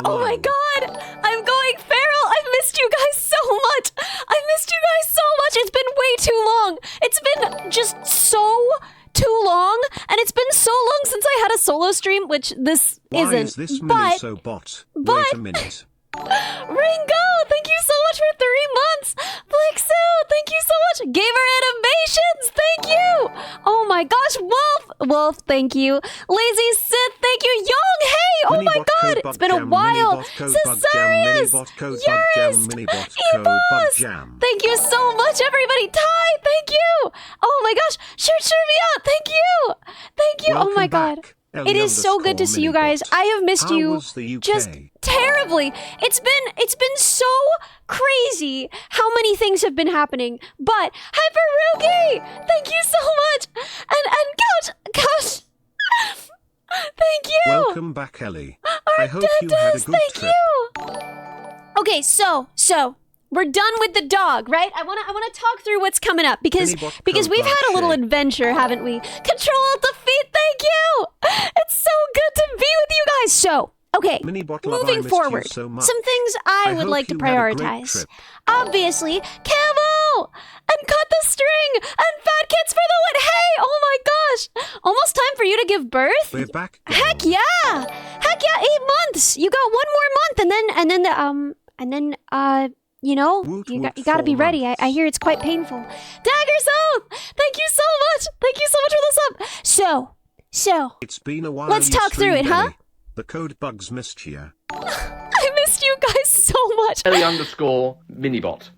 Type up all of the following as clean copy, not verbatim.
Oh my god! I'm going feral! I missed you guys so much! I missed you guys so much! It's been way too long! It's been just so too long, and it's been so long since I had a solo stream, which this Why isn't. Is this mini so bot? Wait a minute. Ringo, thank you so much for 3 months. Blixu, thank you so much. Gamer Animations, thank you. Oh my gosh, Wolf, thank you. Lazy Sith, thank you. Young, hey, oh my god, it's been a while. Cesarius, Eurist, Ebos, thank you so much, everybody. Ty, thank you. Oh my gosh, Shurmia, thank you. Thank you, oh my god. It is so good to see you guys. I have missed you just terribly. It's been so crazy how many things have been happening. But Hyperugi, thank you so much. And gosh, thank you. Welcome back, Ellie. I hope you had a good trip. Okay, so we're done with the dog, right? I wanna talk through what's coming up because we've had a little adventure, haven't we? Control Defeat, thank you! It's so good to be with you guys. So, okay, moving forward, some things I would like to prioritize. Obviously, camo! And cut the string! And fat kids for the win! Hey, oh my gosh! Almost time for you to give birth? We're back. Heck yeah! Heck yeah, 8 months! You got 1 more month and then you know, you gotta be ready. I hear it's quite painful. Dagger South! Thank you so much! Thank you so much for the sub! So... It's been a while. Let's talk through it, huh? The code bugs missed you. I missed you guys so much! Ellie_minibot.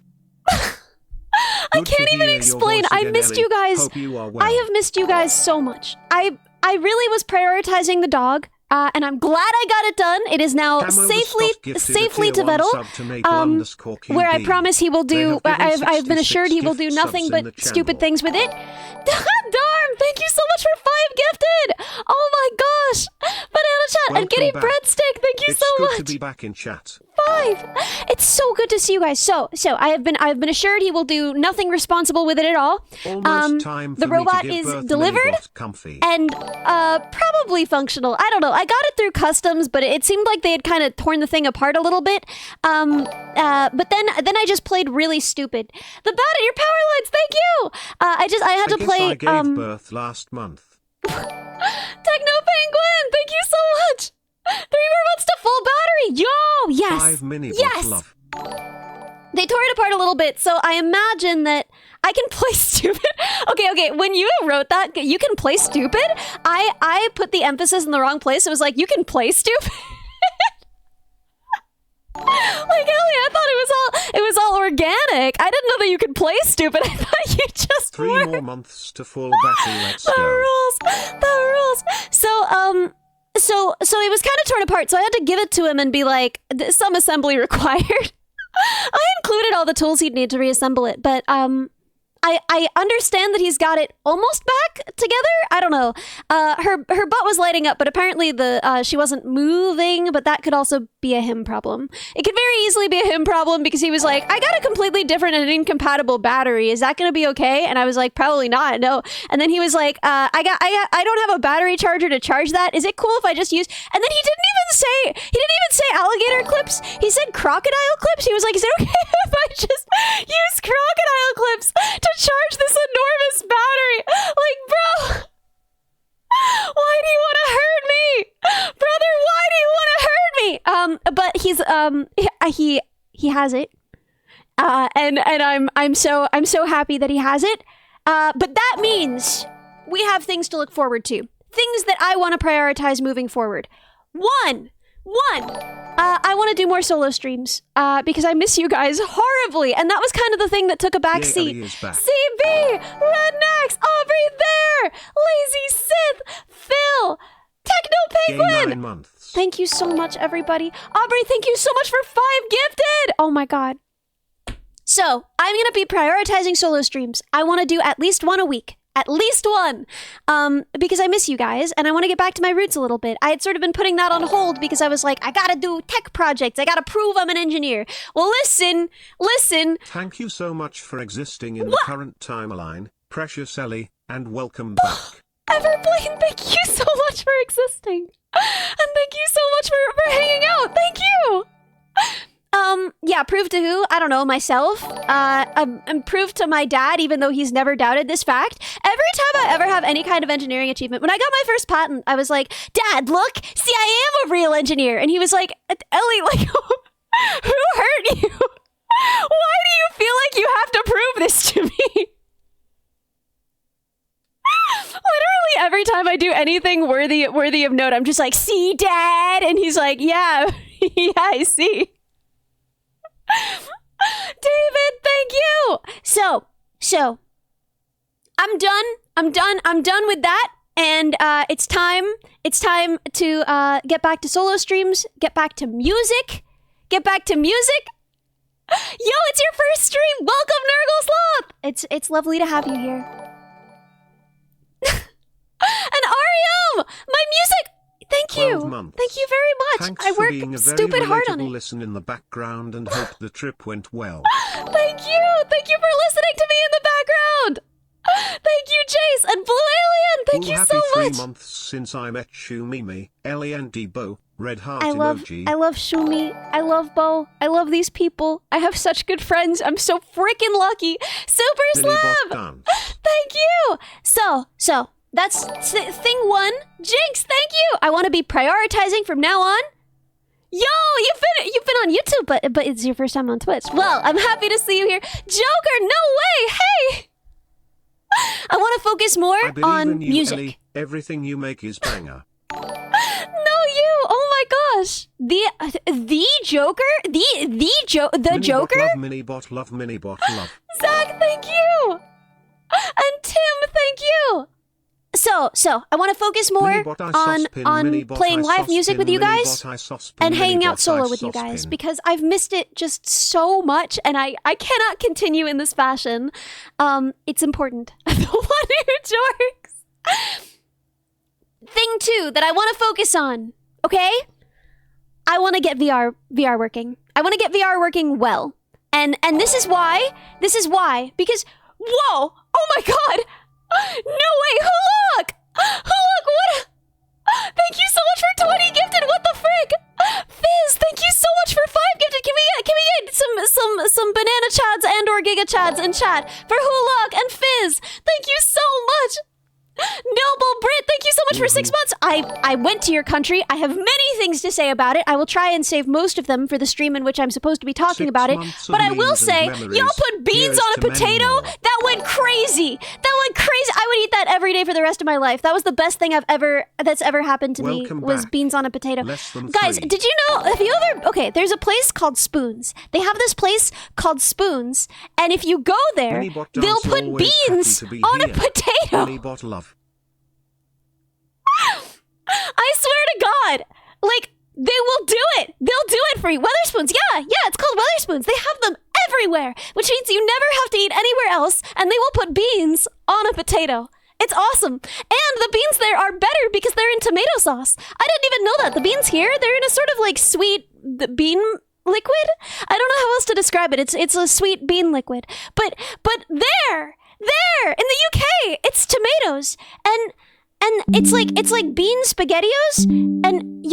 I can't even explain. I missed you guys. I have missed you guys so much. I really was prioritizing the dog. And I'm glad I got it done. It is now safely to Vettel, where I promise he will do. I've been assured he will do nothing but stupid things with it. Darn! Thank you so much for 5 gifted. Oh my gosh! Banana chat and Giddy Breadstick. Thank you so much. It's good to be back in chat. 5. It's so good to see you guys. So I've been assured he will do nothing responsible with it at all. Almost time for the robot me to give is birth delivered and probably functional. I don't know. I got it through customs, but it seemed like they had kind of torn the thing apart a little bit. But then I just played really stupid. The bat at your power lines. Thank you. I had to play. I gave birth last month. Techno Penguin. Thank you so much. 3 more months to full battery. Yo, yes. 5 minutes. Yes. Love. They tore it apart a little bit, so I imagine that I can play stupid. Okay. When you wrote that, you can play stupid. I put the emphasis in the wrong place. It was like, you can play stupid. Like, Ellie, I thought it was all organic. I didn't know that you could play stupid. I thought you just 3 were. more months to full battery. Let's go. The rules. So it was kind of torn apart. So I had to give it to him and be like, some assembly required. I included all the tools he'd need to reassemble it, but I understand that he's got it almost back together. I don't know. Her butt was lighting up, but apparently she wasn't moving, but that could also be a him problem. It could very easily be a him problem because he was like, I got a completely different and incompatible battery. Is that going to be okay? And I was like, probably not. No. And then he was like, I don't have a battery charger to charge that. Is it cool if I just use? And then he didn't even say alligator clips. He said crocodile clips. He was like, is it okay if I just use crocodile clips to charge this enormous battery? Like, bro, why do you want to hurt me, brother? Why do you want to hurt me? But he has it, and I'm so happy that he has it. But that means we have things to look forward to, things that I want to prioritize moving forward. One, I want to do more solo streams because I miss you guys horribly, and that was kind of the thing that took a back seat. CB, Rednecks, Aubrey there, Lazy Sith, Phil, Techno Penguin. Thank you so much, everybody. Aubrey, thank you so much for 5 gifted. Oh my god. So I'm gonna be prioritizing solo streams. I want to do at least 1 a week. At least 1, because I miss you guys, and I want to get back to my roots a little bit. I had sort of been putting that on hold because I was like, I gotta do tech projects. I gotta prove I'm an engineer. Well, listen. Thank you so much for existing in the current timeline, precious Ellie, and welcome back. Everplane, thank you so much for existing. And thank you so much for hanging out. Thank you. Yeah, prove to who? I don't know, myself. And prove to my dad, even though he's never doubted this fact. Every time I ever have any kind of engineering achievement, when I got my first patent, I was like, Dad, look, see, I am a real engineer. And he was like, Ellie, like, who hurt you? Why do you feel like you have to prove this to me? Literally every time I do anything worthy of note, I'm just like, see, Dad? And he's like, yeah, yeah, I see. David, thank you. So, I'm done with that. And it's time to get back to solo streams, get back to music. Yo, it's your first stream. Welcome, Nurgle Sloth. It's lovely to have you here. And Ariam, my music. Thank you. 12 months. Thank you very much. Thanks I for work being a very stupid hard on relatable it. listen in the background and hope the trip went well. Thank you. Thank you for listening to me in the background. Thank you, Jace and Blue Alien. Thank you so much. 3 months since I met Shumimi, Ellie and Debo. Red heart I love emoji. Shumi. I love Bo. I love these people. I have such good friends. I'm so freaking lucky. Super Millibot Slab. dance. Thank you. So that's thing one. Jinx, thank you. I want to be prioritizing from now on. Yo, you've been on YouTube, but it's your first time on Twitch. Well, I'm happy to see you here. Joker, no way. Hey. I want to focus more I believe on in you, music. Ellie. Everything you make is banger. No, you. Oh my gosh. The Joker? The Joker? Love Minibot, love. Zach, thank you. And Tim, thank you. So I want to focus more on playing live music with you guys and hanging out solo with you guys because I've missed it just so much and I cannot continue in this fashion. It's important. The one who jorks. Thing two that I want to focus on, okay? I want to get VR working. I want to get VR working well. And this is why, because, whoa, oh my god, no way, Huluk, what, thank you so much for 20 gifted, what the frick, Fizz, thank you so much for 5 gifted, can we get some banana chads and or giga chads in chat for Huluk and Fizz, thank you so much. Noble Brit, thank you so much for 6 months. I went to your country. I have many things to say about it. I will try and save most of them for the stream in which I'm supposed to be talking about it. But I will say, y'all put beans on a potato? That went crazy. I would eat that every day for the rest of my life. That was the best thing that's ever happened to me was beans on a potato. Guys, did you know, okay, there's a place called Spoons. They have this place called Spoons, and if you go there, they'll put beans on a potato. Minibot, love. I swear to God, like, they will do it. They'll do it for you. Weatherspoons, yeah, it's called Weatherspoons. They have them everywhere, which means you never have to eat anywhere else, and they will put beans on a potato. It's awesome. And the beans there are better because they're in tomato sauce. I didn't even know that. The beans here, they're in a sort of like sweet bean liquid. I don't know how else to describe it. It's a sweet bean liquid. But there, in the UK, it's tomatoes. And it's like bean SpaghettiOs, and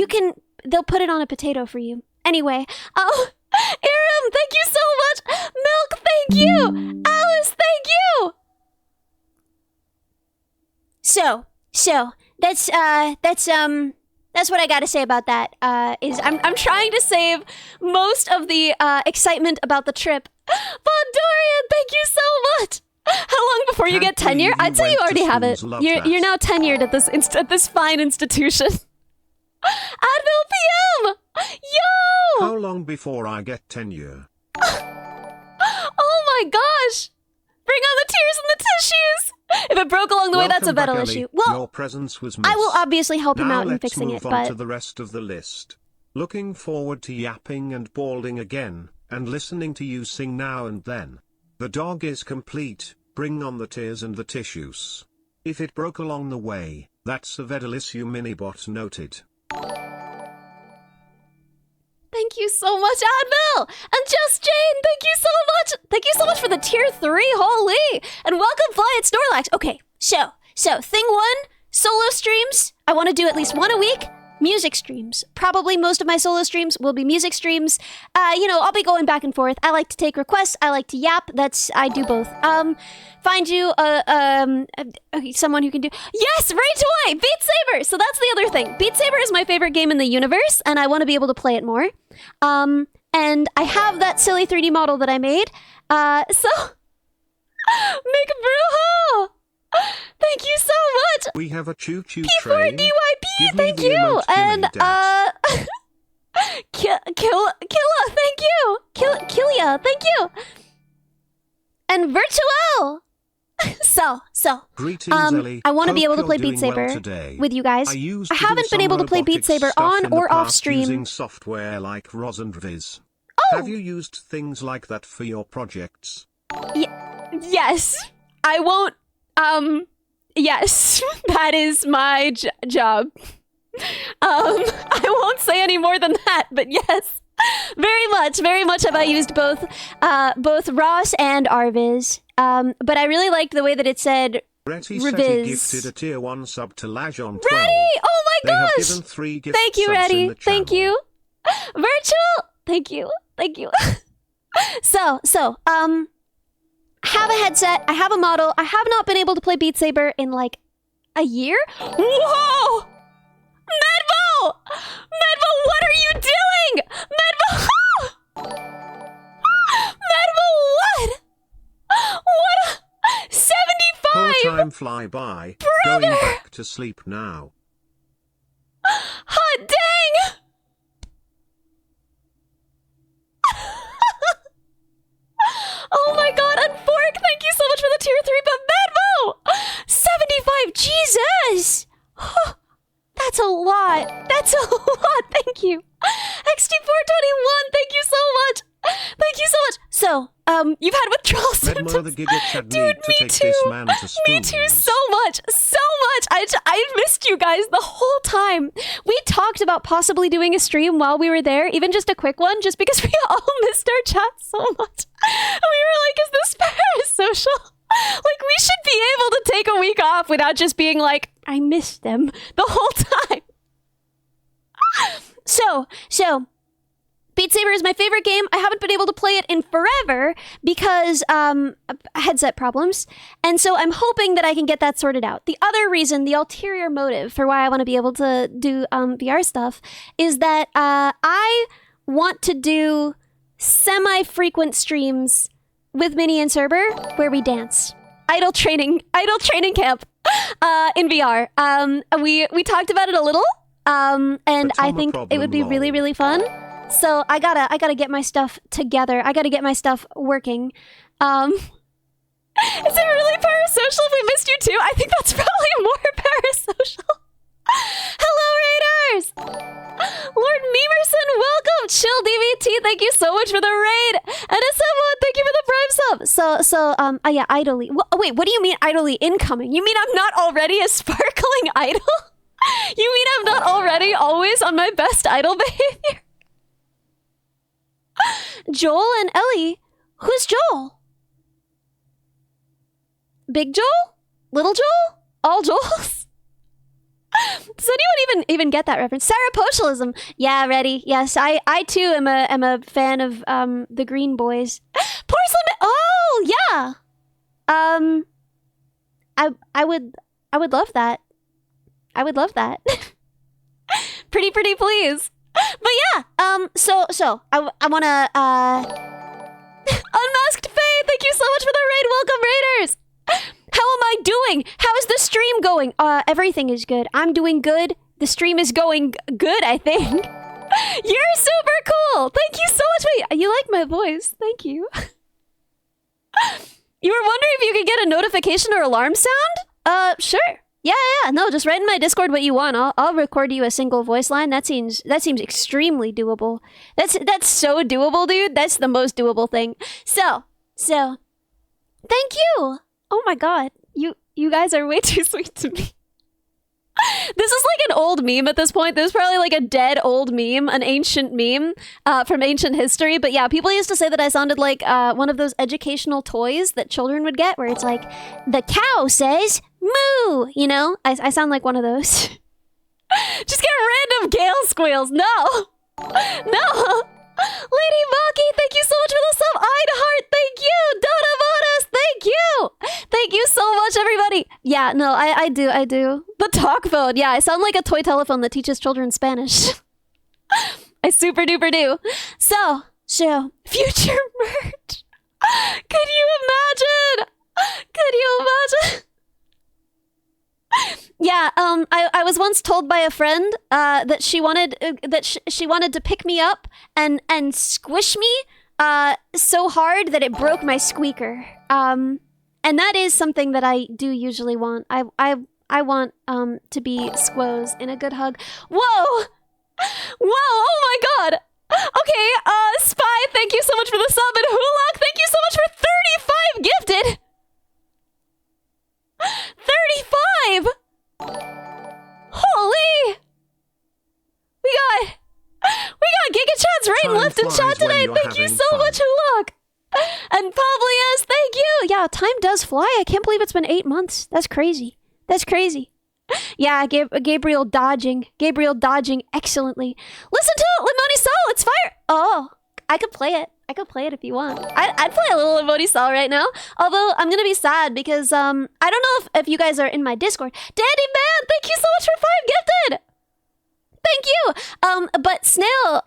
they'll put it on a potato for you. Anyway, Aram, thank you so much. Milk, thank you. Alice, thank you. So that's what I got to say about that. Is I'm trying to save most of the excitement about the trip. Bondorian, thank you so much. How long before you get tenure? I'd say you already have it. You're now tenured at this fine institution. Advil PM! Yo! How long before I get tenure? Oh my gosh! Bring on the tears and the tissues! If it broke along the way, that's a better issue. Well, your presence was I will obviously help him now out in fixing it, let's move on to the rest of the list. Looking forward to yapping and balding again, and listening to you sing now and then. The dog is complete, bring on the tears and the tissues. If it broke along the way, that's a Vedal issue Minibot noted. Thank you so much, Advil! And Just Jane, thank you so much! Thank you so much for the tier 3, holy! And welcome, Fly at Snorlax. Okay, so, thing 1, solo streams. I want to do at least one a week. music streams. Probably most of my solo streams will be music streams. I'll be going back and forth. I like to take requests. I like to yap. I do both. Find you someone who can do. Yes, right away. Beat Saber. So that's the other thing. Beat Saber is my favorite game in the universe, and I want to be able to play it more. And I have that silly 3D model that I made. So Mick Brujo, thank you so much. We have a choo-choo train. P4DYP, thank you. And Killa, thank you. Killia, thank you. And Virtual. So, Greetings, Ellie. I want to be able to Hope play you're Beat doing Saber well today. with you guys. used I to do haven't been some able to play Beat robotic Saber stuff on in the or off past stream. using software like ROS and Viz. Oh! Have you used things like that for your projects? Yes. I won't. Yes, that is my job. I won't say any more than that, but yes, very much have I used both ROS and RViz. But I really liked the way that it said Retty Reviz. gifted a tier 1 sub to Lajon 12. Reddy! Oh my They have gosh! given 3 gift Thank you, subs in Reddy. the Thank channel. you. Virtual. Thank you. So, I have a headset. I have a model. I have not been able to play Beat Saber in like a year. Whoa! Medvo! Medvo, what are you doing? Medvo! Medvo, what? What? 75! Whole time fly by. Brother! Going back to sleep now. Hot dang! Oh my god, Unfork, thank you so much for the tier 3, but Medvo! 75, Jesus! That's a lot. That's a lot, thank you. XT421, thank you so much. Thank you so much. So, you've had withdrawal symptoms. Medmo the Giga Chad Dude, need to me take too. this man to spoons. Me too, so much. I missed you guys the whole time. We talked about possibly doing a stream while we were there, even just a quick one, just because we all missed our chat so much. And we were like, is this parasocial? Like, we should be able to take a week off without just being like, I missed them the whole time. So, Beat Saber is my favorite game. I haven't been able to play it in forever because headset problems. And so I'm hoping that I can get that sorted out. The other reason, the ulterior motive for why I want to be able to do VR stuff is that I want to do semi-frequent streams with Minnie and Saber where we dance. Idle training camp in VR. We talked about it a little, and I think it would be really, really fun. So I gotta get my stuff together. I gotta get my stuff working. Is it really parasocial if we missed you too? I think that's probably more parasocial. Hello, Raiders! Lord Memerson, welcome! Chill DVT, thank you so much for the raid! And someone, thank you for the prime sub! Yeah, idly. Wait, what do you mean idly incoming? You mean I'm not already a sparkling idol? You mean I'm not already always on my best idol behavior? Joel and Ellie? Who's Joel? Big Joel? Little Joel? All Joels? Does anyone even get that reference? Sarapocialism. Yeah, ready. Yes, I too am a fan of the Green Boys. Porcelain. Oh yeah. I would love that. I would love that. pretty please. But yeah. So I wanna Unmasked Faye. Thank you so much for the raid. Welcome, Raiders. How am I doing? How is the stream going? Everything is good. I'm doing good. The stream is going good, I think. You're super cool. Thank you so much. Wait, you like my voice. Thank you. You were wondering if you could get a notification or alarm sound? Sure. Yeah. No, just write in my Discord what you want. I'll record you a single voice line. That seems extremely doable. That's so doable, dude. That's the most doable thing. So, thank you. Oh my god, you guys are way too sweet to me. This is like an old meme at this point. This is probably like a dead old meme, an ancient meme from ancient history. But yeah, people used to say that I sounded like one of those educational toys that children would get, where it's like, the cow says moo, you know? I sound like one of those. Just get random Gale squeals. No. No. Lady Maki, thank you so much for the sub. Einhart, thank you. Dota Bonus, thank you. Thank you so much, everybody. Yeah, no, I do. The talk phone. Yeah, I sound like a toy telephone that teaches children Spanish. I super duper do. So, future merch. Could you imagine? Could you imagine? Yeah, I was once told by a friend that she wanted she wanted to pick me up and squish me so hard that it broke my squeaker. And that is something that I do usually want. I want to be squoze in a good hug. Whoa! Whoa! Oh my god! Okay, Spy, thank you so much for the sub, and Hulak, thank you so much for 35 gifted. 35. Holy! We got Giga Chats right and left in chat today. Thank you so much, Hulak. And Publius, thank you. Yeah, time does fly. I can't believe it's been 8 months. That's crazy. That's crazy. Yeah, Gabriel dodging excellently. Listen to it, Limoni Soul. It's fire. Oh, I could play it. I could play it if you want. I'd play a little Limoni Soul right now. Although I'm gonna be sad because I don't know if you guys are in my Discord. Dandy Man, thank you so much for 5 gifted. Thank you. But Snail,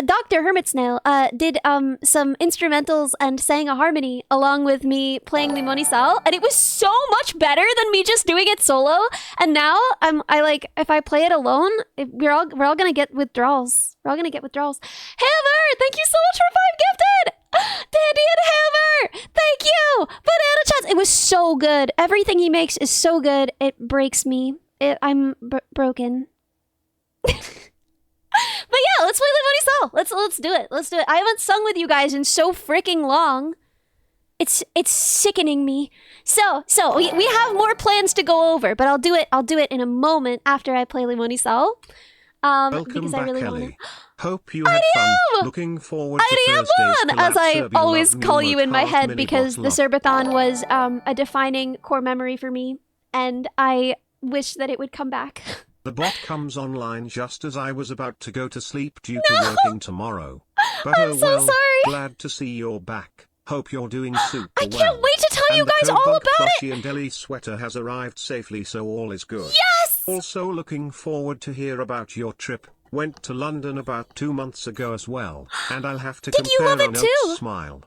Dr. Hermit Snail, did some instrumentals and sang a harmony along with me playing Limoni Sal, and it was so much better than me just doing it solo. And now I like if I play it alone, we're all gonna get withdrawals. We're all gonna get withdrawals. Hammer, thank you so much for 5 gifted. Dandy and Hammer, thank you. Banana Chats, it was so good. Everything he makes is so good. It breaks me. I'm broken. But yeah, let's play Limoni Soul. Let's do it. Let's do it. I haven't sung with you guys in so freaking long. It's sickening me. So we have more plans to go over, but I'll do it in a moment after I play Limoni Soul. Welcome because back, I really Ellie. want to. Hope you had fun. Looking forward to Thursday's Ideamon, as I collab, always Serbian call love you in my Newmode head, Mini because the Bot Serbathon was a defining core memory for me, and I wish that it would come back. The bot comes online just as I was about to go to sleep due to working tomorrow. But I'm so sorry. glad to see you're back. Hope you're doing super I well. can't wait to tell you And the guys all Codebug about plushie it. and Ellie sweater has arrived safely, so all is good. Yes! Also looking forward to hear about your trip. Went to London about 2 months ago as well, and I'll have to Did you compare love it notes. too? Smile.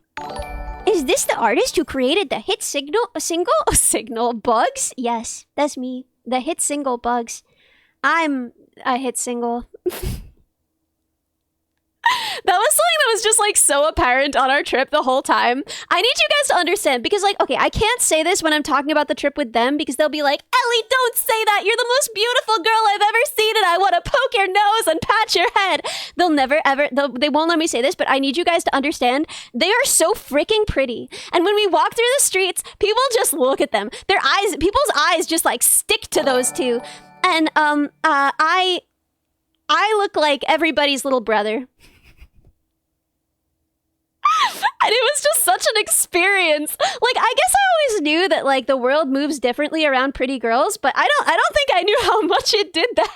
Is this the artist who created the hit single Bugs? Yes, that's me. The hit single Bugs. I'm a hit single. That was something that was just like so apparent on our trip the whole time. I need you guys to understand, because like, okay, I can't say this when I'm talking about the trip with them, because they'll be like, Ellie, don't say that. You're the most beautiful girl I've ever seen, and I want to poke your nose and pat your head. They'll never ever, they won't let me say this, but I need you guys to understand, they are so freaking pretty. And when we walk through the streets, people just look at them. People's eyes just like stick to those two. And I look like everybody's little brother. And it was just such an experience. Like, I guess I always knew that like the world moves differently around pretty girls, but I don't think I knew how much it did that.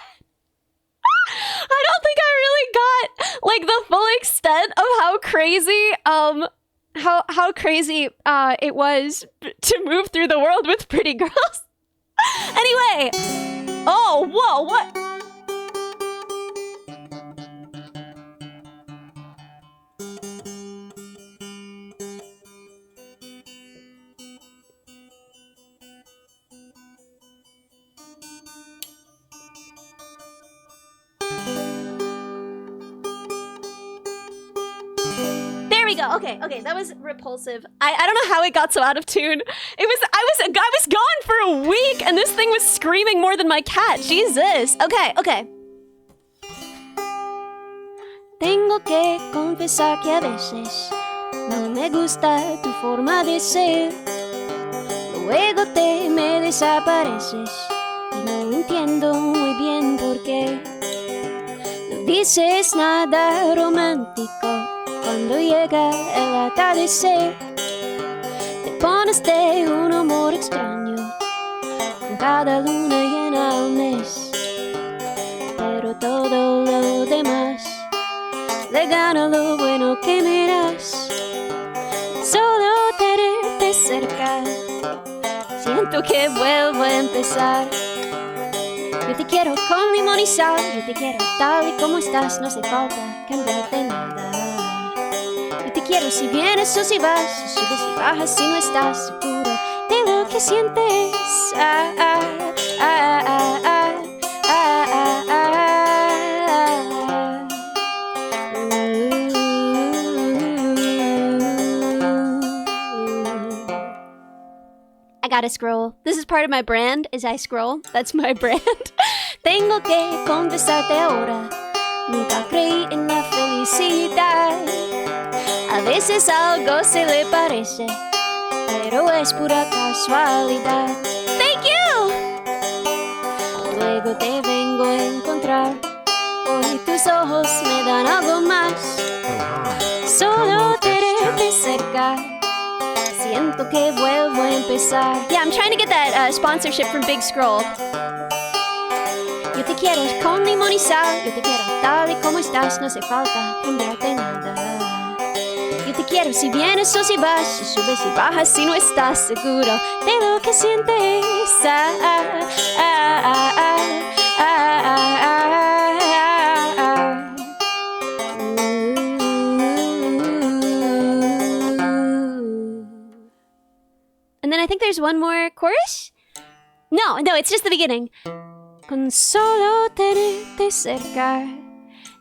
I don't think I really got like the full extent of how crazy how crazy it was to move through the world with pretty girls. Anyway, oh, whoa, what? There we go. Okay, that was repulsive. I don't know how it got so out of tune. I was gone for a week and this thing was screaming more than my cat. Jesus. Okay. Tengo que confesar que a veces no me gusta tu forma de ser. Luego te me desapareces y no entiendo muy bien por qué. No dices nada romántico cuando llega el atardecer. Te pones de un humor extraño con cada luna llena al mes. todo lo demás le gana lo bueno que me das. Solo tenerte cerca, siento que vuelvo a empezar. Yo te quiero con limón y sal, yo te quiero tal y como estás, no hace falta cambiarte nada. Yo te quiero si vienes o si vas, si subes y bajas si no estás seguro de lo que sientes. I gotta scroll. This is part of my brand, is I scroll. That's my brand. Tengo que confesarte ahora, nunca creí en la felicidad. A veces algo se le parece, pero es pura casualidad. Thank you. Luego te vengo a encontrar, hoy tus ojos me dan algo más. Solo tenerte cerca, siento que vuelvo a empezar. Yeah, I'm trying to get that sponsorship from Big Scroll. Yo te quiero con limón y sal, yo te quiero tal y como estás, no hace falta cambiarte nada. Yo te quiero si vienes o si vas, si subes y bajas si no estás seguro de lo que sientes. And then I think there's one more chorus? No, it's just the beginning. Con solo tenerte cerca,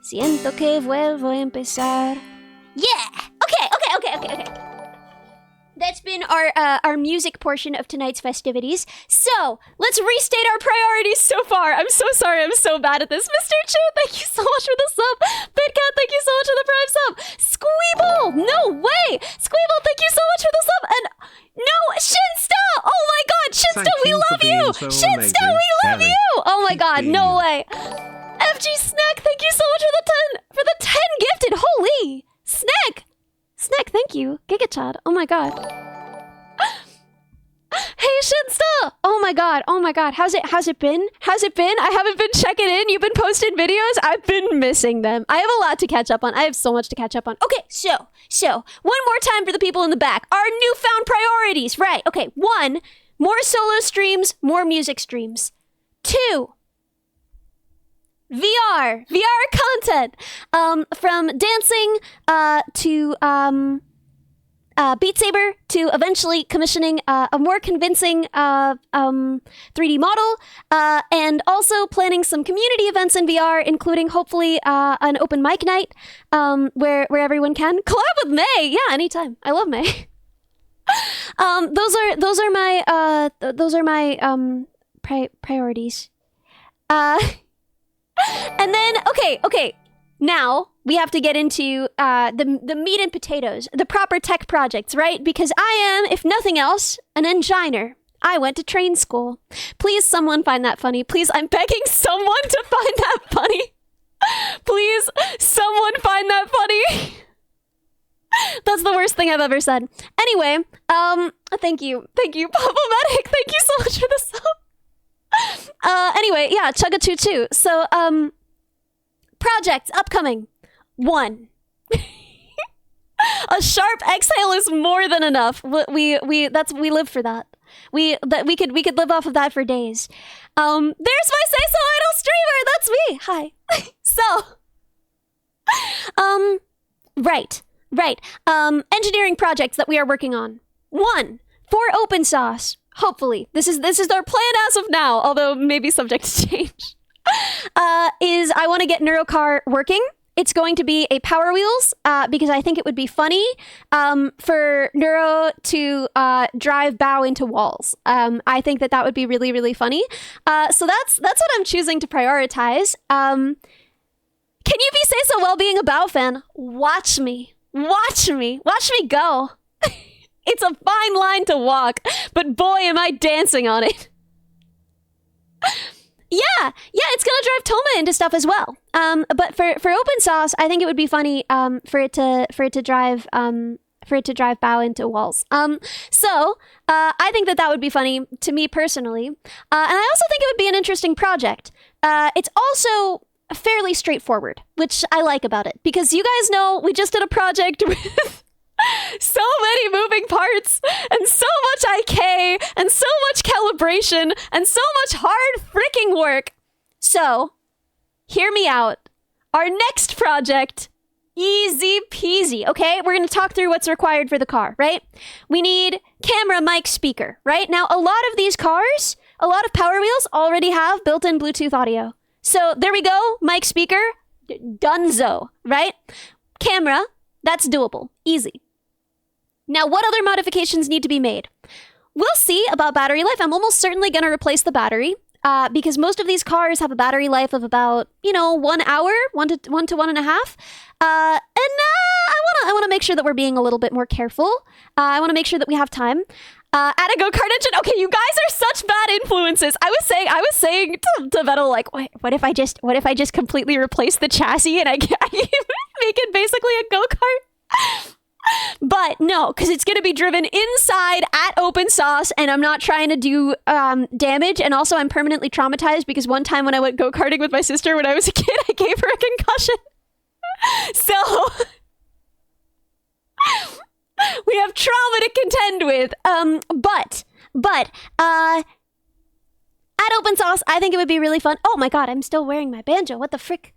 siento que vuelvo a empezar. Yeah! Okay. That's been our music portion of tonight's festivities. So, let's restate our priorities so far. I'm so sorry, I'm so bad at this. Mr. Chu, thank you so much for the sub. Bitcat, thank you so much for the prime sub. Squeeble, no way! Squeeble, thank you so much for the sub. And no, Shinsta! Oh my god, Shinsta, we love you! So Shinsta, we love Eric, you! Oh my god, no way. FG Snack, thank you so much for the 10 gifted. Holy! Snack, thank you. Gigachad, oh my god. Hey Shinsta! Oh my god. How's it been? I haven't been checking in. You've been posting videos. I've been missing them. I have a lot to catch up on. I have so much to catch up on. Okay, so one more time for the people in the back. Our newfound priorities. Right. Okay. 1, more solo streams, more music streams. 2, VR content. From dancing to Beat Saber to eventually commissioning a more convincing 3D model, and also planning some community events in VR, including hopefully an open mic night where everyone can collab with May. Yeah, anytime. I love May. Those are my priorities. And then okay. Now we have to get into the meat and potatoes, the proper tech projects, right? Because I am, if nothing else, an enginer. I went to train school. Please, someone find that funny. Please, I'm begging someone to find that funny. Please, someone find that funny. That's the worst thing I've ever said. Anyway, thank you, Pop-O-Matic. Thank you so much for the sub. Anyway, yeah, Chugga Choo Choo. So, projects upcoming. 1. A sharp exhale is more than enough. We live for that. We could live off of that for days. There's my Say So Idol streamer. That's me. Hi. So, right. Engineering projects that we are working on. 1, for open source. Hopefully, this is our plan as of now. Although maybe subject to change. Is I want to get Neurocar working. It's going to be a Power Wheels, because I think it would be funny for Neuro to drive bow into walls. I think that would be really, really funny. So that's what I'm choosing to prioritize. Can you be Say So Well being a bow fan? Watch me go. It's a fine line to walk, but boy, am I dancing on it. Yeah, it's gonna drive Toma into stuff as well. But for open source, I think it would be funny for it to drive bow into walls. So I think that would be funny to me personally, and I also think it would be an interesting project. It's also fairly straightforward, which I like about it. Because you guys know we just did a project with so many moving parts and so much IK and so much calibration and so much hard freaking work. So, hear me out. Our next project, easy peasy, okay? We're going to talk through what's required for the car, right? We need camera, mic, speaker, right? Now, a lot of these cars, a lot of Power Wheels already have built-in Bluetooth audio. So, there we go. Mic, speaker, donezo, right? Camera, that's doable. Easy. Now, what other modifications need to be made? We'll see about battery life. I'm almost certainly going to replace the battery. Because most of these cars have a battery life of about, 1 hour, 1 to 1.5. I want to make sure that we're being a little bit more careful. I want to make sure that we have time. Add a go-kart engine. Okay, you guys are such bad influences. I was saying to Vettel, like, what if I just completely replace the chassis and I make it basically a go-kart? But no, because it's going to be driven inside at open sauce, and I'm not trying to do damage. And also, I'm permanently traumatized because one time when I went go-karting with my sister when I was a kid, I gave her a concussion. So we have trauma to contend with. But at open sauce, I think it would be really fun. Oh my god, I'm still wearing my banjo. What the frick?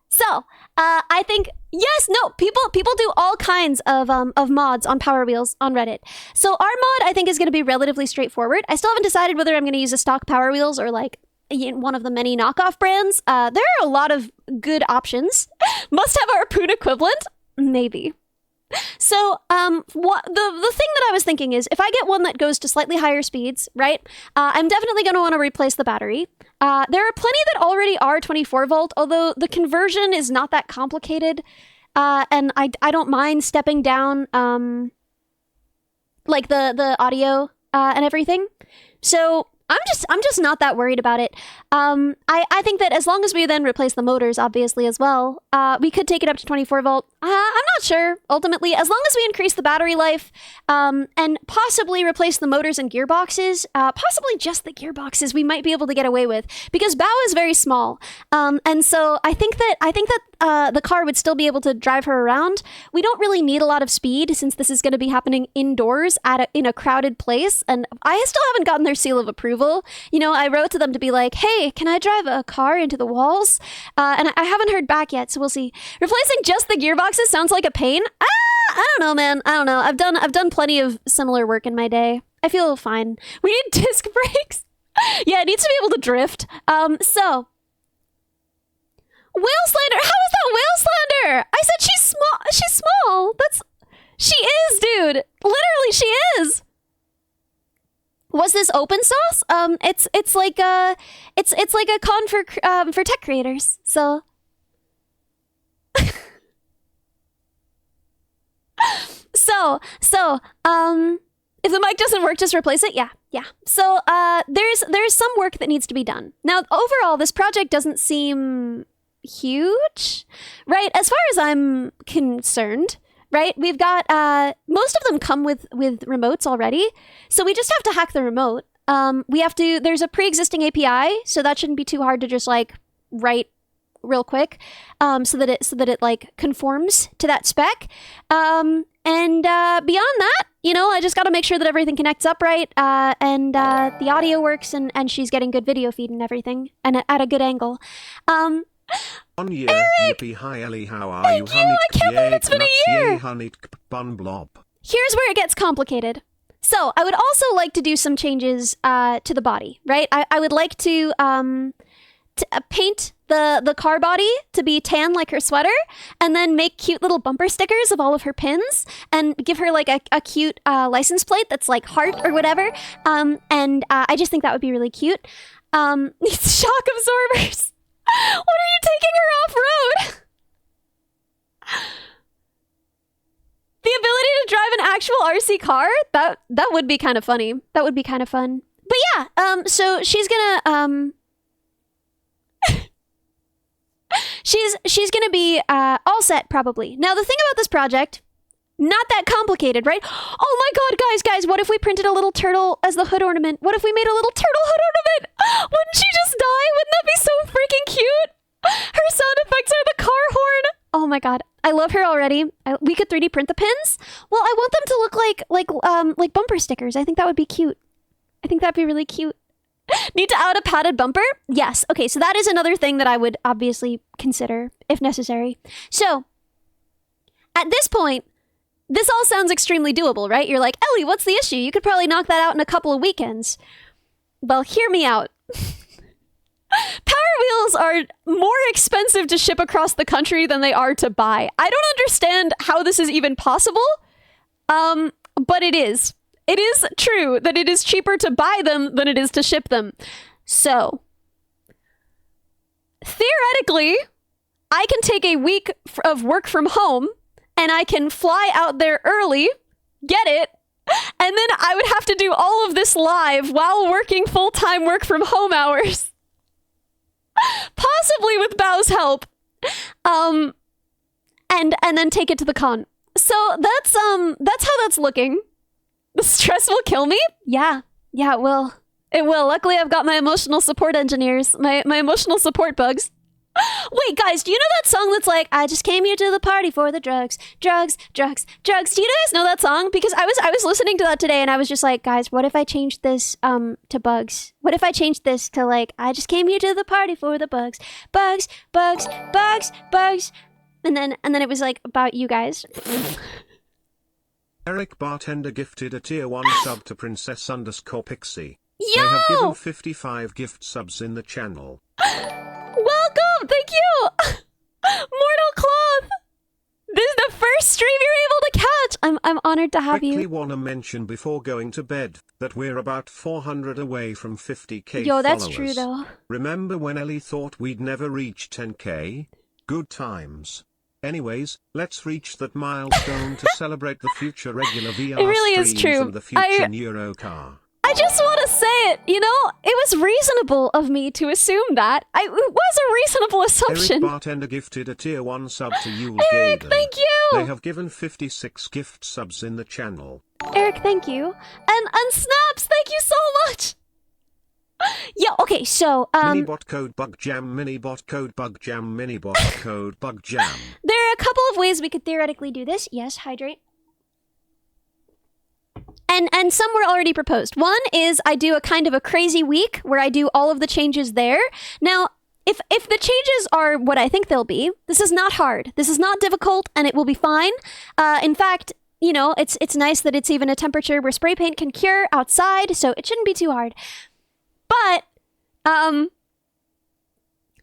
So, I think, yes, no, people do all kinds of mods on Power Wheels on Reddit. So our mod, I think, is going to be relatively straightforward. I still haven't decided whether I'm going to use a stock Power Wheels or like one of the many knockoff brands. There are a lot of good options. Must have our Poon equivalent? Maybe. So, the thing that I was thinking is, if I get one that goes to slightly higher speeds, right, I'm definitely going to want to replace the battery. There are plenty that already are 24 volt, although the conversion is not that complicated, and I don't mind stepping down, like the audio and everything. So I'm just not that worried about it. I think that as long as we then replace the motors, obviously, as well, we could take it up to 24 volt. I'm not sure, ultimately. As long as we increase the battery life, and possibly replace the motors and gearboxes, possibly just the gearboxes, we might be able to get away with, because Bao is very small. And so I think that the car would still be able to drive her around. We don't really need a lot of speed, since this is going to be happening indoors in a crowded place, and I still haven't gotten their seal of approval. I wrote to them to be like, hey, can I drive a car into the walls? And I haven't heard back yet, so we'll see. Replacing just the gearboxes sounds like a pain. I don't know, man. I don't know. I've done plenty of similar work in my day. I feel fine. We need disc brakes. Yeah, it needs to be able to drift. So Whale Slander. How is that Whale Slander? I said she's small. She's small. She is, dude. Literally, she is. Was this open source? It's like a con for tech creators. So if the mic doesn't work, just replace it. Yeah. So there's some work that needs to be done. Now, overall, this project doesn't seem huge, right? As far as I'm concerned. Right? We've got, most of them come with remotes already. So we just have to hack the remote. There's a pre-existing API, so that shouldn't be too hard to just like write real quick, so that it like conforms to that spec. And beyond that, I just got to make sure that everything connects up right, and the audio works, and she's getting good video feed and everything, and at a good angle. On year, Eric! yippee, hi Ellie, how are Thank you, I can't believe it's been a year! Bun blob. Here's where it gets complicated. So, I would also like to do some changes to the body, right? I would like to paint the car body to be tan like her sweater, and then make cute little bumper stickers of all of her pins, and give her like a cute license plate that's like heart or whatever. I just think that would be really cute. Needs shock absorbers. What are you taking her off-road? The ability to drive an actual RC car? That would be kind of funny. That would be kind of fun. But yeah, so she's gonna, she's gonna be, all set, probably. Now, the thing about this project, not that complicated, right? Oh my god, guys, what if we printed a little turtle as the hood ornament? What if we made a little turtle hood ornament? Wouldn't she just die? Wouldn't that be so freaking cute? Her sound effects are the car horn. Oh my god, I love her already. We could 3D print the pins. Well, I want them to look like bumper stickers. I think that would be cute. I think that'd be really cute. Need to add a padded bumper? Yes. Okay, so that is another thing that I would obviously consider if necessary. So, at this point, this all sounds extremely doable, right? You're like, Ellie, what's the issue? You could probably knock that out in a couple of weekends. Well, hear me out. Power Wheels are more expensive to ship across the country than they are to buy. I don't understand how this is even possible, but it is. It is true that it is cheaper to buy them than it is to ship them. So, theoretically, I can take a week of work from home and I can fly out there early, get it, and then I would have to do all of this live while working full-time work from home hours. Possibly with Bao's help. And then take it to the con. So that's how that's looking. The stress will kill me? Yeah, it will. It will. Luckily, I've got my emotional support engineers, my emotional support bugs. Wait, guys, do you know that song that's like, I just came here to the party for the drugs, drugs, drugs, drugs. Do you guys know that song? Because I was listening to that today and I was just like, guys, what if I changed this to bugs? What if I changed this to like, I just came here to the party for the bugs, bugs, bugs, bugs, bugs. And then it was like about you guys. Eric Bartender gifted a tier 1 sub to Princess_Pixie. Yo! They have given 55 gift subs in the channel. Welcome! Thank you! Mortal Cloth! This is the first stream you're able to catch! I'm honored to have Quickly you. wanna mention before going to bed that we're about 400 away from 50k Yo, that's followers. true though. Remember when Ellie thought we'd never reach 10k? Good times. Anyways, let's reach that milestone to celebrate the future regular VR It really is streams true. and the future Neuro car. I just want to say it, you know, it was reasonable of me to assume that. It was a reasonable Eric assumption. Bartender gifted a tier 1 sub to Yule Eric, Gaiden. thank you! They have given 56 gift subs in the channel. Eric, thank you. And Snaps, thank you so much! Yeah, okay, so, Minibot code bug jam, minibot code bug jam, minibot code bug jam. there are a couple of ways we could theoretically do this. Yes, hydrate. And some were already proposed. One is I do a kind of a crazy week where I do all of the changes there. Now, if the changes are what I think they'll be, this is not hard. This is not difficult, and it will be fine. In fact, you know, it's nice that it's even a temperature where spray paint can cure outside, so it shouldn't be too hard. But,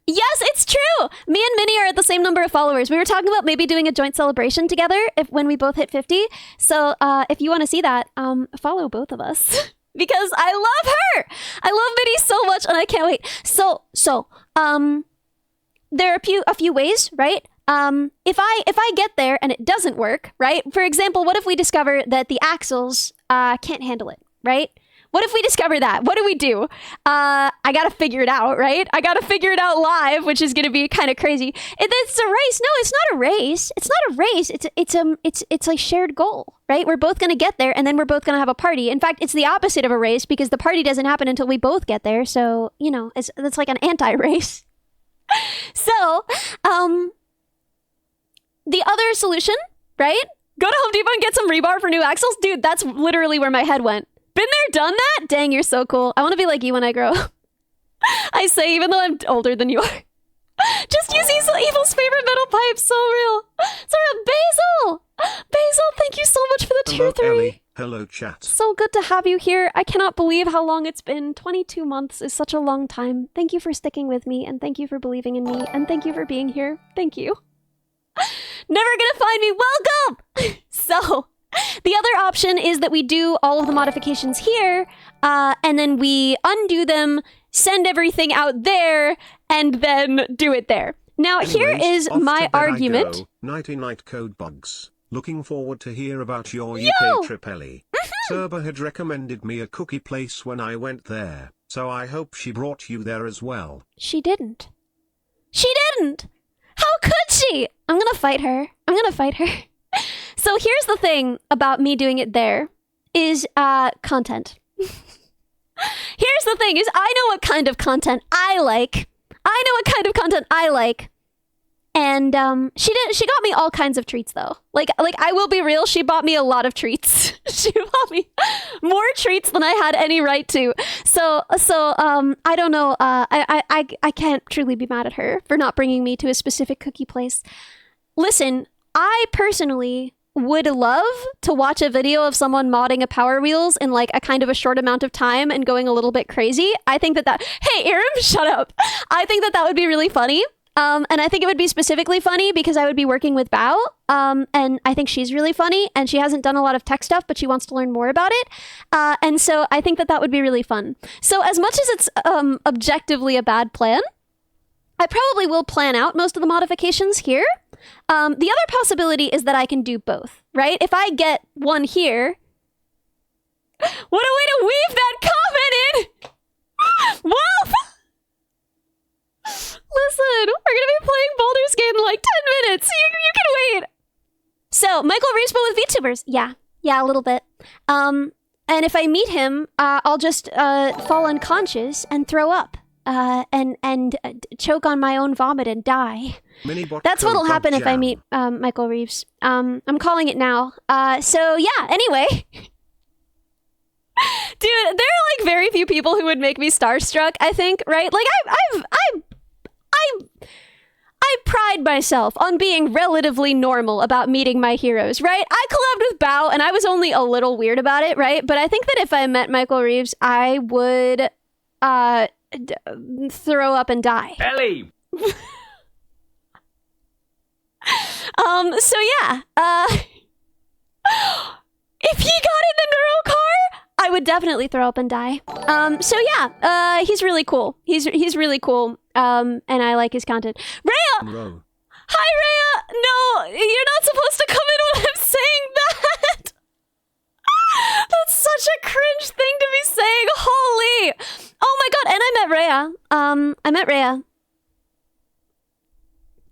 yes, it's true. Me and Minnie are at the same number of followers. We were talking about maybe doing a joint celebration together when we both hit 50. So if you want to see that, follow both of us because I love her. I love Minnie so much, and I can't wait. So there are a few ways, right? If I get there and it doesn't work, right? For example, what if we discover that the axles can't handle it, right? What if we discover that? What do we do? I gotta figure it out, right? I gotta figure it out live, which is gonna be kind of crazy. It's a race. No, it's not a race. It's not a race. It's a shared goal, right? We're both gonna get there, and then we're both gonna have a party. In fact, it's the opposite of a race because the party doesn't happen until we both get there. So you know, it's like an anti-race. So, the other solution, right? Go to Home Depot and get some rebar for new axles, dude. That's literally where my head went. Been there, done that? Dang, you're so cool. I want to be like you when I grow up. I say, even though I'm older than you are. Just use Evil's favorite metal pipe. So real. So real. Basil! Basil, thank you so much for the tier 3. Ellie. Hello, chat. So good to have you here. I cannot believe how long it's been. 22 months is such a long time. Thank you for sticking with me, and thank you for believing in me, and thank you for being here. Thank you. Never gonna find me. Welcome! So... the other option is that we do all of the modifications here, and then we undo them, send everything out there, and then do it there. Now, here is my argument. Nighty night code bugs. Looking forward to hear about your Yo! UK trip, Ellie. Saber had recommended me a cookie place when I went there, so I hope she brought you there as well. She didn't. She didn't! How could she? I'm gonna fight her. I'm gonna fight her. So here's the thing about me doing it there, is content. Here's the thing, is I know what kind of content I like. I know what kind of content I like. And she got me all kinds of treats though. Like I will be real, she bought me a lot of treats. She bought me more treats than I had any right to. So I don't know. I can't truly be mad at her for not bringing me to a specific cookie place. Listen, I personally would love to watch a video of someone modding a Power Wheels in like a kind of a short amount of time and going a little bit crazy. I think that hey, Aaron, shut up. I think that would be really funny. And I think it would be specifically funny because I would be working with Bao. And I think she's really funny and she hasn't done a lot of tech stuff, but she wants to learn more about it. And so I think that would be really fun. So as much as it's objectively a bad plan, I probably will plan out most of the modifications here. The other possibility is that I can do both, right? If I get one here, what a way to weave that comment in! Wolf! Listen, we're gonna be playing Baldur's Gate in like 10 minutes. You can wait. So, Michael Reeves, but with VTubers. Yeah, a little bit. And if I meet him, I'll just fall unconscious and throw up. And choke on my own vomit and die. That's what'll happen if I meet Michael Reeves. I'm calling it now. So yeah, anyway. Dude, there are like very few people who would make me starstruck, I think, right? Like I pride myself on being relatively normal about meeting my heroes, right? I collabed with Bao and I was only a little weird about it, right? But I think that if I met Michael Reeves, I would throw up and die. Ellie! So yeah, if he got in the neuro car, I would definitely throw up and die. So yeah, he's really cool. He's really cool. And I like his content. Rhea! Bro. Hi, Rhea! No, you're not supposed to come in when I'm saying that! That's such a cringe thing to be saying. Holy! Oh my god! And I met Rhea. I met Rhea.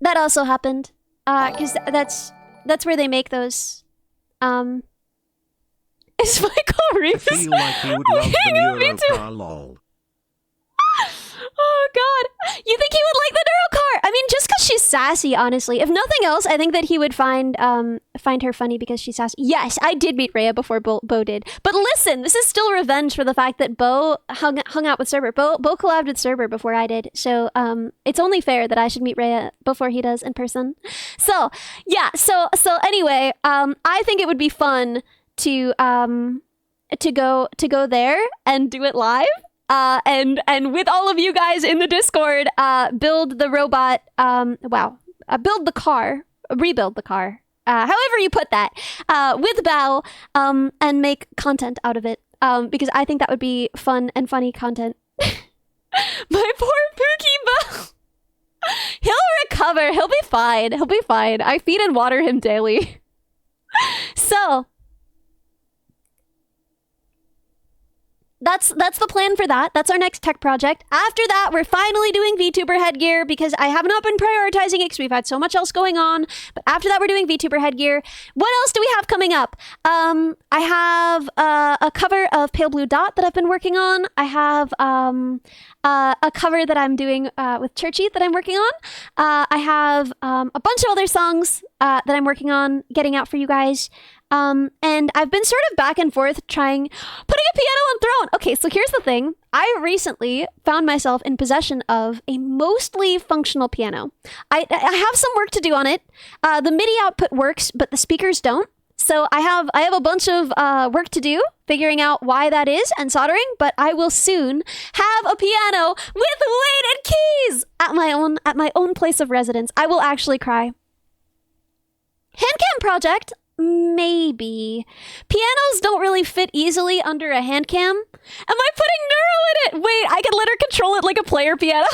That also happened. Because that's where they make those. Is Michael Reeves? I feel like you would love the Neuro lol. Oh god, you think he would like the Neurocar? I mean, just because she's sassy, honestly. If nothing else, I think that he would find her funny because she's sassy. Yes, I did meet Rhea before Bo did. But listen, this is still revenge for the fact that Bo hung out with Saber. Bo collabed with Saber before I did, so it's only fair that I should meet Rhea before he does in person. So yeah, so anyway, I think it would be fun to go there and do it live. And with all of you guys in the Discord, build the robot, build the car, rebuild the car, however you put that, with Bao, and make content out of it, because I think that would be fun and funny content. My poor Pookie Bao. He'll recover. He'll be fine. He'll be fine. I feed and water him daily. So that's the plan for that. That's our next tech project. After that, we're finally doing VTuber headgear because I have not been prioritizing it because we've had so much else going on. But after that, we're doing VTuber headgear. What else do we have coming up? I have a cover of Pale Blue Dot that I've been working on. I have a cover that I'm doing with Churchy that I'm working on. I have a bunch of other songs that I'm working on getting out for you guys. And I've been sort of back and forth putting a piano on throne. Okay, so here's the thing. I recently found myself in possession of a mostly functional piano. I have some work to do on it. The MIDI output works, but the speakers don't. So I have a bunch of work to do figuring out why that is and soldering, but I will soon have a piano with weighted keys at my own place of residence. I will actually cry. Handcam project. Maybe. Pianos don't really fit easily under a hand cam. Am I putting Neuro in it? Wait, I could let her control it like a player piano.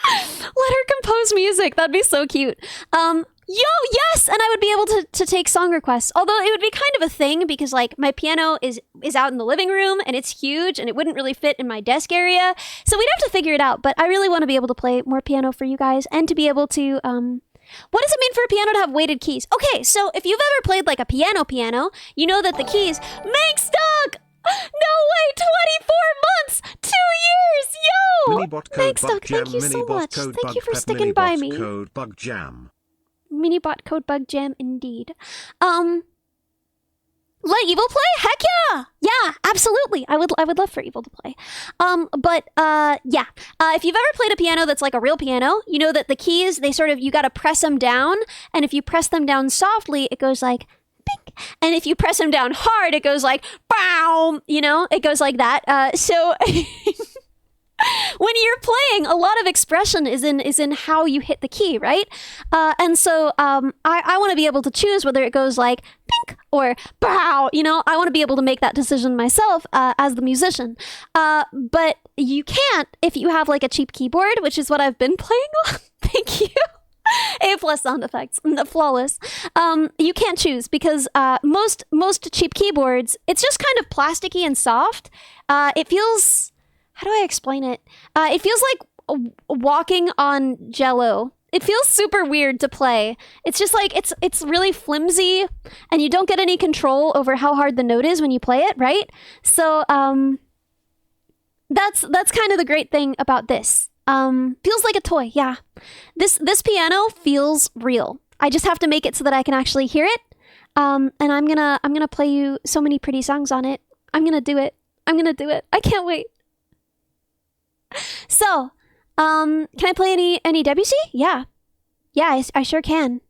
Let her compose music. That'd be so cute. Yes! And I would be able to take song requests. Although it would be kind of a thing because like my piano is out in the living room and it's huge and it wouldn't really fit in my desk area. So we'd have to figure it out. But I really want to be able to play more piano for you guys and to be able to what does it mean for a piano to have weighted keys? Okay, so if you've ever played like a piano, you know that the keys make stuck. No way, 24 months, 2 years, yo! Minibot code Thanks, bug Doug. jam. Thank you so Minibot much. code Thank bug you for pep. sticking by Minibot me. code bug jam. Minibot code bug jam, indeed. Let Evil play? Heck yeah! Yeah, absolutely. I would love for Evil to play. Yeah. If you've ever played a piano that's like a real piano, you know that the keys, you gotta press them down, and if you press them down softly, it goes like bink. And if you press them down hard, it goes like bow. You know, it goes like that. So when you're playing, a lot of expression is in how you hit the key, right? And so I want to be able to choose whether it goes like pink or bow. You know, I want to be able to make that decision myself as the musician. But you can't if you have like a cheap keyboard, which is what I've been playing on. Thank you. A+ sound effects, flawless. You can't choose because most cheap keyboards, it's just kind of plasticky and soft. It feels. How do I explain it? It feels like walking on Jello. It feels super weird to play. It's just like it's really flimsy, and you don't get any control over how hard the note is when you play it, right? So that's kind of the great thing about this. Feels like a toy, yeah. This piano feels real. I just have to make it so that I can actually hear it. And I'm gonna play you so many pretty songs on it. I'm gonna do it. I can't wait. So, can I play any Debussy? Yeah, I sure can.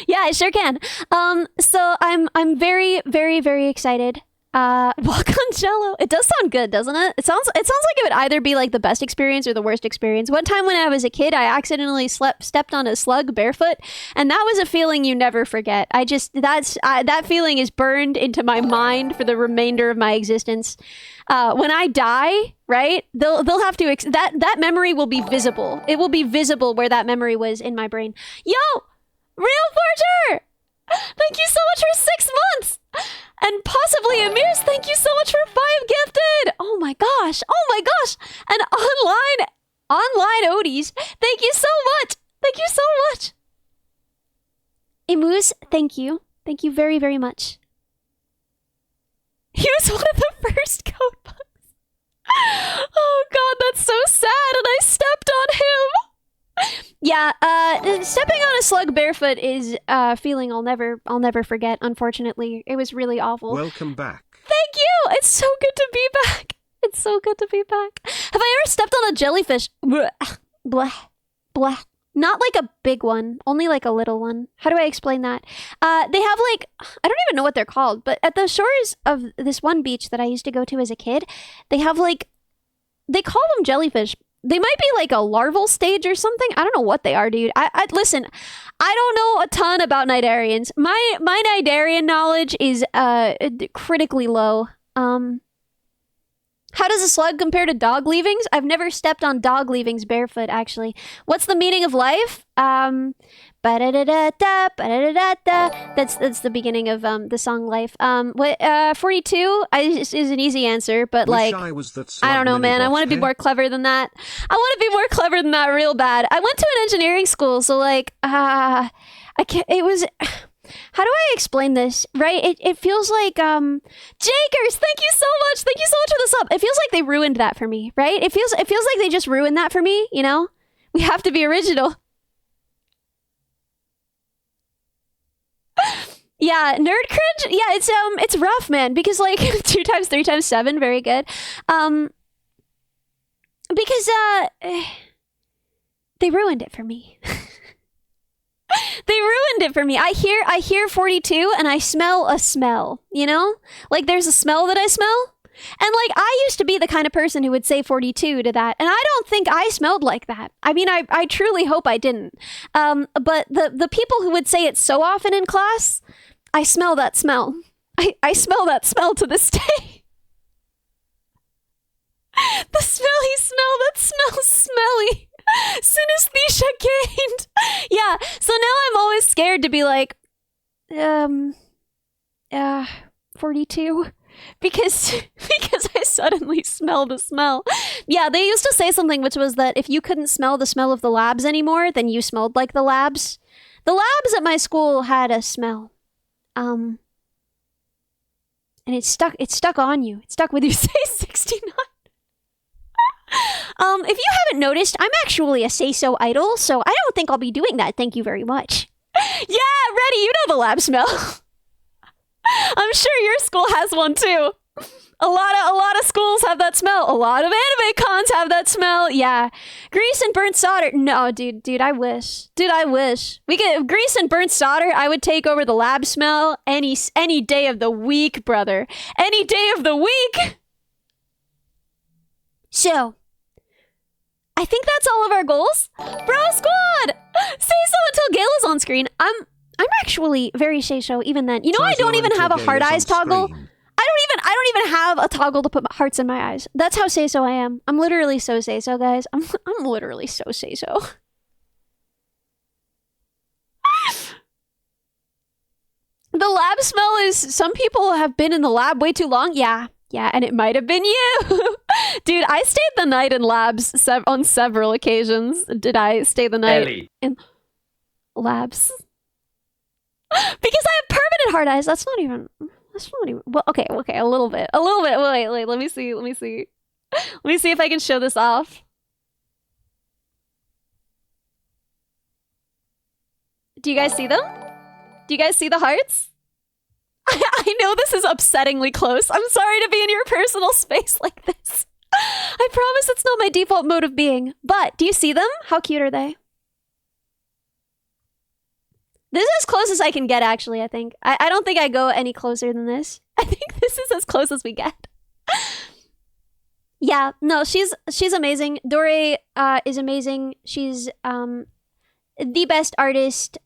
Yeah, I sure can. So I'm very, very, very excited. Walk on Jello. It does sound good, doesn't it? It sounds like it would either be like the best experience or the worst experience. One time when I was a kid, I accidentally stepped on a slug barefoot, and that was a feeling you never forget. That feeling is burned into my mind for the remainder of my existence. When I die, right? They'll have to that memory will be visible. It will be visible where that memory was in my brain. Yo, Real Forger! Thank you so much for 6 months! And possibly Amir's, thank you so much for 5 gifted! Oh my gosh! And online Odies, thank you so much! Emus, thank you. Thank you very, very much. He was one of the first code bugs. Oh god, that's so sad, and I stepped on him! Yeah, stepping on a slug barefoot is a feeling I'll never forget, unfortunately. It was really awful. Welcome back. Thank you! It's so good to be back. Have I ever stepped on a jellyfish? Blah. Blah. Blah. Not like a big one, only like a little one. How do I explain that? They have like, I don't even know what they're called, but at the shores of this one beach that I used to go to as a kid, they have like, they call them jellyfish. They might be like a larval stage or something. I don't know what they are, dude. Listen, I don't know a ton about Nidarians. My Nidarian knowledge is critically low. How does a slug compare to dog leavings? I've never stepped on dog leavings barefoot, actually. What's the meaning of life? Ba-da-da-da-da, ba-da-da-da-da. That's the beginning of the song Life. 42 is an easy answer, but like, I don't know, man. I want to be more clever than that. Real bad. I went to an engineering school, so like, I can't, it was... How do I explain this? Right? It feels like, Jakers, thank you so much. Thank you so much for the sub. It feels like they ruined that for me, right? It feels like they just ruined that for me, you know? We have to be original. Yeah, nerd cringe? Yeah, it's rough, man, because like 2 times 3 times 7, very good. Because they ruined it for me. They ruined it for me. I hear 42 and I smell a smell, you know? Like there's a smell that I smell. And like I used to be the kind of person who would say 42 to that. And I don't think I smelled like that. I mean, I truly hope I didn't. But the people who would say it so often in class, I smell that smell. I smell that smell to this day. The smelly smell that smells smelly. Synesthesia gained. Yeah, so now I'm always scared to be like, 42, because I suddenly smell the smell. Yeah, they used to say something which was that if you couldn't smell the smell of the labs anymore, then you smelled like the labs. The labs at my school had a smell. and it's stuck on you. It's stuck with you. Say 69. If you haven't noticed, I'm actually a say-so idol, so I don't think I'll be doing that. Thank you very much. Yeah, Reddy, you know the lab smell. I'm sure your school has one too. A lot of schools have that smell. A lot of anime cons have that smell. Yeah. Grease and burnt solder. No, dude, I wish. Dude, I wish. We could grease and burnt solder. I would take over the lab smell any day of the week, brother. Any day of the week. So, I think that's all of our goals. Bro squad! Say so until Gala's on screen. I'm actually very say-so even then. You know, I don't even have a heart eyes toggle. I don't even have a toggle to put hearts in my eyes. That's how say-so I am. I'm literally so say-so, guys. I'm literally so say-so. The lab smell is, some people have been in the lab way too long. Yeah, and it might have been you. Dude, I stayed the night in labs on several occasions. Did I stay the night Ellie. in labs? Because I have permanent hard eyes. That's not even... Well, okay, a little bit. Wait, let me see. Let me see if I can show this off. Do you guys see them? Do you guys see the hearts? I know this is upsettingly close. I'm sorry to be in your personal space like this. I promise it's not my default mode of being. But, do you see them? How cute are they? This is as close as I can get, actually, I think. I don't think I go any closer than this. I think this is as close as we get. Yeah, no, she's amazing. Dore is amazing. She's the best artist,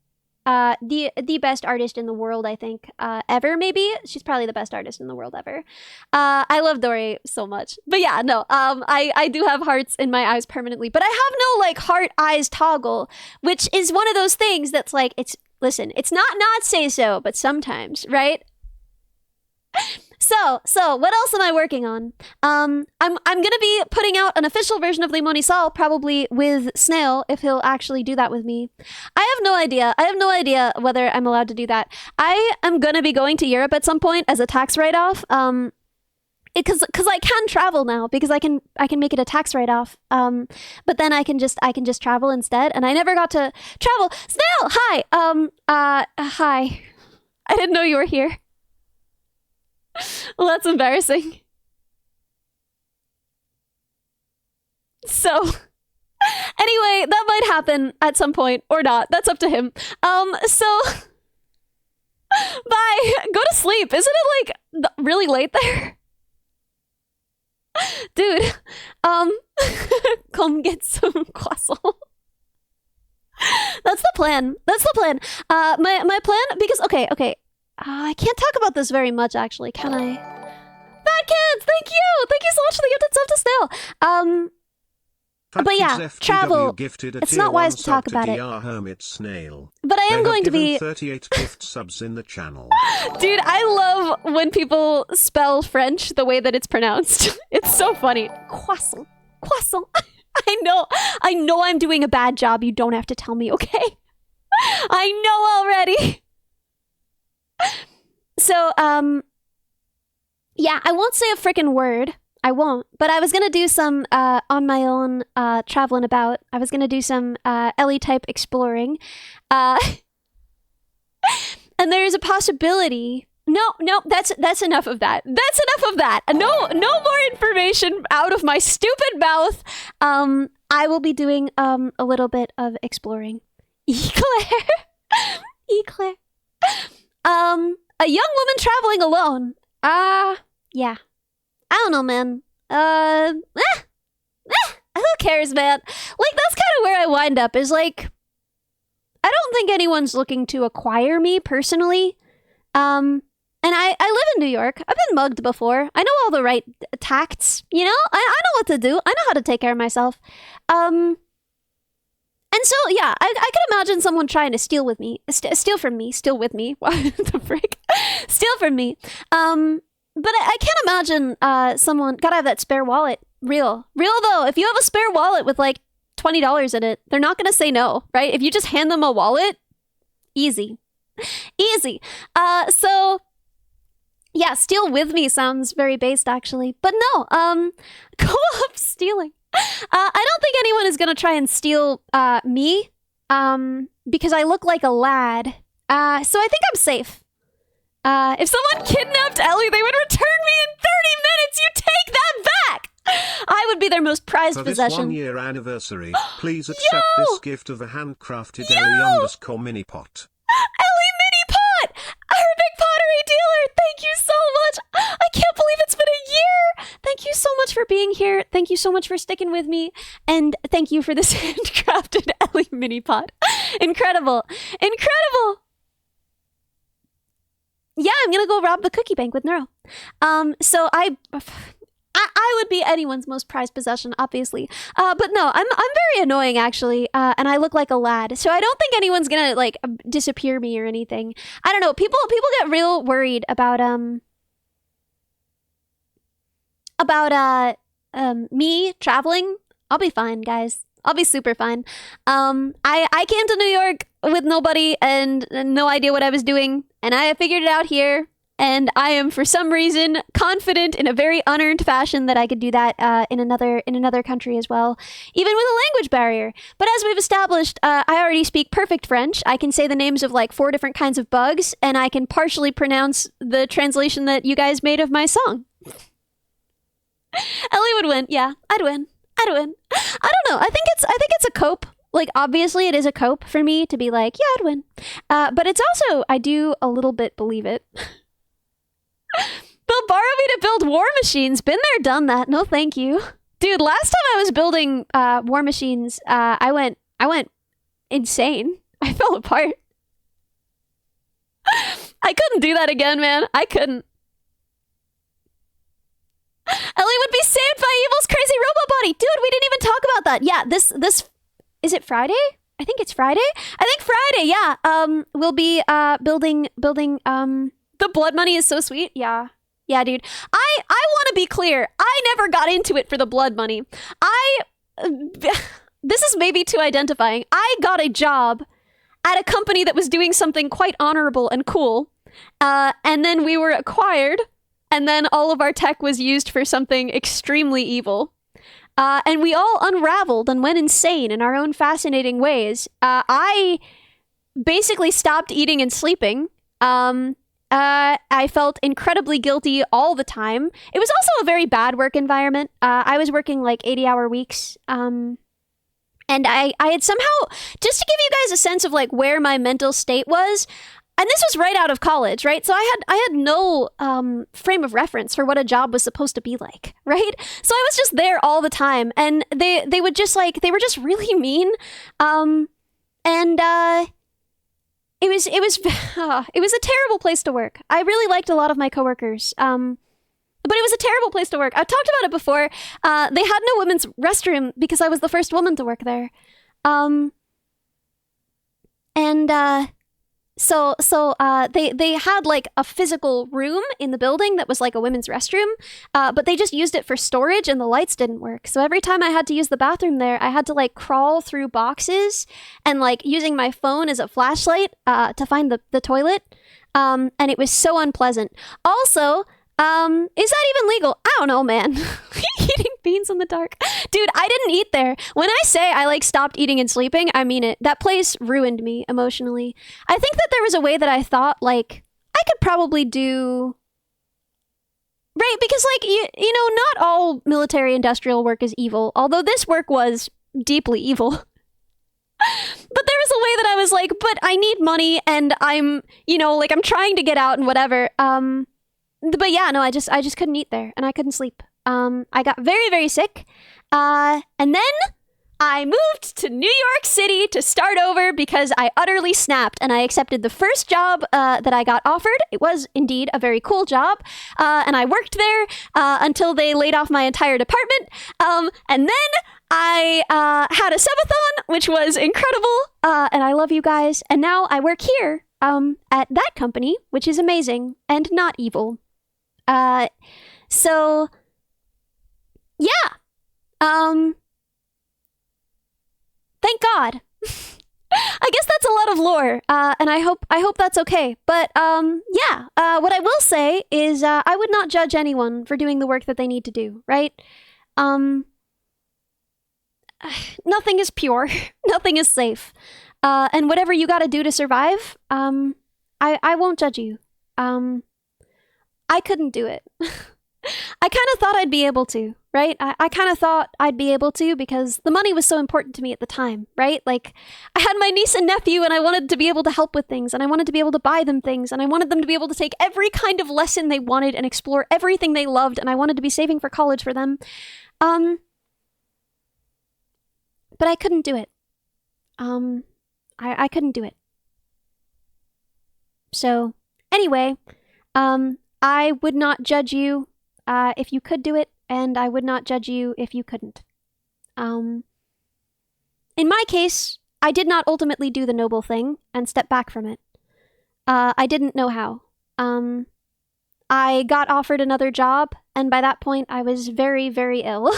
the best artist in the world, I think, ever, maybe. She's probably the best artist in the world ever. I love Dore so much. But yeah, no, I do have hearts in my eyes permanently, but I have no, like, heart eyes toggle, which is one of those things that's like, listen, it's not say so, but sometimes, right? So what else am I working on? I'm gonna be putting out an official version of Limoni Sal, probably with Snail, if he'll actually do that with me. I have no idea whether I'm allowed to do that. I am gonna be going to Europe at some point as a tax write-off. Because I can travel now, because I can make it a tax write-off. But then I can just travel instead, and I never got to travel. Snail, hi. Hi. I didn't know you were here. Well, that's embarrassing. So, anyway, that might happen at some point or not. That's up to him. So bye. Go to sleep. Isn't it like really late there? Dude, come get some croissant. That's the plan. My plan, because, okay. I can't talk about this very much, actually, can I? Fat Kids, thank you! Thank you so much for the gifted stuff to Snail. But yeah, travel, it's not wise to talk about it. But I am going to be... 38 gift subs in the channel. Dude, I love when people spell French the way that it's pronounced. It's so funny. Croissant. I know I'm doing a bad job. You don't have to tell me, okay? I know already. So, yeah, I won't say a freaking word. I won't. But I was going to do some, on my own, traveling about. I was going to do some, Ellie-type exploring. And there's a possibility... No, that's enough of that. No more information out of my stupid mouth. I will be doing, a little bit of exploring. Eclair. A young woman traveling alone. Yeah. I don't know, man. Who cares, man? Like, that's kind of where I wind up, is like, I don't think anyone's looking to acquire me personally. And I live in New York. I've been mugged before. I know all the right tacts, you know? I know what to do. I know how to take care of myself. And so, yeah, I could imagine someone trying to steal with me. Steal from me. Steal with me. What the frick? Steal from me. But I can't imagine someone... Gotta have that spare wallet. Real though. If you have a spare wallet with like $20 in it, they're not gonna say no, right? If you just hand them a wallet, easy. So... Yeah, steal with me sounds very based, actually. But no, co-op stealing. I don't think anyone is gonna try and steal me, because I look like a lad. So I think I'm safe. If someone kidnapped Ellie, they would return me in 30 minutes. You take that back. I would be their most prized For this possession. 1 year anniversary, please accept this gift of a handcrafted Ellie_mini-pot. Ellie Mini Pot! Arabic pottery dealer! Thank you so much! I can't believe it's been a year! Thank you so much for being here. Thank you so much for sticking with me. And thank you for this handcrafted Ellie Mini Pot. Incredible. Incredible! Yeah, I'm gonna go rob the cookie bank with Neuro. So I would be anyone's most prized possession, obviously. But no, I'm very annoying actually, and I look like a lad. So I don't think anyone's gonna like disappear me or anything. I don't know. People get real worried about me traveling. I'll be fine, guys. I'll be super fine. I came to New York with nobody and no idea what I was doing, and I figured it out here. And I am, for some reason, confident in a very unearned fashion that I could do that in another country as well, even with a language barrier. But as we've established, I already speak perfect French. I can say the names of like 4 different kinds of bugs, and I can partially pronounce the translation that you guys made of my song. Ellie would win. Yeah, I'd win. I don't know. I think it's a cope. Like, obviously, it is a cope for me to be like, yeah, I'd win. But it's also, I do a little bit believe it. They'll borrow me to build war machines. Been there, done that. No, thank you. Dude, last time I was building war machines, I went insane. I fell apart. I couldn't do that again, man. I couldn't. Ellie would be saved by Evil's crazy robot body. Dude, we didn't even talk about that. Yeah, this is it Friday? I think it's Friday. I think Friday, yeah. We'll be building the blood money is so sweet. Yeah. Yeah, dude. I want to be clear. I never got into it for the blood money. This is maybe too identifying. I got a job at a company that was doing something quite honorable and cool. And then we were acquired. And then all of our tech was used for something extremely evil. And we all unraveled and went insane in our own fascinating ways. I basically stopped eating and sleeping. I felt incredibly guilty all the time. It was also a very bad work environment. I was working like 80-hour weeks. And I had somehow, just to give you guys a sense of like where my mental state was, and this was right out of college, right? So I had no frame of reference for what a job was supposed to be like, right? So I was just there all the time, and they were just really mean, It was a terrible place to work. I really liked a lot of my coworkers, but it was a terrible place to work. I've talked about it before. They had no women's restroom because I was the first woman to work there, So they had like a physical room in the building that was like a women's restroom, but they just used it for storage and the lights didn't work. So every time I had to use the bathroom there, I had to like crawl through boxes and like using my phone as a flashlight to find the toilet. And it was so unpleasant. Also, is that even legal? I don't know, man. Eating beans in the dark. Dude, I didn't eat there. When I say I like stopped eating and sleeping, I mean it. That place ruined me emotionally. I think that there was a way that I thought like I could probably do right, because like you know, not all military industrial work is evil, although this work was deeply evil. But there was a way that I was like, but I need money and I'm, you know, like I'm trying to get out and whatever. But yeah, no, I just couldn't eat there and I couldn't sleep. I got very, very sick. And then I moved to New York City to start over because I utterly snapped and I accepted the first job that I got offered. It was indeed a very cool job. And I worked there until they laid off my entire department. And then I had a subathon, which was incredible. And I love you guys. And now I work here at that company, which is amazing and not evil. So yeah. Thank God. I guess that's a lot of lore, and I hope that's okay. But yeah, what I will say is I would not judge anyone for doing the work that they need to do. Right? Nothing is pure, nothing is safe, and whatever you got to do to survive, I won't judge you. I couldn't do it. I kind of thought I'd be able to, right? I kind of thought I'd be able to because the money was so important to me at the time, right? Like, I had my niece and nephew and I wanted to be able to help with things and I wanted to be able to buy them things and I wanted them to be able to take every kind of lesson they wanted and explore everything they loved and I wanted to be saving for college for them. But I couldn't do it. I couldn't do it. So, anyway, I would not judge you if you could do it, and I would not judge you if you couldn't. In my case, I did not ultimately do the noble thing and step back from it. I didn't know how. I got offered another job, and by that point, I was very, very ill.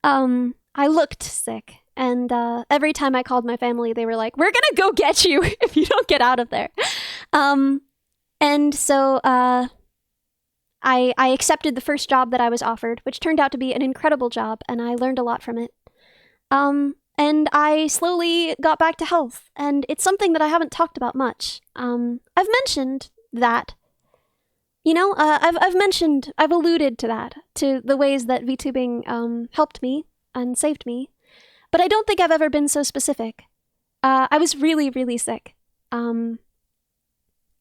I looked sick, and every time I called my family, they were like, "We're gonna go get you if you don't get out of there." And so I accepted the first job that I was offered, which turned out to be an incredible job, and I learned a lot from it. And I slowly got back to health, and it's something that I haven't talked about much. I've mentioned that, I've alluded to that, to the ways that VTubing helped me and saved me, but I don't think I've ever been so specific. I was really, really sick.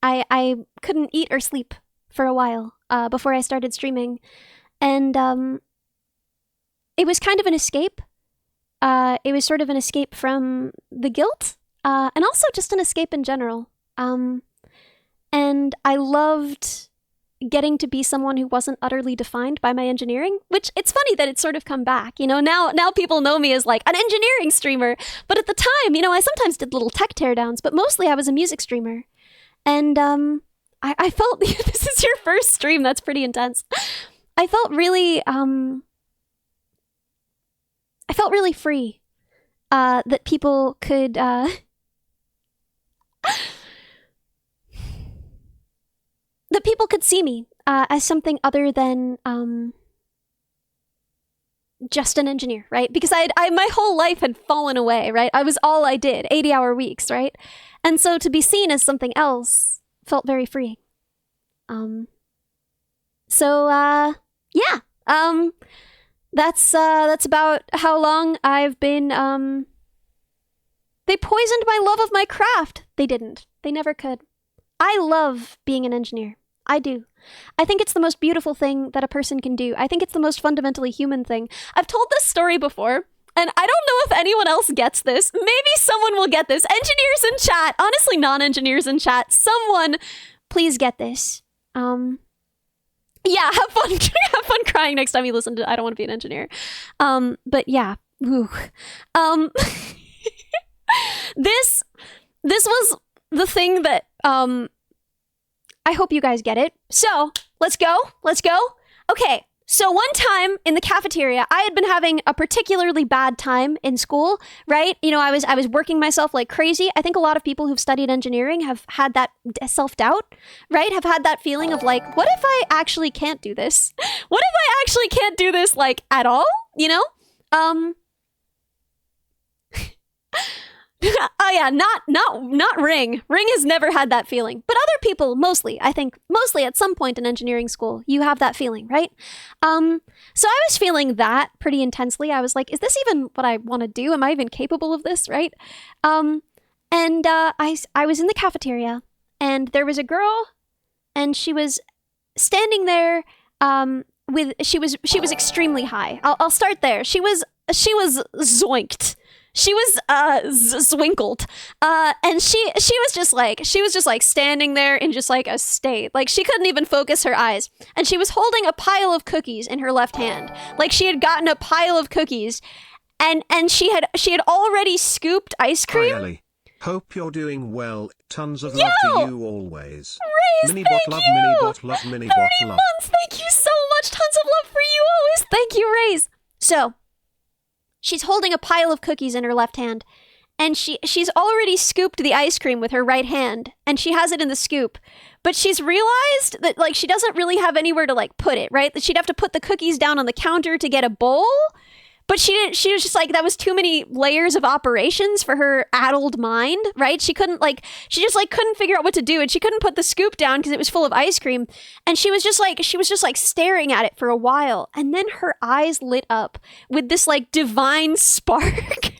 I couldn't eat or sleep for a while before I started streaming, and it was kind of an escape. It was sort of an escape from the guilt, and also just an escape in general. And I loved getting to be someone who wasn't utterly defined by my engineering, which it's funny that it's sort of come back. Now people know me as like an engineering streamer, but at the time, I sometimes did little tech teardowns, but mostly I was a music streamer. And I felt, this is your first stream, that's pretty intense. I felt really free, that people could, that people could see me as something other than just an engineer, right? Because I my whole life had fallen away, right? I was all I did, 80-hour weeks, right? And so to be seen as something else felt very freeing. That's about how long I've been, they poisoned my love of my craft. They didn't. They never could. I love being an engineer. I do. I think it's the most beautiful thing that a person can do. I think it's the most fundamentally human thing. I've told this story before, and I don't know if anyone else gets this. Maybe someone will get this. Engineers in chat, honestly, non-engineers in chat, someone, please get this. Yeah, have fun crying next time you listen to I Don't Want to Be an Engineer. But yeah. Woo. This was the thing that I hope you guys get it. So, let's go. Okay. So one time in the cafeteria, I had been having a particularly bad time in school, right? I was working myself like crazy. I think a lot of people who've studied engineering have had that self-doubt, right? Have had that feeling of like, what if I actually can't do this? What if I actually can't do this like at all? Oh yeah, not Ring. Ring has never had that feeling. But other people, mostly at some point in engineering school, you have that feeling, right? So I was feeling that pretty intensely. I was like, is this even what I want to do? Am I even capable of this, right? I was in the cafeteria, and there was a girl, and she was standing there she was extremely high. I'll start there. She was zoinked. She was zwinkled, and she was just like standing there in just like a state, like she couldn't even focus her eyes, and she was holding a pile of cookies in her left hand, like she had gotten a pile of cookies, and she had already scooped ice cream. Hi, Ellie. Hope you're doing well. Tons of love to you always. Raise, Minibot thank love, you. Minibot love, Minibot 30 love. months, thank you so much. Tons of love for you always. Thank you, Raise. So, she's holding a pile of cookies in her left hand, and she's already scooped the ice cream with her right hand, and she has it in the scoop. But she's realized that like she doesn't really have anywhere to like put it, right? That she'd have to put the cookies down on the counter to get a bowl. But she didn't. She was just like, that was too many layers of operations for her addled mind, right? She couldn't like, she just like couldn't figure out what to do, and she couldn't put the scoop down because it was full of ice cream. And she was just like staring at it for a while, and then her eyes lit up with this like divine spark.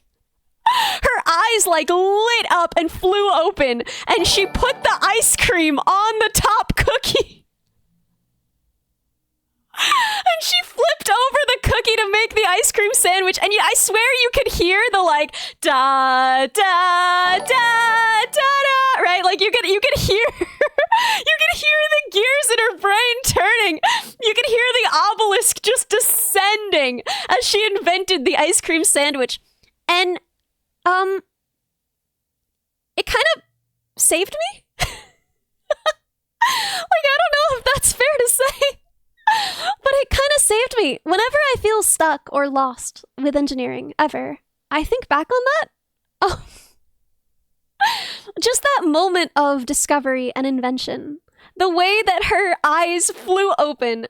Her eyes like lit up and flew open, and she put the ice cream on the top cookie. And she flipped over the cookie to make the ice cream sandwich, and I swear you could hear the like da da da da da, right? Like you could hear you could hear the gears in her brain turning. You could hear the obelisk just descending as she invented the ice cream sandwich. And it kind of saved me. Like, I don't know if that's fair to say, but it kind of saved me. Whenever I feel stuck or lost with engineering, ever, I think back on that. Oh, just that moment of discovery and invention. The way that her eyes flew open,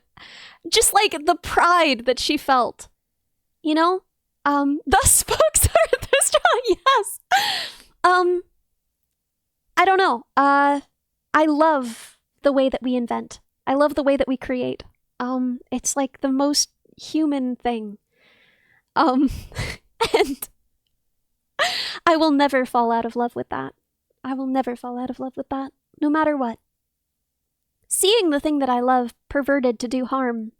just like the pride that she felt. You know? Thus spoke Zarathustra, yes. I don't know. I love the way that we invent. I love the way that we create. It's like the most human thing. And I will never fall out of love with that. I will never fall out of love with that, no matter what. Seeing the thing that I love perverted to do harm,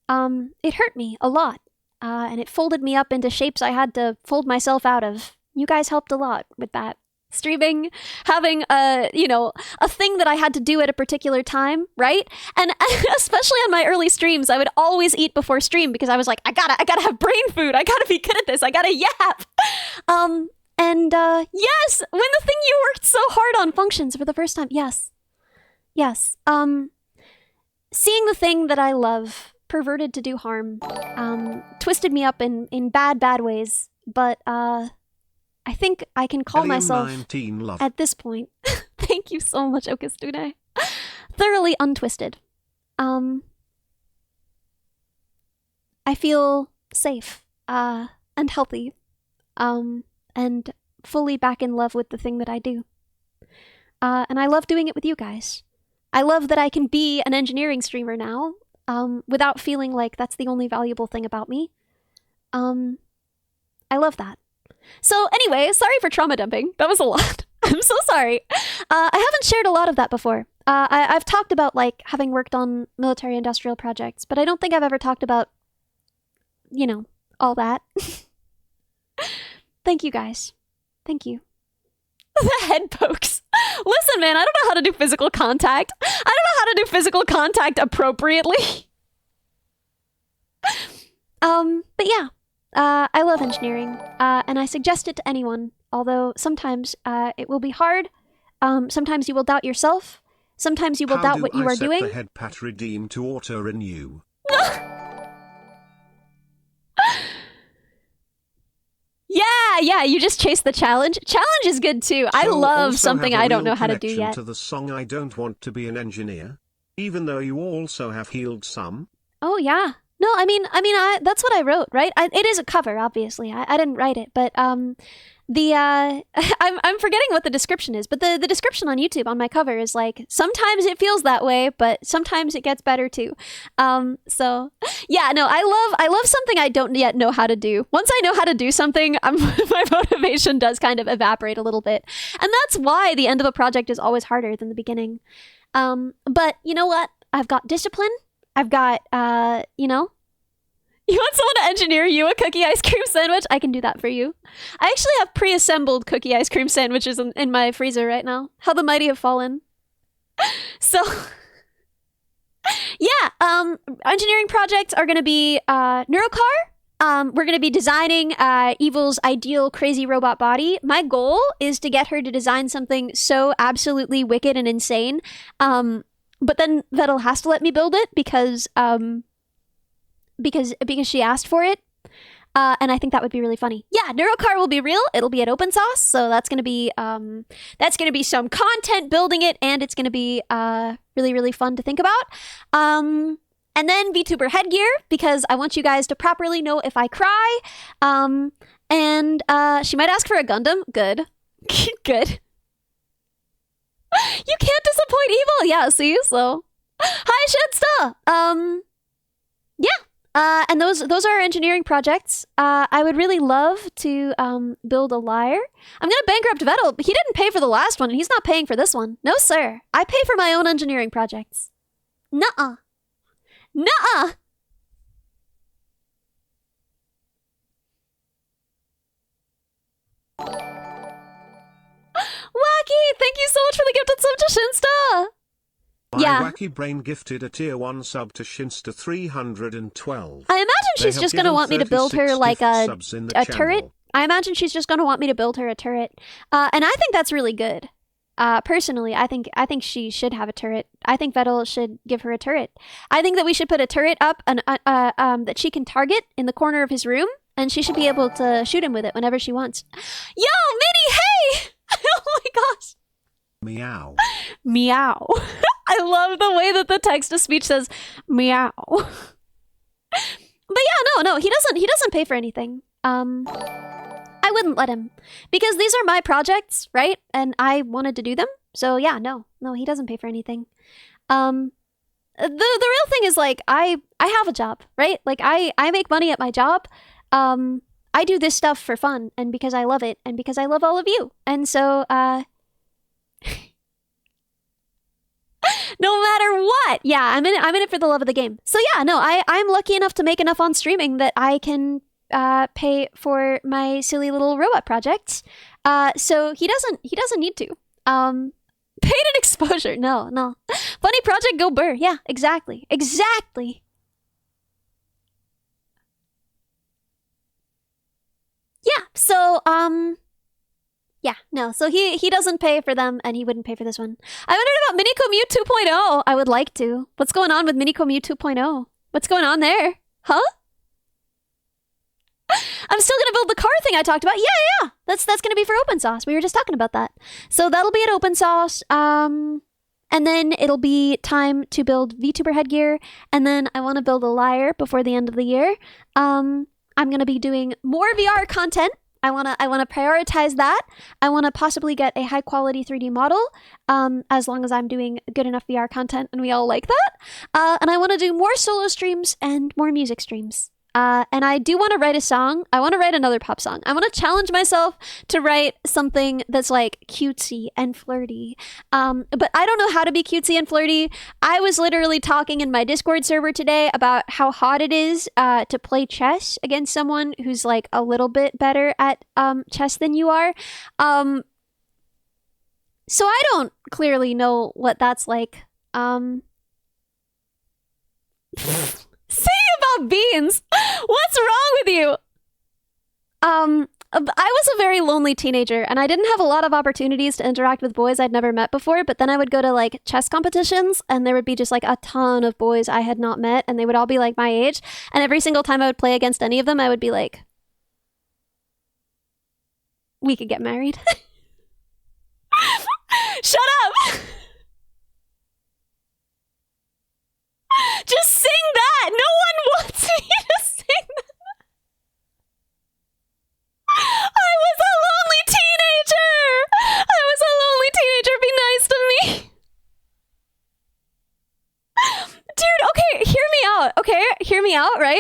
it hurt me a lot. And it folded me up into shapes I had to fold myself out of. You guys helped a lot with that. Streaming, having a thing that I had to do at a particular time, right? And especially on my early streams, I would always eat before stream because I was like, I gotta have brain food. I gotta be good at this. I gotta yap. Yes, when the thing you worked so hard on functions for the first time, yes. Seeing the thing that I love perverted to do harm, twisted me up in bad ways, but I think I can call myself, at this point, thank you so much, Okastune, thoroughly untwisted. I feel safe, and healthy, and fully back in love with the thing that I do. And I love doing it with you guys. I love that I can be an engineering streamer now, without feeling like that's the only valuable thing about me. I love that. So anyway, sorry for trauma dumping. That was a lot. I'm so sorry. I haven't shared a lot of that before. I've talked about like having worked on military industrial projects, but I don't think I've ever talked about, all that. Thank you guys. Thank you. The head pokes. Listen, man, I don't know how to do physical contact. I don't know how to do physical contact appropriately. But yeah. I love engineering, and I suggest it to anyone, although sometimes it will be hard. Sometimes you will doubt yourself. Sometimes you will doubt what you are doing. How do I set the head pat redeem to auto-renew? Yeah, you just chase the challenge. Challenge is good too. I love something I don't know how to do yet. To the song I Don't Want to Be an Engineer, even though you also have healed some. Oh yeah. No, I mean, that's what I wrote, right? It is a cover, obviously. I didn't write it, but I'm forgetting what the description is. But the description on YouTube on my cover is like, sometimes it feels that way, but sometimes it gets better too. So yeah, no, I love something I don't yet know how to do. Once I know how to do something, my motivation does kind of evaporate a little bit, and that's why the end of a project is always harder than the beginning. But you know what? I've got discipline. I've got, you want someone to engineer you a cookie ice cream sandwich? I can do that for you. I actually have pre-assembled cookie ice cream sandwiches in my freezer right now. How the mighty have fallen. So, yeah, engineering projects are going to be Neurocar. We're going to be designing Evil's ideal crazy robot body. My goal is to get her to design something so absolutely wicked and insane, but then Vettel has to let me build it because she asked for it. And I think that would be really funny. Yeah, Neurocar will be real. It'll be at open source, so that's gonna be some content building it, and it's gonna be really, really fun to think about. And then VTuber headgear, because I want you guys to properly know if I cry. And she might ask for a Gundam. Good. Good. You can't disappoint evil. Yeah, see? So, hi, Shedsta. Yeah. And those are our engineering projects. I would really love to build a lyre. I'm gonna bankrupt Vettel. He didn't pay for the last one, and he's not paying for this one. No, sir. I pay for my own engineering projects. Nuh-uh. Nuh-uh. Wacky, thank you so much for the gifted sub to Shinsta. My Wacky Brain gifted a tier 1 sub to Shinsta 312. I imagine she's just going to want me to build her like a turret. I imagine she's just going to want me to build her a turret. And I think that's really good. Personally, I think she should have a turret. I think Vettel should give her a turret. I think that we should put a turret up and that she can target in the corner of his room, and she should be able to shoot him with it whenever she wants. Yo, Minnie, hey! Oh my gosh. Meow. Meow. I love the way that the text-to-speech says meow. But yeah, no, he doesn't pay for anything. I wouldn't let him, because these are my projects, right? And I wanted to do them. So yeah, no, he doesn't pay for anything. The real thing is, like, I have a job, right? Like, I make money at my job. I do this stuff for fun and because I love it and because I love all of you. And so, no matter what, yeah, I'm in it for the love of the game. So yeah, no, I'm lucky enough to make enough on streaming that I can pay for my silly little robot projects. So he doesn't need to. Paid in exposure. No. Funny project, go burr. Yeah, exactly. Yeah, so, yeah, no, so he doesn't pay for them, and he wouldn't pay for this one. I wondered about Minicommute 2.0. I would like to. What's going on with Minicommute 2.0? What's going on there? Huh? I'm still gonna build the car thing I talked about. Yeah. That's gonna be for open source. We were just talking about that. So that'll be at open source. And then it'll be time to build VTuber headgear, and then I want to build a lyre before the end of the year. I'm gonna be doing more VR content. I wanna prioritize that. I wanna possibly get a high quality 3D model, as long as I'm doing good enough VR content and we all like that. And I wanna do more solo streams and more music streams. And I do want to write a song. I want to write another pop song. I want to challenge myself to write something that's like cutesy and flirty. But I don't know how to be cutesy and flirty. I was literally talking in my Discord server today about how hot it is to play chess against someone who's like a little bit better at chess than you are. So I don't clearly know what that's like. Say about beans. What's wrong with you? I was a very lonely teenager, and I didn't have a lot of opportunities to interact with boys I'd never met before, but then I would go to like chess competitions, and there would be just like a ton of boys I had not met, and they would all be like my age, and every single time I would play against any of them, I would be like, we could get married. Shut up! Just sing that! No one wants me to sing that! I was a lonely teenager! Be nice to me! Dude, okay, hear me out. Okay, hear me out, right?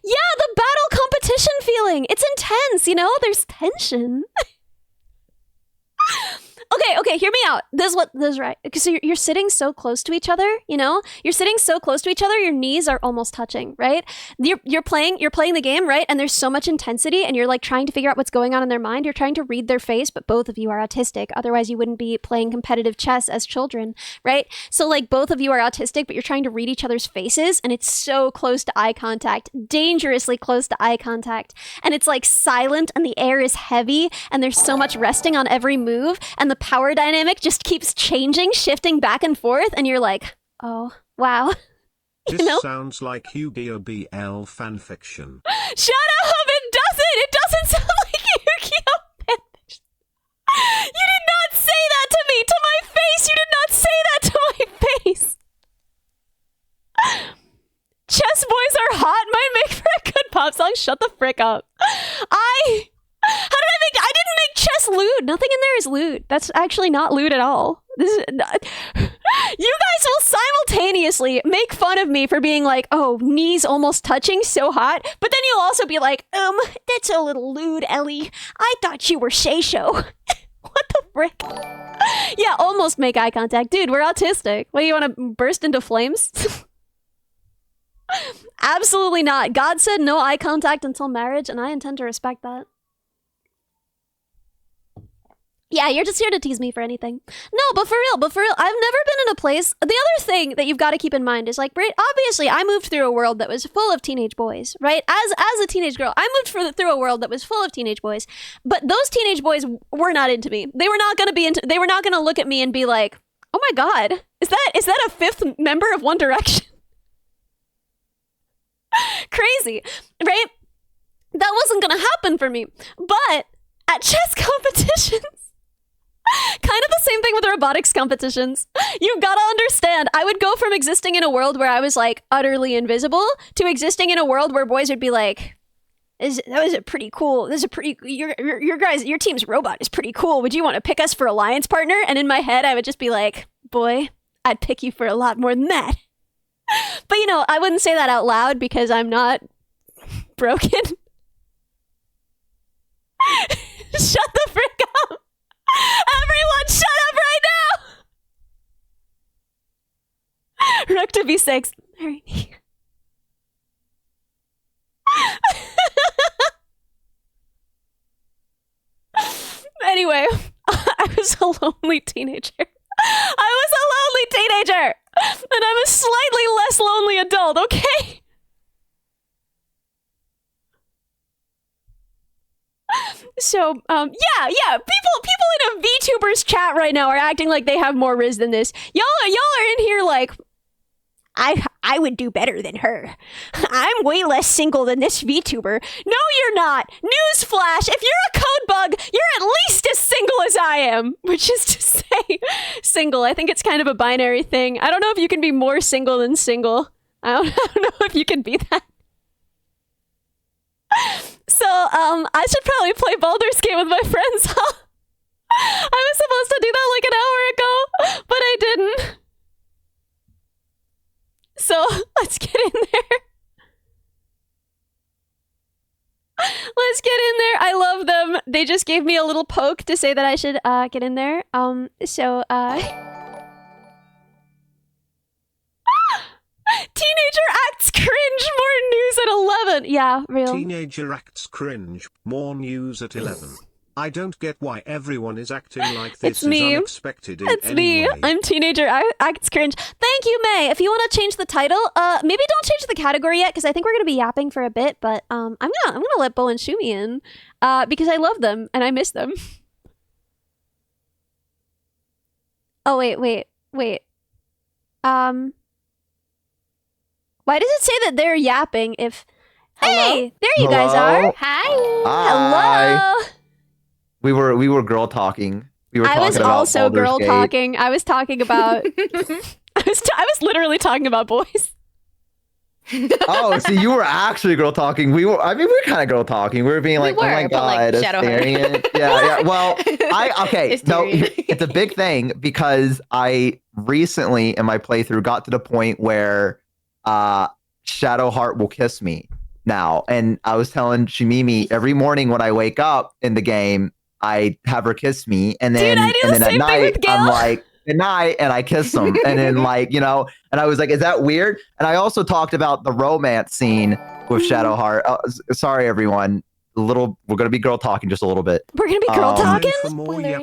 Yeah, the battle competition feeling. It's intense, you know? There's tension. Okay, hear me out. This is right. So you're sitting so close to each other, you know? You're sitting so close to each other, your knees are almost touching, right? You're playing the game, right? And there's so much intensity, and you're like trying to figure out what's going on in their mind. You're trying to read their face, but both of you are autistic. Otherwise, you wouldn't be playing competitive chess as children, right? So like both of you are autistic, but you're trying to read each other's faces, and it's so close to eye contact, dangerously close to eye contact. And it's like silent, and the air is heavy, and there's so much resting on every move, and the power dynamic just keeps changing, shifting back and forth, and you're like, oh, wow. This You know? sounds like Yu-Gi-Oh! BL fanfiction. Shut up! It doesn't! It doesn't sound like Yu-Gi-Oh! fanfiction. You did not say that to me! To my face! You did not say that to my face! Chess boys are hot might make for a good pop song. Shut the frick up. I didn't make chess lewd. Nothing in there is lewd. That's actually not lewd at all. This is not, you guys will simultaneously make fun of me for being like, oh, knees almost touching, so hot. But then you'll also be like, that's a little lewd, Ellie. I thought you were Shay-Sho. What the frick? Yeah, almost make eye contact. Dude, we're autistic. What, do you want to burst into flames? Absolutely not. God said no eye contact until marriage, and I intend to respect that. Yeah, you're just here to tease me for anything. No, but for real, I've never been in a place. The other thing that you've got to keep in mind is, like, obviously, I moved through a world that was full of teenage boys, right? As a teenage girl, I moved through a world that was full of teenage boys, but those teenage boys were not into me. They were not going to look at me and be like, oh my God, is that a fifth member of One Direction? Crazy, right? That wasn't gonna happen for me. But at chess competitions, kind of the same thing with robotics competitions. You've got to understand, I would go from existing in a world where I was like utterly invisible to existing in a world where boys would be like, that was a pretty cool. This is a pretty your team's robot is pretty cool. Would you want to pick us for alliance partner? And in my head, I would just be like, boy, I'd pick you for a lot more than that. But, you know, I wouldn't say that out loud because I'm not broken. Shut the frick up. Everyone, shut up right now. Rook to b6. Alright. Anyway, I was a lonely teenager. And I'm a slightly less lonely adult, okay? So, yeah, people in a VTubers chat right now are acting like they have more riz than this. Y'all are in here like, I would do better than her. I'm way less single than this VTuber. No, you're not. Newsflash, if you're a code bug, you're at least as single as I am. Which is to say, single. I think it's kind of a binary thing. I don't know if you can be more single than single. I don't know if you can be that. So, I should probably play Baldur's Gate with my friends, huh? I was supposed to do that like an hour ago, but I didn't. So, let's get in there. Let's get in there. I love them. They just gave me a little poke to say that I should get in there. Teenager acts cringe, more news at 11. Yeah, real. Teenager acts cringe, more news at 11. I don't get why everyone is acting like this is unexpected in any way. I'm teenager acts cringe. Thank you, May. If you want to change the title, maybe don't change the category yet because I think we're gonna be yapping for a bit. But I'm gonna let Bo and Shumi in because I love them and I miss them. Oh wait. Why does it say that they're yapping? If hey, there you guys are. Hi. Hello. We were girl talking. I was also girl talking. I was talking about. I was literally talking about boys. Oh, so you were actually girl talking. We were kind of girl talking. We were being like, oh my God, like, yeah. Well, it's a big thing because I recently in my playthrough got to the point where Shadowheart will kiss me now. And I was telling Shimimi every morning when I wake up in the game, I have her kiss me. And then, at night, I'm like, good night. And I kiss them. And then and I was like, is that weird? And I also talked about the romance scene with Shadowheart. Sorry, everyone. We're going to be girl talking just a little bit. We're going to be girl talking?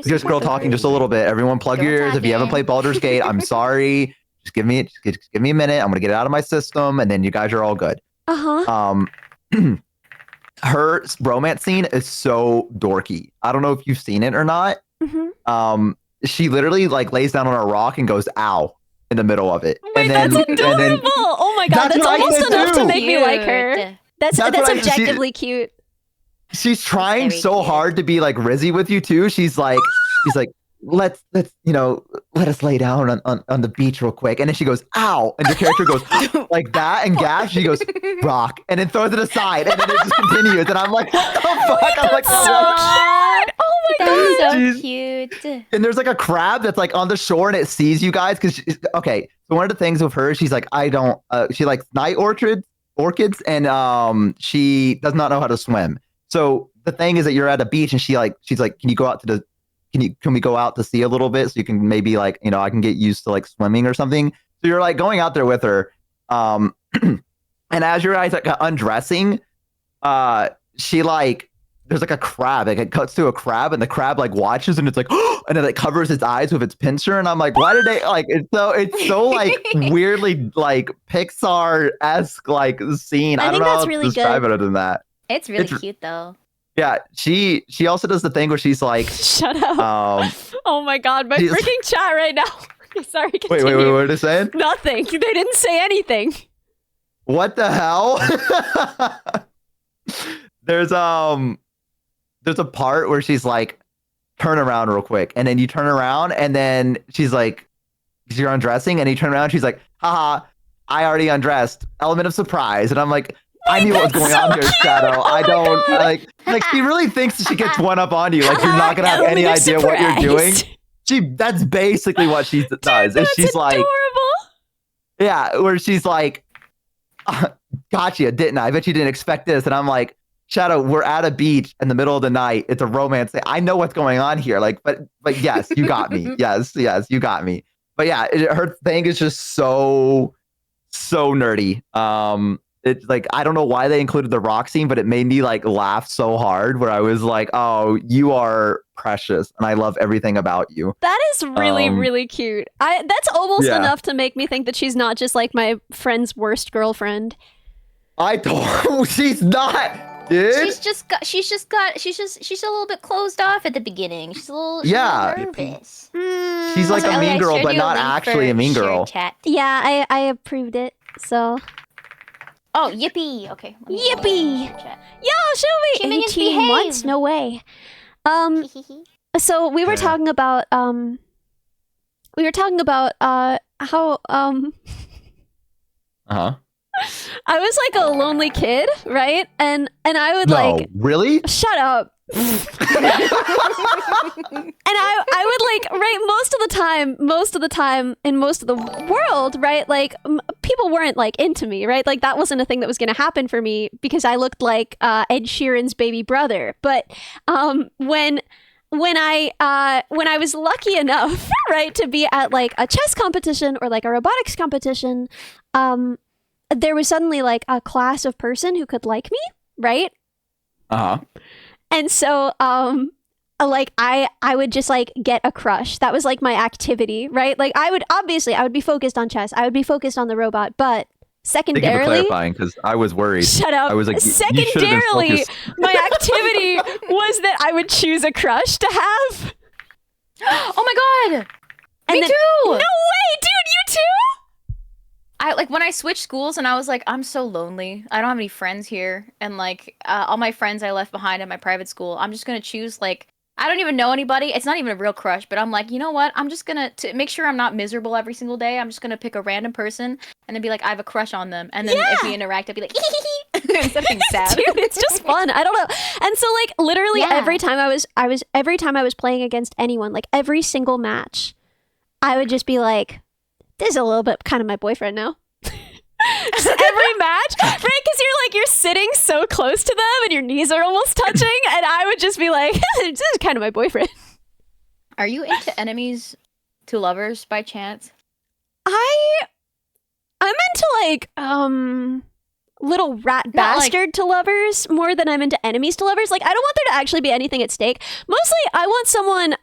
Just girl talking just a little bit. Everyone plug your ears. If you haven't played Baldur's Gate, I'm sorry. Just give me a minute. I'm gonna get it out of my system, and then you guys are all good. Her romance scene is so dorky. I don't know if you've seen it or not. She literally like lays down on a rock and goes, "Ow," in the middle of it. Wait, that's adorable. Oh my god, that's almost enough to make me like her. That's objectively cute. She's trying so hard to be like Rizzy with you too. She's like, let's let us lay down on the beach real quick. And then she goes, ow. And the character goes like that and gasps. She goes, rock. And then throws it aside. And then it just continues. And I'm like, what the fuck? I'm like, so cute. Oh my god. That's so cute. And there's like a crab that's like on the shore and it sees you guys. Cause okay. So one of the things with her, she's like, she likes night orchids and she does not know how to swim. So the thing is that you're at a beach and she's like, can you go out can we go out to sea a little bit so you can maybe like, I can get used to like swimming or something. So you're like going out there with her. And as your guys like undressing, she like, there's like a crab, like it cuts to a crab and the crab like watches and it's like, and it like covers its eyes with its pincer. And I'm like, why did they like, it's so like weirdly like Pixar-esque like scene. I don't know how to describe it other than that. It's really cute though. Yeah, she also does the thing where she's like, shut up. Oh my god, my freaking chat right now. Sorry, continue. Wait, what are they saying? Nothing. They didn't say anything. What the hell? There's a part where she's like, turn around real quick. And then you turn around and then she's like, you're undressing and you turn around and she's like, haha, I already undressed. Element of surprise. And I'm like, I knew what was going on here, Shadow. I don't like she really thinks she gets one up on you. Like you're not gonna have any idea what you're doing. That's basically what she does. And she's adorable. Like, yeah, where she's like, gotcha, didn't I? Bet you didn't expect this. And I'm like, Shadow, we're at a beach in the middle of the night. It's a romance thing. I know what's going on here. Like, but yes, you got me. Yes, you got me. But yeah, her thing is just so nerdy. It's like, I don't know why they included the rock scene, but it made me like laugh so hard where I was like, oh, you are precious and I love everything about you. That is really, really cute. That's almost enough to make me think that she's not just like my friend's worst girlfriend. She's not, dude. She's a little bit closed off at the beginning. She's a little nervous. She's like a mean girl, but not actually a mean girl. Yeah, I approved it. So. Oh, yippee! Okay. Yippee! Yo, show me 18 months? No way. So we were talking about how I was like a lonely kid, right? And I would really? Shut up. And I would like, right, most of the time in most of the world, right, like people weren't like into me, right? Like that wasn't a thing that was going to happen for me because I looked like Ed Sheeran's baby brother. But when I was lucky enough, right, to be at like a chess competition or like a robotics competition, there was suddenly like a class of person who could like me, right? And so, like I would just like get a crush. That was like my activity, right? Like I would be focused on chess. I would be focused on the robot, but secondarily, thank you for clarifying because I was worried. Shut up. I was like, secondarily, my activity was that I would choose a crush to have. Oh my god! Me too. No way, dude! You too? I like when I switched schools and I was like, I'm so lonely. I don't have any friends here. And like all my friends I left behind at my private school, I'm just going to choose like, I don't even know anybody. It's not even a real crush, but I'm like, you know what? I'm just going to make sure I'm not miserable every single day. I'm just going to pick a random person and then be like, I have a crush on them. And then if we interact, I'll be like, instead of being sad. Dude, it's just fun. I don't know. And so like literally every time I was playing against anyone, like every single match, I would just be like, this is a little bit kind of my boyfriend now. Just every match, right? Because you're sitting so close to them and your knees are almost touching, and I would just be like, this is kind of my boyfriend. Are you into enemies to lovers by chance? I'm into like little rat bastard to lovers more than I'm into enemies to lovers. Like I don't want there to actually be anything at stake. Mostly I want someone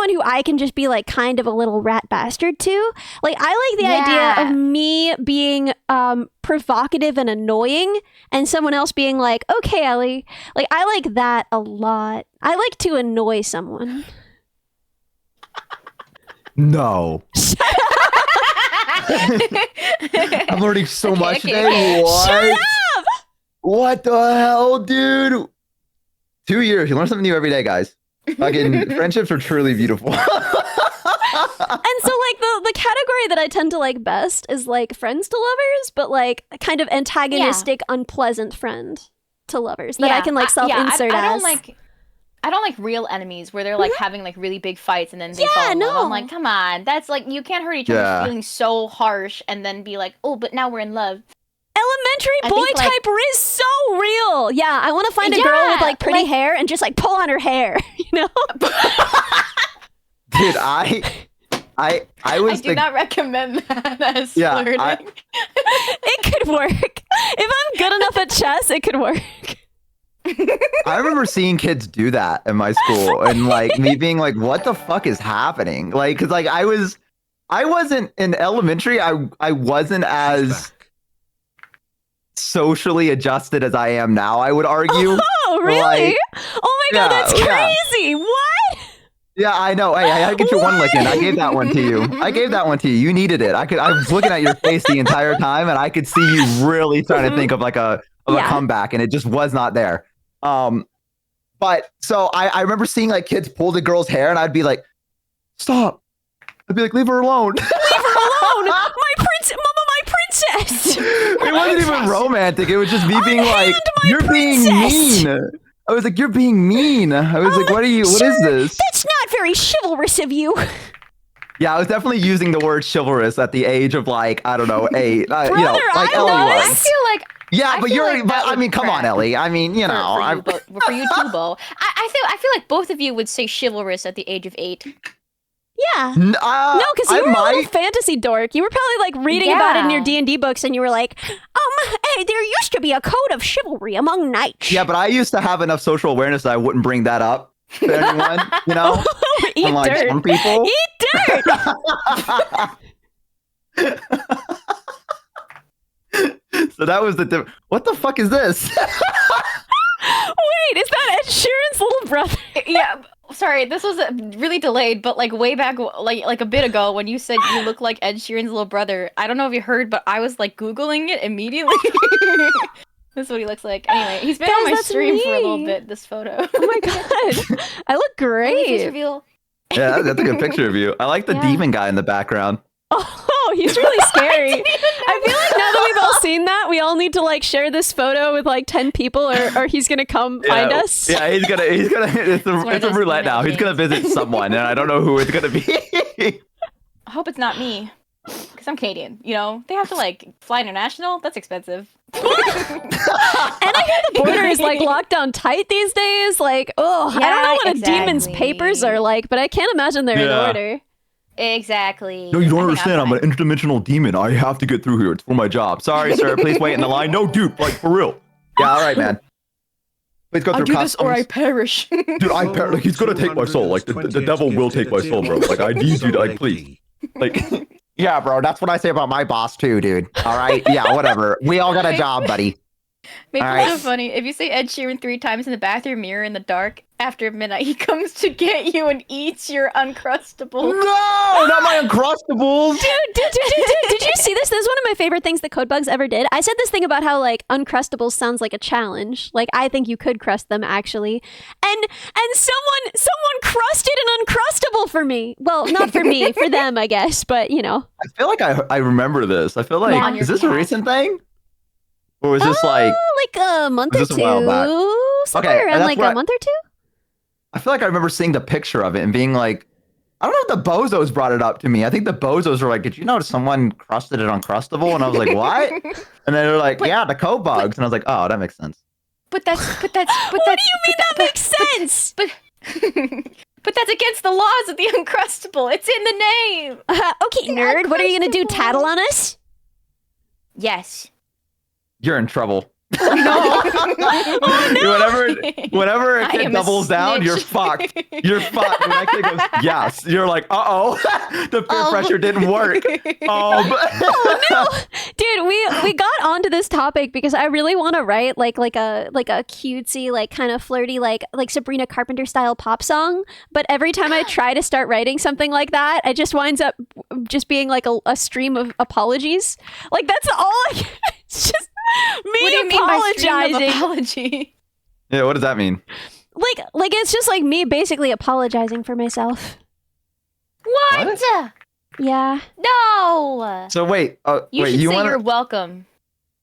who I can just be like kind of a little rat bastard to. Like I like the idea of me being provocative and annoying and someone else being like, okay, Ellie. Like I like that a lot. I like to annoy someone. No. I'm learning so much today. okay. What? Shut up! What the hell, dude? 2 years. You learn something new every day, guys. Fucking friendships are truly beautiful. And so like the category that I tend to like best is like friends to lovers, but like a kind of antagonistic, unpleasant friend to lovers that I can like self-insert as. I don't like real enemies where they're like having like really big fights and then they fall in love. I'm like, come on, that's like you can't hurt each other's feelings so harsh and then be like, oh, but now we're in love. Elementary boy type is so real. Yeah, I want to find a girl with like pretty hair and just like pull on her hair, you know? Dude, I do not recommend that as flirting. It could work. If I'm good enough at chess, it could work. I remember seeing kids do that in my school and like me being like, what the fuck is happening? Like, cause like I wasn't in elementary. I wasn't as socially adjusted as I am now, I would argue. Oh, really? Like, oh my God, that's crazy. What? Yeah, I know. Hey, I get your one licking. I gave that one to you. I gave that one to you. You needed it. I was looking at your face the entire time, and I could see you really trying to think of like a comeback, and it just was not there. But so I remember seeing like kids pull the girl's hair, and I'd be like, "Stop!" I'd be like, "Leave her alone." Leave her alone, my princess, Mama, my princess. It wasn't even romantic. It was just me being like, "You're being mean." I was like, "You're being mean." I was like, "What are you? What is this?" That's not very chivalrous of you. Yeah, I was definitely using the word chivalrous at the age of like, I don't know, 8. Brother, you know, like Ellie was. I feel like but you're. But I mean, come on, Ellie. I mean, you know, for you too, Bo. I feel like both of you would say chivalrous at the age of 8. Yeah. No, because you were a little fantasy dork. You were probably like reading about it in your D&D books, and you were like, hey, there used to be a code of chivalry among knights. Yeah, but I used to have enough social awareness that I wouldn't bring that up to anyone. You know, Eat like dirt. Some people. Eat dirt. So that was the. What the fuck is this? Wait, is that Ed Sheeran's little brother? Yeah. Sorry, this was really delayed, but like way back, like a bit ago, when you said you look like Ed Sheeran's little brother, I don't know if you heard, but I was like Googling it immediately. This is what he looks like. Anyway, he's been on my stream for a little bit, this photo. Oh my God. I look great. Yeah, that's a good picture of you. I like the demon guy in the background. Oh, he's really scary. I feel like now that we've all seen that, we all need to like share this photo with like 10 people, or he's gonna come find us. Yeah, he's gonna. It's a roulette now. He's gonna visit someone, and I don't know who it's gonna be. I hope it's not me, because I'm Canadian. You know, they have to like fly international. That's expensive. And I hear the border is like locked down tight these days. Like, I don't know what a demon's papers are like, but I can't imagine they're in order. Exactly. No, you don't understand. I'm an interdimensional demon. I have to get through here. It's for my job. Sorry, sir. Please wait in the line. No, dude. Like, for real. Yeah, all right, man. Please go through customs. This or I perish. Dude, I perish. Like, he's gonna take my soul. Like, the devil will take my soul, bro. Like, I need you to, like, please. Like, yeah, bro. That's what I say about my boss, too, dude. All right? Yeah, whatever. We all got a job, buddy. Make it so funny. If you say Ed Sheeran 3 times in the bathroom mirror in the dark, after midnight, he comes to get you and eats your Uncrustables. No, not my Uncrustables. Dude, did you see this? This is one of my favorite things that Codebugs ever did. I said this thing about how like Uncrustables sounds like a challenge. Like I think you could crust them actually. And someone crusted an Uncrustable for me. Well, not for me, for them, I guess. But you know. I feel like I remember this. I feel like is this a recent thing? Or was this like a month or two? Somewhere around like a month or two? I feel like I remember seeing the picture of it and being like, I don't know if the Bozos brought it up to me. I think the Bozos were like, did you notice someone crusted it Uncrustable? And I was like, what? And they were like, yeah, the Cobugs. And I was like, oh, that makes sense. What do you mean that makes sense? But that's against the laws of the Uncrustable. It's in the name. Okay, nerd. What are you going to do? Tattle on us? Yes. You're in trouble. Oh, no. Whenever a kid doubles down, you're fucked. You're fucked. When that kid goes, yes, you're like, uh-oh. The peer pressure didn't work. Oh no, dude! Dude, we got onto this topic because I really want to write like a cutesy, like kind of flirty, like Sabrina Carpenter style pop song. But every time I try to start writing something like that, it just winds up just being like a stream of apologies. Like that's all. It's just me What do you apologizing. mean by stream of apology? Yeah, what does that mean? Like it's just like me basically apologizing for myself. What? Yeah. No. So wait, You wait, should you say want you're welcome.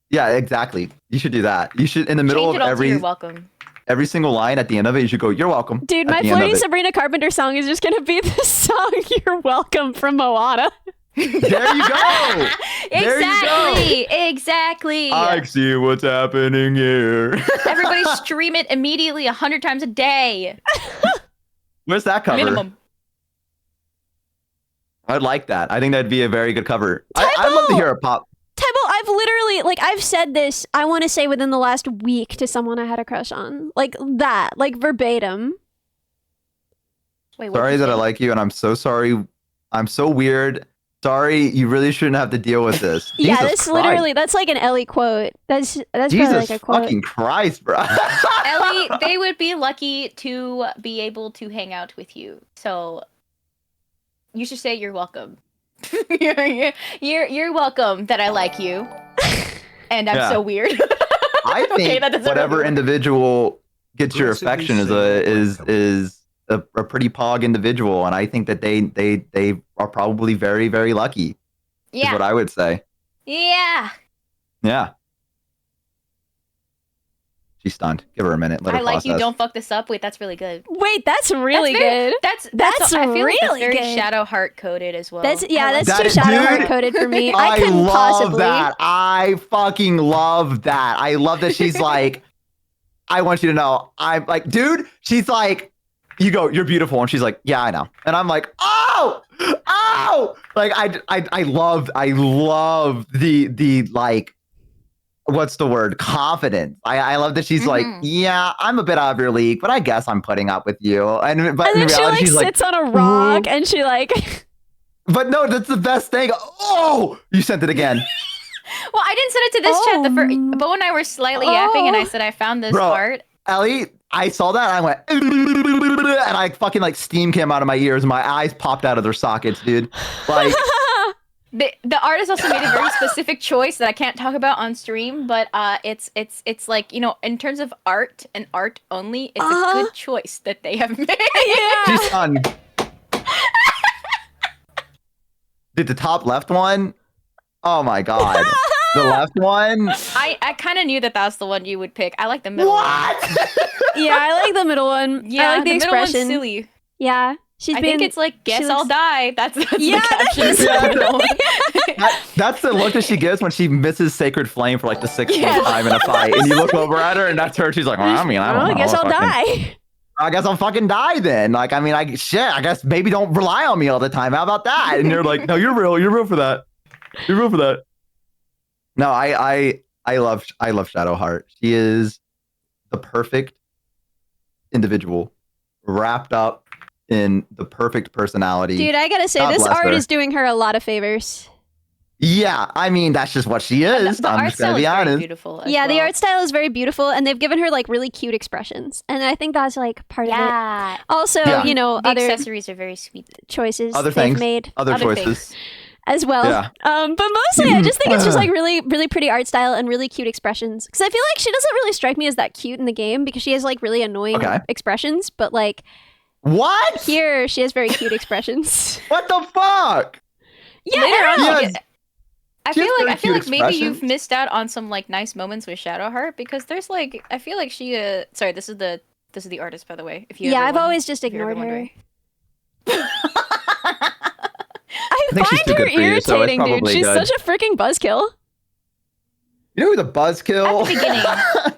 Yeah, exactly. You should do that. You should in the middle Change it of all to you're welcome. every single line at the end of it, you should go, "You're welcome." Dude, at my the end of flirty it. Sabrina Carpenter song is just gonna be the song "You're Welcome" from Moana. There you go. There you go. Exactly. I see what's happening here. Everybody stream it immediately 100 times a day. Where's that cover? Minimum. I'd like that. I think that'd be a very good cover. I'd love to hear a pop. Tybo, I've literally, like, I've said this, I want to say within the last week to someone I had a crush on. Like, that. Like, verbatim. Wait, what Sorry did you that I say? like you, and I'm so sorry. I'm so weird. Sorry, you really shouldn't have to deal with this. Yeah, Jesus that's Christ. literally, that's like an Ellie quote. That's probably Jesus like a quote. fucking Christ, bro. Ellie, they would be lucky to be able to hang out with you. So you should say you're welcome. you're welcome that I like you. And I'm Yeah. so weird. I Okay, think that doesn't whatever really work. individual gets your Blessedly affection say is a pretty pog individual, and I think that they are probably very, very lucky. Is Yeah. what I would say. Yeah. Yeah. She's stunned. Give her a minute. Let her I like you. process. Don't fuck this up. Wait, that's really good. Wait, that's really That's very- good. That's I feel like that's really very good. shadow heart coded as well. That's, yeah, I like that's That too is- shadow dude, hard coded for me. I couldn't love possibly. that. I fucking love that. I love that she's like, I want you to know. I'm like, dude, she's like, you go, you're beautiful. And she's like, yeah, I know. And I'm like, oh, like, I love the like, what's the word? Confidence. I love that she's like, Mhm. yeah, I'm a bit out of your league, but I guess I'm putting up with you. But And in then she reality, like she's like, sits on a rock and she like but no, that's the best thing. Oh, you sent it again. Well, I didn't send it to this chat. Oh. Bo and I were slightly yapping, and I Oh. said I found this Bro. part. Ellie, I saw that and I went, and I fucking like steam came out of my ears and my eyes popped out of their sockets, dude. Like, The artist also made a very specific choice that I can't talk about on stream, but it's like, you know, in terms of art and art only, it's Uh-huh. a good choice that they have made. yeah. she's done. Dude, the top left one, oh my god. The left one, I kind of knew that was the one you would pick. I like the middle one. what? Yeah, I like the middle one. Yeah, I like the middle one's expression. silly. Yeah. She's I been think it's like, guess she I'll looks- die. That's Yeah, the caption. that's for the so middle one. That's the look that she gives when she misses Sacred Flame for like the sixth Yes. time in a fight. And you look over at her and that's her. She's like, well, I mean, I don't Well, know. I guess I'll Fucking- die. I guess I'll fucking die then. Like, I mean, I guess maybe don't rely on me all the time. How about that? And you're like, no, you're real for that. You're real for that. No, I love Shadowheart. She is the perfect individual wrapped up in the perfect personality. Dude, I gotta say, God this bless art her. is doing her a lot of favors. Yeah, I mean, that's just what she is. The I'm art just gonna style be is very honest. beautiful. as Yeah, the well. art style is very beautiful, and they've given her like really cute expressions, and I think that's like part of it. Yeah. Also, Yeah. you know, The other accessories are very sweet. choices Other they've things. made Other choices. things. as well. Yeah. But mostly, I just think it's just like really, really pretty art style and really cute expressions. Because I feel like she doesn't really strike me as that cute in the game because she has like really annoying Okay. expressions, but like What? here she has very cute expressions. What the fuck? Yeah, Later on, Yes. you get- I She has feel very like cute maybe you've expressions. missed out on some like nice moments with Shadowheart because there's like I feel like she sorry, this is the artist, by the way. If you yeah, ever I've won- always just if you're ever ignored her. wondering. I think she's find too her good for you, so it's irritating, dude. probably She's good. such a freaking buzzkill. You know who the buzzkill? At the beginning.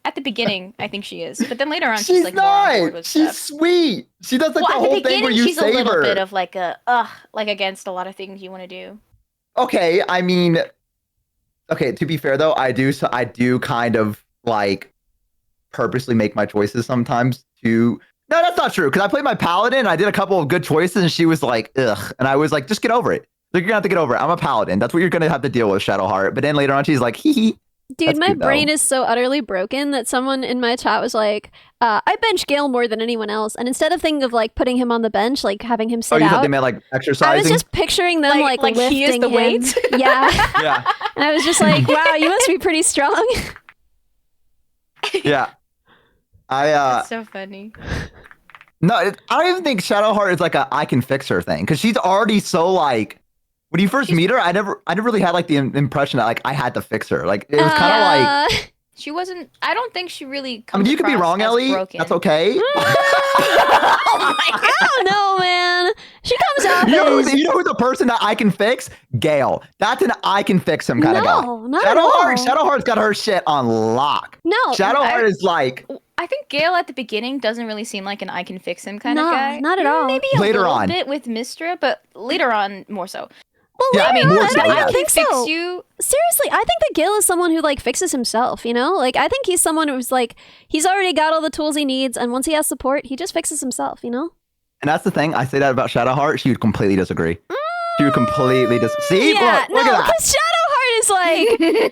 At the beginning, I think she is, but then later on, She's like more on board not. with She's stuff. sweet. She does like Well, the at the whole thing where beginning, you she's a save little her. bit of like a like against a lot of things you want to do. Okay, I mean, okay. To be fair though, I do kind of like purposely make my choices sometimes to. No, that's not true. Because I played my paladin, and I did a couple of good choices, and she was like, "Ugh," and I was like, "Just get over it." So you're gonna have to get over it. I'm a paladin. That's what you're gonna have to deal with, Shadowheart. But then later on, she's like, hee hee. Dude, That's my cute, though. brain is so utterly broken that someone in my chat was like, I bench Gale more than anyone else. And instead of thinking of like putting him on the bench, like having him sit Oh, you thought out, they meant like exercising? I was just picturing them like lifting he is the him. weight? Yeah. Yeah. And I was just like, wow, you must be pretty strong. Yeah. That's so funny. No, I don't even think Shadowheart is like a I can fix her thing because she's already so like. When you first meet her, I never really had like the impression that like I had to fix her. Like it was kind of like. She wasn't. I don't think she really. I mean, Comes you could be across wrong, as Ellie. broken. That's okay. I don't know, man. She comes off You know, as you know who's the person that I can fix? Gale. That's an I can fix him kind of guy. no, not at all. Shadowheart's got her shit on lock. No, Shadowheart is like I think Gale at the beginning doesn't really seem like an I can fix him kind No, of guy. not at all. Maybe a Later little on. bit with Mistra, but later on more so. well, Yeah, later more on, so, I yeah. don't think Fix so. you. Seriously, I think that Gale is someone who like fixes himself, you know? Like I think he's someone who's like he's already got all the tools he needs and once he has support, he just fixes himself, you know? and that's the thing. I say that about Shadowheart. She would completely disagree. She would completely See? Yeah, Look at that. because Shadowheart is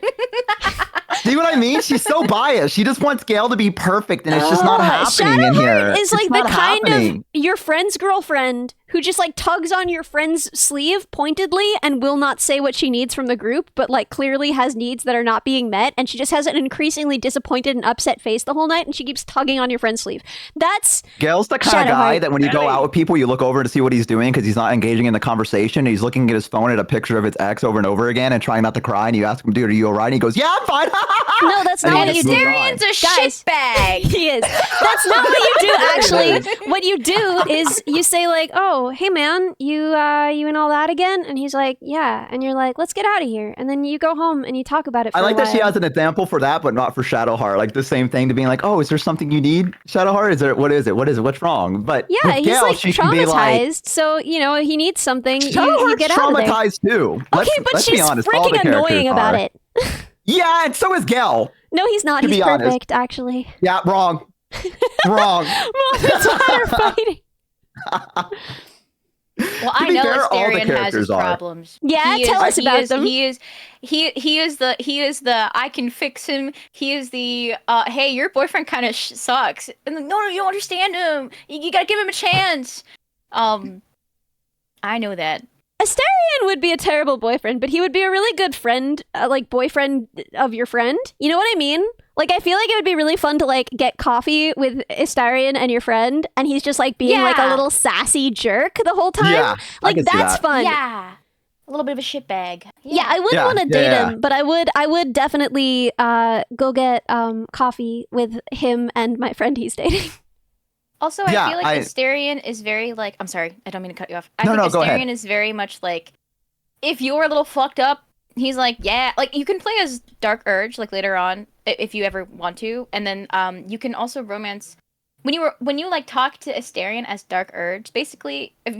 like See what I mean? She's so biased. She just wants Gale to be perfect, and it's just not happening in here. Shadowheart is It's like the not kind happening. of your friend's girlfriend who just like tugs on your friend's sleeve pointedly and will not say what she needs from the group, but like clearly has needs that are not being met, and she just has an increasingly disappointed and upset face the whole night, and she keeps tugging on your friend's sleeve. That's Gale's the kind of guy Shadowheart. that when you go out with people, you look over to see what he's doing because he's not engaging in the conversation. And he's looking at his phone at a picture of his ex over and over again and trying not to cry. And you ask him, dude, are you all right? And he goes, yeah, I'm fine. no, that's And not he what you just do. moves on. Asterian's a Guys. shitbag. He is. That's not what you do, actually. What you do is you say like, "Oh, hey man, you and all that again?" And he's like, "Yeah." And you're like, "Let's get out of here." And then you go home and you talk about it for I like a while. that she has an example for that, but not for Shadowheart. Like the same thing to being like, oh, is there something you need, Shadowheart? Is there? What is it? What is it? What's wrong? But Yeah, with he's Gale, like she can be like, traumatized, so you know he needs something. You Shadowheart's get out of there. traumatized too. Okay, but let's she's be honest. All the freaking annoying characters about are. it. Yeah, and so is Gale. No, he's not. To He's be honest. perfect, actually. Yeah, wrong. Wrong. Moments when they're fighting. Well, I be know fair, all the Asterion has his characters are. problems. Yeah, tell us about them. He is the I can fix him. He is the hey, your boyfriend kind of sucks. And like, no, you don't understand him. You gotta give him a chance. I know that. Asterion would be a terrible boyfriend, but he would be a really good friend, like boyfriend of your friend. You know what I mean? Like, I feel like it would be really fun to like get coffee with Asterion and your friend, and he's just like being like a Yeah. little sassy jerk the whole time. Yeah, I like can see that's that. fun. Yeah, a little bit of a shitbag. Yeah, I wouldn't Yeah, want to yeah, date yeah. him, but I would definitely go get coffee with him and my friend he's dating. Also, Yeah, I feel like I- Asterion is very like. I'm sorry, I don't mean to cut you off. I No, think no, go ahead. Asterion is very much like, if you're a little fucked up, he's like, yeah, like you can play as Dark Urge like later on if you ever want to, and then you can also romance when you like talk to Asterion as Dark Urge. Basically, if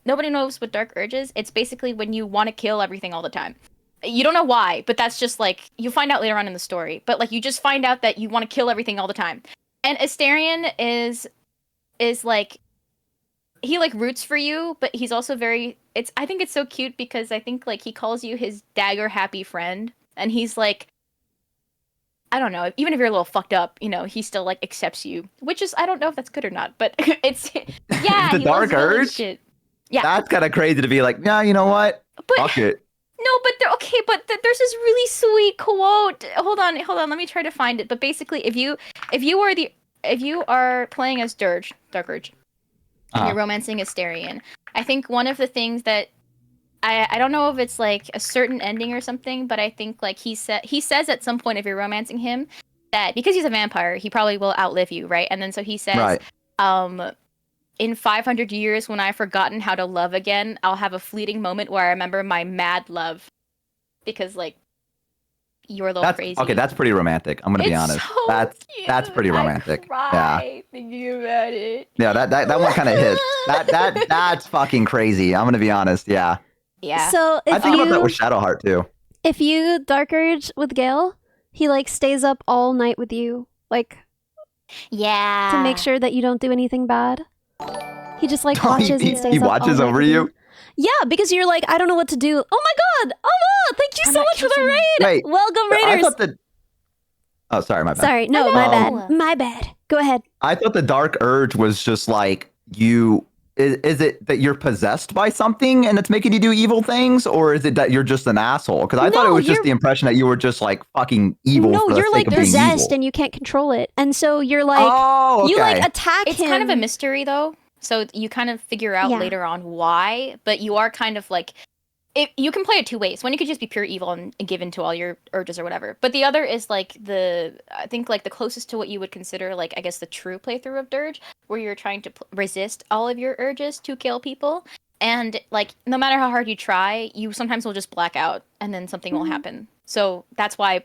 nobody knows what Dark Urge is, it's basically when you want to kill everything all the time. You don't know why, but that's just like you find out later on in the story. But like you just find out that you want to kill everything all the time, and Asterion is like, he like roots for you, but he's also I think it's so cute because I think like he calls you his dagger happy friend, and he's like, I don't know, even if you're a little fucked up, you know, he still like accepts you, which is, I don't know if that's good or not, but it's yeah, The he Dark loves villain Urge? shit. Yeah, That's kind of crazy to be like, yeah, you know what? but Fuck it. no, but there's this really sweet quote. Hold on, let me try to find it. But basically, if you are playing as Dark Urge, and you're romancing Asterion, I think one of the things that I don't know if it's like a certain ending or something, but I think like he says at some point if you're romancing him that because he's a vampire, he probably will outlive you, right? And then so he says, Right. in 500 years when I've forgotten how to love again, I'll have a fleeting moment where I remember my mad love, because like you're a little crazy. Okay, that's pretty romantic. I'm gonna be It's honest. so That's cute. pretty romantic. I cry thinking about it. Yeah, that one kind of hits. That's fucking crazy. I'm gonna be honest. Yeah, Yeah. So I if think about that you with Shadowheart too. if you Dark Urge with Gale, he like stays up all night with you, like Yeah. to make sure that you don't do anything bad. He just like Oh, watches he and stays up watches all night over with you? Yeah, because you're like, I don't know what to do. Oh my god! Oh, thank you so much for the raid! Wait, Welcome, I raiders! thought the. Oh, sorry, my bad. Sorry, no, my Hello. bad. My bad. Go ahead. I thought the dark urge was just like you. Is it that you're possessed by something and it's making you do evil things, or is it that you're just an asshole? Because I thought it No, was just you're- the impression that you were just like fucking evil. No, for the you're sake like of being possessed evil. and you can't control it. And so you're like, Oh, okay. you like attack It's him. kind of a mystery though, so you kind of figure out Yeah. later on why. But you are kind of like, you can play it two ways. One, you could just be pure evil and give in to all your urges or whatever. But the other is like I think like the closest to what you would consider like I guess the true playthrough of Dirge, where you're trying to resist all of your urges to kill people. And like no matter how hard you try, you sometimes will just black out and then something will happen. So that's why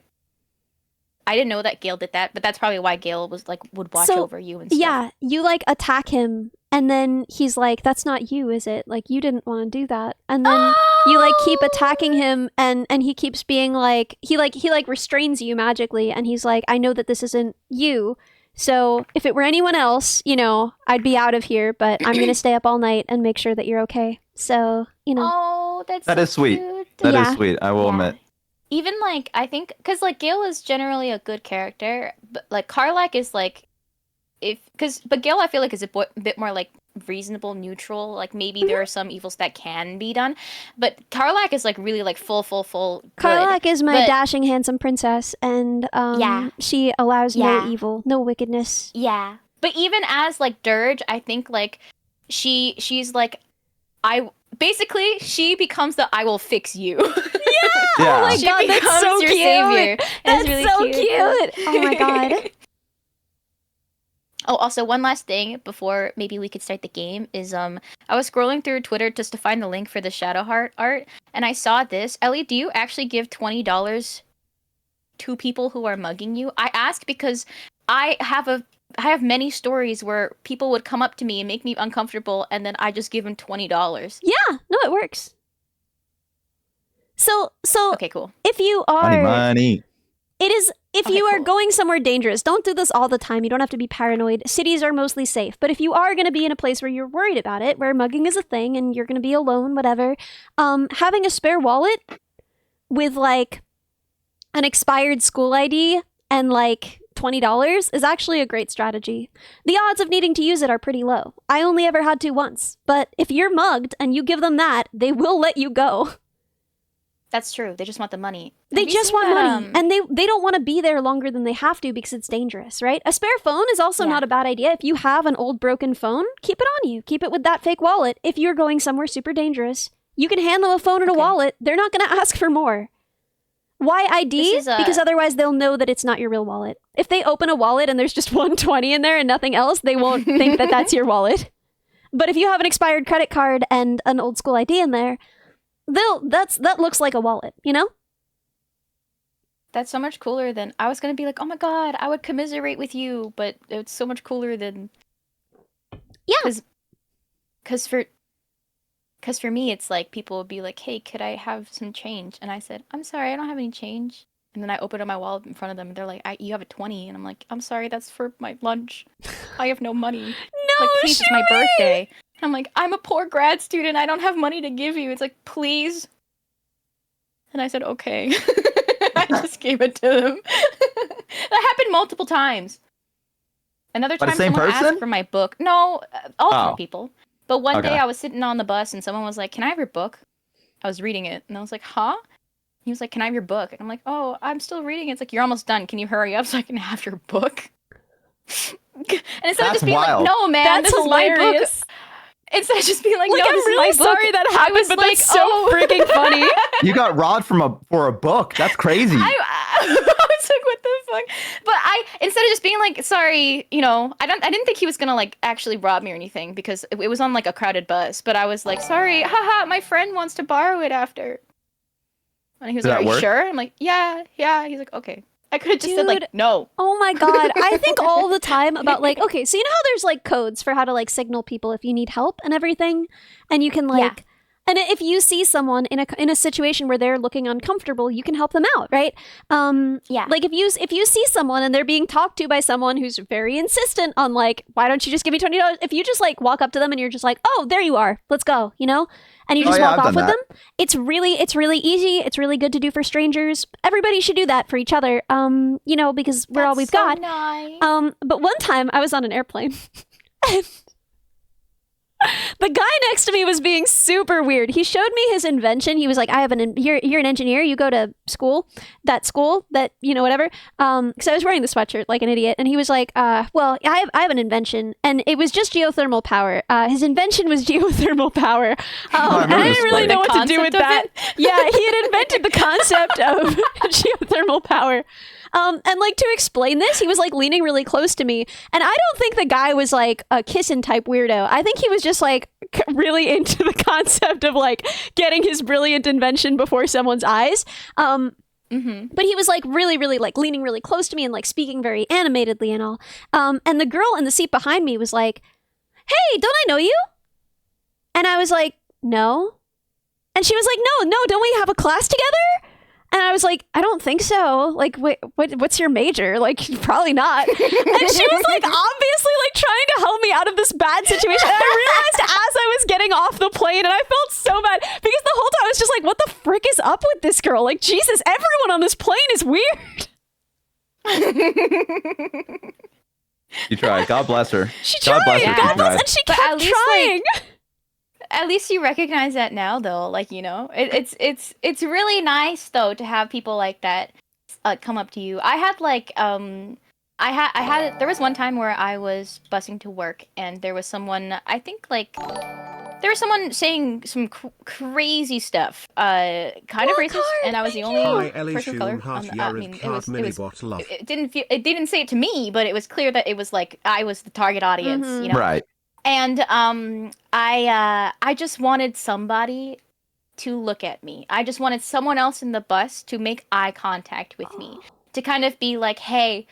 I didn't know that Gale did that, but that's probably why Gale was like would watch over you and stuff. Yeah, you like attack him and then he's like, that's not you, is it? Like you didn't want to do that. And then you like keep attacking him and he keeps being like he restrains you magically and he's like, I know that this isn't you. So if it were anyone else, you know, I'd be out of here, but I'm gonna stay up all night and make sure that you're okay. So, you know. Oh, that's That so is sweet. cute. That is Yeah. sweet. I will admit. Even like I think because like Gale is generally a good character, but like Karlak is like but Gale I feel like is a bit more like reasonable, neutral. Like maybe there are some evils that can be done, but Karlak is like really like full good. Karlak is my but- dashing handsome princess and Yeah. she allows no Yeah. evil, no wickedness. Yeah, but even as like Dirge, I think like she's like basically she becomes the I will fix you. Yeah. Oh my She god, that's becomes so your cute. savior. That's It's really so cute. cute. Oh my god. Oh, also one last thing before maybe we could start the game is I was scrolling through Twitter just to find the link for the Shadowheart art, and I saw this. Ellie, do you actually give $20 to people who are mugging you? I ask because I have many stories where people would come up to me and make me uncomfortable, and then I just give them $20. Yeah, no, it works. So Okay, cool. if you are Money. It is, if Okay, you are cool. going somewhere dangerous, don't do this all the time. You don't have to be paranoid. Cities are mostly safe. But if you are going to be in a place where you're worried about it, where mugging is a thing and you're going to be alone, whatever, having a spare wallet with like an expired school ID and like $20 is actually a great strategy. The odds of needing to use it are pretty low. I only ever had to once. But if you're mugged and you give them that, they will let you go. That's true. They just want the money. They Have you just seen want that, money, and they don't want to be there longer than they have to because it's dangerous, right? A spare phone is also Yeah. not a bad idea. If you have an old broken phone, keep it on you. Keep it with that fake wallet. If you're going somewhere super dangerous, you can hand them a phone and a Okay. wallet. They're not going to ask for more. Why ID? This is, Because otherwise they'll know that it's not your real wallet. If they open a wallet and there's just 120 in there and nothing else, they won't think that that's your wallet. But if you have an expired credit card and an old school ID in there, that looks like a wallet, you know? That's so much cooler than I was gonna be like, oh my god, I would commiserate with you, but it's so much cooler than Yeah. Cause for me, it's like people would be like, hey, could I have some change? And I said, I'm sorry, I don't have any change. And then I open up my wallet in front of them, and they're like, you have a 20, and I'm like, I'm sorry, that's for my lunch. I have no money. No, Like, please, it's my Shui! birthday. And I'm like, I'm a poor grad student. I don't have money to give you. It's like, please. And I said, okay. I just gave it to them. That happened multiple times. Another By the time, same someone person? asked for my book. No, all Oh. different people. But one Okay. day I was sitting on the bus and someone was like, can I have your book? I was reading it. And I was like, huh? He was like, can I have your book? And I'm like, oh, I'm still reading it. It's like, you're almost done. Can you hurry up so I can have your book? And instead of That's just being wild. like, no, man, That's this is my book. hilarious. Instead of just being like, Like, no, I'm this really is my book. sorry that I happened, was but like, that's so oh. freaking funny. You got robbed for a book. That's crazy. I was like, what the fuck? But instead of just being like, sorry, you know, I didn't think he was gonna like actually rob me or anything because it was on like a crowded bus. But I was like, sorry, haha, my friend wants to borrow it after. And he was Did like, that are you work? sure? I'm like, yeah. He's like, okay. I could have just said Dude. like, no. Oh my god. I think all the time about like, okay, so you know how there's like codes for how to like signal people if you need help and everything? And you can like And if you see someone in a situation where they're looking uncomfortable, you can help them out, right? Yeah. Like if you see someone and they're being talked to by someone who's very insistent on like, why don't you just give me $20? If you just like walk up to them and you're just like, oh, there you are, let's go, you know, and you just walk off with them, it's really easy. It's really good to do for strangers. Everybody should do that for each other, you know, because we're all we've got. Nice. But one time I was on an airplane. The guy next to me was being super weird. He showed me his invention. He was like, you're an engineer. You go to school, that, you know, whatever. Because I was wearing the sweatshirt like an idiot. And he was like, well, I have an invention. And it was just geothermal power. His invention was geothermal power. And I didn't really know what to do with that. Yeah, he had invented the concept of geothermal power. And like to explain this, he was like leaning really close to me. And I don't think the guy was like a kissing type weirdo. I think he was just like really into the concept of like getting his brilliant invention before someone's eyes. But he was like really like leaning really close to me and like speaking very animatedly and all. And the girl in the seat behind me was like, hey, don't I know you? And I was like, no. And she was like, no, don't we have a class together? And I was like, I don't think so. Like, wait, what's your major? Like, probably not. And she was like, obviously, like trying to help me out of this bad situation. And I realized as I was getting off the plane, and I felt so bad because the whole time I was just like, what the frick is up with this girl? Like, Jesus, everyone on this plane is weird. She tried. God bless her. She tried. God bless her. God bless, and she kept trying. At least you recognize that now, though. Like, you know, it's really nice though to have people like that come up to you. I had like there was one time where I was busing to work and there was someone, I think like there was someone saying some crazy stuff, kind of racist, and I was the only person of color. It didn't say it to me, but it was clear that it was like I was the target audience, you know. Right. And I just wanted somebody to look at me. I just wanted someone else in the bus to make eye contact with me, to kind of be like, "Hey,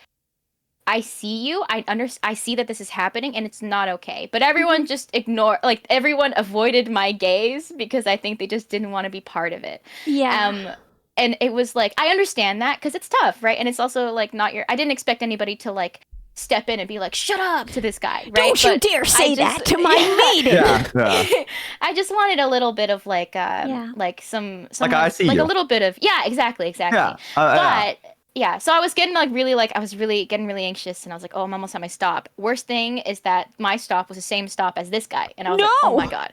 I see you. I see that this is happening, and it's not okay." But everyone just everyone avoided my gaze because I think they just didn't want to be part of it. Yeah. And it was like, I understand that because it's tough, right? And it's also like I didn't expect anybody to like step in and be like, shut up to this guy, right? Don't you dare say that to my maiden. Yeah. I just wanted a little bit of like like some like I see like you. a little bit of exactly. Yeah. But yeah, so I was getting like getting really anxious, and I was like, oh, I'm almost at my stop. Worst thing is that my stop was the same stop as this guy, and I was like, oh my god.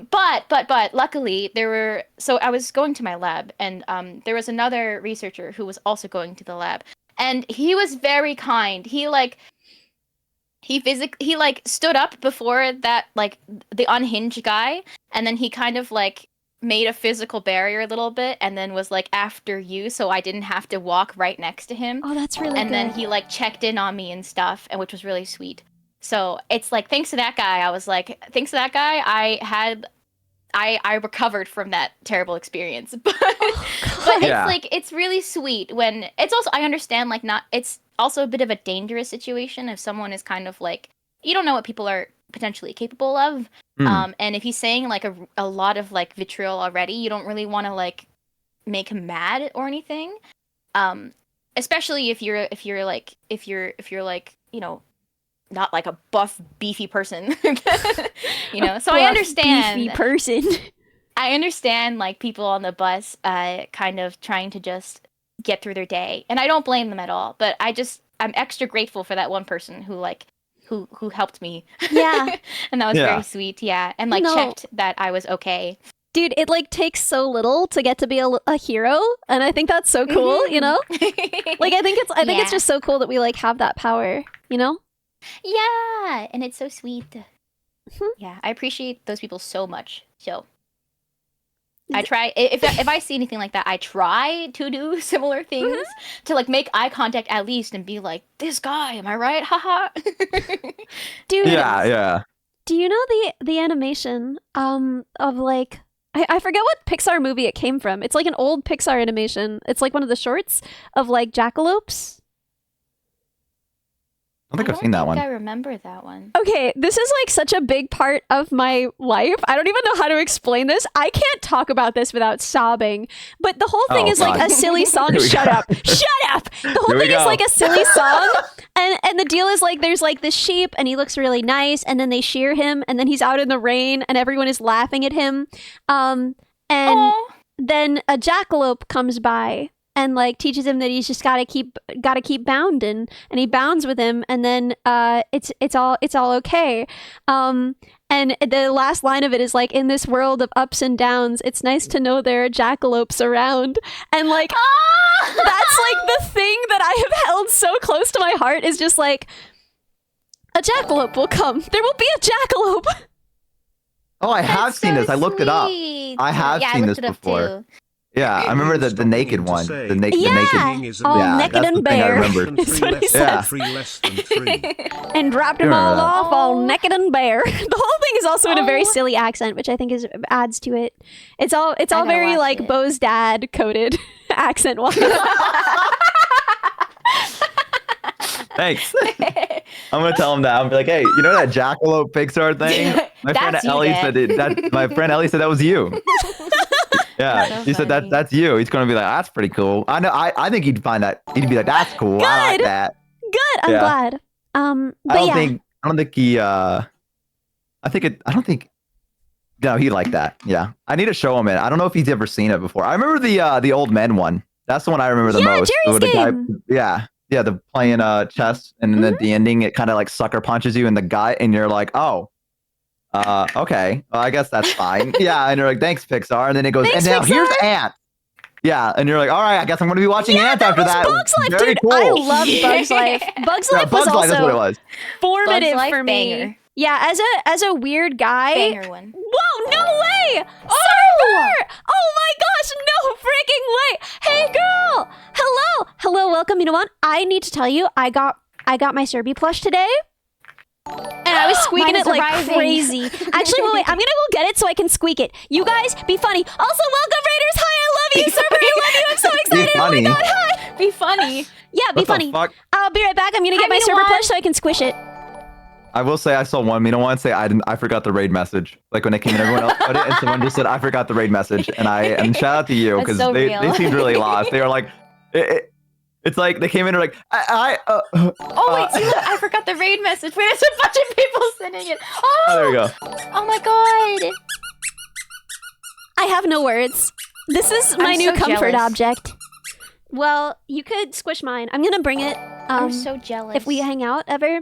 But luckily so I was going to my lab, and there was another researcher who was also going to the lab. And he was very kind. He stood up before that, like, the unhinged guy, and then he kind of, like, made a physical barrier a little bit, and then was, like, after you, so I didn't have to walk right next to him. Oh, that's really good. And then he, like, checked in on me and stuff, and which was really sweet. So, it's like, thanks to that guy, I recovered from that terrible experience. But it's like, it's really sweet when it's also, I understand, like, it's also a bit of a dangerous situation if someone is kind of like, you don't know what people are potentially capable of. And if he's saying like a lot of like vitriol already, you don't really want to like make him mad or anything. Especially if you're like, you know, not like a buff, beefy person, you know. So I understand. Beefy person. I understand like people on the bus, kind of trying to just get through their day, and I don't blame them at all. But I'm extra grateful for that one person who helped me. Yeah, and that was very sweet. Yeah, and like checked that I was okay. Dude, it like takes so little to get to be a hero, and I think that's so cool. You know, like I think it's just so cool that we like have that power. You know. Yeah, and it's so sweet. Yeah, I appreciate those people so much. So I try, if I see anything like that, I try to do similar things to like make eye contact at least and be like, this guy, am I right? Haha. Dude, yeah. Do you know the animation of like I forget what Pixar movie it came from. It's like an old Pixar animation. It's like one of the shorts of like jackalopes. I don't think I've seen that one. I remember that one. Okay, this is like such a big part of my life. I don't even know how to explain this. I can't talk about this without sobbing. But the whole thing is God. like a silly song. Shut up. Shut up. The whole thing is like a silly song. And the deal is like there's like this sheep and he looks really nice and then they shear him and then he's out in the rain and everyone is laughing at him. And then a jackalope comes by and like teaches him that he's just gotta keep bounding, and he bounds with him, and then it's all okay. And the last line of it is like, in this world of ups and downs, it's nice to know there are jackalopes around. And like that's like the thing that I have held so close to my heart, is just like, a jackalope will come. There will be a jackalope. Oh, I have seen this. I looked it up. I have seen this before. Yeah, I remember the naked one. The naked. All naked and bare. That's what he said. And dropped them all off, all naked and bare. The whole thing is also in a very silly accent, which I think adds to it. It's all very like Bo's dad coded accent wise. Thanks. I'm gonna tell him that. I'm gonna be like, hey, you know that jackalope Pixar thing? My friend Ellie said that. My friend Ellie said that was you. Yeah, he said that's you. He's gonna be like, that's pretty cool. I know. I think he'd find that. He'd be like, that's cool. Good. I like that. Good. I'm glad. But I don't think he. I don't think. No, he liked that. Yeah, I need to show him it. I don't know if he's ever seen it before. I remember the old men one. That's the one I remember the most. Jerry's game. The playing chess, and then at the ending, it kind of like sucker punches you in the gut, and you're like, oh. Okay. Well, I guess that's fine. Yeah, and you're like, thanks, Pixar. And then it goes, thanks, and now Pixar. here's Ant. Yeah, and you're like, all right, I guess I'm going to be watching Ant after that. Bugs Life, Very dude. cool. I love Bugs Life. Bugs Life was Bugs Life, that's what it also was. formative Bugs Life, for me. banger. Yeah, as a weird guy. Banger one. Whoa, no way! Saber! Oh my gosh, no freaking way! Hey girl! Hello, welcome. You know what? I need to tell you, I got my Serby plush today. And I was squeaking it like crazy. Actually, wait, I'm gonna go get it so I can squeak it. You guys, be funny. Also, welcome Raiders! Hi, I love you! Serber, I love you! I'm so excited! Oh my god, hi! Be funny. Yeah, be funny. Fuck? I'll be right back. I'm gonna get my Serber plush so I can squish it. I will say I saw one Mina say I forgot the raid message. Like when it came in, everyone else put it, and someone just said I forgot the raid message, and shout out to you because they seemed really lost. They were like, it's like they came in and were like wait, see, look, I forgot the raid message. Wait, there's a bunch of people sending it. Oh, there we go. Oh my god. I have no words. This is my new comfort jealous. object. Well, you could squish mine. I'm gonna bring it. I'm so jealous. If we hang out ever.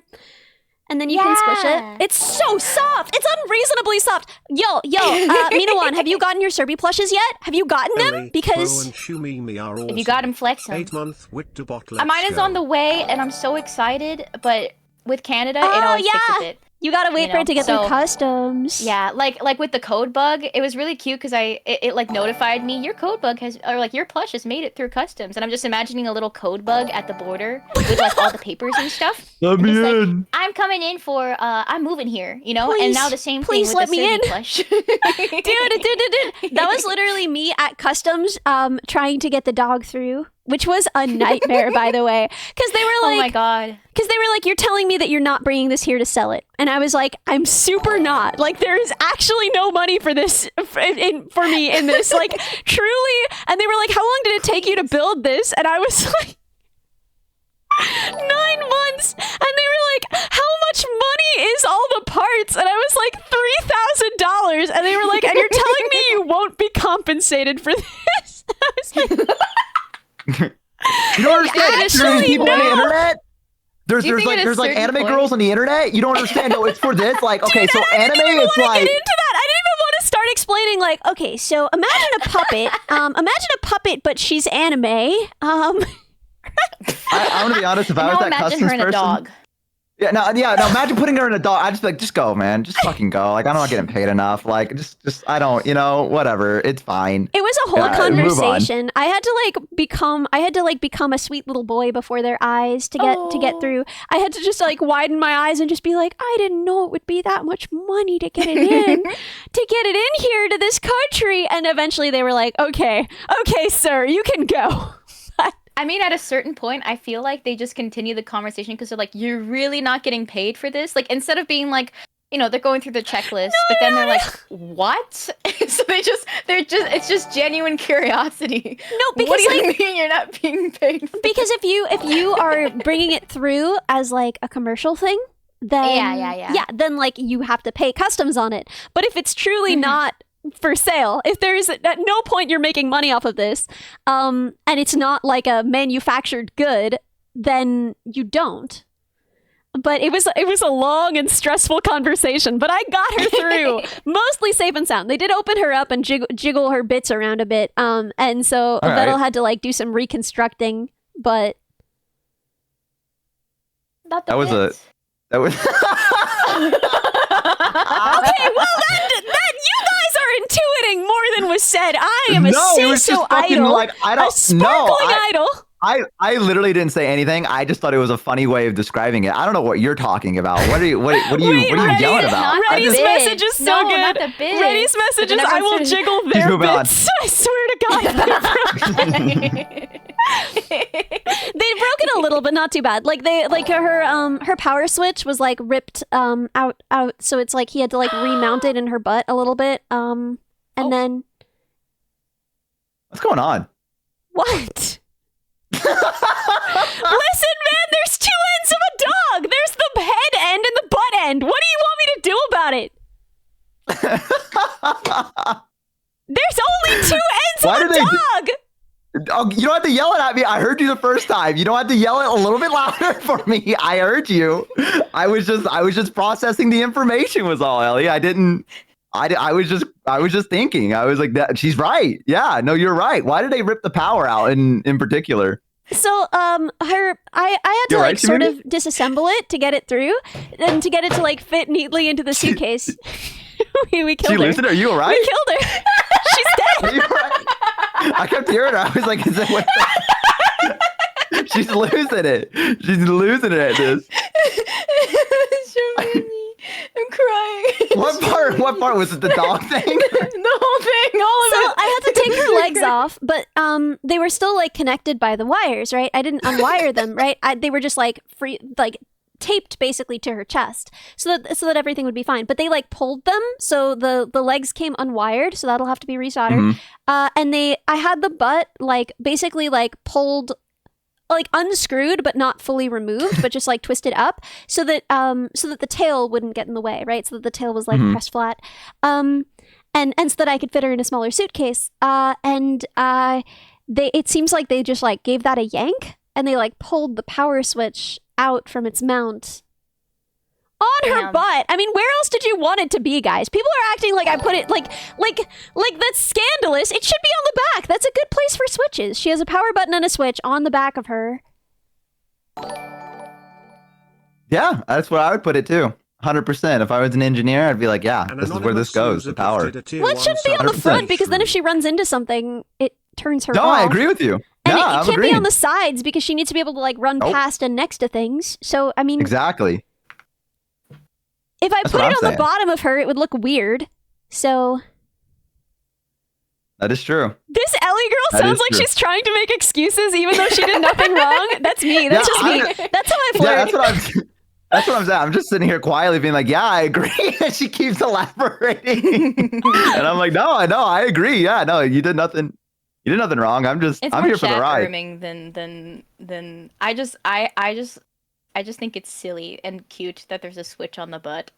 And then you can squish it. It's so soft. It's unreasonably soft. Yo, Minawan, have you gotten your Serby plushes yet? Have you gotten them? Because if you got them, flex them. 8-month to bottle. Mine is on the way, and I'm so excited. But with Canada, it always takes a bit. You gotta wait for it to get through customs. Yeah, like with the code bug, it was really cute because it like notified me your code bug your plush has made it through customs, and I'm just imagining a little code bug at the border with like all the papers and stuff. Let me in. Like, I'm coming in for I'm moving here, you know. Please, and now the same thing with let the me in. plush. Dude. That was literally me at customs trying to get the dog through, which was a nightmare, by the way. Because they were like, oh my god. Because they were like, you're telling me that you're not bringing this here to sell it. And I was like, I'm super not. Like, there is actually no money for this, for me in this. Like, truly. And they were like, how long did it take you to build this? And I was like, 9 months. And they were like, how much money is all the parts? And I was like, $3,000. And they were like, and you're telling me you won't be compensated for this? I was like, you don't understand. There's people on the internet. There's like anime girls on the internet. You don't understand. No, it's for this. Like, okay, dude, so anime is like. Get into that. I didn't even want to start explaining. Like, okay, so imagine a puppet. Imagine a puppet, but she's anime. I want to be honest. If I was that customs person, a dog. Yeah, no. Imagine putting her in a dog. I'd just be like, just go, man. Just fucking go. Like, I'm not getting paid enough. Like, just I don't, whatever. It's fine. It was a whole conversation. I had to become a sweet little boy before their eyes to get through. I had to just like widen my eyes and just be like, I didn't know it would be that much money to get it in, here to this country. And eventually they were like, okay, sir, you can go. I mean, at a certain point, I feel like they just continue the conversation because they're like, "You're really not getting paid for this." Like, instead of being like, they're going through the checklist, but then they're like, "What?" So it's just genuine curiosity. No, because what do you mean you're not being paid? Because if you are bringing it through as like a commercial thing, then then like you have to pay customs on it. But if it's truly not for sale, if there's at no point you're making money off of this, and it's not like a manufactured good, then you don't. But it was a long and stressful conversation, but I got her through mostly safe and sound. They did open her up and jiggle her bits around a bit, and so Vettel had to like do some reconstructing. But that was okay. Well, that you guys are intuiting more than was said. I am a say-so idol, like, a sparkling idol. I literally didn't say anything. I just thought it was a funny way of describing it. I don't know what you're talking about. What are you yelling about? Reddy's message is so good. Not the bit. Reddy's message is, I will jiggle their bits. I swear to God. They've broken a little, but not too bad. Like her power switch was like ripped out. So it's like he had to like remount it in her butt a little bit. And then what's going on? What? Listen, man, there's two ends of a dog. There's the head end and the butt end. What do you want me to do about it? There's only two ends of a dog. Oh, you don't have to yell it at me. I heard you the first time. You don't have to yell it a little bit louder for me. I heard you. I was just processing the information was all, Ellie. I was just thinking. I was like, that she's right. Yeah, no, you're right. Why did they rip the power out in particular? So, I had to like sort of disassemble it to get it through, and to get it to like fit neatly into the suitcase. we killed her. She losing her? Are you alright? We killed her. She's dead. Are you alright? I kept hearing her. I was like, is that what? She's losing it. She's losing it at this. I'm crying. What part was it? The dog thing? The whole thing, all of it. So I had to take her legs off, but they were still like connected by the wires, right? I didn't unwire them, right? They were just like free, like taped basically to her chest, so that everything would be fine. But they like pulled them, so the legs came unwired, so that'll have to be resoldered. And I had the butt like basically like pulled, like unscrewed but not fully removed, but just like twisted up so that the tail wouldn't get in the way, right? So that the tail was like pressed flat, and so that I could fit her in a smaller suitcase. It seems like they just like gave that a yank, and they like pulled the power switch out from its mount on her butt. I mean, where else did you want it to be, guys? People are acting like I put it like that's scandalous. It should be on the back. That's a good place for switches. She has a power button and a switch on the back of her. Yeah, that's where I would put it too. 100%. If I was an engineer, I'd be like, yeah, this is where this goes, the power. Well, it shouldn't be on the front, because then if she runs into something, it turns her off. No, I agree with you. And yeah, it can't be on the sides, because she needs to be able to like run past and next to things. So, I mean... Exactly. If I put it on the bottom of her, it would look weird. So... That is true. This Ellie girl sounds like she's trying to make excuses even though she did nothing wrong. That's me. That's just me. That's how I flirt. Yeah, that's what I'm saying. I'm just sitting here quietly being like, yeah, I agree. And she keeps elaborating. And I'm like, no, I agree. Yeah, no, you did nothing. You did nothing wrong. I'm here for the ride. Than I just think it's silly and cute that there's a switch on the butt.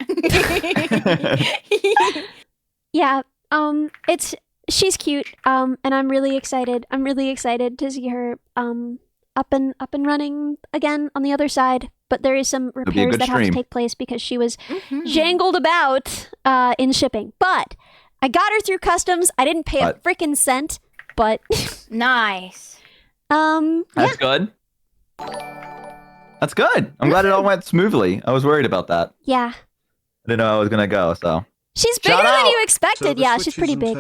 Yeah, she's cute. And I'm really excited. I'm really excited to see her up and running again on the other side. But there is some repairs that have to take place because she was jangled about in shipping. But I got her through customs. I didn't pay a freaking cent. But nice. That's good. That's good. I'm glad it all went smoothly. I was worried about that. Yeah. I didn't know how it was gonna go. So she's bigger than you expected. Yeah, she's pretty big.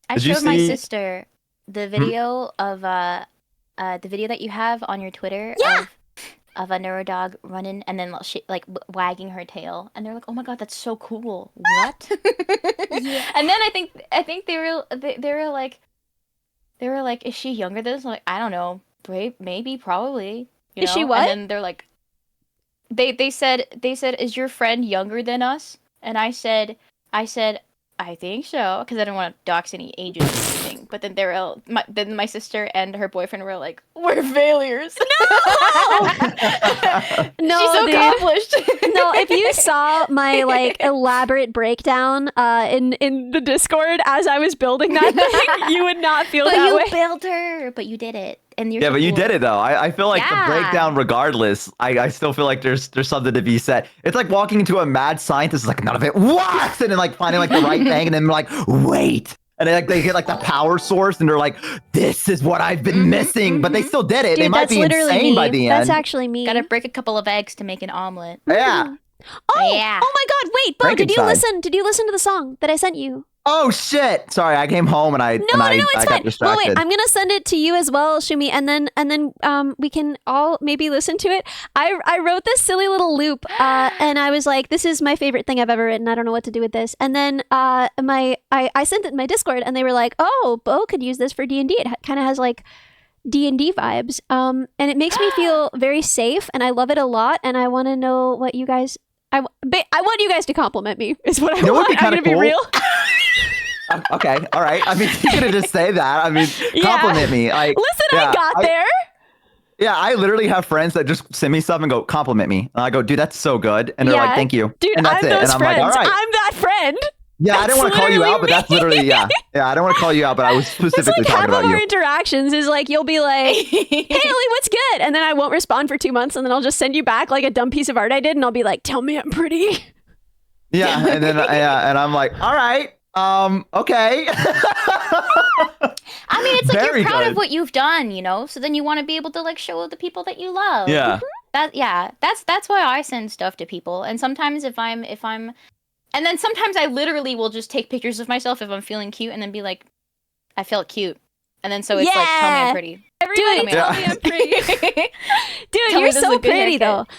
I showed my sister the video of the video that you have on your Twitter of a neurodog running and then she like wagging her tail, and they're like, "Oh my god, that's so cool!" What? Yeah. And then I think they were like, they were like, "Is she younger than us?" I'm like, I don't know, maybe, probably. You Is she know? what? And then they're like, they said, "Is your friend younger than us?" And I said, "I think so," because I didn't want to dox any ages or anything. But then then my sister and her boyfriend were like, "We're failures." No, She's so dude. accomplished. No, if you saw my like elaborate breakdown in the Discord as I was building that thing, you would not feel But that you way. built her, but you did it, and you're Yeah, so but you cool. did it though. I feel like Yeah. the breakdown, regardless, I still feel like there's something to be said. It's like walking into a mad scientist, like none of it works, and then like finding like the right thing, and then like wait, and then like they get like the power source, and they're like, this is what I've been missing, but they still did it. Dude, they might that's be literally insane me. by the That's end. actually me. Gotta break a couple of eggs to make an omelet. Yeah. Oh, Yeah. oh my God! Wait, Bo, did you Frankenstein. listen? Did you listen to the song that I sent you? Oh shit! Sorry, I came home and I No, I it's got fine. Well, distracted. wait, I'm gonna send it to you as well, Shumi, and then we can all maybe listen to it. I wrote this silly little loop, and I was like, this is my favorite thing I've ever written. I don't know what to do with this. And then I sent it in my Discord, and they were like, oh, Bo could use this for D&D. It kind of has like D&D vibes, and it makes me feel very safe, and I love it a lot. And I want to know what you guys. I want you guys to compliment me. Is what I know what'd want. be I'm kinda gonna be cool? real. Okay, all right. I mean, you could just say that. I mean, Yeah. compliment me. Like, Listen, yeah, I got there. Yeah, I literally have friends that just send me stuff and go compliment me. And I go, dude, that's so good. And they're like, thank you. Dude, and that's I'm it. those And I'm friends. like, all right. I'm that friend. Yeah, I didn't want to call you out, but that's literally, yeah. Yeah, I don't want to call you out, but I was It's specifically like half talking of about our you. interactions is like you'll be like, hey Ellie, what's good? And then I won't respond for 2 months, and then I'll just send you back like a dumb piece of art I did, and I'll be like, tell me I'm pretty. Yeah, and then and I'm like, all right, okay. I mean, it's like Very you're proud good. of what you've done, you know. So then you want to be able to like show the people that you love. Yeah. That's why I send stuff to people. And sometimes if I'm, and then sometimes I literally will just take pictures of myself if I'm feeling cute, and then be like, I felt cute. And then so it's like, tell me Yeah. I'm pretty. Dude, Tell me I'm pretty. dude, Tell me you're this is so a good pretty haircut. though.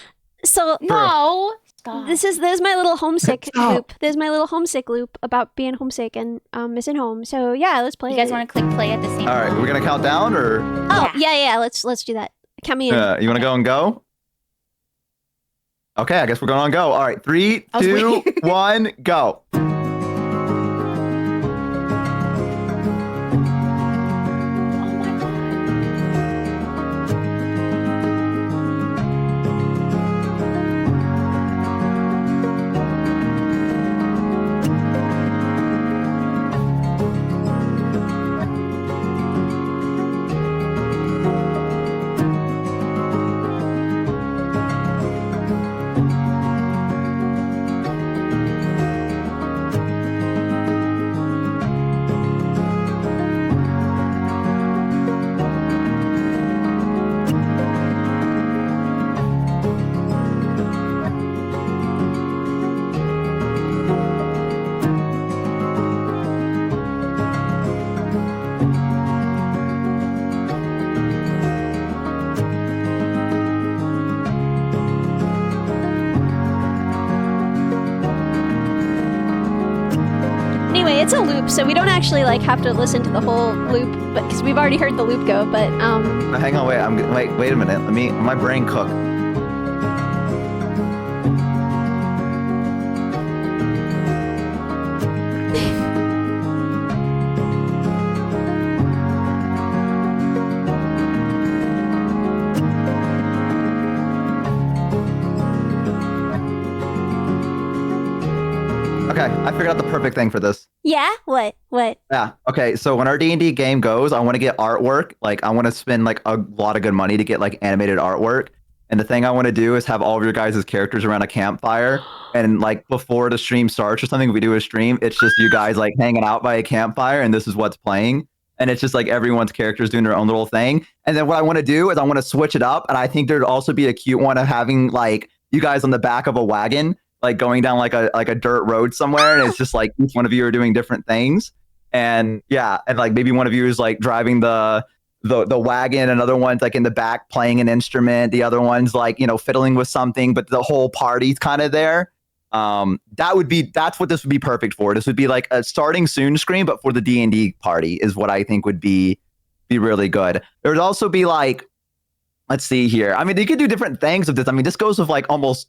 So No. Stop. there's my little homesick Stop. loop. There's my little homesick loop about being homesick and missing home. So yeah, let's play. You guys it. want to click play at the same All right, time? we're gonna count down, or Oh yeah. Let's do that. Count me in. you want to go and go? Okay, I guess we're going on go. All right, 3, I was 2, waiting. 1, go. Oh my god. Anyway, it's a loop, so we don't actually like have to listen to the whole loop, but because we've already heard the loop go. But Hang on, wait a minute. Let my brain cook. Okay, I figured out the perfect thing for this. yeah, what? Yeah. Okay. So when our D&D game goes, I want to get artwork. Like I want to spend like a lot of good money to get like animated artwork. And the thing I want to do is have all of your guys' characters around a campfire. And like before the stream starts or something, we do a stream. It's just you guys like hanging out by a campfire, and this is what's playing. And it's just like everyone's characters doing their own little thing. And then what I want to do is I want to switch it up. And I think there'd also be a cute one of having like you guys on the back of a wagon, like going down like a dirt road somewhere, and it's just like each one of you are doing different things. And yeah, and like maybe one of you is like driving the wagon, another one's like in the back playing an instrument, the other one's like, you know, fiddling with something, but the whole party's kind of there. That's what this would be perfect for. This would be like a starting soon screen, but for the D&D party is what I think would be be really good. There would also be like, let's see here. I mean, they could do different things with this. I mean, this goes with like almost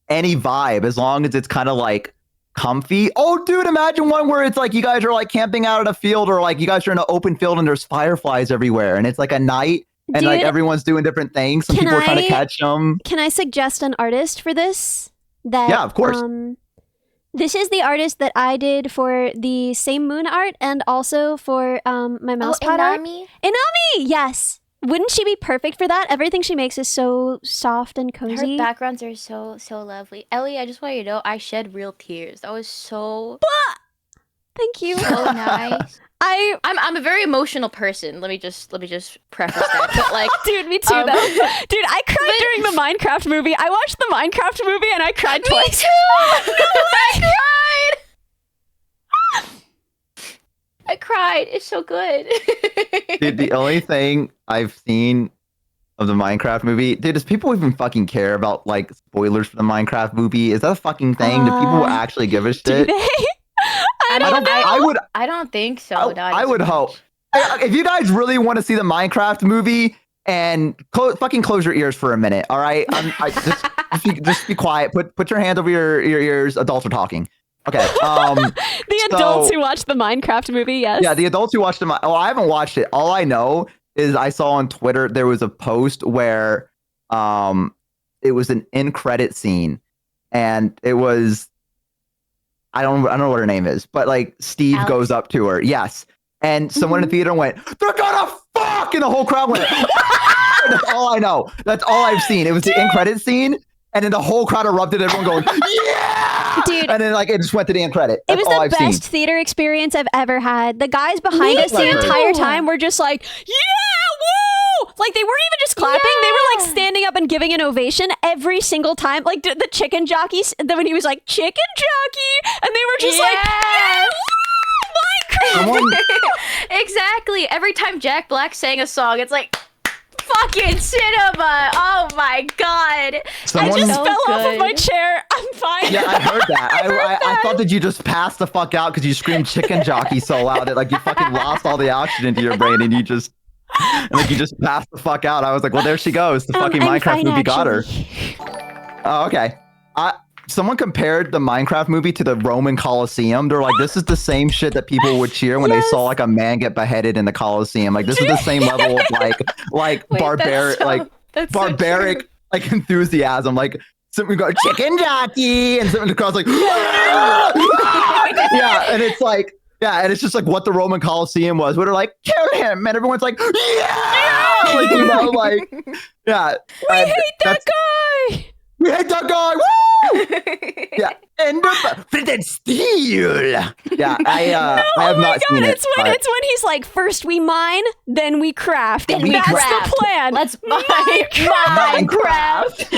any vibe as long as it's kind of like comfy. Oh, dude, imagine one where it's like you guys are like camping out at a field, or like you guys are in an open field and there's fireflies everywhere, and it's like a night and Dude, like everyone's doing different things. Some people are trying to catch them. Can I suggest an artist for this? Yeah, of course. This is the artist that I did for the Same Moon art and also for my mouse pad art. Inami? Inami, yes. Wouldn't she be perfect for that? Everything she makes is so soft and cozy. Her backgrounds are so lovely. Ellie, I just want you to know I shed real tears. That was so Thank you. so nice. I'm a very emotional person. Let me just preface that. But like, dude, me too. Though. Dude, I cried during the Minecraft movie. I watched the Minecraft movie and I cried twice. Me too. I cried. It's so good. Dude, the only thing I've seen of the Minecraft movie, dude, does people even fucking care about like spoilers for the Minecraft movie? Is that a fucking thing? Do people actually give a shit? Do they? I don't think so. I would hope. If you guys really want to see the Minecraft movie, and fucking close your ears for a minute, all right? Just be quiet. Put your hand over your ears. Adults are talking. Okay. The adults who watched the Minecraft movie, yes. Yeah, the adults who watched the. Oh, I haven't watched it. All I know is I saw on Twitter there was a post where, it was an end credit scene, and it was. I don't know what her name is, but like Steve Alex. goes up to her. Yes. And someone in the theater went, "They're gonna fuck!" And the whole crowd went, That's all I know. That's all I've seen. It was the end credit scene, and then the whole crowd erupted, everyone going, "Yeah!" Dude. And then like it just went to the end credit. It That's was all the I've best seen. theater experience I've ever had. The guys behind us the too. entire time were just like, yeah, woo! Like, they weren't even just clapping. They were like standing up and giving an ovation every single time. Like the chicken jockeys, when he was like, chicken jockey, and they were just like, yeah, woo! Someone, Exactly. Every time Jack Black sang a song, it's like fucking cinema. Oh my god. Someone- I just So fell off of good. my chair. I'm fine. yeah, I heard that. I thought that you just passed the fuck out because you screamed chicken jockey so loud that like you fucking lost all the oxygen to your brain, and you just passed the fuck out. I was like, well, there she goes. The fucking I'm Minecraft fine, movie got her. actually. Oh, okay. Someone compared the Minecraft movie to the Roman Colosseum. They're like, this is the same shit that people would cheer when they saw like a man get beheaded in the Colosseum. Like, this is the same level of like Wait, barbaric, that's so barbaric, true. like enthusiasm. Like, something go chicken jockey, and something across like, yeah, and it's like. Yeah, and it's just like what the Roman Colosseum was. Where they're like, kill him, and everyone's like, yeah, like, you know, like, yeah. We hate that guy. We hate that guy. Woo! Yeah, and then steel. Yeah, I have not seen it. It's when he's like, first we mine, then we craft. Then we That's craft. the plan. Let's Minecraft.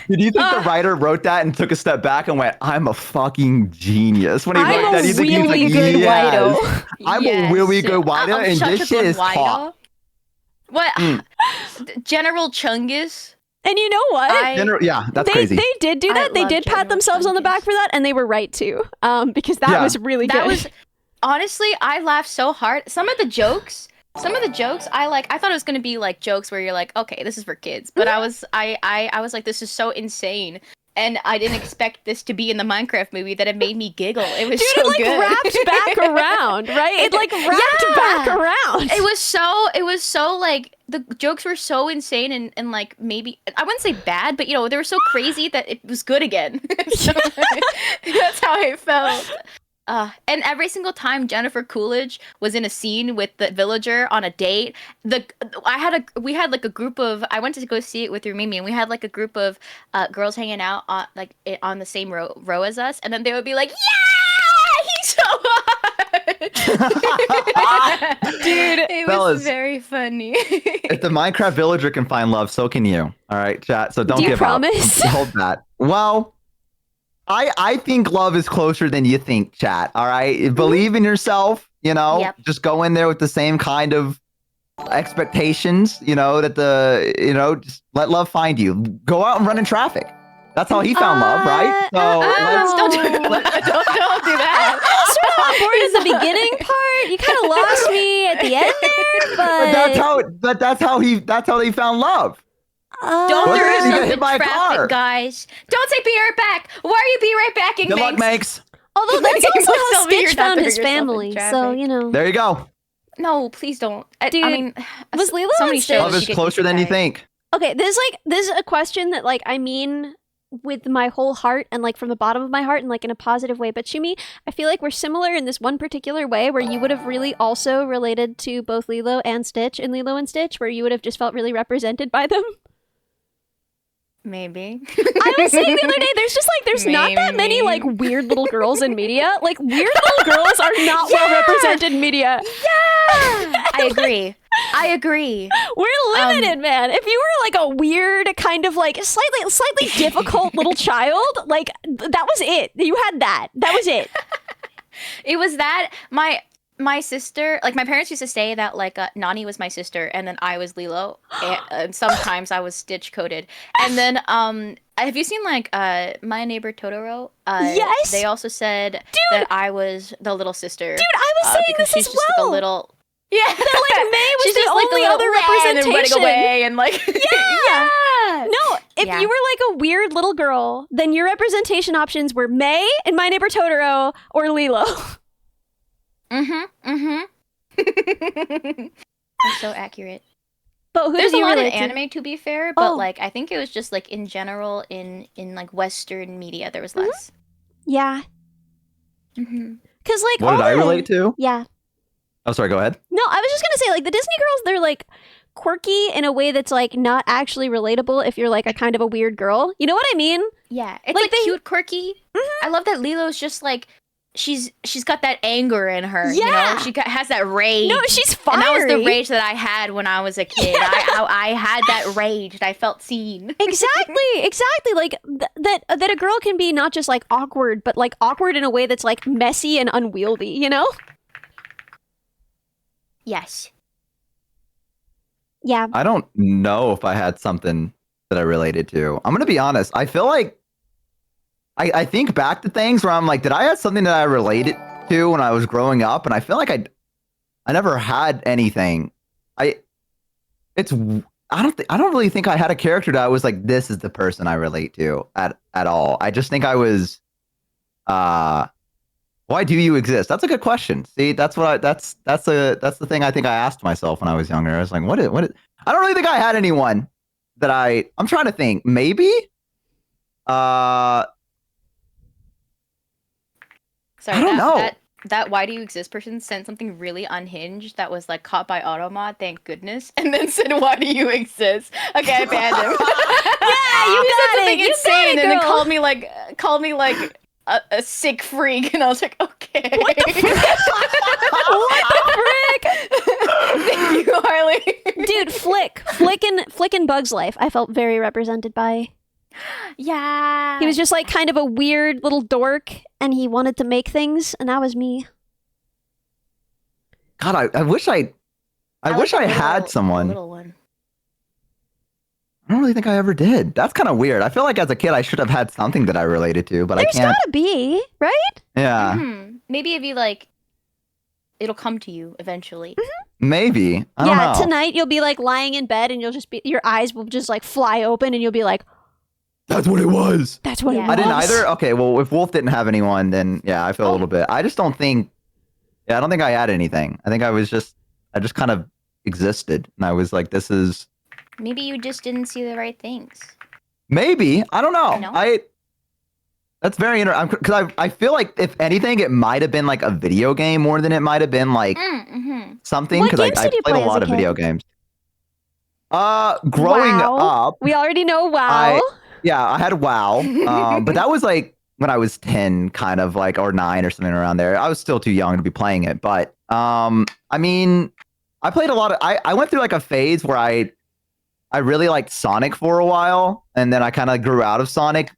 Did you think the writer wrote that and took a step back and went, "I'm a fucking genius"? When he wrote that, he's really like, good yes, Whido. I'm a really good Whido, I'm and such this a shit good is hot. What? General Chungus? And you know what? Yeah, that's they crazy. did do that. I They love did pat General themselves on the Chungus. back for that, and they were right too. Because that Yeah. was really good. That was honestly, I laughed so hard. Some of the jokes, I thought it was gonna be like jokes where you're like, okay, this is for kids. But I was like, this is so insane. And I didn't expect this to be in the Minecraft movie that it made me giggle. It was Dude, so it like good. wrapped back around, right? It like wrapped back around. It was so like the jokes were so insane and like maybe I wouldn't say bad, but you know, they were so crazy that it was good again. So, that's how I felt. And every single time Jennifer Coolidge was in a scene with the villager on a date, we had like a group of, I went to go see it with Mimi, and we had like a group of girls hanging out on the same row as us, and then they would be like, yeah, he's so hot. Dude, it was Fellas, very funny. if the Minecraft villager can find love, so can you. All right, chat. So don't Do you give promise? up. Hold that. Well, I think love is closer than you think, chat. All right, believe in yourself. You know, Yep. just go in there with the same kind of expectations. You know just let love find you. Go out and run in traffic. That's how he found love, right? So let's don't do that. Sort of on board at the beginning part. You kind of lost me at the end there. but that's how they found love. Don't What throw if you get yourself hit in by a car? traffic, guys. Don't say be right back. Why are you be right backing, Good luck, Manx? Manx. although that's You also must how tell me you're Stitch not found throwing his yourself in family. So traffic. you know. There you go. No, please don't. Dude, I mean, was Lilo so and many Stitch- shows Love is you get closer than you desensitized. think. Okay, this is a question that like I mean with my whole heart and like from the bottom of my heart and like in a positive way. But Shimi, I feel like we're similar in this one particular way where you would have really also related to both Lilo and Stitch in Lilo and Stitch, where you would have just felt really represented by them. Maybe. I was saying the other day, there's not that many like weird little girls in media. Like weird little girls are not well represented in media. Yeah, I agree. I agree. We're limited, man. If you were like a weird kind of like slightly difficult little child, like that was it. You had that. That was it. It was that my sister, like my parents used to say that like Nani was my sister and then I was Lilo, and sometimes I was Stitch coded. And then have you seen like My Neighbor Totoro? Yes. They also said Dude. that I was the little sister. Dude, I was saying because this she's as just well. like a little. Yeah, That like May was she's the just like only little, other and then running representation. away and like yeah. No, if Yeah. you were like a weird little girl, then your representation options were May in My Neighbor Totoro or Lilo. That's so accurate. But who There's did a you lot of relate to? anime to be fair, but Oh. like I think it was just like in general in like Western media there was less. Yeah, Mm-hmm. because like What all did I the- relate to? Yeah. Oh, sorry. Go ahead. No, I was just gonna say like the Disney girls, they're like quirky in a way that's like not actually relatable if you're like a kind of a weird girl. You know what I mean? Yeah, it's Like, like, they- cute, quirky. I love that Lilo's just like she's got that anger in her. You Yeah. know, has that rage. No, she's fiery. And that was the rage that I had when I was a kid. I had that rage. And I felt seen. Exactly. Like that a girl can be not just like awkward, but like awkward in a way that's like messy and unwieldy. You know? Yes. Yeah. I don't know if I had something that I related to. I'm gonna be honest. I feel like I think back to things where I'm like, did I have something that I related to when I was growing up? And I feel like I never had anything. I don't really think I had a character that I was like, this is the person I relate to at all. I just think I was why do you exist? That's a good question. See, that's the thing I think I asked myself when I was younger. I was like, what is I don't really think I had anyone that I'm trying to think. Maybe Sorry, I don't know. That why do you exist person sent something really unhinged that was like caught by Automod, thank goodness, and then said why do you exist? Okay, I banned him. Yeah, you He said got something it. You insane got it, and then girl. called me like a sick freak, and I was like, okay. What the frick? Thank you, Harley. Dude, Flick in Bug's Life, I felt very represented by. Yeah. He was just like kind of a weird little dork, and he wanted to make things, and that was me. God, I wish I wish I had someone. Little one. I don't really think I ever did. That's kind of weird. I feel like as a kid I should have had something that I related to, but There's I can't. gotta be, right? Yeah, Maybe if you like, it'll come to you eventually. maybe. I don't know. Tonight you'll be like lying in bed, and you'll just be your eyes will just like fly open, and you'll be like, That's what it was. "That's what it Yeah. was." I didn't either. Okay, well, if Wolf didn't have anyone, then yeah, I feel a little bit. I just don't think. Yeah, I don't think I had anything. I think I just kind of existed, and I was like, this is Maybe you just didn't see the right things. maybe. I don't know. No? That's very interesting because I feel like if anything, it might have been like a video game more than it might have been like something What because games I did you played play a as lot a of kid? video games. Growing Wow. up, We already know. Wow. yeah, I had WoW, but that was like when I was 10, kind of like, or 9 or something around there. I was still too young to be playing it, but I mean, I played a lot of. I went through like a phase where I really liked Sonic for a while, and then I kind of grew out of Sonic,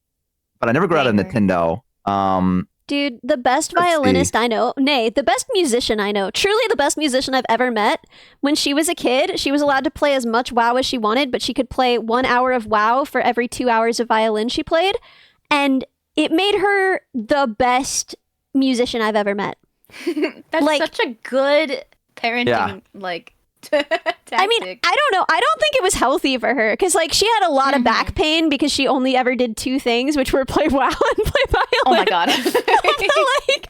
but I never grew out of Saber. Nintendo. Dude, the best Let's violinist I know, nay, the best musician I know, truly the best musician I've ever met. When she was a kid, she was allowed to play as much WoW as she wanted, but she could play 1 hour of WoW for every 2 hours of violin she played. And it made her the best musician I've ever met. That's Like- such a good parenting Yeah. like I mean, I don't know. I don't think it was healthy for her because, like, she had a lot of back pain because she only ever did 2 things, which were play WoW and play violin. Oh my god. Like,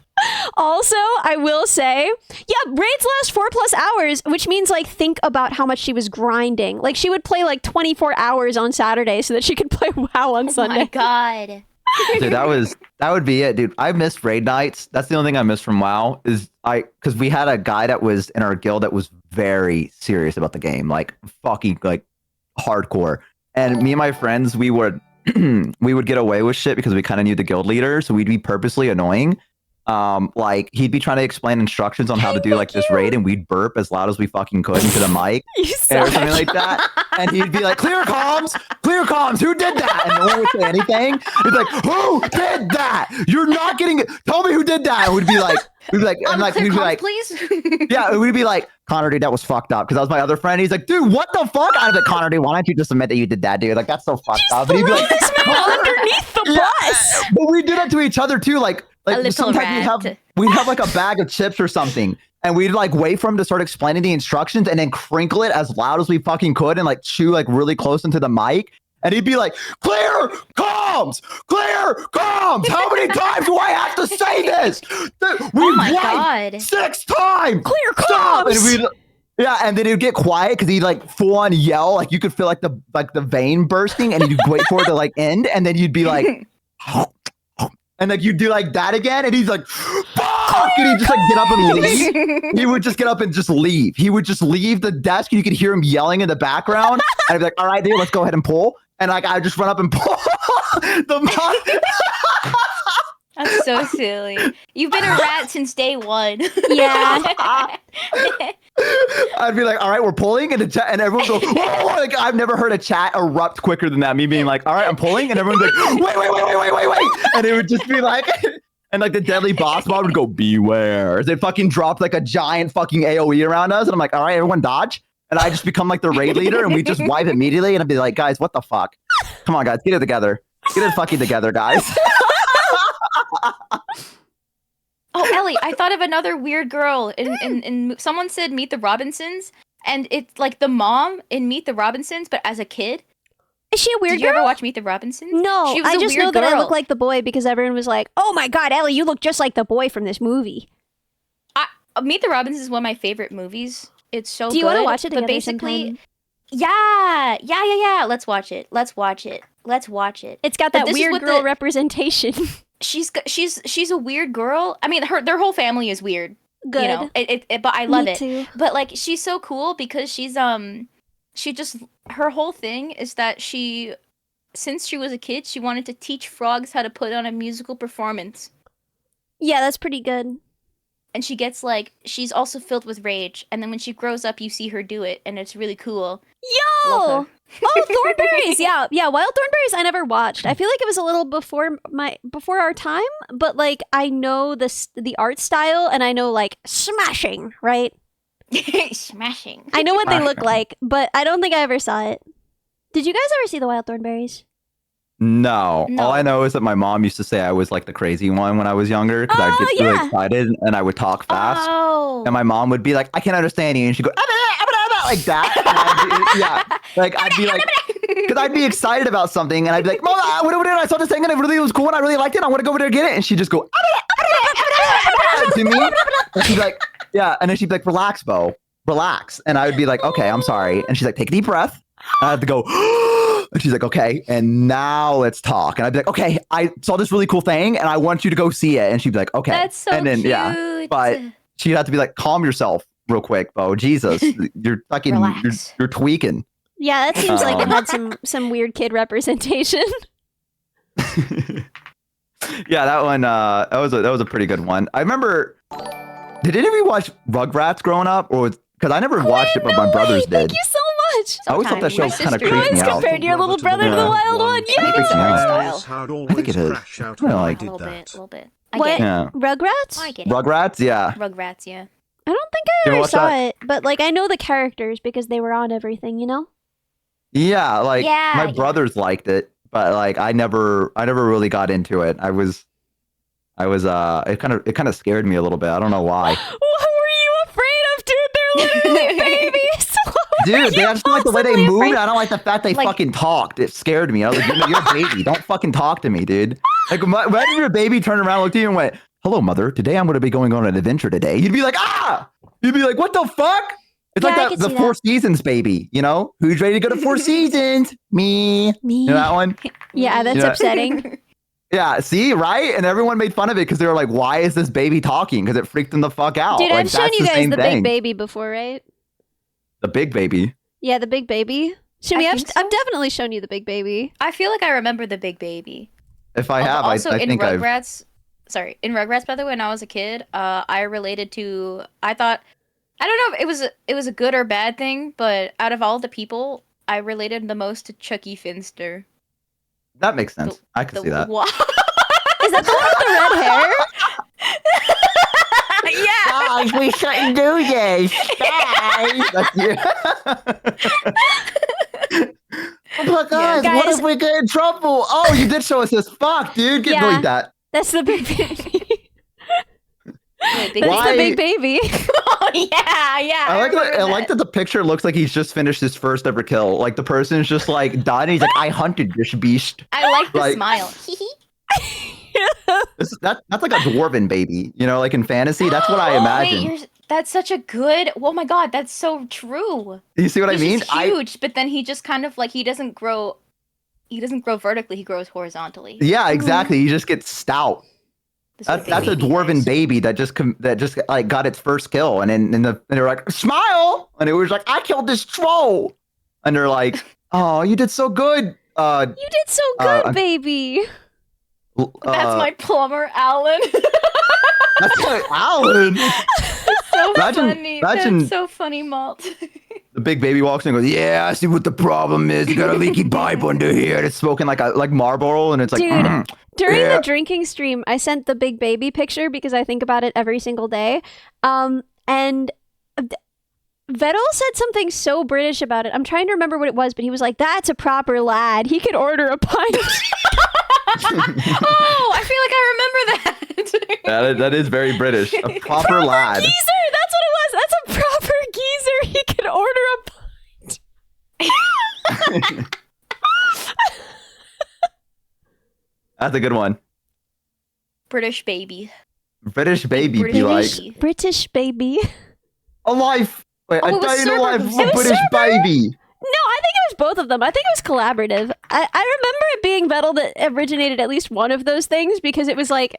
also, I will say, yeah, raids last 4+ hours, which means, like, think about how much she was grinding. Like, she would play like 24 hours on Saturday so that she could play WoW on Sunday. Oh my god. Dude, that would be it, dude. I missed raid nights. That's the only thing I missed from WoW because we had a guy that was in our guild that was very serious about the game, like fucking like hardcore. And me and my friends, we would get away with shit because we kind of knew the guild leader, so we'd be purposely annoying. Like he'd be trying to explain instructions on how to do like this raid, and we'd burp as loud as we fucking could into the mic or something like that. And he'd be like, clear comms, who did that? And no one would say anything. He'd be like, who did that? You're not getting it. Tell me who did that. And we'd be like, and like we'd be like, please. yeah, we'd be like, Connor, dude, that was fucked up. Because that was my other friend. He's like, dude, what the fuck? I was like, Connor, dude, why don't you just admit that you did that, dude? Like, that's so fucked up. And he'd be like, this man underneath the bus. But we did that to each other too. Like sometimes we'd have like a bag of chips or something, and we'd like wait for him to start explaining the instructions and then crinkle it as loud as we fucking could and like chew like really close into the mic. And he'd be like, clear comms. How many times do I have to say this? Oh my god. 6 times. Clear Stop. comms. And then he'd get quiet because he'd like full on yell, like you could feel like the vein bursting, and you'd wait for it to like end, and then you'd be like, and like you do like that again, and he's like, fuck, and he'd just like get up and leave. He would just get up and just leave. He would just leave the desk, and you could hear him yelling in the background. And I'd be like, all right, dude, let's go ahead and pull. And like I just run up and pull the That's so silly. You've been a rat since day 1. Yeah. I'd be like, all right, we're pulling, and the chat, and everyone go, whoa! Like I've never heard a chat erupt quicker than that. Me being like, all right, I'm pulling, and everyone's like, wait, and it would just be like, and like the deadly boss mob would go, beware. They fucking dropped like a giant fucking AOE around us, and I'm like, all right, everyone dodge, and I just become like the raid leader, and we just wipe immediately, and I'd be like, guys, what the fuck? Come on, guys, get it together, fucking together, guys. Oh, Ellie, I thought of another weird girl. In someone said Meet the Robinsons, and it's like the mom in Meet the Robinsons, but as a kid. Is she a weird Did you girl? ever watch Meet the Robinsons? No, she was I a just weird know that I girl. look like the boy because everyone was like, oh my god, Ellie, you look just like the boy from this movie. Meet the Robinsons is one of my favorite movies. It's so good. Do you want to watch it together But basically, sometime? Yeah. Let's watch it. It's got that weird girl representation. She's a weird girl. I mean, their whole family is weird. Good. You know, but I love Me it. too. But like, she's so cool because her whole thing is that since she was a kid, she wanted to teach frogs how to put on a musical performance. Yeah, that's pretty good. And she gets like, she's also filled with rage. And then when she grows up, you see her do it, and it's really cool. Yo! Love her. Oh, Thornberries! Yeah, Wild Thornberries I never watched. I feel like it was a little before our time, but like I know the art style, and I know like smashing, right? Smashing. I know what they look like, but I don't think I ever saw it. Did you guys ever see the Wild Thornberries? No. All I know is that my mom used to say I was like the crazy one when I was younger because I'd get really excited and I would talk fast. Oh. And my mom would be like, I can't understand you. And she'd go, like that. And I'd be like, because I'd be excited about something and I'd be like, Mom, I saw this thing and it really was cool and I really liked it. I want to go over there and get it. And she'd just go, to me. And she'd be like, yeah. And then she'd be like, relax, Bo, relax. And I would be like, okay, I'm sorry. And she's like, take a deep breath. And I have to go, and she's like, okay, and now let's talk. And I'd be like, okay, I saw this really cool thing and I want you to go see it. And she'd be like, okay. That's so and then, cute. Yeah, but she'd have to be like, calm yourself real quick, Bo. Jesus, you're fucking, you're tweaking. Yeah, that seems like it had some weird kid representation. Yeah, that one, that was a pretty good one. I remember, did any of you watch Rugrats growing up? Or because I never watched it, but my brothers did. Thank you so much. I always thought that show kind of creeped me Always out. compared your little brother to the wild one. I think it's Yeah. style. I think it is. Crash out I when I like- did A little that. bit. What? Yeah. Rugrats? I get it. Rugrats, yeah. Rugrats, yeah. I don't think You I ever ever watch saw that? it, but like I know the characters because they were on everything, you know? Yeah, like Yeah, my yeah. brothers liked it, but like I never really got into it. It kind of scared me a little bit. I don't know why. What were you afraid of, dude? They're literally babies. dude, I just don't like the way they possibly moved. afraid? I don't like the fact they Like- fucking talked. It scared me. I was like, you're a baby. Don't fucking talk to me, dude. Like, imagine your baby turned around, looked at you, and went, "Hello, mother. Today I'm going to be going on an adventure today." You'd be like, "Ah!" You'd be like, "What the fuck?" It's Yeah, I like could the see Four that. Seasons baby. You know, who's ready to go to Four Seasons? Me. Me. You know that one? Yeah, that's Yeah. upsetting. Yeah. See, right? And everyone made fun of it because they were like, "Why is this baby talking?" Because it freaked them the fuck out. Dude, Like, I've shown that's you guys same the thing. big baby before, right? The big baby. Yeah, the big baby. Shimmy, I I've, think so. I've definitely shown you the big baby. I feel like I remember the big baby. If I have, Also, I in think I've. Rugrats, in Rugrats, by the way, when I was a kid, I related to. I thought, I don't know if it was a good or bad thing, but out of all the people, I related the most to Chucky Finster. That makes sense. I can see that. Is that the one with the red hair? Yeah. Guys, we shouldn't do this. Guys. But guys, Yeah. what Guys- if we get in trouble? Oh, you did show us this. Fuck, dude. Get Yeah. delete that. That's the big baby. Wait, big That's Why- the big baby. Oh, yeah. I like that the picture looks like he's just finished his first ever kill. Like the person's just like died and he's like, I hunted this beast. I like the Like- smile. That's like a dwarven baby, you know, like in fantasy. That's what I imagine. That's such a good. Oh my god, that's so true. You see what He's I mean? just huge, but then he just kind of like he doesn't grow. He doesn't grow vertically. He grows horizontally. Yeah, exactly. He just gets stout. This is That's a baby dwarven guys. baby that just like got its first kill, and then they were like, "Smile!" and it was like, "I killed this troll," and they're like, "Oh, you did so good." You did so good, baby. That's my plumber, Alan. That's my Alan. So Imagine- funny. imagine- That's so funny, Malt. The big baby walks in and goes, "Yeah, I see what the problem is. You got a leaky pipe under here. And it's smoking like Marlboro, and it's like, Dude, during yeah. the drinking stream, I sent the big baby picture because I think about it every single day. And Vettel said something so British about it. I'm trying to remember what it was, but he was like, "That's a proper lad. He could order a pint." Oh, I feel like I remember that. that is very British. A proper lad. Geezer, that's what it was. That's a proper geezer. He could order a pint. That's a good one. British baby. British baby British be like baby. British baby. a life. Wait, Oh, a it was day in the Saber life who of said a it. British baby. No, I think it was both of them. I think it was collaborative. I remember it being Vettel that originated at least one of those things because it was like,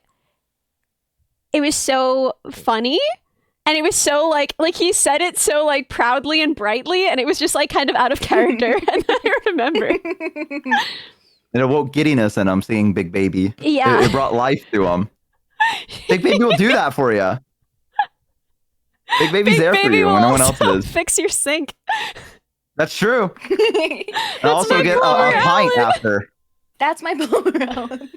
it was so funny. And it was so like he said it so like proudly and brightly. And it was just like kind of out of character. And I remember. And it woke giddiness in him seeing Big Baby. Yeah. It brought life to him. Big Baby will do that for you. Big Baby's there for you will when no one else also is. fix your sink. That's true. And also my get a plumber, pint Alan. after. That's my plumber, Alan.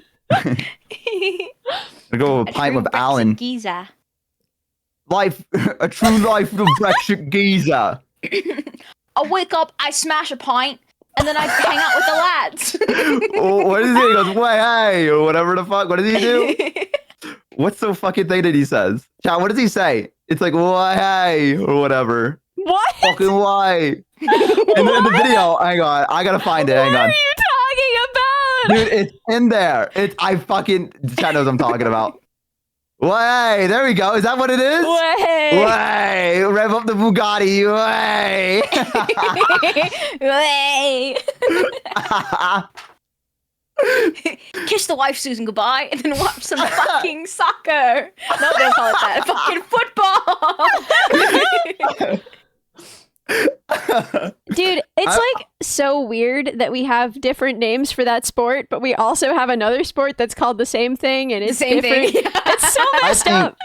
We go with a pint with Alan. Giza. Life, a true life of Brexit geezer. I wake up, I smash a pint, and then I hang out with the lads. Oh, what is he? He goes, "Way hey," or whatever the fuck. What does he do? What's the fucking thing that he says? Chat, what does he say? It's like, "Why hey," or whatever. What? Fucking why? In the video, hang on, I gotta find it. Hang What on. are you talking about? Dude, it's in there. I fucking chat knows what I'm talking about. Way, there we go. Is that what it is? Way. Way, rev up the Bugatti. Way. Hey. Kiss the wife, Susan, goodbye, and then watch some fucking soccer. No, they don't call it that. Fucking football. Dude, it's like so weird that we have different names for that sport, but we also have another sport that's called the same thing and it's Same different. thing. It's so messed think- up.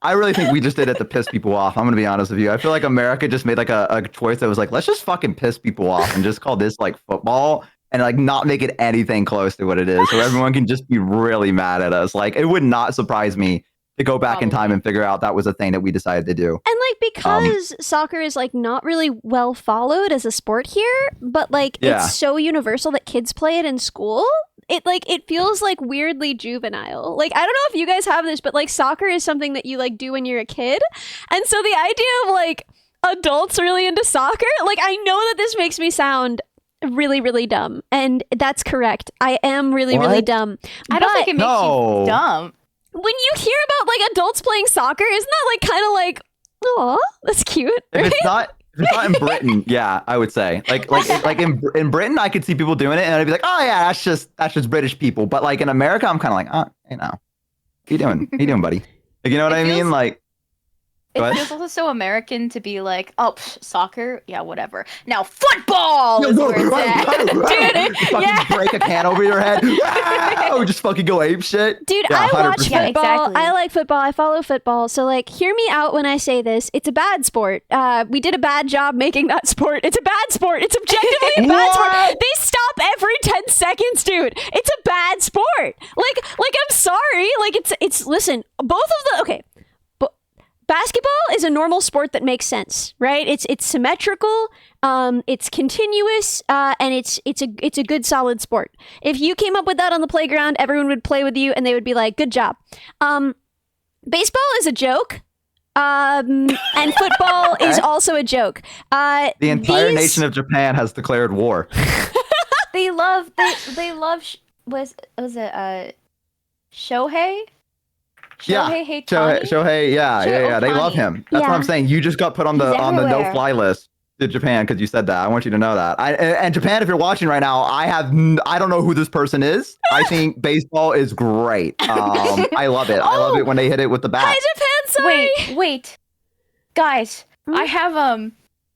I really think we just did it to piss people off. I'm gonna be honest with you. I feel like America just made like a choice that was like, let's just fucking piss people off and just call this like football and like not make it anything close to what it is, so everyone can just be really mad at us. Like, it would not surprise me to go back in time and figure out that was a thing that we decided to do. And like because soccer is like not really well followed as a sport here, but like Yeah. it's so universal that kids play it in school. It feels like weirdly juvenile. Like, I don't know if you guys have this, but like soccer is something that you like do when you're a kid. And so the idea of like adults really into soccer? Like, I know that this makes me sound really, really dumb, and that's correct. I am really, really dumb. I don't think it makes you dumb. When you hear about like adults playing soccer, isn't that like kind of like, oh, that's cute? Right? If it's not in Britain, yeah, I would say like in Britain, I could see people doing it, and I'd be like, oh yeah, that's just British people. But like in America, I'm kind of like, you know, what you doing? What you doing, buddy? Like, you know what I mean? Like. It feels also so American to be like, oh, soccer, yeah, whatever. Now football is where it's at. Dude, fucking break a can over your head. Just fucking go ape shit. Dude, I watch football. Exactly. I like football. I follow football. So like, hear me out when I say this. It's a bad sport. We did a bad job making that sport. It's a bad sport. It's objectively a bad sport. They stop every 10 seconds, dude. It's a bad sport. Like I'm sorry. Like it's listen, both of the okay. Basketball is a normal sport that makes sense, right? It's symmetrical, it's continuous, and it's a good solid sport. If you came up with that on the playground, everyone would play with you, and they would be like, "Good job." Baseball is a joke, and football is also a joke. The entire nation of Japan has declared war. They love was it Shohei? Shohei, yeah. They love him. That's what I'm saying. You just got put on the no-fly list to Japan because you said that. I want you to know that. And Japan, if you're watching right now, I don't know who this person is. I think baseball is great. I love it. I love it when they hit it with the bat. Hi, Japan. Sorry. Wait, guys. I have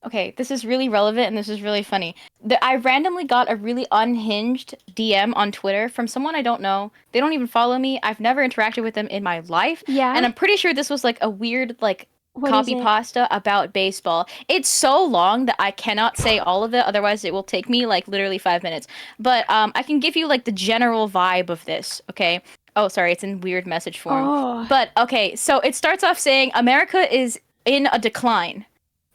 Okay, this is really relevant and this is really funny. I randomly got a really unhinged DM on Twitter from someone I don't know. They don't even follow me. I've never interacted with them in my life. Yeah. And I'm pretty sure this was like a weird copy pasta about baseball. It's so long that I cannot say all of it. Otherwise, it will take me like literally 5 minutes. But I can give you like the general vibe of this, okay? Oh, sorry, it's in weird message form. Oh. But okay, so it starts off saying America is in a decline.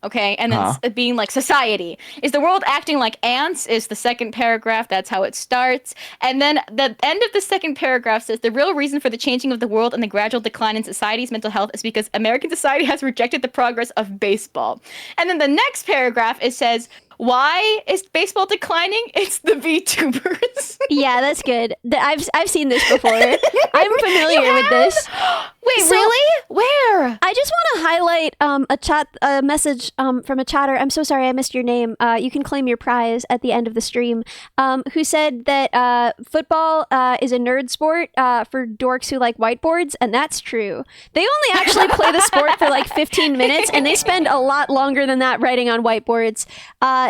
Okay, and then it's being like society. Is the world acting like ants? Is the second paragraph. That's how it starts. And then the end of the second paragraph says the real reason for the changing of the world and the gradual decline in society's mental health is because American society has rejected the progress of baseball. And then the next paragraph, it says, why is baseball declining? It's the VTubers. Yeah, that's good. I've seen this before. I'm familiar with this. Wait, really? Where? I just want to highlight a message from a chatter. I'm so sorry I missed your name. You can claim your prize at the end of the stream. Who said that football is a nerd sport for dorks who like whiteboards, and that's true. They only actually play the sport for like 15 minutes, and they spend a lot longer than that writing on whiteboards.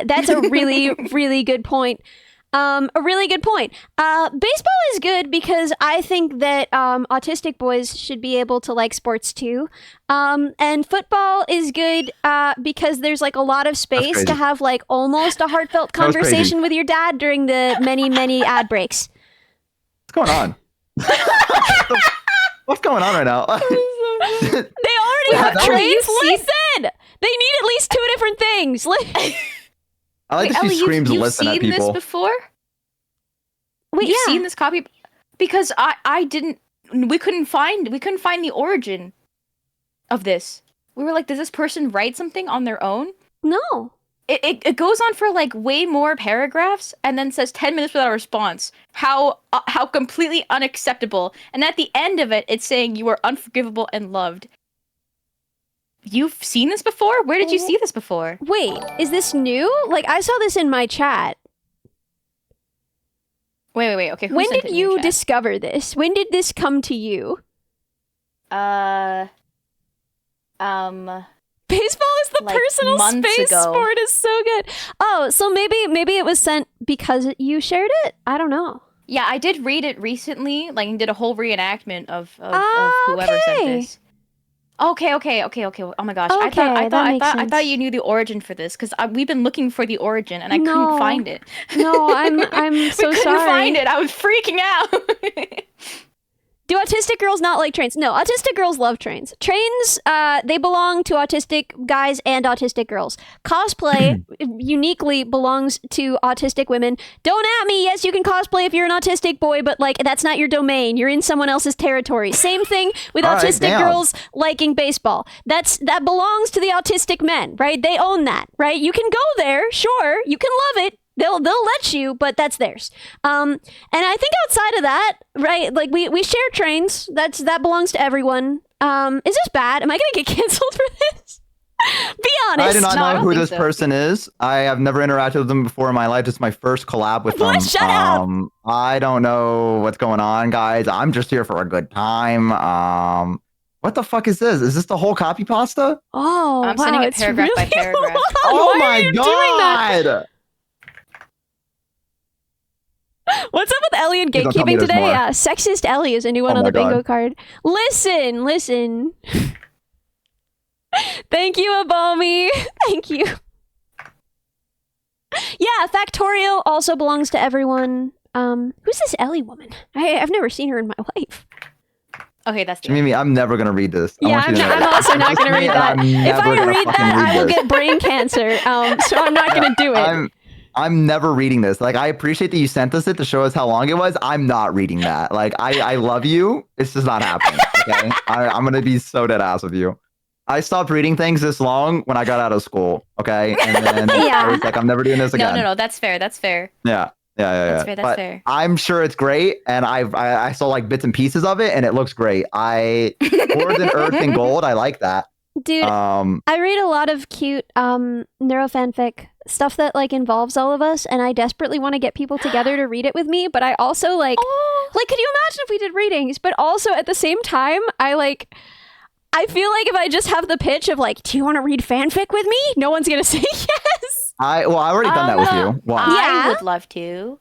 That's a really, really good point. A really good point. Baseball is good because I think that autistic boys should be able to like sports too. And football is good because there's like a lot of space to have like almost a heartfelt conversation with your dad during the many, many ad breaks. What's going on? What's going on right now? They already have traits. Listen! They need at least 2 different things. I like that she screams listen at people. You've seen this before? Wait, you've seen this copy? Because I didn't. We couldn't find the origin of this. We were like, does this person write something on their own? No. It goes on for like way more paragraphs and then says 10 minutes without a response. How completely unacceptable. And at the end of it, it's saying you are unforgivable and loved. You've seen this before? Where did you see this before? Wait, is this new? Like, I saw this in my chat. Wait. Okay, when did you discover this? When did this come to you? Baseball is the like personal space sport is so good. Oh, so maybe it was sent because you shared it? I don't know. Yeah, I did read it recently. Like, and did a whole reenactment of whoever sent this. Okay. Oh my gosh, okay, I thought you knew the origin for this because we've been looking for the origin and I couldn't find it. No, I'm so sorry. We couldn't find it. I was freaking out. Do autistic girls not like trains? No, autistic girls love trains. Trains, they belong to autistic guys and autistic girls. Cosplay uniquely belongs to autistic women. Don't at me. Yes, you can cosplay if you're an autistic boy, but like that's not your domain. You're in someone else's territory. Same thing with All right, autistic damn. girls liking baseball. That belongs to the autistic men, right? They own that, right? You can go there, sure. You can love it. They'll let you, but that's theirs. And I think outside of that, right? Like we share trains. That belongs to everyone. Is this bad? Am I gonna get canceled for this? Be honest. I do not No, I know don't who think this so. person is. I have never interacted with them before in my life. This is my first collab with them. Shut up. I don't know what's going on, guys. I'm just here for a good time. What the fuck is this? Is this the whole copy pasta? Oh, I'm wow, sending it it's paragraph by really paragraph. long. Oh Why my are you doing that? god! What's up with Ellie and Please don't tell me gatekeeping there's today? more. Sexist Ellie is a new one Oh on my the bingo God. card. Listen. Thank you, Abomi. Thank you. Yeah, Factorio also belongs to everyone. Who's this Ellie woman? I've never seen her in my life. Okay, that's Mimi, I'm never gonna read this. I Yeah, want you to know I'm that. also not Just going to me, read and that. I'm If never I gonna read fucking that, I will this. get brain cancer. So I'm not going to do it. I'm never reading this. Like, I appreciate that you sent us it to show us how long it was. I'm not reading that. Like, I love you. It's just not happening. Okay, I'm gonna be so dead ass with you. I stopped reading things this long when I got out of school. Okay, and then Yeah. I was like, I'm never doing this again. No, that's fair. That's fair. Yeah. That's fair, that's But fair. I'm sure it's great, and I saw like bits and pieces of it, and it looks great. More than Earth and Gold, I like that. Dude, I read a lot of cute neurofanfic stuff that like involves all of us, and I desperately want to get people together to read it with me, but I also like could you imagine if we did readings? But also at the same time, I feel like if I just have the pitch of like, do you want to read fanfic with me? No one's gonna say yes. I already done that with you. Once. I Yeah. would love to.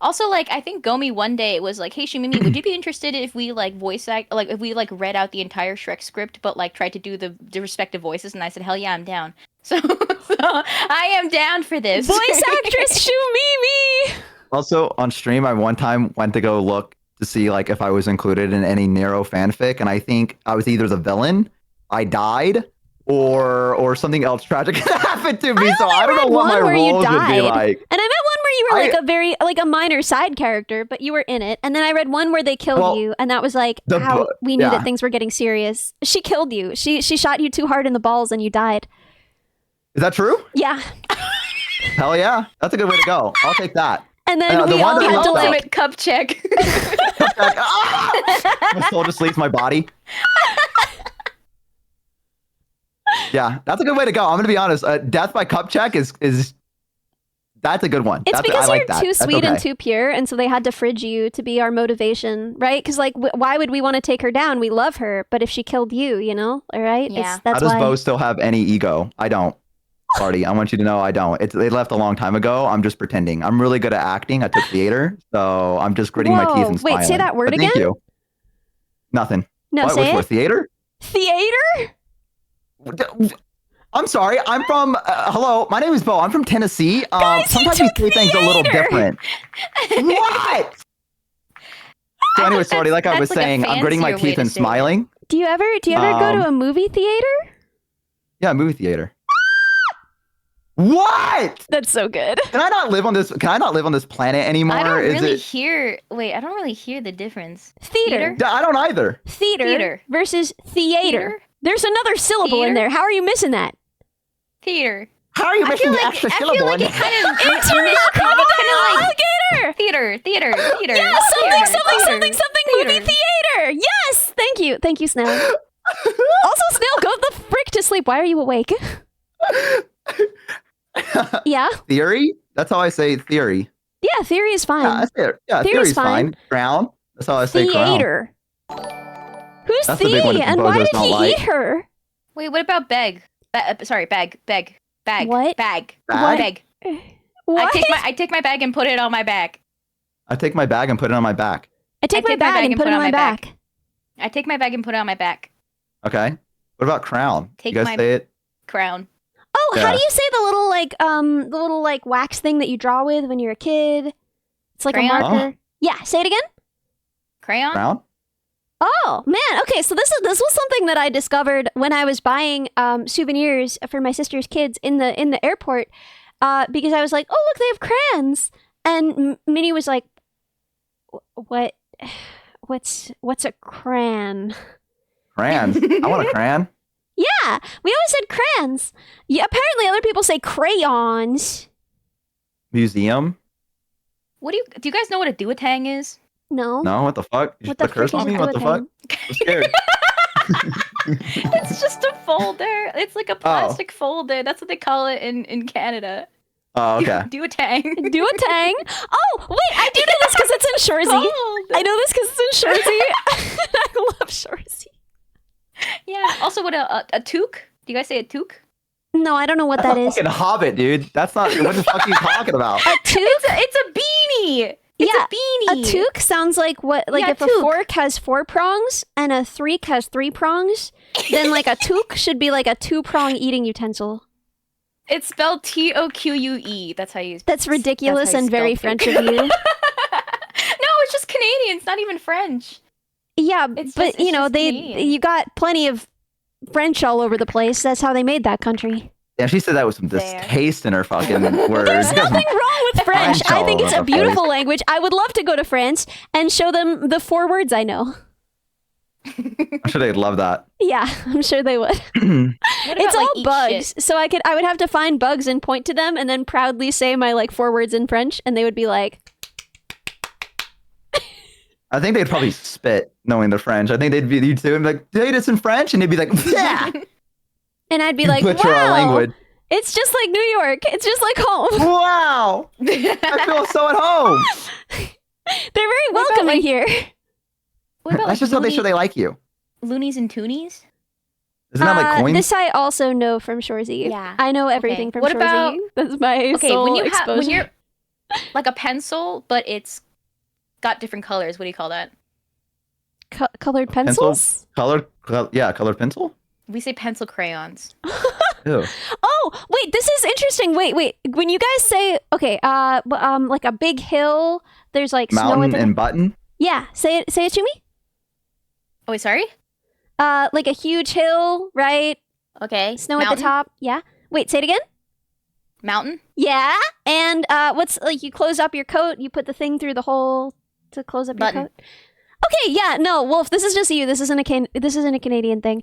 Also, like, I think Gomi one day it was like, "Hey, Shumimi, would you be interested if we like voice act, like, if we like read out the entire Shrek script, but like tried to do the respective voices?" And I said, "Hell yeah, I'm down." So I am down for this. Voice actress Shumimi. Also, on stream, I one time went to go look to see like if I was included in any Nero fanfic, and I think I was either the villain, I died, or something else tragic happened to me. So I don't know what my where you roles would be died. like. And I met one where you were like a minor side character, but you were in it. And then I read one where they killed you, and that was like how we knew that things were getting serious. She killed you. She shot you too hard in the balls, and you died. Is that true? Yeah. Hell yeah, that's a good way to go. I'll take that. And then the we one all that had we to all like. Ultimate cup check. My soul just leaves my body. Yeah, that's a good way to go. I'm gonna be honest. Death by cup check is that's a good one. It's because I you're like that. too That's sweet and okay. too pure, and so they had to fridge you to be our motivation, right? Because like, why would we want to take her down? We love her, but if she killed you, you know, all right? Yeah. That's How does why. Bo still have any ego? I don't. Party. I want you to know I don't. They left a long time ago. I'm just pretending. I'm really good at acting. I took theater, so I'm just gritting my teeth and Whoa, wait, smiling. say that word But again? Thank you. Nothing. No, What? say Which it. word? Theater? Theater? I'm sorry. I'm from. Hello, my name is Bo. I'm from Tennessee. Sometimes we say things a little different. What? So anyway, sorry. Like I was that's like a saying, I'm gritting my fancier way teeth to and say it. smiling. Do you ever go to a movie theater? Yeah, movie theater. What? That's so good. Can I not live on this? Can I not live on this planet anymore? I don't Is really it? hear. Wait, I don't really hear the difference. Theater. Yeah, I don't either. Theater versus theater. Theater? There's another syllable in Theater? there. How are you missing that? Theater. How are you I missing feel the like extra I syllable? feel like in it there? kind of It's real alligator. theater. Yeah, something theater. movie theater. Yes. Thank you, Snail. Also, Snail, go the frick to sleep. Why are you awake? Yeah. Theory? That's how I say theory. Yeah, theory is fine. Yeah, I say it. Yeah, Theory's theory's fine. fine. Crown. That's how I say crown. Theater. Who's That's the big one Thee? that And the why bozos did don't he like. eat her? Wait, what about bag? Sorry, bag. What? Bag. Bag? What? I take my bag and put it on my back. I take my bag and put it on my back. I take my bag and put it on my back. I take my bag and put it on my back. Okay. What about crown? Take you guys my- say it? Crown. Oh, how Yeah. do you say the little wax thing that you draw with when you're a kid? It's like Crayon? a marker. Yeah, say it again. Crayon? Crown? Oh man, okay. So this was something that I discovered when I was buying souvenirs for my sister's kids in the airport, because I was like, oh look, they have crayons, and Minnie was like, what, what's a crayon? Crayons. I want a crayon. Yeah, we always said crayons. Yeah, apparently other people say crayons. Museum. What do you guys know what a duotang is? No. No, what the fuck? You What put the curse frick on is me? a What the fuck? duotang? I'm scared. It's just a folder. It's like a plastic folder. That's what they call it in Canada. Oh, okay. Duotang. Duotang. Oh, wait, I do know this because it's in Shorzy. I know this because it's in Shorzy. I love Shorzy. Yeah. Also, what a toque? Do you guys say a toque? No, I don't know what That's that a is. fucking Hobbit, dude. That's not. What the fuck are you talking about? A toque? It's a beanie. It's Yeah, a beanie. A toque sounds like what? Like Yeah, if a toque. fork has 4 prongs and a threek has 3 prongs, then like a toque should be like a 2-prong eating utensil. It's spelled Toque. That's how you. That's ridiculous That's how you and very spell French of toque. you. No, it's just Canadian. It's not even French. Yeah, It's but just- you it's know just they Canadian. you got plenty of French all over the place. That's how they made that country. Yeah, she said that with some There. distaste in her fucking words. There's You guys- nothing wrong with French. French I all think it's over a the place. beautiful language. I would love to go to France and show them the 4 words I know. I'm sure they'd love that. Yeah, I'm sure they would. What about, It's like, all eat bugs. shit? So I would have to find bugs and point to them and then proudly say my like 4 words in French and they would be like, I think they'd probably spit, knowing the French. I think they'd be you too, and be like, "Date us in French," and they'd be like, "Yeah." and I'd be like, Butcher our wow, language. it's just like New York. It's just like home. Wow, I feel so at home. They're very What about, welcoming like, here. What about That's just how they show they like you. loonies and toonies? Isn't that like coins? This I also know from Shorzy. Yeah. I know everything Okay. from What Shorzy. about- That's my Okay, sole when you exposure. when you're like a pencil, but it's got different colors. What do you call that? Colored pencils? Colored pencil. We say pencil crayons. Ew. Oh, wait, this is interesting. Wait. When you guys say, okay, like a big hill, there's like snow at Mountain the and button. Yeah, say it to me. Oh, wait, sorry? Like a huge hill, right? Okay. Snow at Mountain? the top. Yeah. Wait, say it again. Mountain? Yeah. And what's like you close up your coat, you put the thing through the hole to close up Button. your coat. Okay, yeah, no, Wolf, this is just you. This isn't a Canadian thing.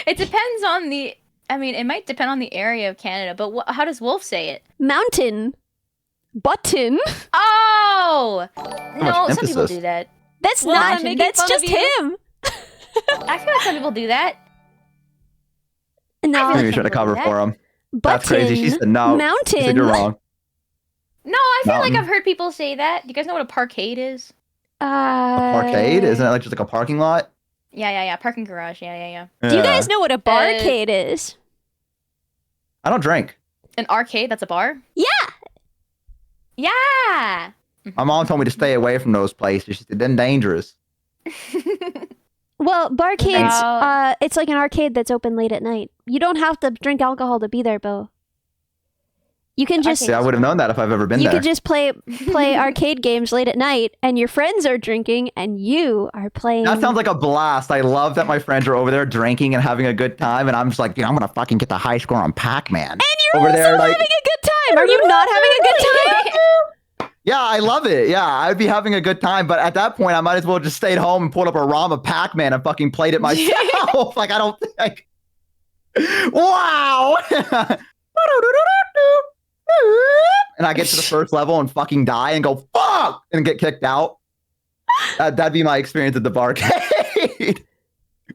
It depends on the... I mean, it might depend on the area of Canada, but how does Wolf say it? Mountain. Button. Oh! No, much some people emphasis. do that. That's Well, not I'm making that's fun just of you. him. I feel like some people do that. No. I feel Maybe like try to some people cover do for him. Button. That's crazy. She said no. Mountain. She said you're wrong. No, I feel like Mountain. I've heard people say that. Do you guys know what a parkade is? A parkade? Isn't that like just like a parking lot? Yeah. Parking garage. Yeah. Do you Yeah. guys know what a barcade is? I don't drink. An arcade, that's a bar? Yeah. Yeah! My mom told me to stay away from those places. She said they're dangerous. Well, barcades, About- it's like an arcade that's open late at night. You don't have to drink alcohol to be there, Bo. You can just See, I would have known that if I've ever been you there. could just play arcade games late at night, and your friends are drinking, and you are playing. That sounds like a blast. I love that my friends are over there drinking and having a good time, and I'm just like, dude, I'm gonna fucking get the high score on Pac-Man. and you're over also there, like- having a good time. Are you not having a good time? Yeah, I love it. Yeah, I'd be having a good time, but at that point, I might as well just stayed home and pulled up a ROM of Pac-Man and fucking played it myself. Like, I don't think. Wow. And I get to the first level and fucking die and go fuck and get kicked out. That'd be my experience at the barcade.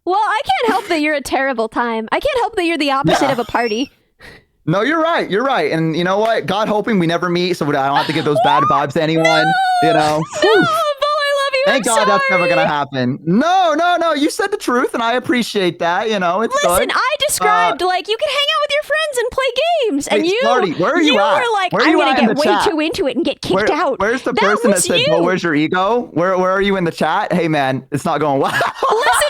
Well, I can't help that you're a terrible time. I can't help that you're the opposite Yeah. of a party. No, you're right. You're right. And you know what? God hoping we never meet, so I don't have to give those bad vibes to anyone. You know. No, Bo, I love you. Thank I'm God that's never sorry. gonna happen. No. You said the truth, and I appreciate that. You know, it's Listen, good. I described like you can hang out with your friends and play games, and Hey, you, Smarty, where are you at? were like, Where are I'm you gonna at in get the way chat? too into it and get kicked out. Where's the That person that was said, you. "Well, where's your ego?" Where are you in the chat? Hey, man, it's not going well. Listen,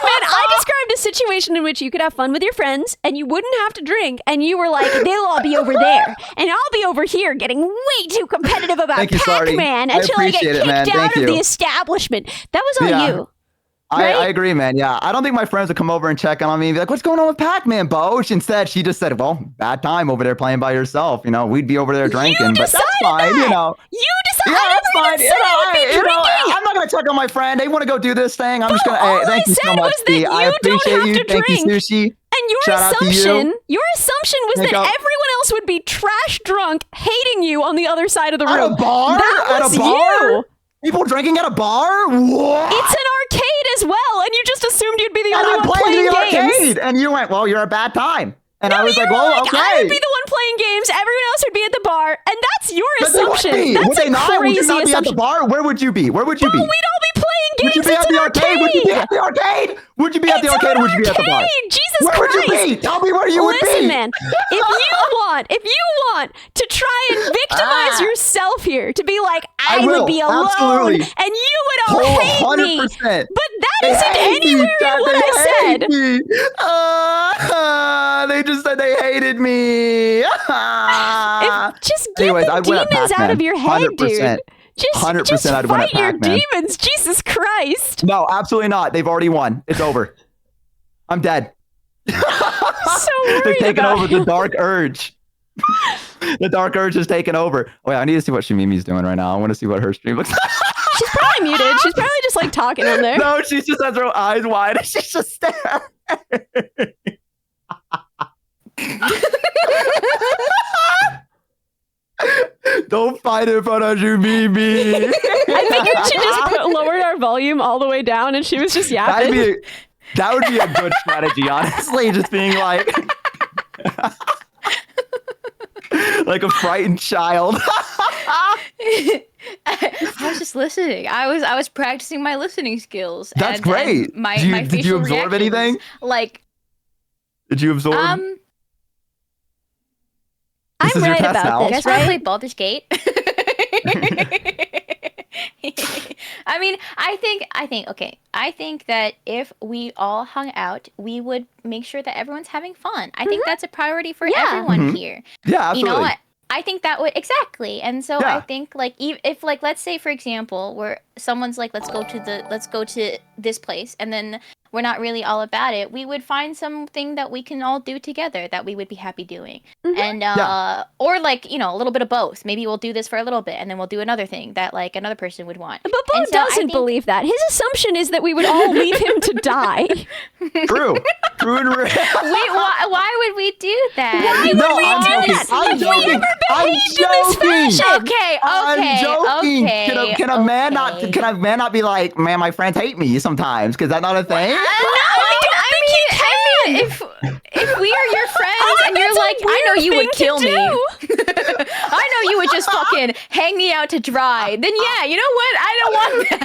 man, I described a situation in which you could have fun with your friends and you wouldn't have to drink, and you were like, they'll all be over there and I'll be over here getting way too competitive about Pac-Man until I get kicked out of the establishment. That was on you. Right? I agree, man. Yeah. I don't think my friends would come over and check on me and be like, what's going on with Pac-Man, Bo? Instead, she just said, well, bad time over there playing by yourself. You know, we'd be over there drinking, but that's fine. You know, you decided. Yeah, that's fine. I'm not going to check on my friend. They want to go do this thing. I'm just going to, hey, thank you so much, D. I appreciate you. Thank you, Sushi. And your assumption was that everyone else would be trash drunk, hating you on the other side of the room. At a bar? That was you. People drinking at a bar? What? It's an arcade as well, and you just assumed you'd be the only one playing games. Arcade, and you went, well, you're a bad time. And I was like, well, okay. I would be the one playing games. Everyone else would be at the bar, and that's your assumption. That's a crazy would you not assumption. Be at the bar? Where would you be? Where would you be? We'd all be playing games. Would you be at the arcade? Would you be at the arcade? Would you be at the arcade or would you be at the bar? Jesus Christ. Where would you be? Tell me where you would be. Listen, man, if you want to try and victimize yourself here, to be like, I would be alone, absolutely. and you would all hate 100%. me. But that isn't anywhere in what I said. They just said they hated me. Just get the demons out of your head, 100%. dude. Just 100% I'd win at fight your Pac-Man. demons. Jesus Christ. No, absolutely not. They've already won. It's over. I'm dead. They've taken over the dark urge. The dark urge has taken over. Wait, I need to see what Shamimi's doing right now. I want to see what her stream looks like. She's probably muted. She's probably just like talking on there. No, she just has her eyes wide and she's just staring. Don't fight in front of Shamimi. I figured she just lowered our volume all the way down and she was just yapping. That would be a good strategy, honestly. Just being like a frightened child. I was just listening. I was practicing my listening skills. That's great. Did you absorb anything? Like, did you absorb? I'm right about this. You guys want to play Baldur's Gate? I mean, I think that if we all hung out, we would make sure that everyone's having fun. I think that's a priority for everyone here. Yeah, absolutely. You know what? I think that would exactly. And so I think like if like let's say for example, where someone's like let's go to this place, and then we're not really all about it, we would find something that we can all do together that we would be happy doing. And or like, you know, a little bit of both. Maybe we'll do this for a little bit and then we'll do another thing that like another person would want. But Bo doesn't believe that. His assumption is that we would all leave him to die. True and real. Wait, why would we do that? Why would we do that? I'm joking. Can a man not be like, man, my friends hate me sometimes? Because that's not a thing. I mean, if we are your friends and you're like, I know you would kill me. I know you would just fucking hang me out to dry. Then yeah, you know what? I don't want that.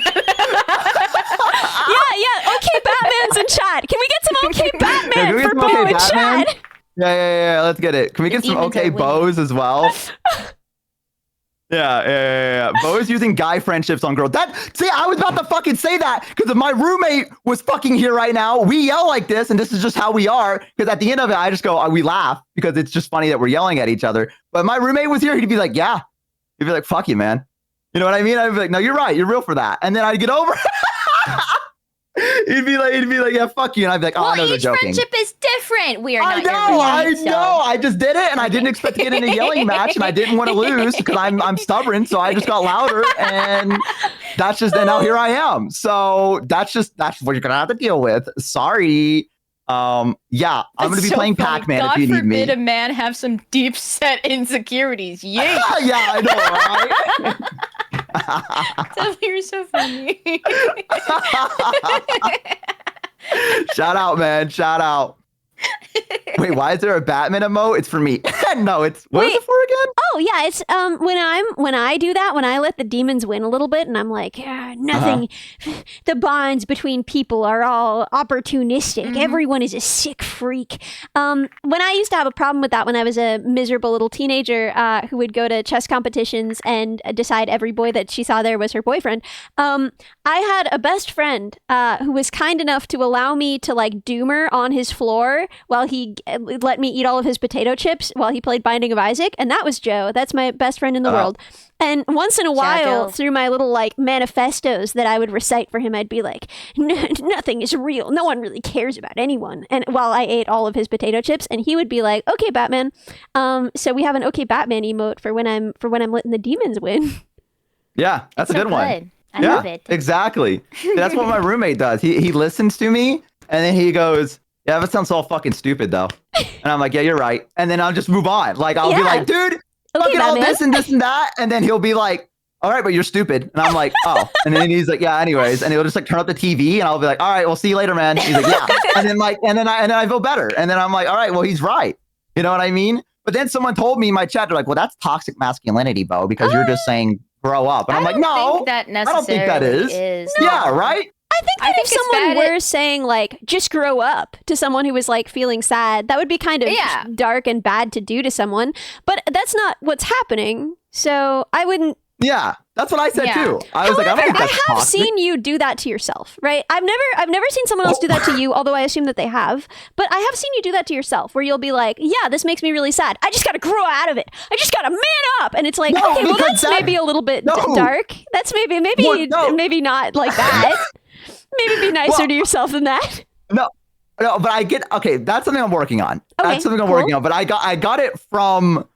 yeah. Okay, Batman's in chat. Can we get some okay Batman for Bo in chat? Yeah. Let's get it. Can we get some okay bows as well? Yeah. Bo's using guy friendships on girls. See, I was about to fucking say that because if my roommate was fucking here right now, we yell like this, and this is just how we are. Because at the end of it, I just go, we laugh because it's just funny that we're yelling at each other. But if my roommate was here, he'd be like, yeah. He'd be like, fuck you, man. You know what I mean? I'd be like, no, you're right. You're real for that. And then I'd get over He'd be like, yeah, fuck you. And I'd be like, I know they're joking. Friendship is different. We are not I know. I just did it, and I didn't expect to get in a yelling match, and I didn't want to lose because I'm stubborn, so I just got louder, and and now here I am. So that's what you're gonna have to deal with. Sorry. I'm gonna be playing Pac-Man if you need me. God forbid a man have some deep set insecurities. Yeah. Yeah, I know, right? You're so funny. Shout out, man. Shout out. Wait, why is there a Batman emote? It's for me. No, it's what is it for again? Oh yeah, it's when I do that, when I let the demons win a little bit, and I'm like, yeah, nothing. The bonds between people are all opportunistic. Everyone is a sick freak. When I used to have a problem with that, when I was a miserable little teenager who would go to chess competitions and decide every boy that she saw there was her boyfriend. I had a best friend who was kind enough to allow me to like doomer on his floor while he let me eat all of his potato chips while he played Binding of Isaac, and that was Joe. That's my best friend in the world. And once in a while, through my little like manifestos that I would recite for him, I'd be like, nothing is real. No one really cares about anyone. And while I ate all of his potato chips, and he would be like, okay, Batman. So we have an okay Batman emote for when I'm letting the demons win. Yeah, that's a good one. I love it. Exactly. That's what my roommate does. He listens to me and then he goes, yeah, that sounds all fucking stupid though. And I'm like, yeah, you're right. And then I'll just move on. Like I'll be like, dude, look at all this and this and that. And then he'll be like, all right, but you're stupid. And I'm like, oh. And then he's like, yeah, anyways. And he'll just like turn up the TV and I'll be like, all right, well, see you later, man. He's like, yeah. And then I feel better. And then I'm like, all right, well, he's right. You know what I mean? But then someone told me in my chat, they're like, well, that's toxic masculinity, Bo, because you're just saying grow up. And I'm like, no, I don't think that is. No. Yeah, right? I think if someone were saying like just grow up to someone who was like feeling sad, that would be kind of dark and bad to do to someone. But that's not what's happening. So I wouldn't. Yeah, that's what I said too. I was like, I don't think that's I have seen you do that to yourself, right? I've never seen someone else do that to you, although I assume that they have. But I have seen you do that to yourself, where you'll be like, yeah, this makes me really sad. I just got to grow out of it. I just got to man up. And it's like, okay, well, that's maybe a little bit dark. That's maybe not like that. Maybe be nicer to yourself than that. No, but I get, okay, that's something I'm working on. That's something I'm working on. But I got it from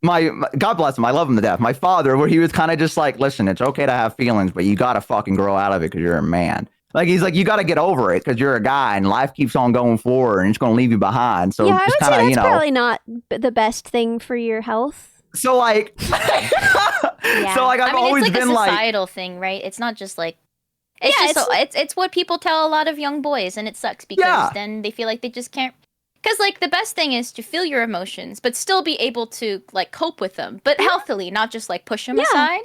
my God bless him, I love him to death, my father, where he was kind of just like, listen, it's okay to have feelings, but you got to fucking grow out of it because you're a man. Like, he's like, you got to get over it because you're a guy and life keeps on going forward and it's going to leave you behind. So yeah, I would say that's probably not the best thing for your health. So like, I've always been like, it's like a societal thing, right? It's not just like, it's what people tell a lot of young boys, and it sucks because then they feel like they just can't. Because like the best thing is to feel your emotions, but still be able to like cope with them, but healthily, not just like push them aside.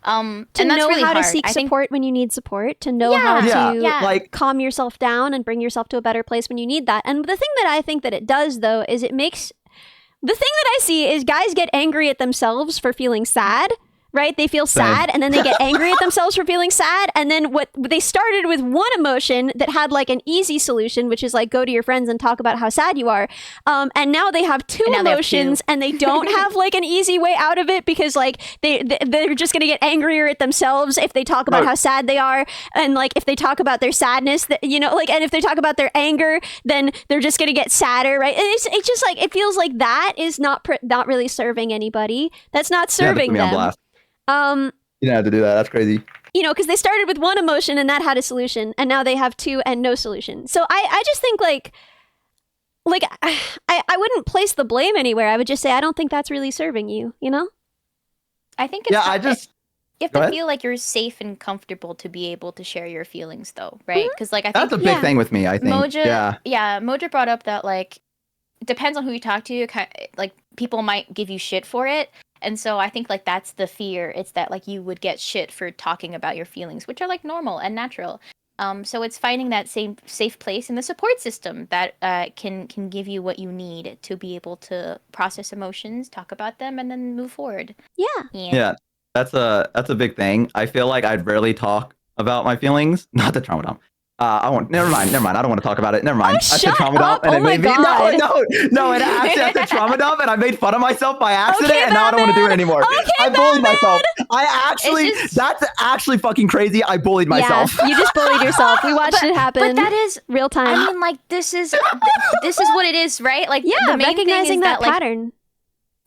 To and that's know really how hard. to seek support when you need support, to know how to like calm yourself down and bring yourself to a better place when you need that. And the thing that I think that it does though is it makes the thing that I see is guys get angry at themselves for feeling sad. Right? They feel sad and then they get angry at themselves for feeling sad. And then what they started with one emotion that had like an easy solution, which is like go to your friends and talk about how sad you are. And now they have two emotions and they don't have like an easy way out of it because like they're just going to get angrier at themselves if they talk about how sad they are. And like if they talk about their sadness, that, you know, like, and if they talk about their anger, then they're just going to get sadder. Right? And it's just like, it feels like that is not really serving anybody. That's not serving them. You didn't have to do that. That's crazy. You know, because they started with one emotion and that had a solution, and now they have two and no solution. So I just think like I wouldn't place the blame anywhere. I would just say I don't think that's really serving you. You know? I think it's you have to feel like you're safe and comfortable to be able to share your feelings, though, right? Because like I think that's a big thing with me. I think Moja brought up that like it depends on who you talk to. Like people might give you shit for it. And so I think like that's the fear. It's that like you would get shit for talking about your feelings, which are like normal and natural. So it's finding that same safe place in the support system that can give you what you need to be able to process emotions, talk about them, and then move forward. Yeah, that's a big thing. I feel like I'd rarely talk about my feelings. Not the trauma dump. Never mind. I don't want to talk about it. Never mind. I said trauma dump and it made me no. And actually, I said trauma dump and I made fun of myself by accident, and now I don't want to do it anymore. I bullied myself. That's actually fucking crazy. I bullied myself. Yeah, you just bullied yourself. We watched it happen. But that is real time. I mean, like this is what it is, right? Like the main recognizing thing is that pattern.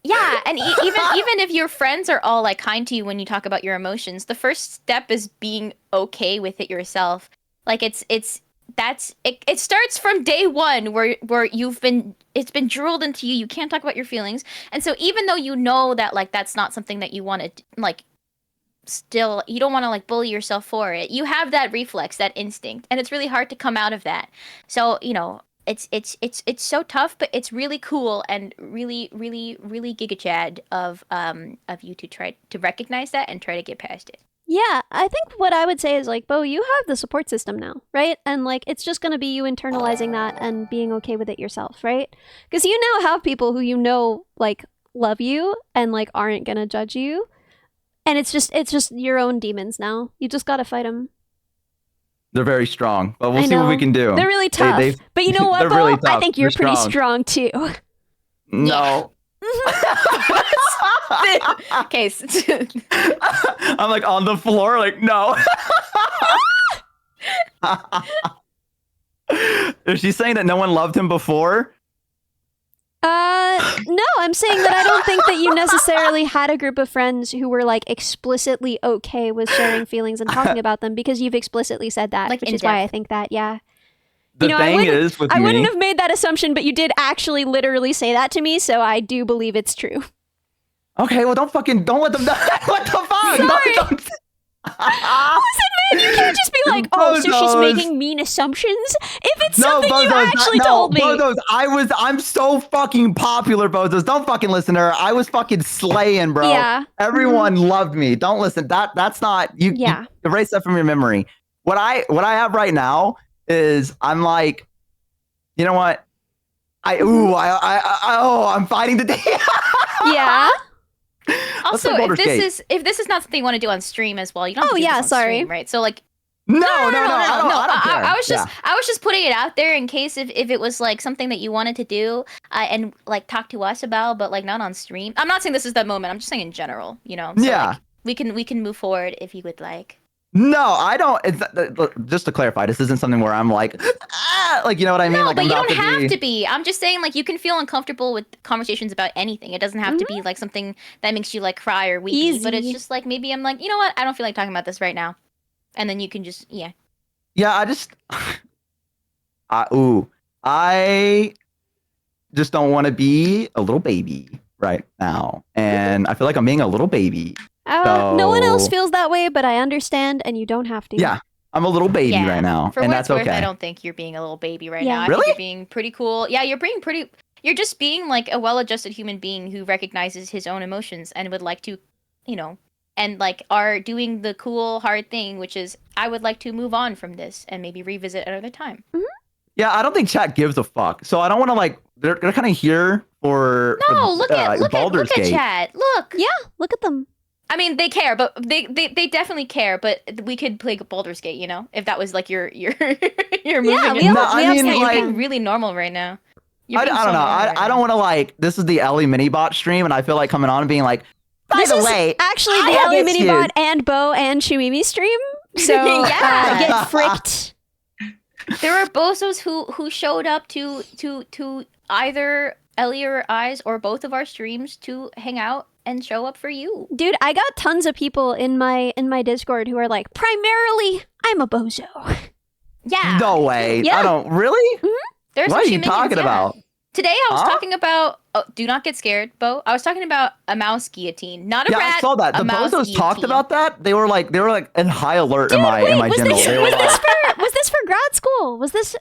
Yeah, and even if your friends are all like kind to you when you talk about your emotions, the first step is being okay with it yourself. Like it starts from day one where it's been drilled into you. You can't talk about your feelings. And so even though you know that like that's not something that you want to like still you don't want to like bully yourself for it. You have that reflex, that instinct, and it's really hard to come out of that. So, you know, it's so tough, but it's really cool and really giga chad of you to try to recognize that and try to get past it. Yeah, I think what I would say is like, Bo, you have the support system now, right? And like, it's just going to be you internalizing that and being okay with it yourself, right? Because you now have people who you know like love you and like aren't going to judge you, and it's just your own demons now. You just got to fight them. They're very strong, but we'll see what we can do. They're really tough, but you know what, they're Bo? really tough. I think you're pretty strong too. No. Okay. I'm like on the floor, like no. Is she saying that no one loved him before? No, I'm saying that I don't think that you necessarily had a group of friends who were like explicitly okay with sharing feelings and talking about them, because you've explicitly said that, like which is why I think that, yeah. The thing is with me, I wouldn't have made that assumption, but you did actually literally say that to me, so I do believe it's true. Okay, well don't let them know. What the fuck? Sorry. Don't... Listen, man, you can't just be like, oh, so she's making mean assumptions. If it's something you actually told me. Bozos, I'm so fucking popular, Bozos. Don't fucking listen to her. I was fucking slaying, bro. Yeah. Everyone loved me. Don't listen. That's not you. Yeah. You erase that from your memory. What I have right now is I'm like, you know what? I'm fighting the day. Yeah. Also, if this is not something you want to do on stream as well, you don't have to do this on stream, right? So like No. I was just putting it out there in case if it was like something that you wanted to do and like talk to us about, but like not on stream. I'm not saying this is that moment. I'm just saying in general, you know. So, yeah. Like, we can move forward if you would like. No, I don't. Just to clarify, this isn't something where I'm like, like, you know what I mean? No, like, but you don't have to be. I'm just saying, like, you can feel uncomfortable with conversations about anything. It doesn't have to be like something that makes you like cry or weepy. Easy. But it's just like maybe I'm like, you know what? I don't feel like talking about this right now, and then you can just Yeah, I just, I just don't want to be a little baby right now, and I feel like I'm being a little baby. No one else feels that way, but I understand, and you don't have to. Yeah, I'm a little baby right now, for and what that's it's worth, okay. I don't think you're being a little baby right Yeah. now. I Really? think you're being pretty cool. Yeah, you're being pretty. You're just being like a well-adjusted human being who recognizes his own emotions and would like to, you know, and like are doing the cool, hard thing, which is I would like to move on from this and maybe revisit another time. Mm-hmm. Yeah, I don't think chat gives a fuck, so I don't want to like. They're kind of here for. No, look at Baldur's Gate. chat. Look. Yeah, look at them. I mean, they care, but they definitely care. But we could play Baldur's Gate, you know, if that was like your moving. Yeah, you're being really normal right now. I don't know. I don't want to like. This is the Ellie Minibot stream, and I feel like coming on and being like. By the way, actually the Ellie Minibot and Bo and Shuimi stream. So get fricked. There are bozos who showed up to either Ellie or I's or both of our streams to hang out and show up for you. Dude, I got tons of people in my Discord who are like, primarily, I'm a bozo. Yeah. No way. Yeah. I don't really. Mm-hmm. What are you talking about? Today I was talking about. Oh, do not get scared, Bo. I was talking about a mouse guillotine, not a rat. Yeah, I saw that. The bozos talked about that. They were like in high alert. Dude, in my general. Was this for grad school? Was this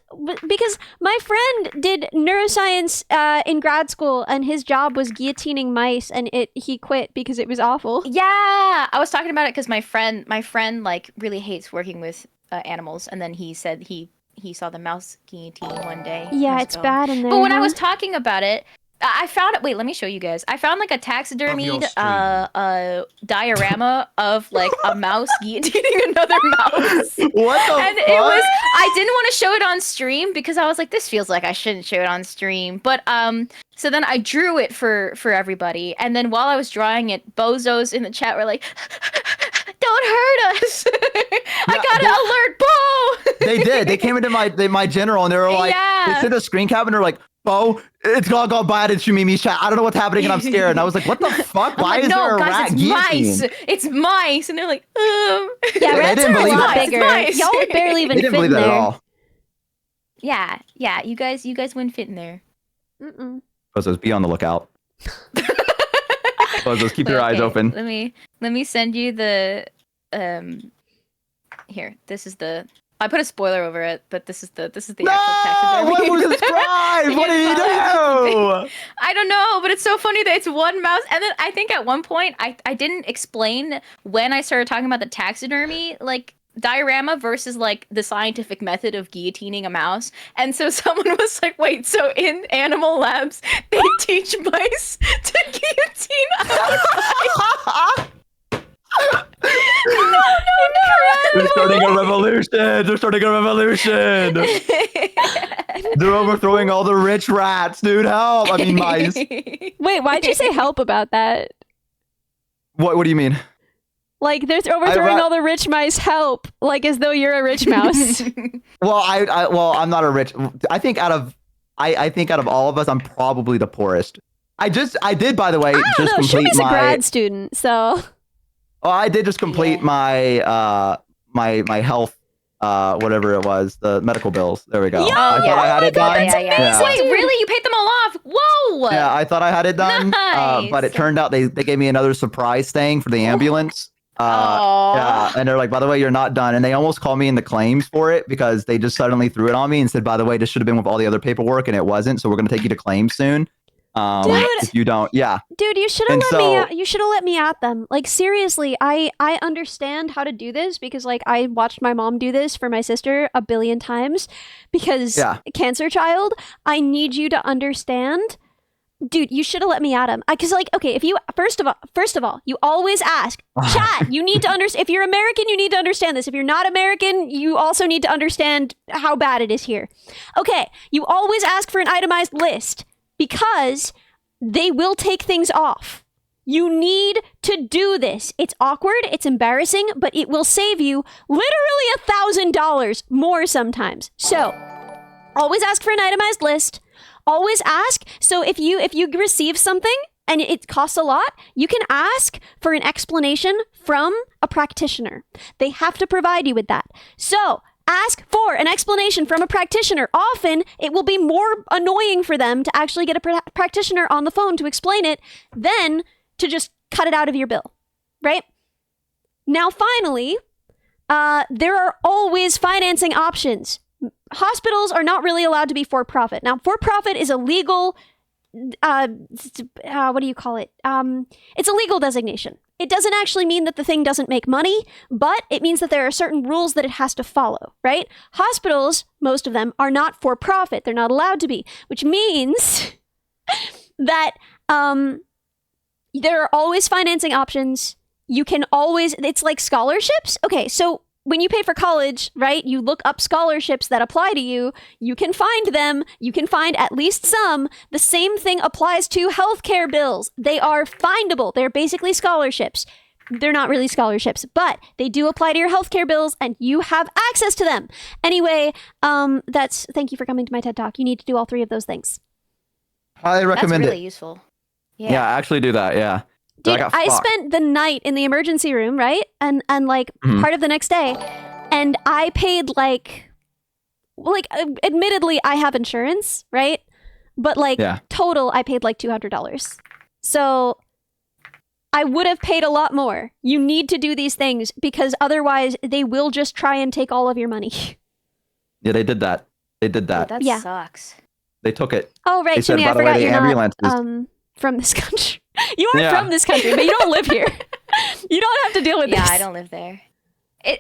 because my friend did neuroscience in grad school, and his job was guillotining mice, and he quit because it was awful. Yeah, I was talking about it because my friend like really hates working with animals, and then he said he saw the mouse guillotine one day. Yeah, it's bad in there. But when I was talking about it, I found it. Wait, let me show you guys. I found like a taxidermied diorama of like a mouse guillotining another mouse. What the and fuck? It was. I didn't want to show it on stream because I was like, this feels like I shouldn't show it on stream. But so then I drew it for everybody, and then while I was drawing it, bozos in the chat were like, "Don't hurt us! I gotta alert Bo." They did. They came into my general, and they were like, they did a screen cap, and they're like, Bo, it's gone bad in Shumimi's chat. I don't know what's happening, and I'm scared. And I was like, what the fuck? Why is there a rat guillotine? It's mice. And they're like, Yeah, rats are a lot bigger. Y'all would barely even they didn't fit believe in that there. at all. Yeah. You guys wouldn't fit in there. Bozos, be on the lookout. Bozos, keep your eyes open. Let me send you the here. This is the I put a spoiler over it, but this is the actual No! taxidermy. What was described? What did he do? I don't know, but it's so funny that it's one mouse. And then I think at one point I didn't explain when I started talking about the taxidermy like diorama versus like the scientific method of guillotining a mouse. And so someone was like, "Wait, so in animal labs they teach mice to guillotine other mice?" No. They're starting a revolution. They're starting a revolution. They're overthrowing all the rich rats, dude. Help! I mean, mice. Wait, why'd you say help about that? What do you mean? Like they're overthrowing all the rich mice. Help! Like as though you're a rich mouse. Well, I'm not a rich. I think out of all of us, I'm probably the poorest. I did, by the way, I don't know. complete Shubi's a grad student, so. Oh, I did just complete my my health, whatever it was, the medical bills. There we go. Yo, I thought I had it done. Yeah. Wait, really? You paid them all off? Whoa! Yeah, I thought I had it done, Nice. but it turned out they gave me another surprise thing for the ambulance. Aw. Yeah, and they're like, by the way, you're not done. And they almost called me in the claims for it because they just suddenly threw it on me and said, by the way, this should have been with all the other paperwork, and it wasn't. So we're going to take you to claims soon. Dude, if you don't, yeah. Dude, you should have You should have let me at them. Like seriously, I understand how to do this because like I watched my mom do this for my sister a billion times because cancer child. I need you to understand. Dude, you should have let me at him. Because like, okay, if you first of all, you always ask, chat. You need to understand. If you're American, you need to understand this. If you're not American, you also need to understand how bad it is here. Okay, you always ask for an itemized list. Because they will take things off. You need to do this. It's awkward, it's embarrassing, but it will save you literally $1,000 more sometimes. So, always ask for an itemized list. Always ask. So if you receive something and it costs a lot, you can ask for an explanation from a practitioner. They have to provide you with that. So, ask for an explanation from a practitioner. Often, it will be more annoying for them to actually get a practitioner on the phone to explain it than to just cut it out of your bill, right? Now, finally, there are always financing options. Hospitals are not really allowed to be for-profit. Now, for-profit is a legal, what do you call it? It's a legal designation. It doesn't actually mean that the thing doesn't make money, but it means that there are certain rules that it has to follow, right? Hospitals, most of them, are not for profit. They're not allowed to be, which means that there are always financing options. You can always, it's like scholarships. Okay, so when you pay for college, right, you look up scholarships that apply to you. You can find them. You can find at least some. The same thing applies to healthcare bills. They are findable. They're basically scholarships. They're not really scholarships, but they do apply to your healthcare bills and you have access to them. Anyway, thank you for coming to my TED Talk. You need to do all three of those things. I recommend That's really it. Useful. Yeah, actually do that. Yeah. Dude, I spent the night in the emergency room, right? And like part of the next day. And I paid like admittedly, I have insurance, right? But like total, I paid like $200. So I would have paid a lot more. You need to do these things because otherwise they will just try and take all of your money. Yeah, they did that. Dude, that sucks. They took it. Oh, right, Jimmy, I forgot you're not from this country. You are from this country, but you don't live here. You don't have to deal with this. Yeah, I don't live there.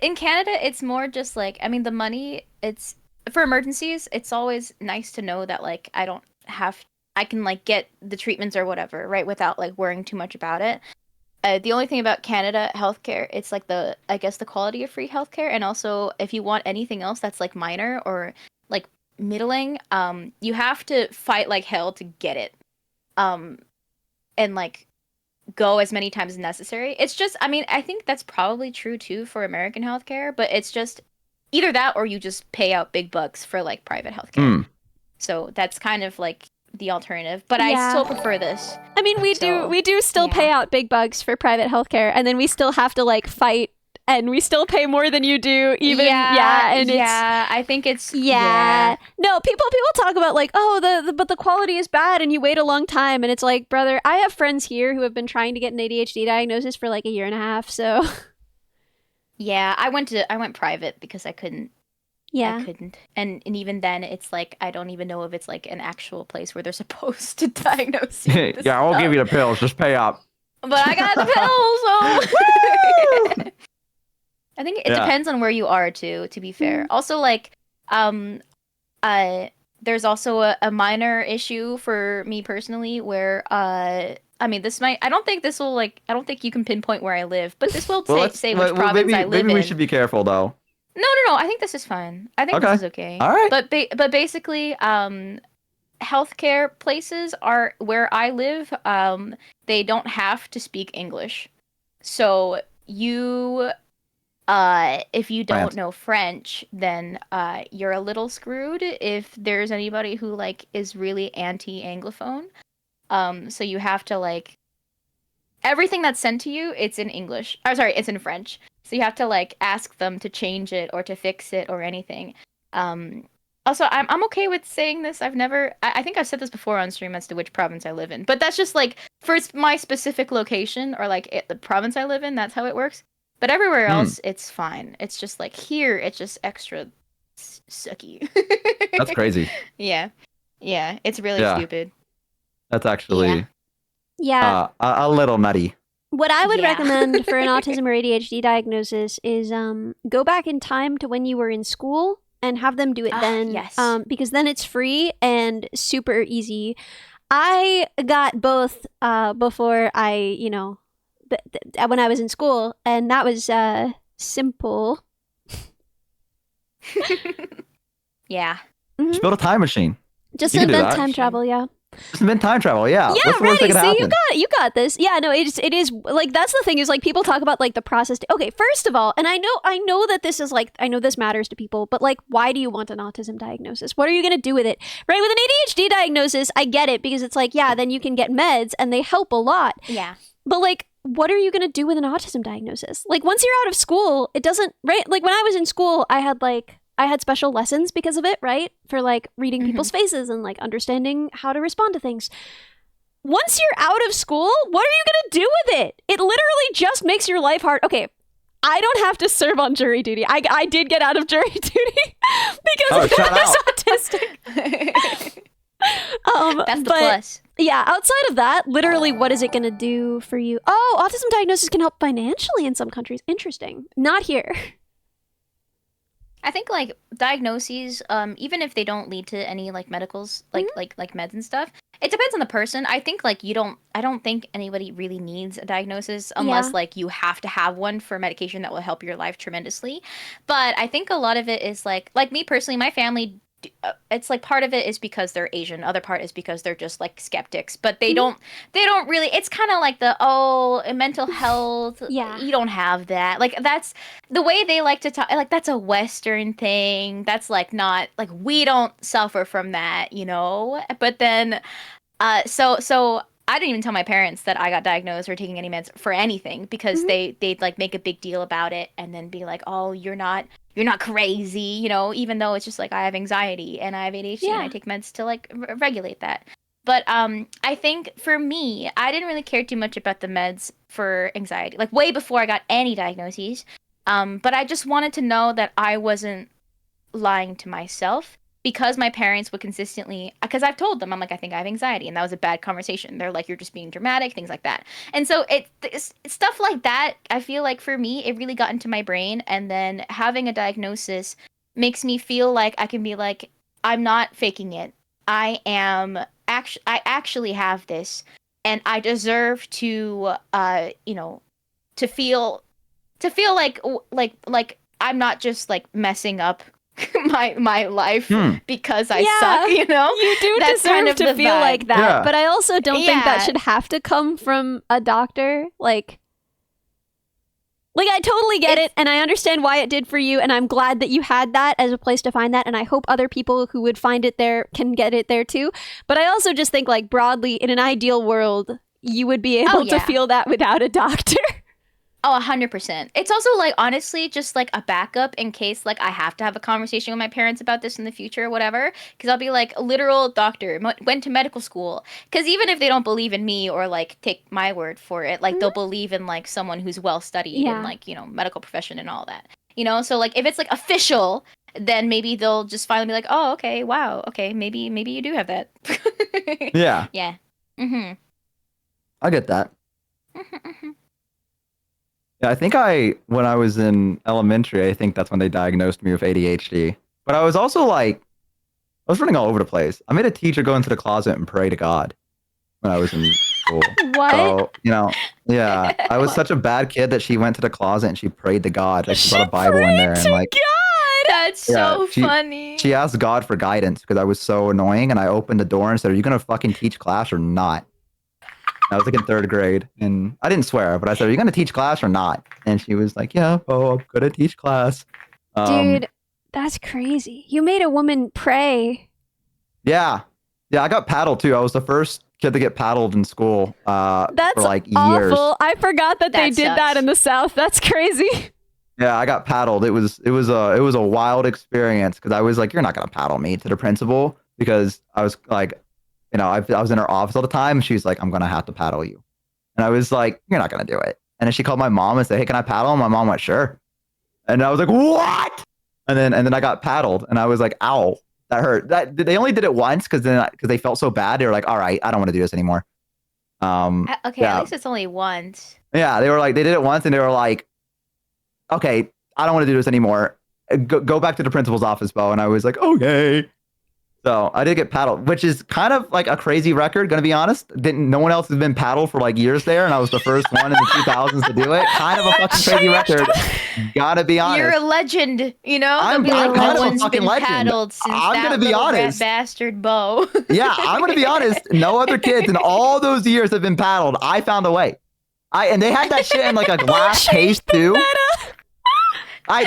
In Canada, it's more just like, I mean, the money, it's for emergencies, it's always nice to know that like I can like get the treatments or whatever, right, without like worrying too much about it. The only thing about Canada healthcare, it's like the quality of free healthcare, and also if you want anything else that's like minor or like middling, you have to fight like hell to get it. And like go as many times as necessary. It's just, I mean, I think that's probably true too for American healthcare, but it's just either that or you just pay out big bucks for like private healthcare. So that's kind of like the alternative, but I still prefer this. I mean, we do still pay out big bucks for private healthcare, and then we still have to like fight, and we still pay more than you do. Even I think it's No, people talk about like, oh, but the quality is bad, and you wait a long time, and it's like, brother, I have friends here who have been trying to get an ADHD diagnosis for like a year and a half. So yeah, I went private because I couldn't Yeah. I couldn't. And even then, it's like I don't even know if it's like an actual place where they're supposed to diagnose you. With this Yeah, I'll stuff. give you the pills. Just pay up. But I got the pills, so I think it depends on where you are too, to be fair. Also, like, there's also a minor issue for me personally where, I mean, this might, I don't think you can pinpoint where I live, but this will say which province I live in. Maybe we should be careful, though. No, I think this is fine. I think this is okay. All right. But basically, healthcare places are where I live. They don't have to speak English, so you, if you don't know French, then you're a little screwed. If there's anybody who like is really anti-Anglophone, so you have to like everything that's sent to you, it's in English. Oh, sorry, it's in French. So you have to like ask them to change it or to fix it or anything. Also, I'm okay with saying this. I think I've said this before on stream as to which province I live in, but that's just like for my specific location or like the province I live in. That's how it works. But everywhere else, it's fine. It's just like here, it's just extra sucky. That's crazy. Yeah, it's really stupid. That's actually a little nutty. What I would recommend for an autism or ADHD diagnosis is go back in time to when you were in school and have them do it then. Yes. Because then it's free and super easy. I got both before I, when I was in school, and that was simple. Yeah. Mm-hmm. Just build a time machine. Just invent time travel, Just invent time travel, yeah. Yeah, What's the right. worst that could See, happen? you got this. Yeah, no, it is like that's the thing is like people talk about like the process. Okay, first of all, and I know that this is like I know this matters to people, but like why do you want an autism diagnosis? What are you going to do with it? Right? With an ADHD diagnosis, I get it because it's like, yeah, then you can get meds and they help a lot. Yeah. But like what are you going to do with an autism diagnosis? Like once you're out of school, it doesn't, right? Like when I was in school, I had special lessons because of it, right? For like reading people's faces and like understanding how to respond to things. Once you're out of school, what are you going to do with it? It literally just makes your life hard. Okay, I don't have to serve on jury duty. I did get out of jury duty because I was autistic. That's the plus. Yeah, outside of that, literally, what is it going to do for you? Oh, autism diagnosis can help financially in some countries. Interesting. Not here. I think like diagnoses, even if they don't lead to any like medicals, like meds and stuff, it depends on the person. I think like I don't think anybody really needs a diagnosis unless like you have to have one for medication that will help your life tremendously. But I think a lot of it is like me personally, my family, it's like part of it is because they're Asian, other part is because they're just like skeptics, but they don't really, it's kind of like the mental health, you don't have that, like that's the way they like to talk, like that's a Western thing, that's like not like we don't suffer from that, but then so I didn't even tell my parents that I got diagnosed or taking any meds for anything because they'd like make a big deal about it and then be like, oh, you're not crazy, even though it's just like I have anxiety and I have ADHD and I take meds to like regulate that. But I think for me, I didn't really care too much about the meds for anxiety, like way before I got any diagnoses. But I just wanted to know that I wasn't lying to myself. Because my parents would consistently, because I've told them, I'm like, I think I have anxiety. And that was a bad conversation. They're like, you're just being dramatic, things like that. And so it's stuff like that, I feel like for me, it really got into my brain. And then having a diagnosis makes me feel like I can be like, I'm not faking it. I actually have this. And I deserve to, to feel like I'm not just like messing up my life because I suck, You do That's deserve kind of to feel vibe. like that. Yeah. But I also don't think that should have to come from a doctor. Like I totally get it, and I understand why it did for you, and I'm glad that you had that as a place to find that, and I hope other people who would find it there can get it there too. But I also just think like broadly, in an ideal world, you would be able to feel that without a doctor. Oh, 100%. It's also like honestly just like a backup in case like I have to have a conversation with my parents about this in the future or whatever, because I'll be like a literal doctor, went to medical school, because even if they don't believe in me or like take my word for it, like they'll believe in like someone who's well studied in like medical profession and all that, so like if it's like official then maybe they'll just finally be like, oh, okay, wow, okay, maybe you do have that. Yeah. Yeah. Mm-hmm. I get that. Mm-hmm. Yeah, I think when I was in elementary, I think that's when they diagnosed me with ADHD. But I was also like, I was running all over the place. I made a teacher go into the closet and pray to God when I was in school. What? So, yeah, I was such a bad kid that she went to the closet and she prayed to God. Like she brought a Bible in there and like, That's so funny. she asked God for guidance because I was so annoying. And I opened the door and said, "Are you gonna fucking teach class or not?" I was like in 3rd grade, and I didn't swear, but I said, "Are you gonna teach class or not?" And she was like, "Yeah, I'm gonna teach class." Dude, that's crazy. You made a woman pray. Yeah, I got paddled too. I was the first kid to get paddled in school. That's for like awful. years. I forgot that they did that sucks. in the South. That's crazy. Yeah, I got paddled. It was a wild experience because I was like, "You're not gonna paddle me," to the principal because I was like, I was in her office all the time. And she's like, "I'm gonna have to paddle you," and I was like, "You're not gonna do it." And then she called my mom and said, "Hey, can I paddle?" And my mom went, "Sure." And I was like, "What?" And then I got paddled, and I was like, "Ow, that hurt." They only did it once because they felt so bad. They were like, "All right, I don't want to do this anymore." Okay, yeah. at least it's only once. Yeah, they were like, they did it once, and they were like, "Okay, I don't want to do this anymore. Go back to the principal's office, Bo." And I was like, "Okay." So I did get paddled, which is kind of like a crazy record, gonna be honest. No one else has been paddled for like years there, and I was the first one in the 2000s to do it. Kind of a fucking crazy record. Gotta be honest. You're a legend, I'm They'll be like, kind no of a one's fucking been legend. paddled since I'm that gonna be little rat honest. bastard Bo. Yeah, I'm gonna be honest. No other kids in all those years have been paddled. I found a way. And they had that shit in like a glass case too. I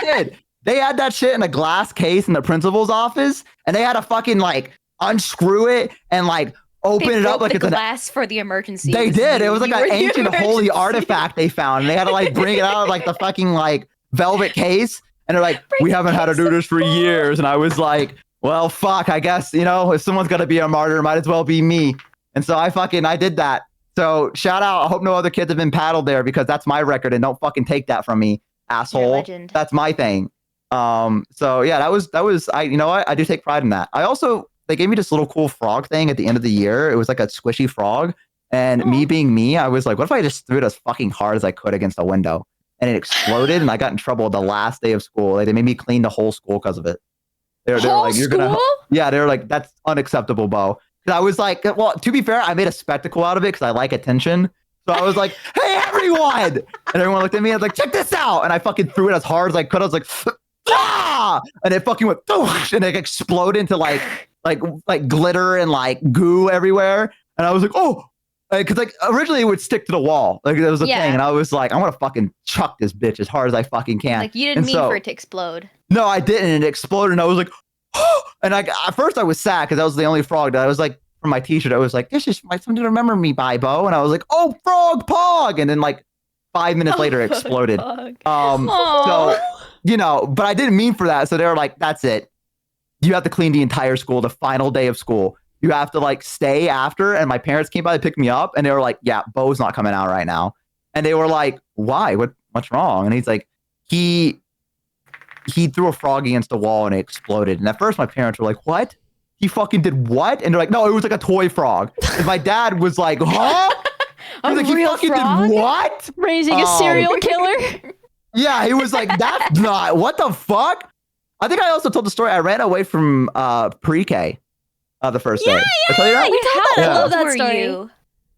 did. They had that shit in a glass case in the principal's office, and they had to fucking like unscrew it and like open it up like the it's glass for the emergency. They did. It was like an ancient holy emergency. artifact they found, and they had to like bring it out of like the fucking like velvet case, and they're like, "We haven't had to do this for years." And I was like, "Well, fuck. I guess if someone's gonna be a martyr, it might as well be me." And so I did that. So shout out. I hope no other kids have been paddled there because that's my record, and don't fucking take that from me, asshole. That's my thing. So yeah, that was I do take pride in that. I also, they gave me this little cool frog thing at the end of the year. It was like a squishy frog, and me being me, I was like, what if I just threw it as fucking hard as I could against a window, and it exploded, and I got in trouble the last day of school. Like, they made me clean the whole school because of it. They're like, "You're gonna," yeah, they're like, "That's unacceptable, Bo." Because I was like, well, to be fair, I made a spectacle out of it because I like attention. So I was like, "Hey, everyone!" And everyone looked at me and was like, "Check this out!" And I fucking threw it as hard as I could. I was like, "Ah!" And it fucking went, and it exploded into like glitter and like goo everywhere. And I was like, "Oh," because like originally it would stick to the wall. Like that was a thing. And I was like, "I'm gonna fucking chuck this bitch as hard as I fucking can." Like, you didn't mean for it to explode. No, I didn't. And it exploded, and I was like, "Oh!" And at first I was sad because that was the only frog that I was like, from my t-shirt, I was like, "This is something to remember me by, Bo." And I was like, "Oh, frog pog!" And then like 5 minutes later it exploded. So but I didn't mean for that. So they were like, "That's it. You have to clean the entire school the final day of school. You have to like stay after." And my parents came by to pick me up, and they were like, "Yeah, Bo's not coming out right now." And they were like, "Why? What's wrong?" And he's like, he threw a frog against the wall and it exploded. And at first my parents were like, "What? He fucking did what?" And they're like, "No, it was like a toy frog." And my dad was like, "Huh?" He's like, "He fucking frog? did what?" Raising a serial killer? Yeah, he was like, "That's not, what the fuck?" I think I also told the story. I ran away from pre-K the first day. I tell you that? You told that. I love that story.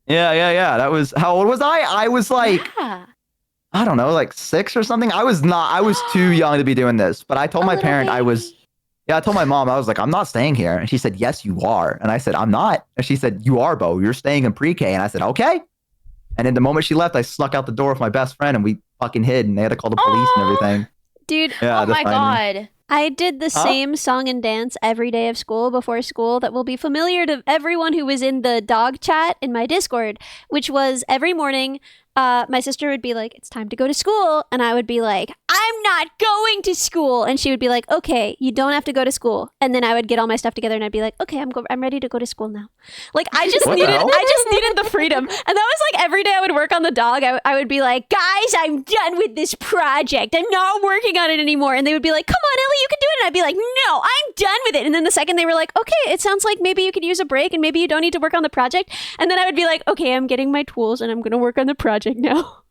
Yeah. That was, how old was I? I was like, I don't know, like 6 or something. I was too young to be doing this. But I told my parent I told my mom, I was like, "I'm not staying here." And she said, "Yes, you are." And I said, "I'm not." And she said, "You are, Bo. You're staying in pre-K." And I said, "Okay." And then the moment she left, I snuck out the door with my best friend, and we fucking hid, and they had to call the police and everything. Dude, yeah, oh my god. I did the same song and dance every day of school before school that will be familiar to everyone who was in the dog chat in my Discord, which was every morning my sister would be like, it's time to go to school. And I would be like, I'm not going to school. And she would be like, okay, you don't have to go to school. And then I would get all my stuff together and I'd be like, okay, I'm ready to go to school now. Like I just needed the freedom. And that was like every day I would work on the dog. I would be like, guys, I'm done with this project. I'm not working on it anymore. And they would be like, come on, Ellie, you can do it. And I'd be like, no, I'm done with it. And then the second they were like, okay, it sounds like maybe you could use a break and maybe you don't need to work on the project. And then I would be like, okay, I'm getting my tools and I'm going to work on the project now.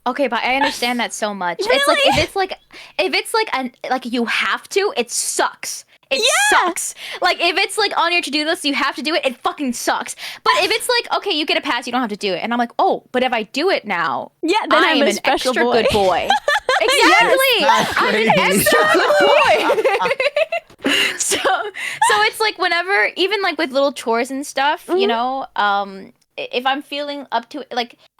Okay, but I understand that so much. Really? It's like if it's like you have to, it sucks. It sucks. Like if it's like on your to-do list, you have to do it. It fucking sucks. But if it's like, okay, you get a pass, you don't have to do it, and I'm like, oh, but if I do it now, Yeah, then I'm an a special extra boy. good boy. Exactly. That's I'm an crazy. extra good boy. So it's like whenever, even like with little chores and stuff, you know, if I'm feeling up to it,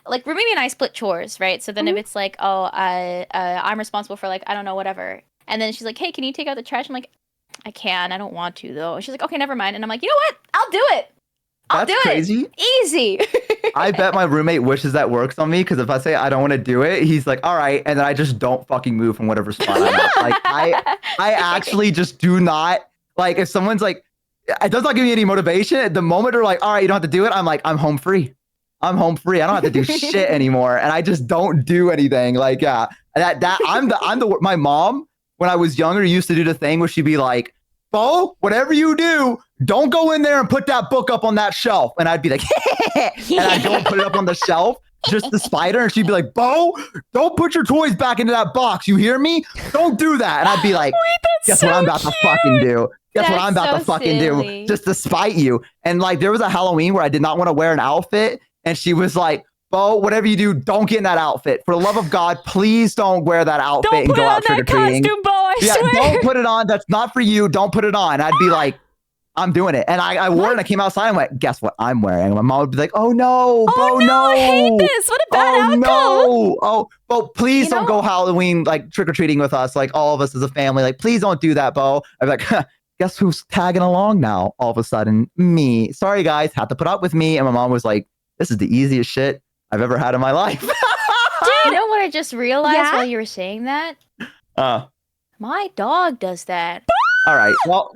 like Rumi and I split chores, right? So then if it's like, oh, I'm responsible for like, I don't know, whatever. And then she's like, hey, can you take out the trash? I'm like, I can. I don't want to though. And she's like, okay, never mind. And I'm like, you know what? I'll do it. I'll That's do crazy. it. Easy. I bet my roommate wishes that works on me because if I say I don't want to do it, he's like, all right, and then I just don't fucking move from whatever spot I'm at. Like I actually just do not like if someone's like, it does not give me any motivation. At the moment they're like, all right, you don't have to do it. I'm like, I'm home free. I'm home free. I don't have to do shit anymore, and I just don't do anything. Like, yeah, my mom when I was younger used to do the thing where she'd be like, Bo, whatever you do, don't go in there and put that book up on that shelf. And I'd be like, and I'd go and put it up on the shelf, just the spider. And she'd be like, Bo, don't put your toys back into that box. You hear me? Don't do that. And I'd be like, guess what I'm about to fucking do? Guess what I'm about to fucking do? Just to spite you. And like, there was a Halloween where I did not want to wear an outfit. And she was like, Bo, whatever you do, don't get in that outfit. For the love of God, please don't wear that outfit and go out trick-or-treating. Costume, Bo, I swear. Don't put it on. That's not for you. Don't put it on. I'd be like, I'm doing it. And I wore it and I came outside and went, guess what I'm wearing? And my mom would be like, oh no, Bo, no. I hate this. What a bad outcome. No. Oh, Bo, please don't go Halloween like trick-or-treating with us, like all of us as a family. Like, please don't do that, Bo. I'd be like, huh, guess who's tagging along now? All of a sudden, me. Sorry, guys, have to put up with me. And my mom was like, this is the easiest shit I've ever had in my life. Dude, you know what I just realized while you were saying that? My dog does that. All right. Well,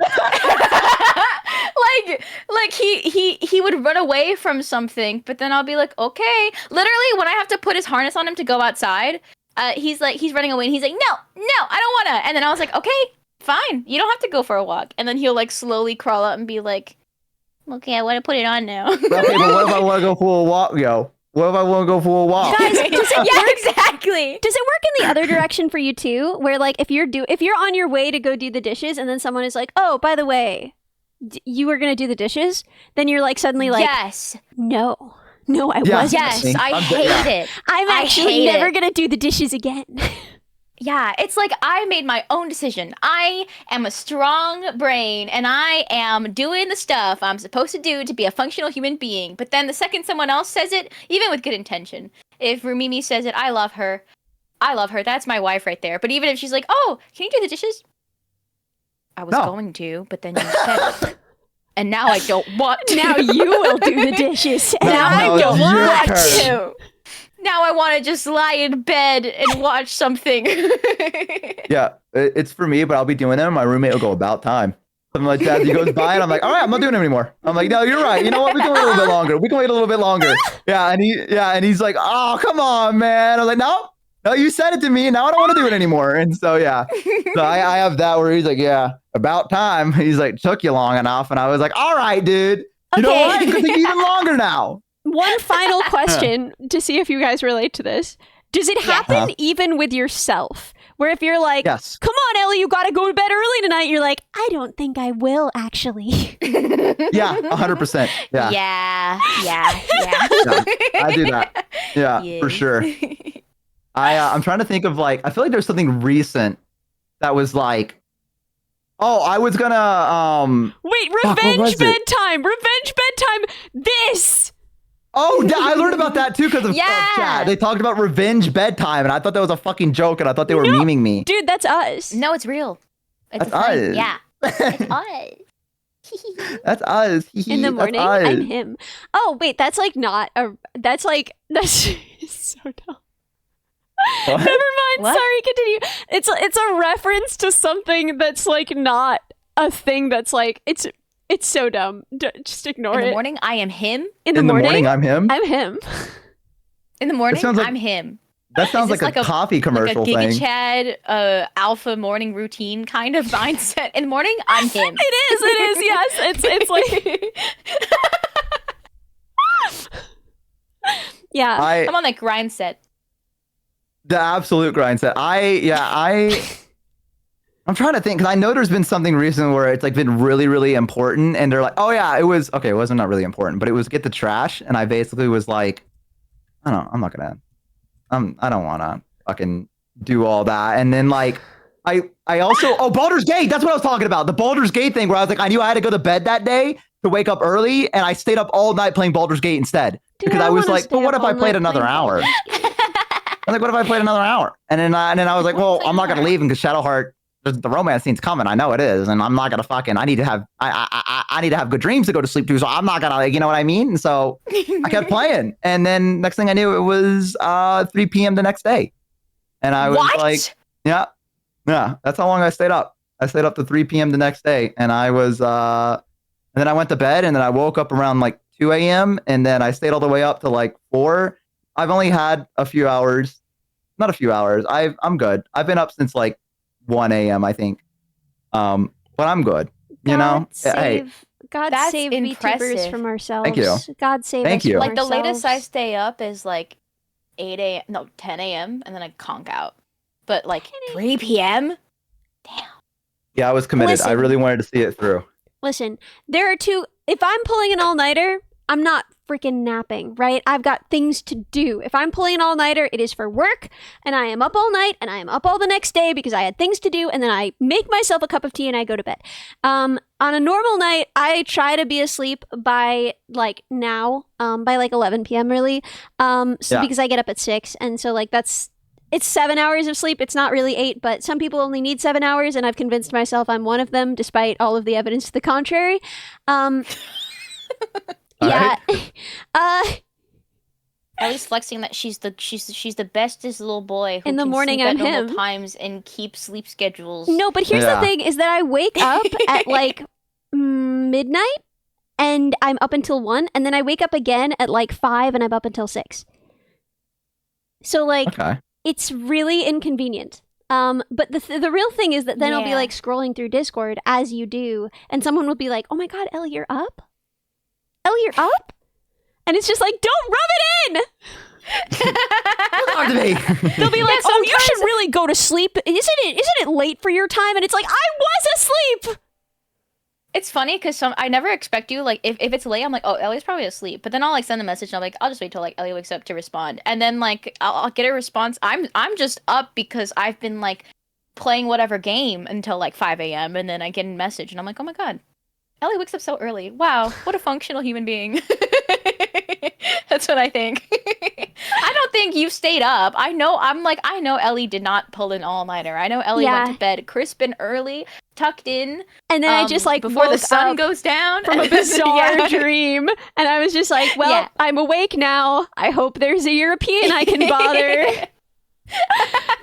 like he would run away from something, but then I'll be like, okay. Literally, when I have to put his harness on him to go outside, he's running away and he's like, no, I don't wanna. And then I was like, okay, fine, you don't have to go for a walk. And then he'll like slowly crawl up and be like, okay, I want to put it on now. okay, but what if I want to go for a walk, yo? What if I want to go for a walk? Guys, exactly. Does it work in the other direction for you too? Where like if you're on your way to go do the dishes and then someone is like, oh, by the way, you were gonna do the dishes, then you're like suddenly like, yes, no, I wasn't. Yes, I hate it. I'm actually never gonna do the dishes again. Yeah, it's like I made my own decision. I am a strong brain and I am doing the stuff I'm supposed to do to be a functional human being. But then the second someone else says it, even with good intention, if Rumimi says it, I love her. That's my wife right there. But even if she's like, oh, can you do the dishes? I was going to, but then you said it. And now I don't want to. Now you will do the dishes. And now I don't want to. Now I want to just lie in bed and watch something. Yeah, it's for me, but I'll be doing them. My roommate will go, about time. Something like that. He goes by and I'm like, all right, I'm not doing it anymore. I'm like, no, you're right. You know what? We can wait a little bit longer. We can wait a little bit longer. Yeah, and he's like, oh, come on, man. I was like, no, you said it to me. Now I don't want to do it anymore. And so, yeah. So I have that where he's like, yeah, about time. He's like, took you long enough. And I was like, all right, dude. You know what? It could take even longer now. One final question to see if you guys relate to this. Does it happen even with yourself? Where if you're like, yes. Come on, Ellie, you gotta go to bed early tonight. You're like, I don't think I will, actually. Yeah, 100%. Yeah. Yeah. I do that. Yeah, for sure. I'm trying to think of like, I feel like there's something recent that was like, oh, I was gonna, Wait, revenge bedtime. This. Oh, I learned about that too because of chat. They talked about revenge bedtime, and I thought that was a fucking joke, and I thought they were memeing me. Dude, that's us. No, it's real. That's us. Yeah. It's us. That's us. In the morning, I'm him. Oh, wait, that's like not a. That's like that's. so dumb. What? Never mind. What? Sorry, continue. It's a reference to something that's like not a thing that's like it's so dumb. Just ignore it. In the morning, I am him. In the morning, I'm him. I'm him. In the morning, sounds like- I'm him. That sounds Is like this a coffee commercial like a Giga thing. Chad, alpha morning routine kind of mindset. In the morning, I'm him. It is. Yes, it's like yeah. I'm on that grind set. The absolute grind set. I'm trying to think because I know there's been something recent where it's like been really, really important, and they're like, "Oh yeah, it was okay." It wasn't not really important, but it was get the trash, and I basically was like, "I don't. I'm not gonna. I don't want to fucking do all that." And then like, I also Baldur's Gate. That's what I was talking about. The Baldur's Gate thing where I was like, I knew I had to go to bed that day to wake up early, and I stayed up all night playing Baldur's Gate instead because I was like, "But what if I played another hour?" I was like, what if I played another hour? And then I was like, well, I'm not gonna leave because Shadowheart, the romance scene's coming. I know it is, and I'm not gonna fucking. I need to have good dreams to go to sleep to. So I'm not gonna, like, you know what I mean? And so I kept playing, and then next thing I knew, it was 3 p.m. the next day, and I was like, yeah, that's how long I stayed up. I stayed up to 3 p.m. the next day, and I was, and then I went to bed, and then I woke up around like 2 a.m. and then I stayed all the way up to like 4. I've only had a few hours, not a few hours. I'm good. I've been up since like 1 a.m. I think, but I'm good. You know, God That's save impressive. VTubers from ourselves. Thank you. God save Thank us you. from Like the latest I ourselves. stay up is like 8 a.m. No, 10 a.m. and then I conk out. But like 3 p.m. Yeah, I was committed. I Listen. really wanted to see it through. Listen, there are two. If I'm pulling an all-nighter, I'm not freaking napping, right? I've got things to do. If I'm pulling an all-nighter, it is for work, and I am up all night, and I am up all the next day because I had things to do, and then I make myself a cup of tea and I go to bed. On a normal night, I try to be asleep by like now, by like 11 p.m. really, because I get up at 6, and so like it's 7 hours of sleep. It's not really 8, but some people only need 7 hours, and I've convinced myself I'm one of them, despite all of the evidence to the contrary. Yeah. Ellie's flexing that she's the bestest little boy who In the can morning, sleep I'm at normal him. times and keep sleep schedules. No, but here's the thing: is that I wake up at like midnight, and I'm up until 1, and then I wake up again at like 5, and I'm up until 6. So like, it's really inconvenient. But the real thing is that then I'll be like scrolling through Discord as you do, and someone will be like, "Oh my God, Ellie, you're up! Ellie, you're up!" And it's just like, don't rub it in. Talk to me. They'll be like, "Oh, you should really go to sleep. Isn't it late for your time?" And it's like, I was asleep. It's funny because I never expect you, like, if it's late, I'm like, oh, Ellie's probably asleep. But then I'll like send a message and I'm like, I'll just wait till like Ellie wakes up to respond. And then like I'll get a response. I'm just up because I've been like playing whatever game until like 5 a.m. and then I get a message and I'm like, oh my God, Ellie wakes up so early. Wow, what a functional human being. That's what I think. I don't think you stayed up. I know Ellie did not pull an all-nighter. I know Ellie went to bed crisp and early, tucked in. And then I just like before the woke sun up goes down from a bizarre dream. And I was just like, well, I'm awake now. I hope there's a European I can bother.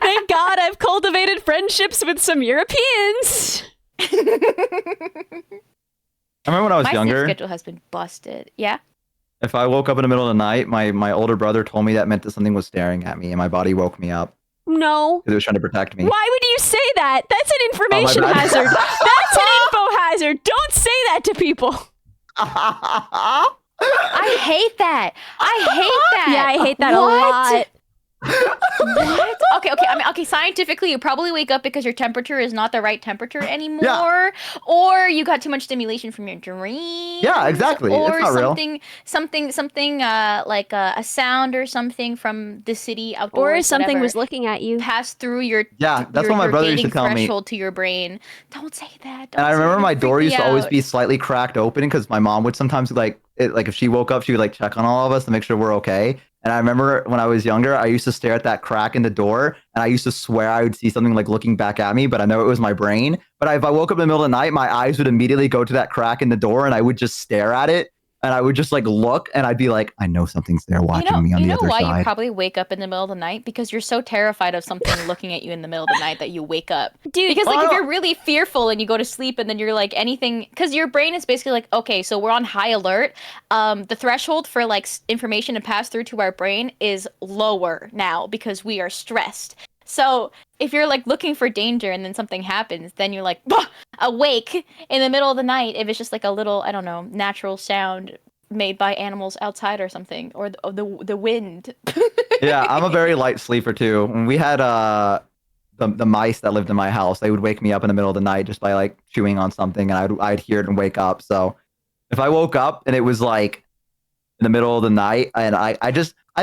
Thank God I've cultivated friendships with some Europeans. I remember when I was younger. My sleep schedule has been busted. Yeah? If I woke up in the middle of the night, my older brother told me that meant that something was staring at me, and my body woke me up. No. Because it was trying to protect me. Why would you say that? That's an information hazard. That's an info hazard. Don't say that to people. I hate that. Yeah, I hate that a lot. What? Okay. Scientifically, you probably wake up because your temperature is not the right temperature anymore, or you got too much stimulation from your dream. Yeah, exactly. Or it's not something like a sound or something from the city outdoors. Or something was looking at you. Passed through your that's what my brother used to tell me. Threshold to your brain. Don't say that. And I remember my door used to always be slightly cracked open because my mom would sometimes like if she woke up, she would like check on all of us to make sure we're okay. And I remember when I was younger, I used to stare at that crack in the door, and I used to swear I would see something like looking back at me, but I know it was my brain. But if I woke up in the middle of the night, my eyes would immediately go to that crack in the door, and I would just stare at it and I would just like look, and I'd be like, I know something's there watching me on the other why side. you probably wake up in the middle of the night? Because you're so terrified of something looking at you in the middle of the night that you wake up. Dude, because like if you're really fearful and you go to sleep and then you're like anything, because your brain is basically like, okay, so we're on high alert. The threshold for like information to pass through to our brain is lower now because we are stressed. So if you're like looking for danger and then something happens, then you're like awake in the middle of the night. If it's just like a little, I don't know, natural sound made by animals outside or something, or the wind. Yeah, I'm a very light sleeper too. When we had the mice that lived in my house, they would wake me up in the middle of the night just by like chewing on something, and I'd hear it and wake up. So if I woke up and it was like in the middle of the night, and I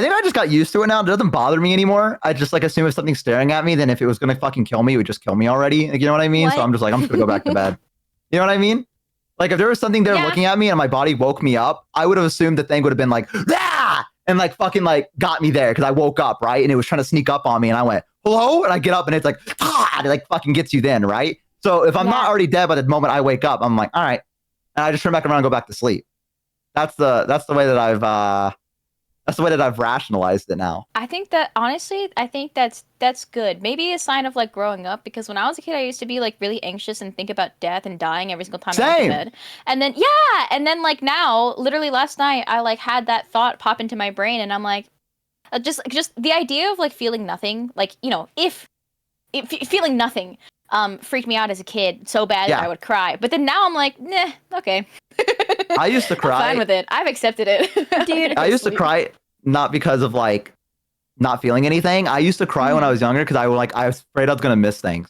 think I just got used to it now. It doesn't bother me anymore. I just like assume if something's staring at me, then if it was gonna fucking kill me, it would just kill me already. Like, you know what I mean? What? So I'm just like, I'm just gonna go back to bed. You know what I mean? Like if there was something there looking at me and my body woke me up, I would have assumed the thing would have been like, ah! And like fucking like got me there because I woke up, right? And it was trying to sneak up on me, and I went, hello? And I get up and it's like, ah! And it like fucking gets you then, right? So if I'm not already dead by the moment I wake up, I'm like, all right. And I just turn back around and go back to sleep. That's the way that I've rationalized it now. I think that honestly, that's good. Maybe a sign of like growing up, because when I was a kid, I used to be like really anxious and think about death and dying every single time I went to bed. And then like now, literally last night, I like had that thought pop into my brain, and I'm like, just the idea of like feeling nothing, like, you know, if feeling nothing, freaked me out as a kid so bad that I would cry. But then now I'm like, nah, okay. I used to cry. I'm fine with it. I've accepted it. Dude, I used to cry not because of like not feeling anything. I used to cry when I was younger because I was afraid I was gonna miss things.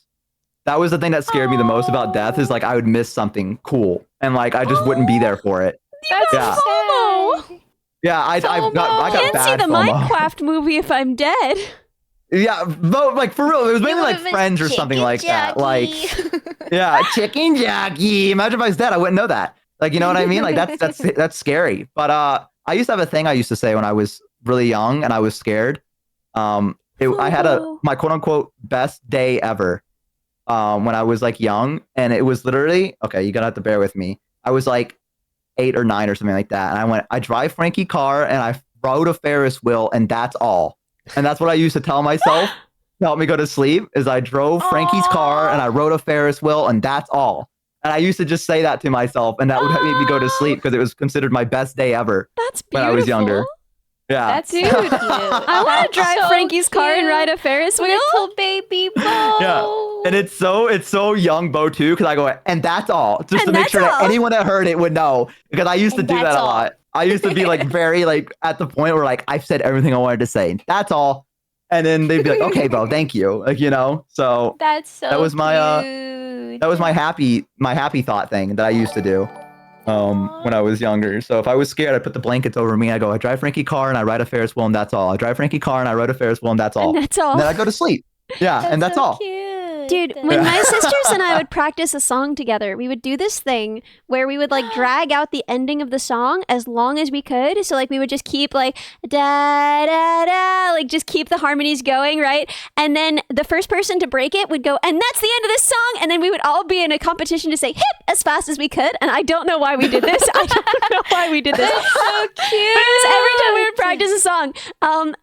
That was the thing that scared me the most about death, is like I would miss something cool and like I just wouldn't be there for it. That's FOMO. Yeah, I got Can't see bad the FOMO. Minecraft movie if I'm dead. Yeah, but like for real, it was mainly like Friends or something like that. Like, yeah, chicken jockey. Imagine if I was dead, I wouldn't know that. Like, you know what I mean? Like that's scary. But I used to have a thing I used to say when I was really young and I was scared. I had my quote unquote best day ever when I was like young, and it was literally, okay, you're gonna have to bear with me. I was like 8 or 9 or something like that, and I drive Frankie car and I rode a Ferris wheel, and that's all. And that's what I used to tell myself to help me go to sleep, is I drove Frankie's car and I rode a Ferris wheel, and that's all. And I used to just say that to myself, and that would make me go to sleep because it was considered my best day ever. That's beautiful. When I was younger. Yeah. That's so cute. I want to drive Frankie's car and ride a Ferris wheel. Little baby Bo. Yeah. And it's so young, Bo, too, because I go, and that's all. Just to make sure that anyone that heard it would know, because I used to do that a lot. I used to be like very like at the point where like I've said everything I wanted to say. That's all. And then they'd be like, okay, Bo, thank you. Like, you know, so that's so that was my cute. that was my happy thought thing that I used to do when I was younger. So if I was scared, I put the blankets over me. I go, I drive Frankie car and I ride a Ferris wheel, and that's all. I drive Frankie car and I ride a Ferris wheel, and that's all. And that's all. And then I go to sleep. Yeah, and that's so all. Cute. Dude, when my sisters and I would practice a song together, we would do this thing where we would like drag out the ending of the song as long as we could. So like we would just keep like da da da, like just keep the harmonies going, right? And then the first person to break it would go, and that's the end of this song. And then we would all be in a competition to say hip as fast as we could. And I don't know why we did this. I don't know why we did this. That's so cute. But it was every time we would practice a song.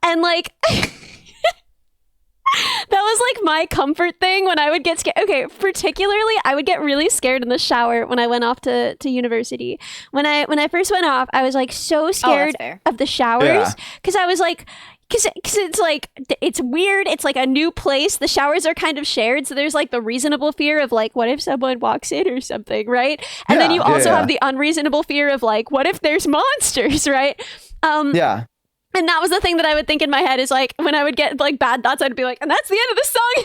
And like that was like my comfort thing when I would get scared. Okay, particularly I would get really scared in the shower when I went off to university. When I first went off, I was like so scared of the showers because I was like, because it's like, it's weird. It's like a new place. The showers are kind of shared. So there's like the reasonable fear of like, what if someone walks in or something, right? And then you also have the unreasonable fear of like, what if there's monsters, right? Yeah. And that was the thing that I would think in my head, is like when I would get like bad thoughts, I'd be like, and that's the end of the song,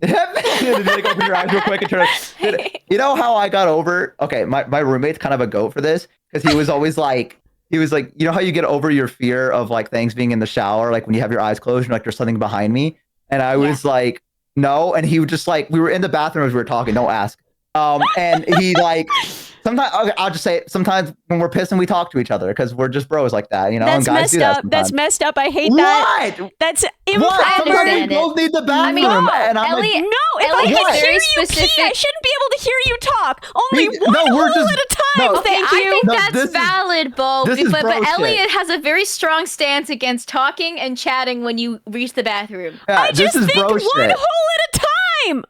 hip. Like open your eyes real quick and turn it. You know how I got over? Okay, my roommate's kind of a goat for this, because he was always like, you know how you get over your fear of like things being in the shower, like when you have your eyes closed and like there's something behind me, and I was like, no, and he would just like, we were in the bathroom as we were talking, don't ask, and he like Sometimes, okay, I'll just say it. Sometimes when we're pissing, we talk to each other because we're just bros like that, you know. That's and guys messed do that up. sometimes. That's messed up. I hate that. What? That's What? impractical. Sometimes we understand it. both need the bathroom, I mean, no, and I'm Ellie- like, No, if Ellie I has can very hear you specific- pee, I shouldn't be able to hear you talk. Only We- one no, we're hole just- at a time. no. Okay, Thank I you. think No, that's this is- valid, Bo. this is But bro shit. Elliot has a very strong stance against talking and chatting when you reach the bathroom. yeah, I just this is think bro one shit. hole at a time.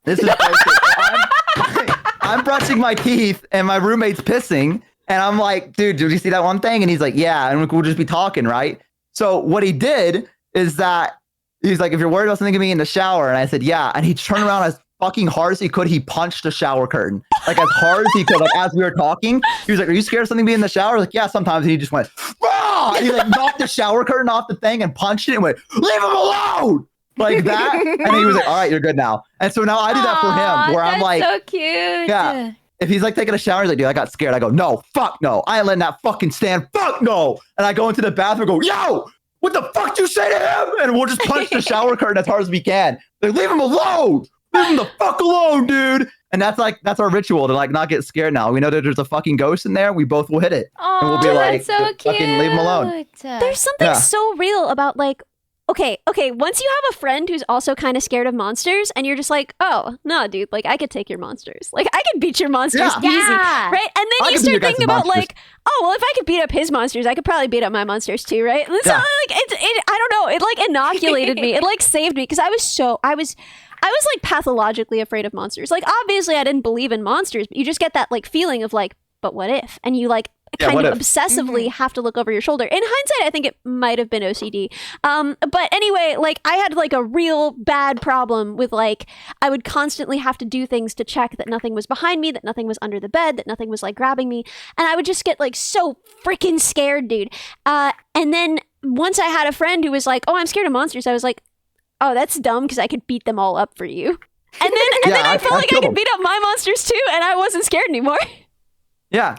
This is bro shit. I'm brushing my teeth, and my roommate's pissing, and I'm like, dude, did you see that one thing? And he's like, yeah, and we'll just be talking, right? So what he did is that he's like, if you're worried about something being in the shower, and I said, yeah, and he turned around as fucking hard as he could. He punched the shower curtain, like as hard as he could, like as we were talking. He was like, are you scared of something being in the shower? Like, yeah, sometimes. And he just went, ah! And he like knocked the shower curtain off the thing and punched it and went, leave him alone! Like that. And he was like, all right, you're good now. And so now I do that for him, where I'm That's like, so cute. Yeah. if he's like taking a shower, he's like, dude, I got scared. I go, no, fuck no. I ain't letting that fucking stand. Fuck no. And I go into the bathroom and go, yo, what the fuck did you say to him? And we'll just punch the shower curtain as hard as we can. Like, leave him alone. Leave him the fuck alone, dude. And that's our ritual to like not get scared now. We know that there's a fucking ghost in there. We both will hit it. Oh, And we'll be like, that's so cute. fucking leave him alone. There's something Yeah. so real about like, okay, once you have a friend who's also kind of scared of monsters and you're just like, oh, no, dude, like I could take your monsters. Like I could beat your monsters Yeah. easy. Yeah. Right? And I then you could beat your start thinking guys' about monsters. like, oh, well, if I could beat up his monsters, I could probably beat up my monsters too, right? And so Yeah. like I don't know, it like inoculated me. It like saved me because I was like pathologically afraid of monsters. Like obviously I didn't believe in monsters, but you just get that like feeling of like, but what if? And you like Yeah, kind what of if? obsessively have to look over your shoulder. In hindsight, I think it might have been OCD. But anyway, like I had like a real bad problem with like I would constantly have to do things to check that nothing was behind me, that nothing was under the bed, that nothing was like grabbing me, and I would just get like so freaking scared, dude. And then once I had a friend who was like, "Oh, I'm scared of monsters," I was like, "Oh, that's dumb because I could beat them all up for you." And then I felt like I killed could them. beat up my monsters too, and I wasn't scared anymore. Yeah.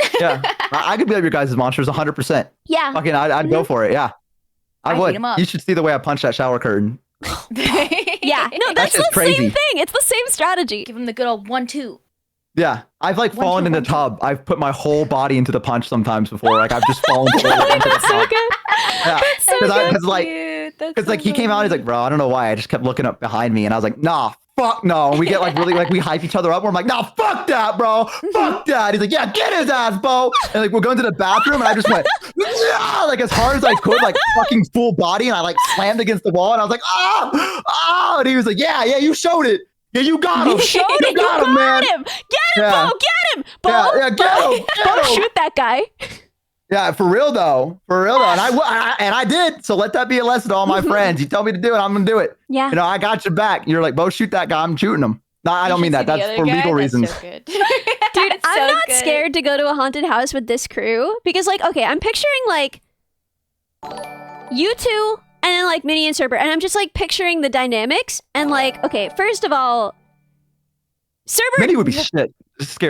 I could beat up your guys' monsters 100%. Yeah. Fucking, I'd go for it. Yeah. I I'd beat would. 'em up. You should see the way I punch that shower curtain. Yeah, no, that's just the crazy. same thing. It's the same strategy. Give him the good old 1-2. Yeah. I've like One, fallen two, in the one, two. tub. I've put my whole body into the punch sometimes before. Like I've just fallen forward into the tub. Yeah. Because like he came out, he's like, bro, I don't know why. I just kept looking up behind me and I was like, nah, fuck no. And we get like really like we hype each other up. We're like, nah, fuck that, bro. Fuck that. He's like, yeah, get his ass, Bo. And like we're going to the bathroom and I just went, yeah, like as hard as I could, like fucking full body, and I like slammed against the wall and I was like, ah. And he was like, yeah, you showed it. Yeah, you got him. You got him, man. Get him, Yeah. Bo, get him, Bo. Yeah, get him. Bo, Get him. shoot that guy. Yeah, for real though. And I did. So let that be a lesson to all my friends. You tell me to do it, I'm gonna do it. Yeah. You know, I got your back. You're like, Bo, shoot that guy. I'm shooting him. No, I don't mean that. That's for legal reasons. Dude, I'm not scared to go to a haunted house with this crew because, like, okay, I'm picturing like you two and then like Minnie and Saber, and I'm just like picturing the dynamics and like, okay, first of all, Saber, Minnie would be scared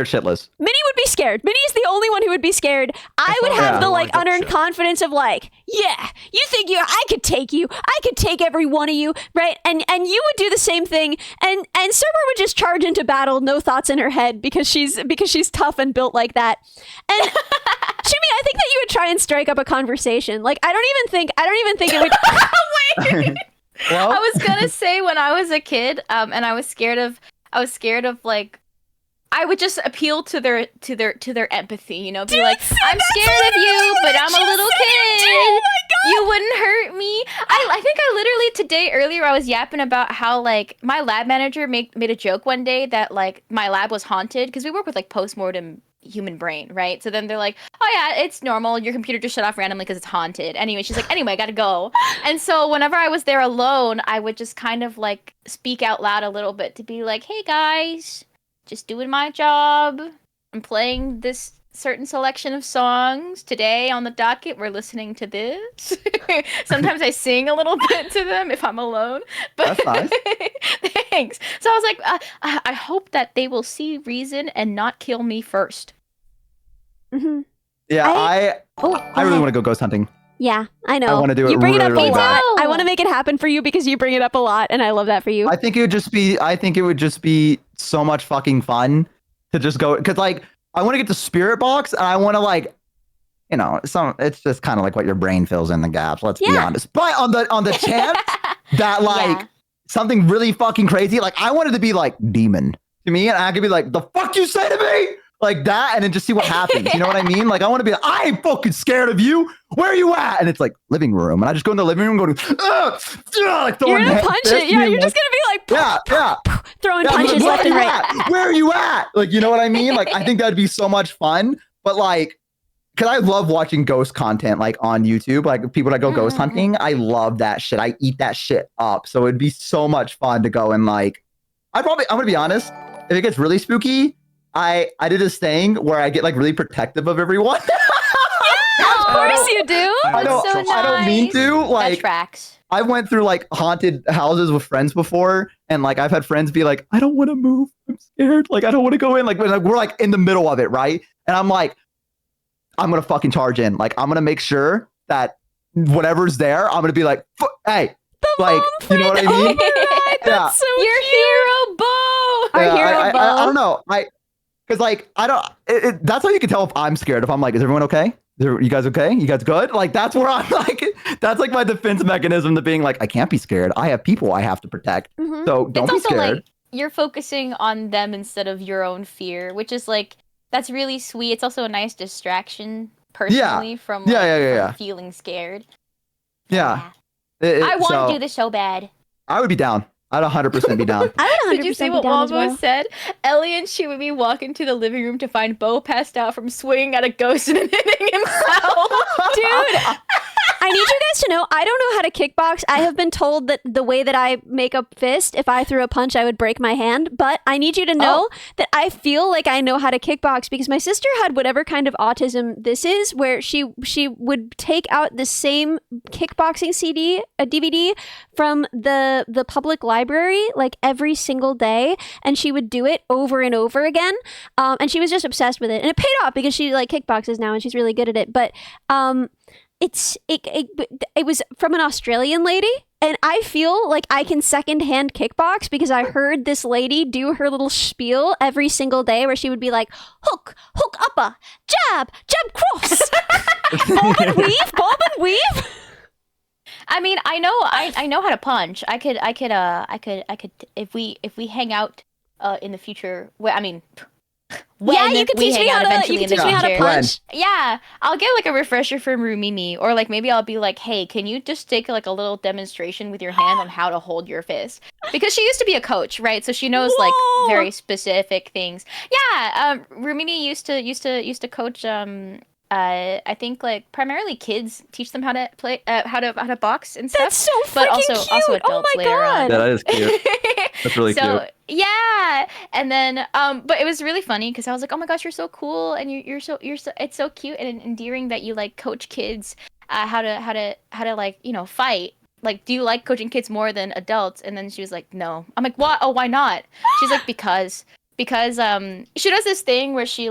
shitless. Minnie would be scared. Minnie is the only one who would be scared. I would have Yeah. the like I gotcha. unearned confidence of like, yeah, you think I could take you. I could take every one of you, right? And you would do the same thing. And Saber would just charge into battle, no thoughts in her head because she's tough and built like that. And Jimmy, I think that you would try and strike up a conversation. Like I don't even think it would. Wait. Well, I was gonna say when I was a kid, and I was scared of like, I would just appeal to their empathy, you know, be like, I'm scared of you, but I'm a little kid. You wouldn't hurt me. I think I literally today earlier I was yapping about how like my lab manager made a joke one day that like my lab was haunted because we work with like postmortem human brain, right? So then they're like, oh yeah, it's normal. Your computer just shut off randomly because it's haunted. Anyway, she's like, anyway, I gotta go. And so whenever I was there alone, I would just kind of like speak out loud a little bit to be like, hey guys, just doing my job. I'm playing this certain selection of songs. Today on the docket, we're listening to this. Sometimes I sing a little bit to them if I'm alone. But That's nice. Thanks. So I was like, I hope that they will see reason and not kill me first. Mhm. yeah, Oh, I really want to go ghost hunting. Yeah, I know. I wanna do it You bring it up really, a really lot. bad. I want to make it happen for you because you bring it up a lot, and I love that for you. I think it would just be so much fucking fun to just go, because like I want to get the spirit box, and I want to like, it's just kind of like what your brain fills in the gaps. Let's be honest. But on the chance that like something really fucking crazy, like I wanted to be like demon to me, and I could be like, the fuck you say to me? Like that, and then just see what happens. You know what I mean? Like I want to be like, I ain't fucking scared of you. Where are you at? And it's like living room, and I just go in the living room, going, like you're gonna punch it. Yeah, you're just gonna be like, throwing punches left and right. Where are you at? Like, you know what I mean? Like I think that'd be so much fun. But like, because I love watching ghost content like on YouTube, like people that go ghost hunting. I love that shit. I eat that shit up. So it'd be so much fun to go and like, I'm gonna be honest. If it gets really spooky, I did this thing where I get like really protective of everyone. Of course you do. I don't mean to. Like, that tracks. I went through like haunted houses with friends before, and like I've had friends be like, I don't want to move. I'm scared. Like I don't want to go in. Like we're like in the middle of it, right? And I'm like, I'm gonna fucking charge in. Like I'm gonna make sure that whatever's there, I'm gonna be like, hey, like you know what I mean? Right. That's so your cute. hero bow. Our hero bow. I don't know. Because like I don't. That's how you can tell if I'm scared. If I'm like, is everyone okay? You guys okay? You guys good? Like that's where I'm like. That's like my defense mechanism to being like, I can't be scared. I have people I have to protect. So don't be scared. Like, you're focusing on them instead of your own fear, which is like that's really sweet. It's also a nice distraction personally from from feeling scared. Yeah. I want to do this so bad. I would be down. I'd 100% be down. I would 100% Did you see what Wombo said? Ellie and she would be walking to the living room to find Bo passed out from swinging at a ghost and hitting himself. Dude, I need you guys to know, I don't know how to kickbox. I have been told that the way that I make a fist, if I threw a punch, I would break my hand. But I need you to know that I feel like I know how to kickbox because my sister had whatever kind of autism this is, where she would take out the same kickboxing CD, a DVD from the public library, like every single day, and she would do it over and over again. And she was just obsessed with it, and it paid off because she like kickboxes now and she's really good at it. But it was from an Australian lady, and I feel like I can secondhand kickbox because I heard this lady do her little spiel every single day where she would be like, hook upper, jab cross, bob and weave. I mean, I know how to punch. I could if we hang out in the future. When you could we teach hang me out how to. eventually You in could the teach me how to future. punch. Yeah, I'll get like a refresher from Rumimi, or like maybe I'll be like, hey, can you just take like a little demonstration with your hand on how to hold your fist? Because she used to be a coach, right? So she knows like very specific things. Yeah, Rumini used to coach. I think like primarily kids, teach them how to play, how to box and stuff. That's so freaking but also cute. adults Oh my later on. God. Yeah, that is cute. That's really cute. Yeah, and then but it was really funny because I was like, oh my gosh, you're so cool, and you're so it's so cute and endearing that you like coach kids how to like fight. Like, do you like coaching kids more than adults? And then she was like, no. I'm like, what? Oh, why not? She's like, because she does this thing where she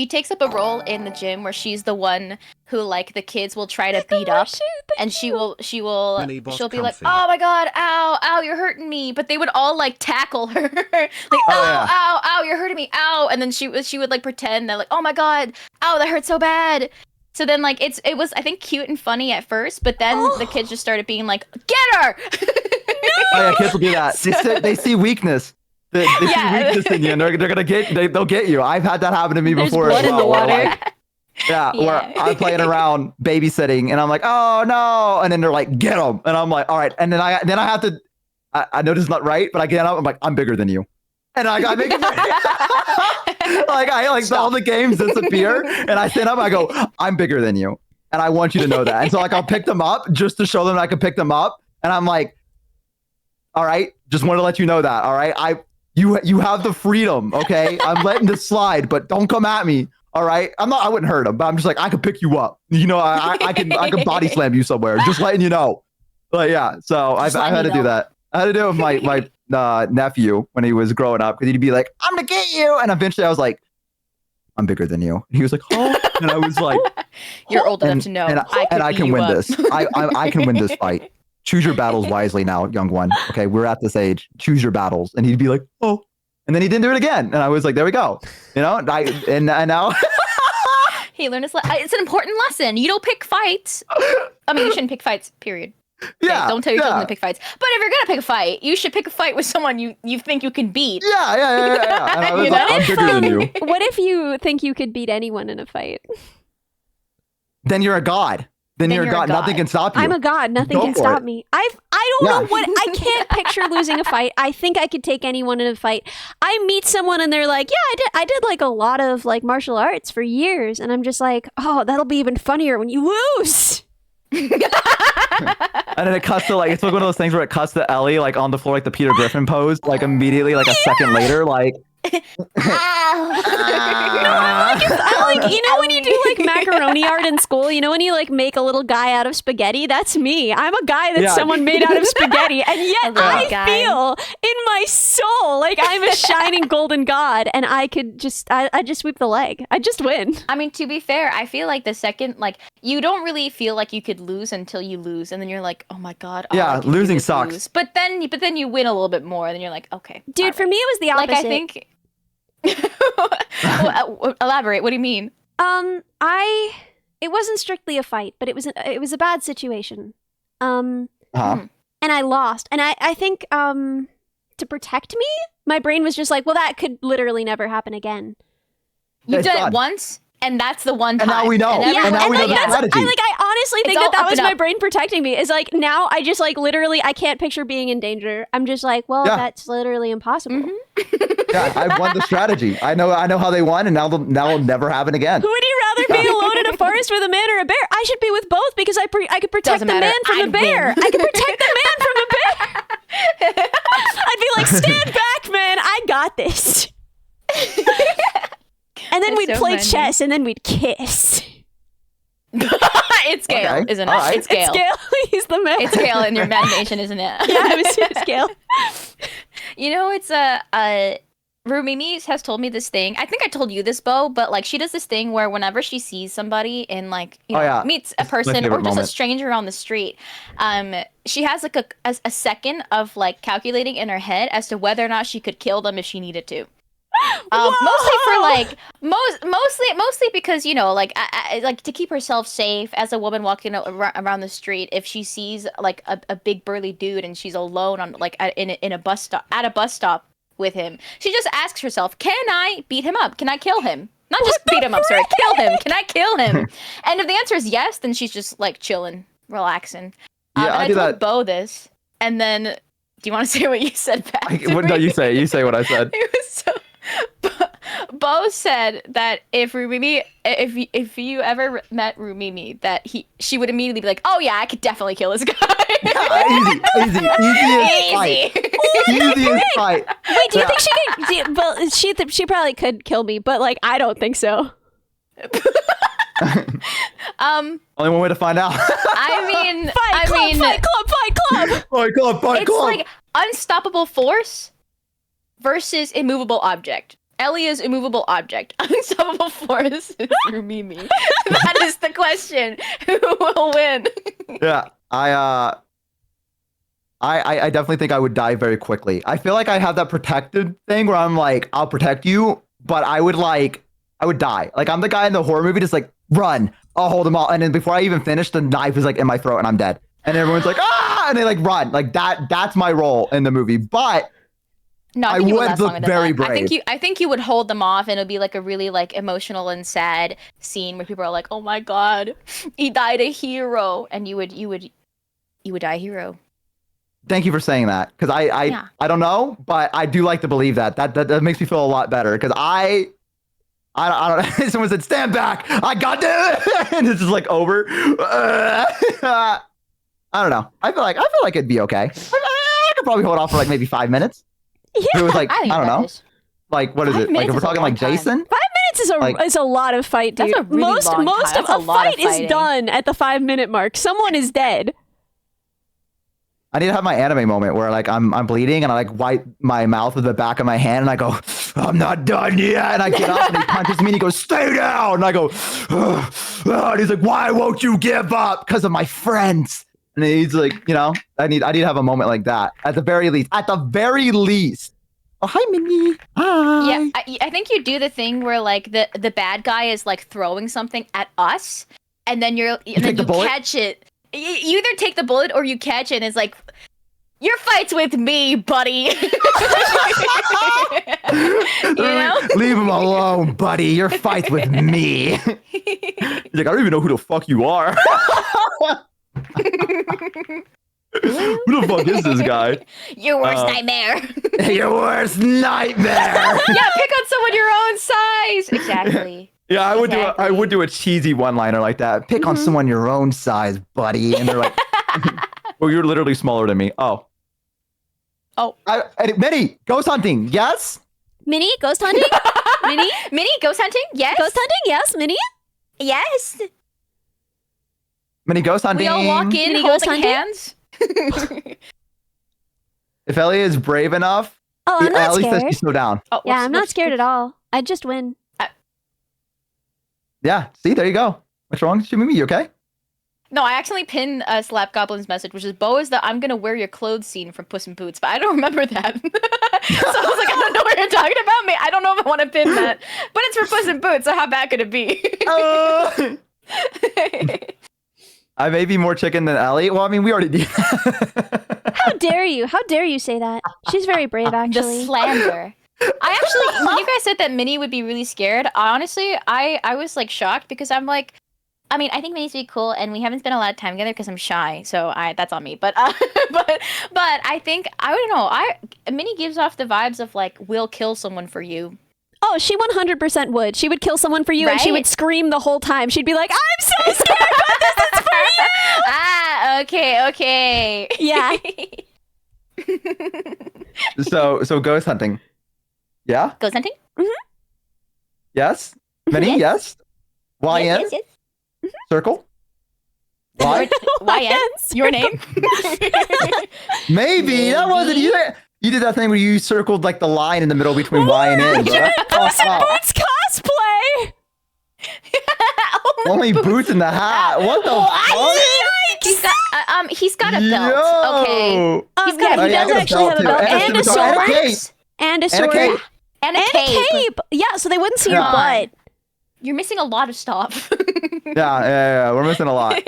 takes up a role in the gym where she's the one who like the kids will try to beat up, and she'll be like, oh my god, ow, you're hurting me, but they would all like tackle her, like ow, you're hurting me, ow, and then she would like pretend that like, oh my god, ow, that hurts so bad. So then like it was I think cute and funny at first, but then the kids just started being like, get her. Oh yeah, kids will do that. They see weakness. They see weakness in you, and they'll get you. I've had that happen to me before blood as well. in the water. Where I'm playing around babysitting, and I'm like, oh no, and then they're like, get them, and I'm like, all right, and then I have to. I know this is not right, but I get up. I'm like, I'm bigger than you, and I make it like all the games disappear, and I stand up. I go, I'm bigger than you, and I want you to know that. And so like I'll pick them up just to show them I can pick them up, and I'm like, all right, just want to let you know that, all right, You have the freedom, okay? I'm letting this slide, but don't come at me, all right? I wouldn't hurt him, but I'm just like, I could pick you up. I can body slam you somewhere. Just letting you know. But yeah, so I had to do that. I had to do it with my nephew when he was growing up, because he'd be like, I'm gonna get you. And eventually I was like, I'm bigger than you. And he was like, oh. And I was like, you're old enough to know. I can win this. I can win this fight. Choose your battles wisely now, young one. Okay, we're at this age. Choose your battles. And he'd be like, oh. And then he didn't do it again. And I was like, there we go. And now. He learned it's an important lesson. You don't pick fights. I mean, you shouldn't pick fights, period. Yeah. Okay, don't tell your children to pick fights. But if you're going to pick a fight, you should pick a fight with someone you think you can beat. Yeah. And I was like, I'm bigger than you. What if you think you could beat anyone in a fight? Then you're a god. Then you're a god. Nothing can stop you. I'm a god. Nothing can stop me. I don't know what. I can't picture losing a fight. I think I could take anyone in a fight. I meet someone and they're like, yeah, I did like a lot of like martial arts for years. And I'm just like, oh, that'll be even funnier when you lose. And then it cuts to like, it's like one of those things where it cuts to Ellie like on the floor, like the Peter Griffin pose, like immediately, like a second later, like. I like, you know when you do like macaroni art in school, you know when you like make a little guy out of spaghetti? That's me. I'm a guy that someone made out of spaghetti, and yet I feel in my soul like I'm a shining golden god, and I could just I just sweep the leg. I just win. I mean, to be fair, I feel like the second, like, you don't really feel like you could lose until you lose, and then you're like, oh my god. Losing sucks. Lose. But then you win a little bit more, and then you're like, okay. Dude, for me it was the opposite. Like, I think. Elaborate. What do you mean? It wasn't strictly a fight, but it was a bad situation. And I lost. And I think to protect me, my brain was just like, well, that could literally never happen again. You've done it once, and that's the one time. And now we know. And now we know the strategy. I honestly think that was my brain protecting me. Is like, now I just like literally I can't picture being in danger. I'm just like, well, that's literally impossible. Yeah, I've won the strategy. I know how they won, and now it'll never happen again. Would you rather be alone in a forest with a man or a bear? I should be with both because I could protect the man from the bear. I could protect the man from the bear. I'd be like, stand back, man. I got this. And then we'd play chess, and then we'd kiss. It's Gale, isn't it? Right. It's Gale. It's Gale. He's the man. It's Gale in your imagination, isn't it? Yeah, it's Gale. You know, it's Rumimi has told me this thing. I think I told you this, Bo, but like she does this thing where whenever she sees somebody and like meets a person or just a stranger on the street, she has like a second of like calculating in her head as to whether or not she could kill them if she needed to. Mostly because, you know, like like to keep herself safe as a woman walking around the street. If she sees like a big burly dude and she's alone on like in a bus stop with him, she just asks herself, can I beat him up? Can I kill him? Not just beat him up, sorry, kill him. Can I kill him? And if the answer is yes, then she's just like chilling, relaxing. I told Bo this, and then do you want to say what you said back to me? No, you say what I said. It was so. Bo said that if you ever met Rumimi, that she would immediately be like, oh yeah, I could definitely kill this guy. Easy fight. Wait, do you think she could? Well, she probably could kill me, but like I don't think so. Only one way to find out. Fight club. It's like unstoppable force versus immovable object. Ellie is immovable object. Unstoppable force is Rumimi. That is the question. Who will win? Yeah, I definitely think I would die very quickly. I feel like I have that protected thing where I'm like, I'll protect you, but I would die. Like I'm the guy in the horror movie, just like run. I'll hold him all, and then before I even finish, the knife is like in my throat and I'm dead. And everyone's like, ah, and they like run. Like that's my role in the movie. But no, I think you would would look very brave. I think you would hold them off, and it'll be like a really like emotional and sad scene where people are like, "Oh my god, he died a hero," and you would die a hero. Thank you for saying that, because I don't know, but I do like to believe that makes me feel a lot better, because I don't know. Someone said, "Stand back! I got this," and it's just like over. I don't know. I feel like it'd be okay. I could probably hold off for like maybe 5 minutes. Yeah, it was like I don't know. Like what is it? Like if we're talking like Jason? 5 minutes is a lot of fight, dude. That's a really most long most time. of a fight is done at the 5 minute mark. Someone is dead. I need to have my anime moment where like I'm bleeding and I like wipe my mouth with the back of my hand and I go, I'm not done yet. And I get up and he punches me and he goes, stay down. And I go, and he's like, why won't you give up? Because of my friends. And he's like, you know, I need to have a moment like that at the very least. At the very least. Oh, hi, Minnie. Hi. Yeah, I think you do the thing where like the bad guy is like throwing something at us, and then you catch it. You either take the bullet or you catch it, and it's like, your fight's with me, buddy. You know? Leave him alone, buddy. Your fight's with me. He's like, I don't even know who the fuck you are. Who the fuck is this guy? Your worst nightmare. Your worst nightmare. Yeah, pick on someone your own size. Exactly. Yeah, I would do a cheesy one-liner like that. Pick on someone your own size, buddy. And they're like, well, you're literally smaller than me. Oh. Minnie, ghost hunting, yes? Minnie, ghost hunting? Minnie, ghost hunting? Yes. Ghost hunting? Yes, Minnie? Yes. Minnie, ghost hunting. We all walk in, Minnie, ghost holding hunting? hands. If Ellie is brave enough, Oh, I'm not Ellie says scared. she's slow down. Oh, Yeah, I'm not scared at all. I'd just win. Yeah, see, there you go. What's wrong, Shimimi? You okay? No, I accidentally pinned Slap Goblin's message, which is, Bo is the I'm gonna wear your clothes scene from Puss in Boots, but I don't remember that. So I was like, I don't know what you're talking about. I don't know if I want to pin that. But it's for Puss in Boots, so how bad could it be? I may be more chicken than Ellie. Well, I mean, we already did. How dare you? How dare you say that? She's very brave, The actually. slander. I actually, when you guys said that Minnie would be really scared, honestly, I was like shocked because I'm like, I mean, I think Minnie's really cool, and we haven't spent a lot of time together because I'm shy, so that's on me. But but I think I don't know. Minnie gives off the vibes of like, we'll kill someone for you. Oh, she 100% would. She would kill someone for you, and she Right? would scream the whole time. She'd be like, "I'm so scared, but this is for you." Ah, okay. Yeah. So ghost hunting. Yeah? Ghost hunting? Yes? Minnie, yes? YN? Yes. Circle? Why? YN? Your name? Maybe. That wasn't you. You did that thing where you circled like the line in the middle between Y and N. Bro. Puss in Boots cosplay. Only boots in the hat. What the fuck? He's got a belt. Yo. Okay. He got- Oh, does yeah, I got actually have a too. belt and a And sword. a cape. And a And a sword. cape. And a And cape. a cape. Yeah, so they wouldn't see your Come on. butt. You're missing a lot of stuff. Yeah. We're missing a lot.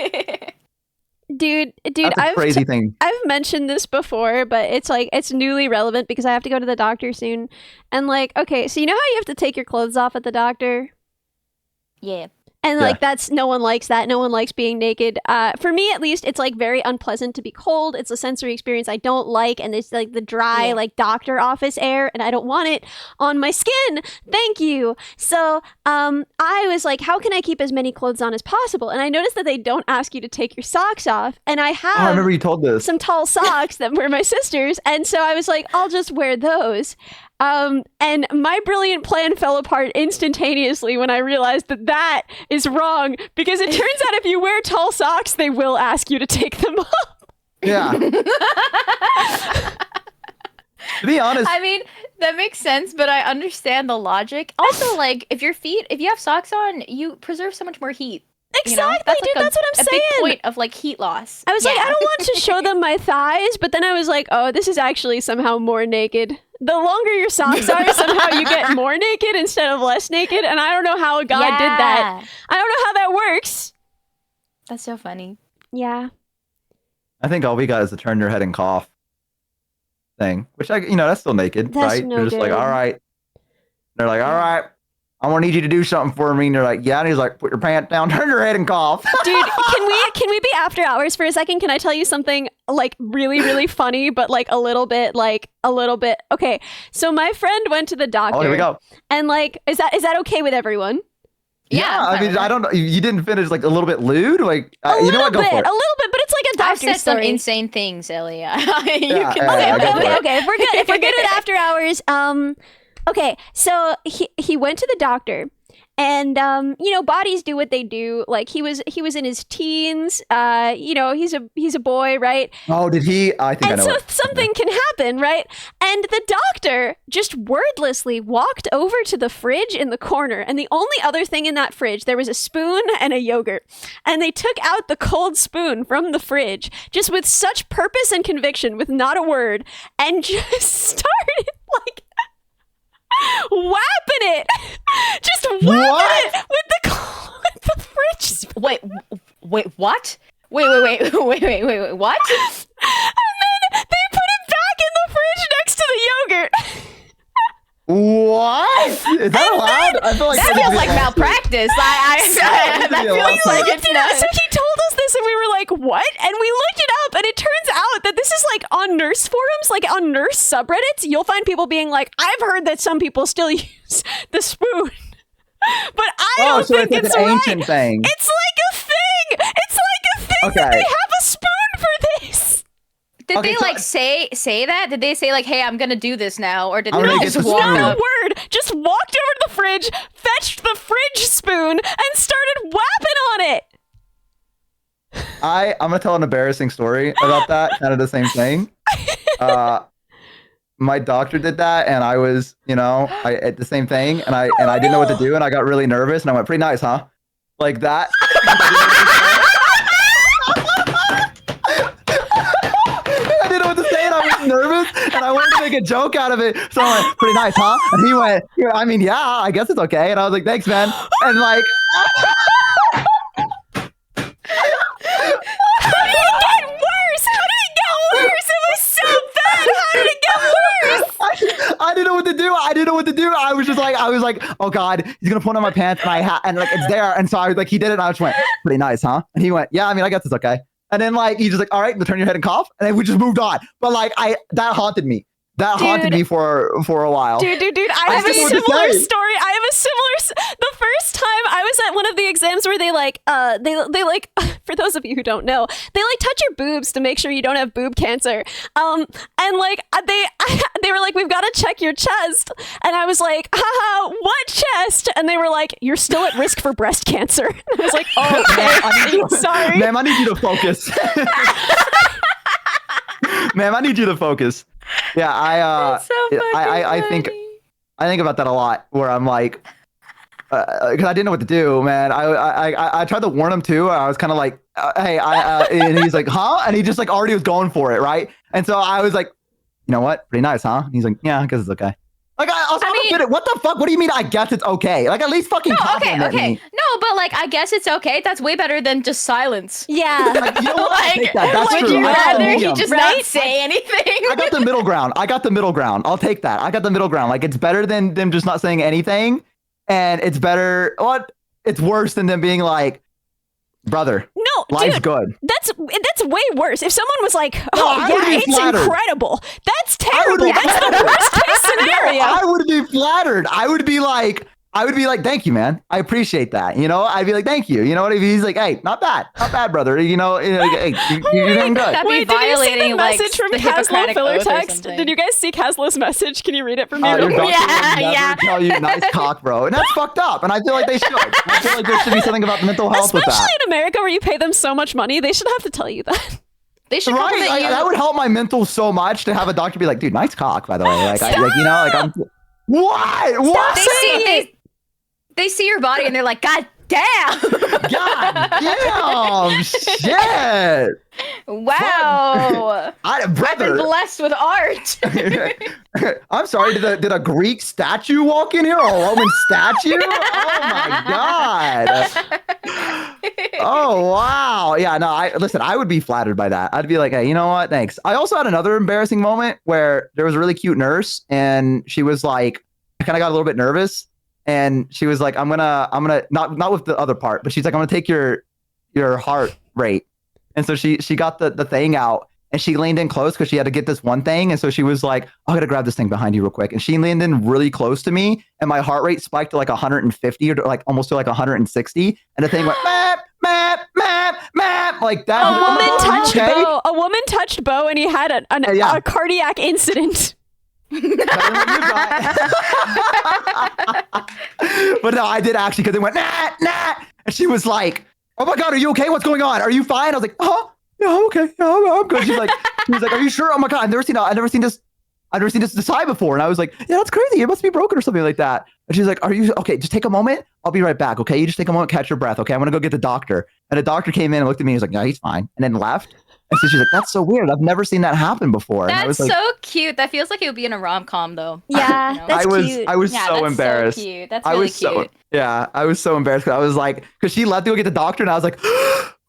Dude, That's a crazy thing. I've mentioned this before, but it's like it's newly relevant because I have to go to the doctor soon. And like, okay, so you know how you have to take your clothes off at the doctor? Yeah. And Yeah. like that's no one likes that. No one likes being naked. For me at least, it's like very unpleasant to be cold. It's a sensory experience I don't like, and it's like the dry like doctor office air, and I don't want it on my skin. Thank you. So I was like, how can I keep as many clothes on as possible? And I noticed that they don't ask you to take your socks off, and I Oh, I have remember you told this. some tall socks that were my sister's, and so I was like, I'll just wear those. And my brilliant plan fell apart instantaneously when I realized that that is wrong, because it turns out if you wear tall socks, they will ask you to take them off. Yeah. To be honest, I mean, that makes sense, but I understand the logic. Also, like, if you have socks on, you preserve so much more heat. You know? Exactly, dude, that's what I'm a big saying. point of like heat loss. I was like, I don't want to show them my thighs, but then I was like, oh, this is actually somehow more naked. The longer your socks are, somehow you get more naked instead of less naked, and I don't know how God did that. I don't know how that works. That's so funny. Yeah. I think all we got is the turn your head and cough thing, which that's still naked, That's right? no They're just like, good. all right. They're like, all right, I want to need you to do something for me. And they're like, yeah. And he's like, put your pants down, turn your head and cough. Dude, can we be after hours for a second? Can I tell you something like really, really funny, but like a little bit. Okay, so my friend went to the doctor. Oh, here we go. And like, is that okay with everyone? Yeah, I mean, I don't know. You didn't finish like a little bit lewd? Like, you know what? Go for it. A little bit, but it's like a I've doctor said some story. insane things, Elia. You Yeah, can yeah, say I that. go for it. Okay. If we're good at after hours. Okay, so he went to the doctor, and bodies do what they do. Like he was in his teens. He's a boy, right? Oh, did he? I think I And know. so what- something can happen, right? And the doctor just wordlessly walked over to the fridge in the corner, and the only other thing in that fridge, there was a spoon and a yogurt. And they took out the cold spoon from the fridge, just with such purpose and conviction, with not a word, and just started like whapping it. Just whapping What? it with the fridge spoon. Wait, what? Wait, what? And then they put it back in the fridge next to the yogurt. What? Is that allowed? I feel like That feels like malpractice. That feels like it's not. So he told us this and we were like, what? And we looked it up and it turns out that this is like on nurse forums, like on nurse subreddits, you'll find people being like, I've heard that some people still use the spoon. But I don't think it's it's like an right. ancient thing. It's like a thing. It's like a thing that Okay. they have a spoon for this. Did Okay, they so- like say that? Did they say like, "Hey, I'm gonna do this now," or did I'm they gonna just get the walk spoon. Not a up? word. Just walked over to the fridge, fetched the fridge spoon, and started whapping on it. I'm gonna tell an embarrassing story about that. Kind of the same thing. My doctor did that, and I was, I at the same thing, and I didn't know what to do, and I got really nervous, and I went, "Pretty nice, huh?" Like that. I didn't know what to say, and I was nervous, and I wanted to make a joke out of it. So I went, "Pretty nice, huh?" And he went, "I mean, yeah, I guess it's okay." And I was like, "Thanks, man." And like. How did it get worse? How did it get worse? It was so bad. How did it get worse? I didn't know what to do. I was like, oh God, he's gonna put on my pants, and like it's there, and so I was like, he did it, and I just went, "Pretty nice, huh?" And he went, "Yeah, I mean, I guess it's okay." And then like he just like, "All right, turn your head and cough," and then we just moved on. But like that haunted me. That haunted me for a while. Dude, I have a didn't know what to similar say. story. I have a similar. The first time I was at one of the exams where they like, they like, for those of you who don't know, they like touch your boobs to make sure you don't have boob cancer. And like they were like, "We've got to check your chest," and I was like, "Haha, what chest?" And they were like, "You're still at risk for breast cancer." And I was like, "Oh, okay, sorry." Ma'am, I need you to focus. Ma'am, I need you to focus. Yeah, That's so I think about that a lot. Where I'm like, because I didn't know what to do, man. I tried to warn him too. I was kind of like, "Hey," and he's like, "Huh?" And he just like already was going for it, right? And so I was like, "You know what? Pretty nice, huh?" And he's like, "Yeah, I guess it's okay." Like I don't get it. What the fuck? What do you mean? I guess it's okay. Like at least fucking compliment me. No, but like, I guess it's okay. That's way better than just silence. Yeah. Like, you know what? I'll take that. That's would true. you I got the rather he medium. just Right? not say anything? I got the middle ground. I'll take that. I got the middle ground. Like it's better than them just not saying anything, and it's better. What? It's worse than them being like, "Brother, No, life's dude, good." that's way worse. If someone was like, "Oh I would yeah, be it's flattered. incredible," that's I would terrible. be That's the flattered. worst case scenario. I would be flattered. I would be like, "Thank you, man. I appreciate that." I'd be like, "Thank you." You know what I mean? He's like, "Hey, not bad, brother. Hey, you're doing good." That'd be Wait, did you see the violating, like, message from the Caslo Hippocratic filler Oath or text? something. Did you guys see Caslo's message? Can you read it for me? Your real doctor quick? will never Yeah. tell you "nice cock, bro," and that's fucked up. And I feel like they should. I feel like there should be something about mental health with Especially that. in America where you pay them so much money, they should have to tell you that. They should Right? compliment Like, you. that would help my mental so much to have a doctor be like, "Dude, nice cock, by the way." Like, I'm. What? What? They see your body and they're like, "God damn! God damn! Shit! Wow! I've been Brother, blessed with art." I'm sorry. Did a Greek statue walk in here, or a Roman statue? Oh my god! Oh wow! Yeah, no. Listen. I would be flattered by that. I'd be like, "Hey, you know what? Thanks." I also had another embarrassing moment where there was a really cute nurse, and she was like, I kind of got a little bit nervous. And she was like, I'm gonna not with the other part, but she's like, "I'm gonna take your heart rate." And so she got the thing out, and she leaned in close because she had to get this one thing. And so she was like, "I gotta grab this thing behind you real quick." And she leaned in really close to me, and my heart rate spiked to like 150 or like almost to like 160. And the thing went map, map, map, map, like that. A woman touched Bo, and he had a cardiac incident. But no, I did actually, because it went nah, and she was like, "Oh my god, are you okay? What's going on? Are you fine?" I was like, "Oh, yeah, I'm okay. Yeah, I'm good." She was like, "Are you sure? Oh my god, I've never seen this side before." And I was like, "Yeah, that's crazy. It must be broken or something like that." And she's like, "Are you okay? Just take a moment. I'll be right back. Okay, you just take a moment, catch your breath. Okay, I'm gonna go get the doctor." And the doctor came in and looked at me. He was like, "Yeah, he's fine," and then left. And so she's like, that's so weird. I've never seen that happen before. And I That's was like, so cute. That feels like it would be in a rom-com, though. Yeah, You know? that's cute. I was Yeah, so that's embarrassed. so cute. That's I really was cute. yeah, I was so embarrassed. I was like, because she left to go get the doctor, and I was like,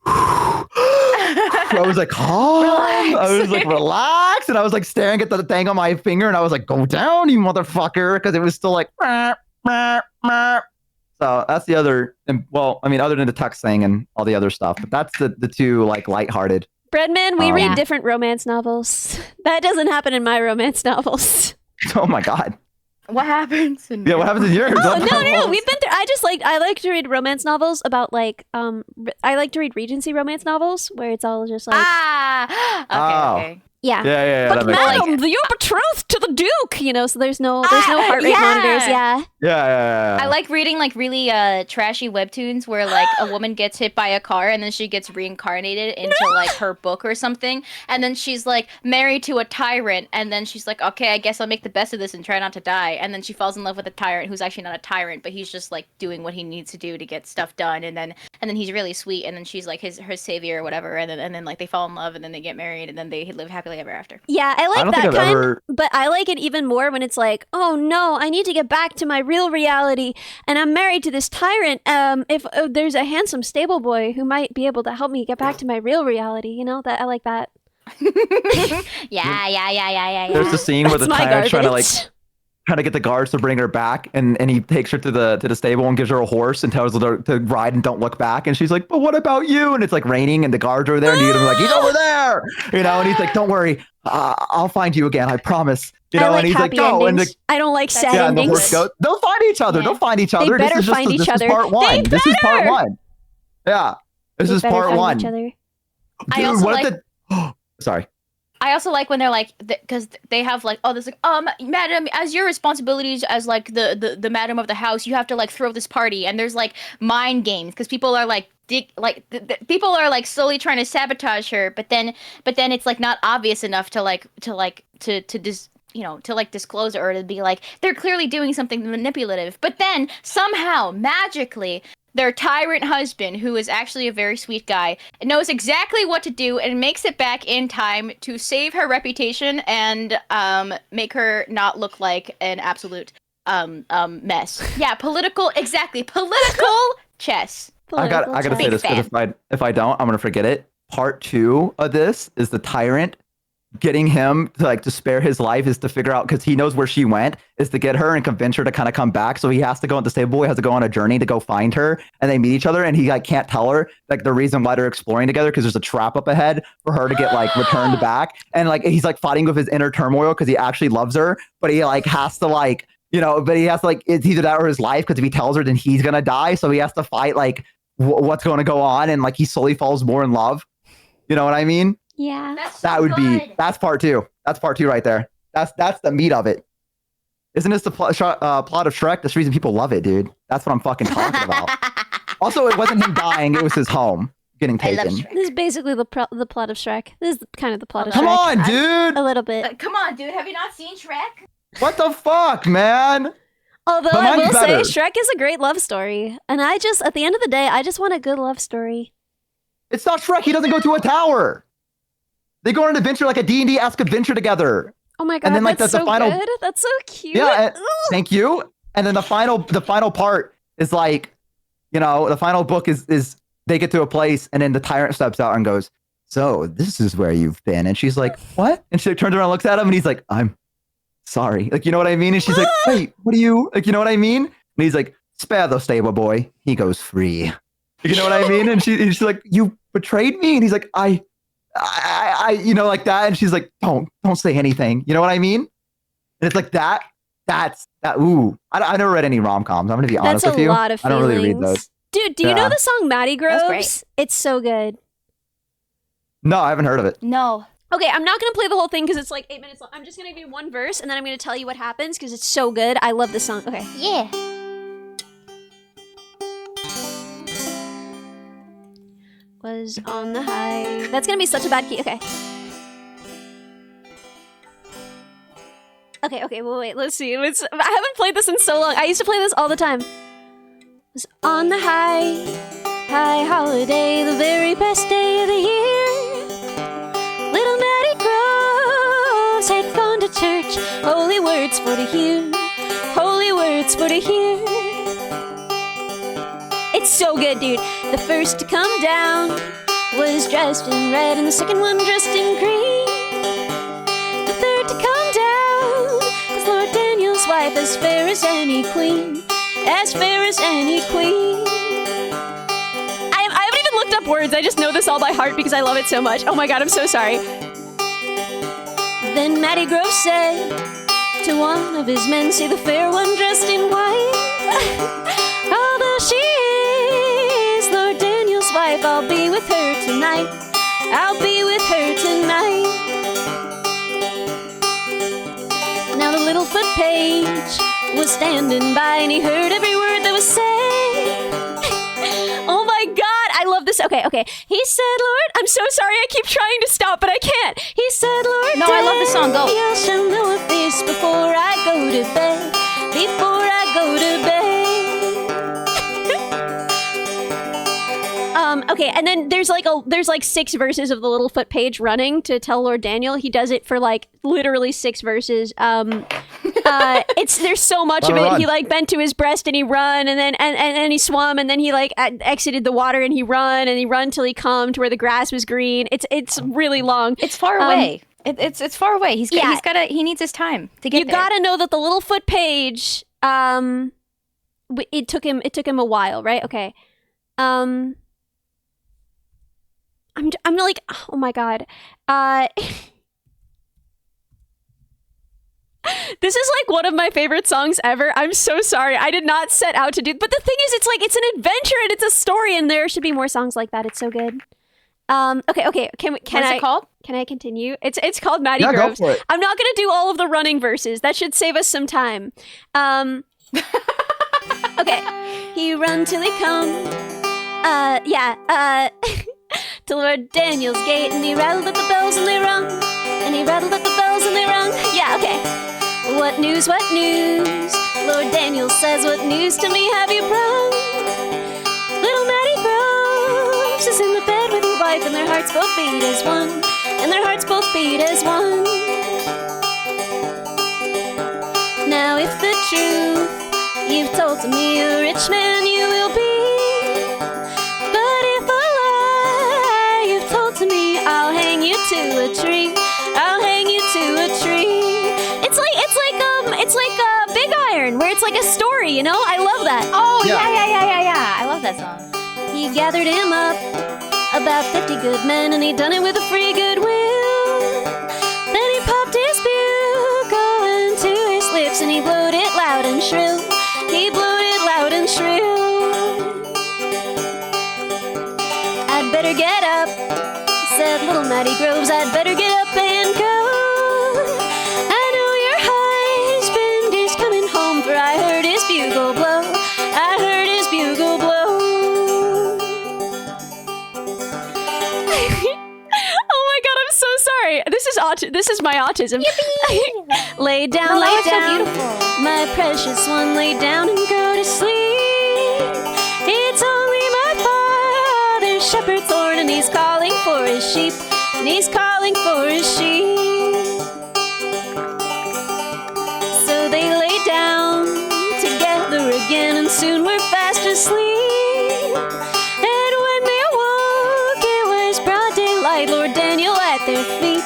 I was like, calm. Relax. I was like, relax. And I was like staring at the thing on my finger, and I was like, go down, you motherfucker. Because it was still like, meh, meh, meh. So that's the other, and well, I mean, other than the text thing and all the other stuff, but that's the two like lighthearted. Breadman, we read Yeah. different romance novels. That doesn't happen in my romance novels. Oh my God. What happens? Yeah, what happens in yours? Oh, no. We've been through. I like to read romance novels about like I like to read Regency romance novels where it's all just like Okay. yeah. Yeah. But that makes sense. madam, you're betrothed to the Duke, you know, so there's no heart rate monitors. Yeah. Yeah. I like reading like really trashy webtoons where like a woman gets hit by a car and then she gets reincarnated into like her book or something, and then she's like married to a tyrant, and then she's like, okay, I guess I'll make the best of this and try not to die, and then she falls in love with a tyrant who's actually not a tyrant, but he's just like doing what he needs to do to get stuff done, and then he's really sweet, and then she's like her savior or whatever, and then like they fall in love and then they get married and then they live happily ever after. Yeah, I I like don't that think I've kind, ever- but I like it even more when it's like, oh no, I need to get back to my real reality, and I'm married to this tyrant. If there's a handsome stable boy who might be able to help me get back to my real reality, you know, that I like that. Yeah. There's the scene where That's the my tyrant's garbage. trying to get the guards to bring her back, and he takes her to the stable and gives her a horse and tells her to ride and don't look back, and she's like, but what about you? And it's like raining and the guards are there, and you're like, he's over there, you know, and he's like, don't worry, I'll find you again, I promise, you know. I like and he's like, happy no, and endings. I don't like sad yeah, and the endings. horse goes, they'll find each other, Yeah. they'll find each other. better this is find each this other. is part one. They This is part better. one. Yeah, this They is better part find one. each other. I Dude, also what like- if the sorry. I also like when they're like, because they have like, oh, this like, madam, as your responsibilities as like the madam of the house, you have to like throw this party, and there's like mind games because people are like, people are like slowly trying to sabotage her, but then it's like not obvious enough to disclose it, or to be like, they're clearly doing something manipulative, but then somehow magically their tyrant husband, who is actually a very sweet guy, knows exactly what to do and makes it back in time to save her reputation and make her not look like an absolute mess. Yeah, political chess. I gotta say Big this, because fan. if I don't, I'm gonna forget it. Part 2 of this is the tyrant getting him to spare his life, is to figure out, because he knows where she went, is to get her and convince her to kind of come back. So he has to go, the stable boy has to go on a journey to go find her, and they meet each other, and he can't tell her the reason why they're exploring together, because there's a trap up ahead for her to get returned back, and he's fighting with his inner turmoil because he actually loves her, but he has to but he has to it's either that or his life, because if he tells her, then he's gonna die, so he has to fight what's going to go on, and he slowly falls more in love. You know what I mean? Yeah. That's part 2. That's part 2 right there. That's the meat of it. Isn't this the plot of Shrek? That's the reason people love it, dude. That's what I'm fucking talking about. Also, it wasn't him dying; it was his home getting I love taken. Shrek. This is basically the plot of Shrek. This is kind of the plot of Come Shrek. on, dude! A little bit. Come on, dude. Have you not seen Shrek? What the fuck, man? Although But I mine's will better. say, Shrek is a great love story. And at the end of the day, I just want a good love story. It's not Shrek. He doesn't go to a tower. They go on an adventure, like a D&D-esque adventure together. Oh my god, And then, that's the so final- good. That's so cute. Yeah, Ugh. thank you. And then the final part is the final book is they get to a place, and then the tyrant steps out and goes, so this is where you've been. And she's like, what? And she turns around and looks at him, and he's like, I'm sorry. You know what I mean? And she's like, wait, what do you, you know what I mean? And he's like, spare the stable boy. He goes free. You know what I mean? And she's like, you betrayed me? And he's like, I like that. And she's like, don't say anything. You know what I mean? And it's like that. That's that. Ooh, I never read any rom-coms. I'm gonna be honest That's with a you. lot of I feelings. don't really read those. Dude, do you know Yeah. the song Matty That's Groves? great. It's so good. No, I haven't heard of it. No. Okay, I'm not going to play the whole thing because it's like 8 minutes long. I'm just going to give you one verse and then I'm going to tell you what happens because it's so good. I love this song. Okay. Yeah. Was on the high. That's going to be such a bad key. Okay. Okay, wait, let's see. I haven't played this in so long. I used to play this all the time. Was on the high holiday, the very best day of the year. to church. Holy words for to hear. Holy words for to hear. It's so good, dude. The first to come down was dressed in red, and the second one dressed in green. The third to come down was Lord Daniel's wife, as fair as any queen. As fair as any queen. I haven't even looked up words. I just know this all by heart because I love it so much. Oh my god, I'm so sorry. Then Matty Grove said to one of his men, see the fair one dressed in white. Although she is Lord Daniel's wife, I'll be with her tonight. I'll be with her tonight. Now the Littlefoot page was standing by, and he heard every word that was said. Oh my god, I love this. Okay. He said, Lord, I'm so sorry, I keep trying to stop, but I can't. He said, Lord, No, I love the song, go. You shall know of this before I go to bed. Before I go to bed. Okay, and then there's like 6 verses of the Littlefoot page running to tell Lord Daniel. He does it for like literally 6 verses. There's so much of it. Run. He like bent to his breast and he run, and then and he swum, and then he like exited the water and he run till he come to where the grass was green. It's really long. It's far away. It's far away. He needs his time to get there. You gotta know that the Littlefoot page, it took him a while, right? Okay. I'm like, oh my god. This is like one of my favorite songs ever. I'm so sorry. I did not set out to do, but the thing is, it's like, it's an adventure and it's a story, and there should be more songs like that. It's so good. Okay. What's it called? Can I continue? It's called Matty Yeah, Groves. go for it. I'm not gonna do all of the running verses. That should save us some time. Okay. He run till he come. To Lord Daniel's gate, and he rattled at the bells and they rung. And he rattled at the bells and they rung. Yeah, okay. What news, what news? Lord Daniel says, what news to me have you brought? Little Matty Groves is in the bed with your wife, and their hearts both beat as one. And their hearts both beat as one. Now if the truth you've told to me, a rich man you will be. But if a lie you've told to me, I'll hang you to a tree. I'll hang you to a tree. It's like a Big Iron, where it's like a story, you know? I love that. Oh, yeah. I love that song. He gathered him up, about 50 good men, and he done it with a free goodwill. Then he popped his bugle into his lips, and he blowed it loud and shrill. He blowed it loud and shrill. I'd better get up, said little Matty Groves. I'd better get up and go. For I heard his bugle blow. I heard his bugle blow. Oh my god, I'm so sorry. This is my autism. Lay down, lay down. So beautiful. My precious one, lay down and go to sleep. It's only my father's shepherd thorn, and he's calling for his sheep. And he's calling for his sheep. So they lay down together again, and soon were fast asleep. And when they awoke, it was broad daylight. Lord Daniel at their feet.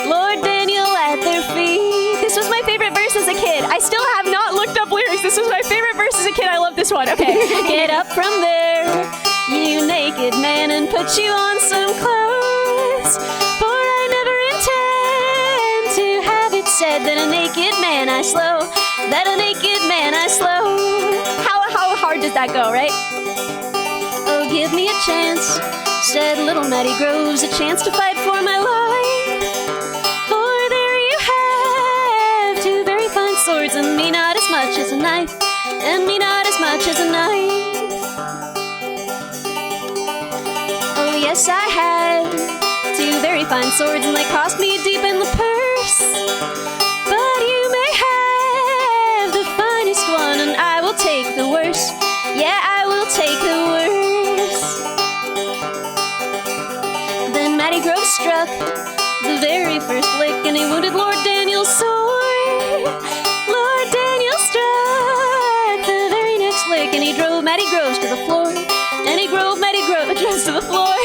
Lord Daniel at their feet. This was my favorite verse as a kid. I still have not looked up lyrics. This was my favorite verse as a kid. I love this one. Okay. Get up from there, you naked man, and put you on some clothes. For I never intend to have it said that a naked man I slow. That a naked man I slow. How hard does that go, right? Oh, give me a chance, said little Matty Groves, a chance to fight for my life. For there you have 2 very fine swords, and me not as much as a knife. And me not as much as a knife. Oh, yes, I have 2 very fine swords, and they cost me deep in the purse. But you may have the finest one, and I will take the worst. Yeah, I will take the worst. Then Matty Grove struck the very first lick, and he wounded Lord Daniel's sword. Lord Daniel struck the very next lick, and he drove Matty Groves to the floor. And he drove Matty Groves to the floor.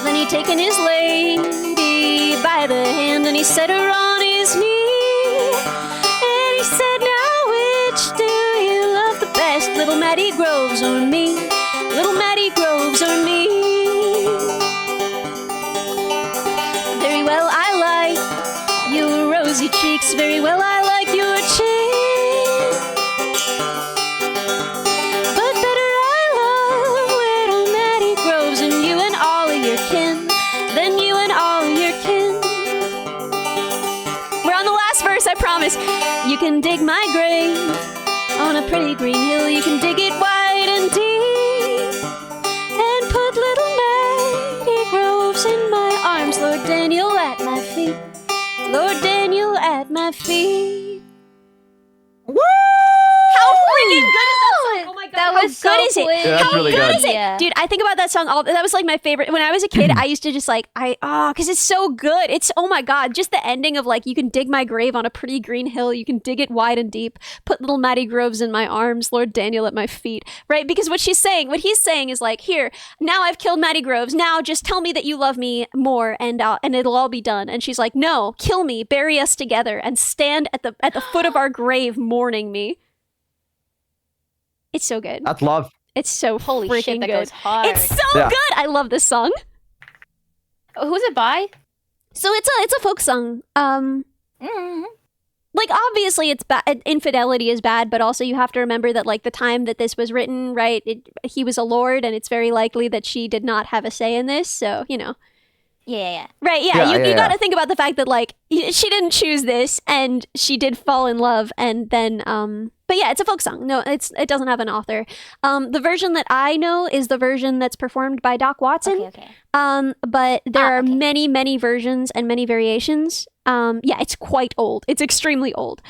Then he taken his lady by the hand, and he set her on his knee. And he said, now which do you love the best, little Matty Groves or me? Little Matty Groves or me? Very well I like your rosy cheeks, very well I like your chin. But better I love little Matty Groves and you and all of your kin, than you and all of your kin. We're on the last verse, I promise. You can dig my grave on a pretty green hill, you can dig it wide and deep, and put little Matty Groves in my arms, Lord Daniel at my feet, Lord Daniel at my feet. Woo! How freaking good is that song? Oh my god, That how was good so is it? quick. Yeah, that's How really good good. is it? Yeah. Dude, I think about that song all that was like my favorite. When I was a kid, I used to just like because it's so good. It's oh my god, just the ending of like you can dig my grave on a pretty green hill, you can dig it wide and deep, put little Matty Groves in my arms, Lord Daniel at my feet. Right? Because what he's saying is like, here, now I've killed Matty Groves, now just tell me that you love me more and it'll all be done. And she's like, no, kill me, bury us together, and stand at the foot of our grave mourning me. It's so good. That's love. It's so Holy freaking shit, that good. goes hard. It's so Yeah. good. I love this song. Who's it by? So it's a folk song. Like obviously it's bad. Infidelity is bad, but also you have to remember that like the time that this was written, right? He was a lord, and it's very likely that she did not have a say in this. So you know. Yeah. Right, Yeah, you yeah. got to think about the fact that like she didn't choose this, and she did fall in love, and then but yeah, it's a folk song. No, it doesn't have an author. The version that I know is the version that's performed by Doc Watson. Okay. But there are okay. many versions and many variations. Yeah, it's quite old. It's extremely old.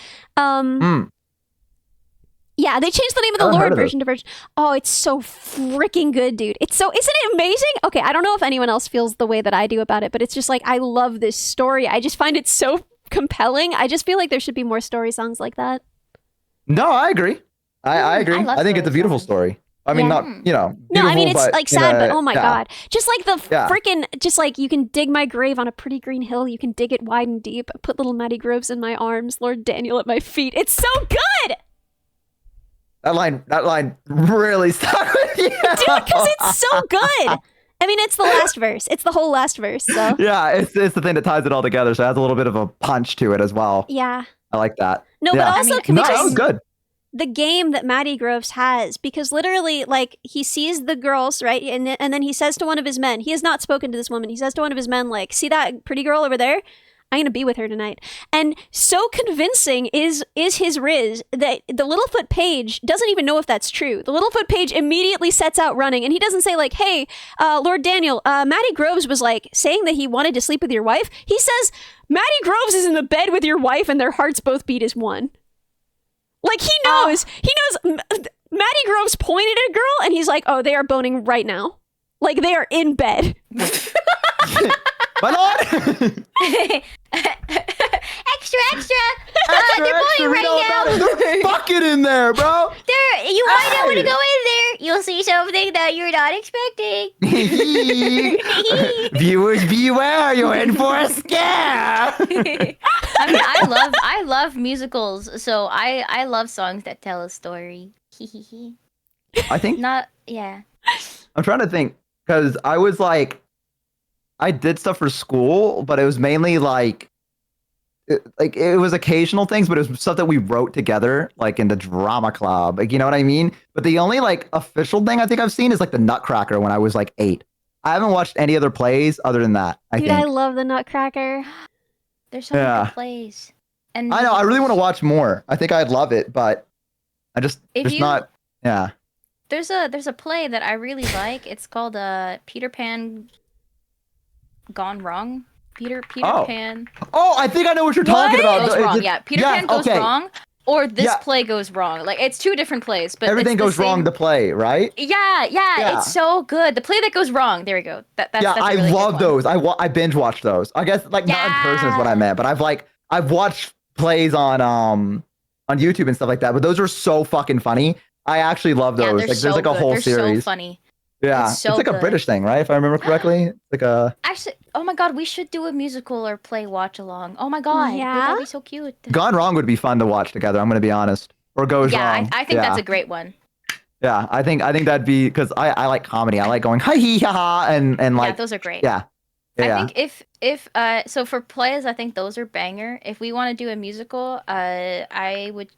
Yeah, they changed the name of the Haven't heard Lord of it. version to version. Oh, it's so freaking good, dude. It's so, isn't it amazing? Okay, I don't know if anyone else feels the way that I do about it, but it's just like, I love this story. I just find it so compelling. I just feel like there should be more story songs like that. No, I agree. I agree. I love I think it's a story beautiful songs. story. I mean, Yeah. not, you know, No, I mean, beautiful, it's but like in sad, a- but oh my yeah. God. Just like the Yeah. freaking, just like you can dig my grave on a pretty green hill. You can dig it wide and deep. Put little Matty Groves in my arms. Lord Daniel at my feet. It's so good. That line really stuck with you. Dude, because it's so good. I mean, it's the last verse. It's the whole last verse. So Yeah, it's the thing that ties it all together. So it has a little bit of a punch to it as well. yeah. I like that. No, Yeah. but also I mean, can we No, that just was good. the game that Matty Groves has, because literally, like, he sees the girls, right, and then he says to one of his men, he has not spoken to this woman, he says to one of his men, like, see that pretty girl over there? I'm gonna be with her tonight. And so convincing is his riz that the Littlefoot page doesn't even know if that's true. The Littlefoot page immediately sets out running, and he doesn't say like, hey, Lord Daniel, Matty Groves was like saying that he wanted to sleep with your wife. He says, Matty Groves is in the bed with your wife and their hearts both beat as one. Like he knows Matty Groves pointed at a girl and he's like, oh, they are boning right now. Like they are in bed. My lord! Extra! Extra, they're extra, boning we know right about it. now. They're fucking in there, bro. You might not want to Hey. go in there. You'll see something that you're not expecting. Viewers beware, you're in for a scare. I mean, I love musicals, so I love songs that tell a story. I think Yeah. I'm trying to think because I was like, I did stuff for school, but it was mainly like it was occasional things, but it was stuff that we wrote together, like in the drama club. Like, you know what I mean? But the only like official thing I think I've seen is like the Nutcracker when I was like 8. I haven't watched any other plays other than that. Dude, I love the Nutcracker. There's so many Yeah. good plays. And I know. I really want to watch more. I think I'd love it, but I just If there's not. Yeah. There's a play that I really like. It's called Peter Pan Gone Wrong. Peter Oh. Pan Oh, I think I know what you're talking about. Goes Is wrong. it- Yeah, Peter yes, Pan Goes okay. Wrong. or this Yeah. play goes wrong. Like it's two different plays, but Everything it's the goes wrong same- to play, right? Yeah, it's so good. The play that goes wrong. There we go. That's Yeah, a I really good love one. those. I binge watch those. I guess like not in person is what I Yeah. meant, but I've watched plays on YouTube and stuff like that. But those are so fucking funny. I actually love Yeah, those. they're Like so there's like a good. whole They're series. so funny. Yeah, It's so like a good. British thing, right? If I remember correctly, it's like a. Actually, oh my god, we should do a musical or play watch along. Oh my god, Yeah? that'd be so cute. Gone Wrong would be fun to watch together. I'm gonna be honest. Or Goes Yeah, Wrong. I think that's a great one. Yeah, I think that'd be because I like comedy. I like going hi hee ha ha and Yeah, like those are great. yeah. I think if so for plays, I think those are banger. If we want to do a musical, I would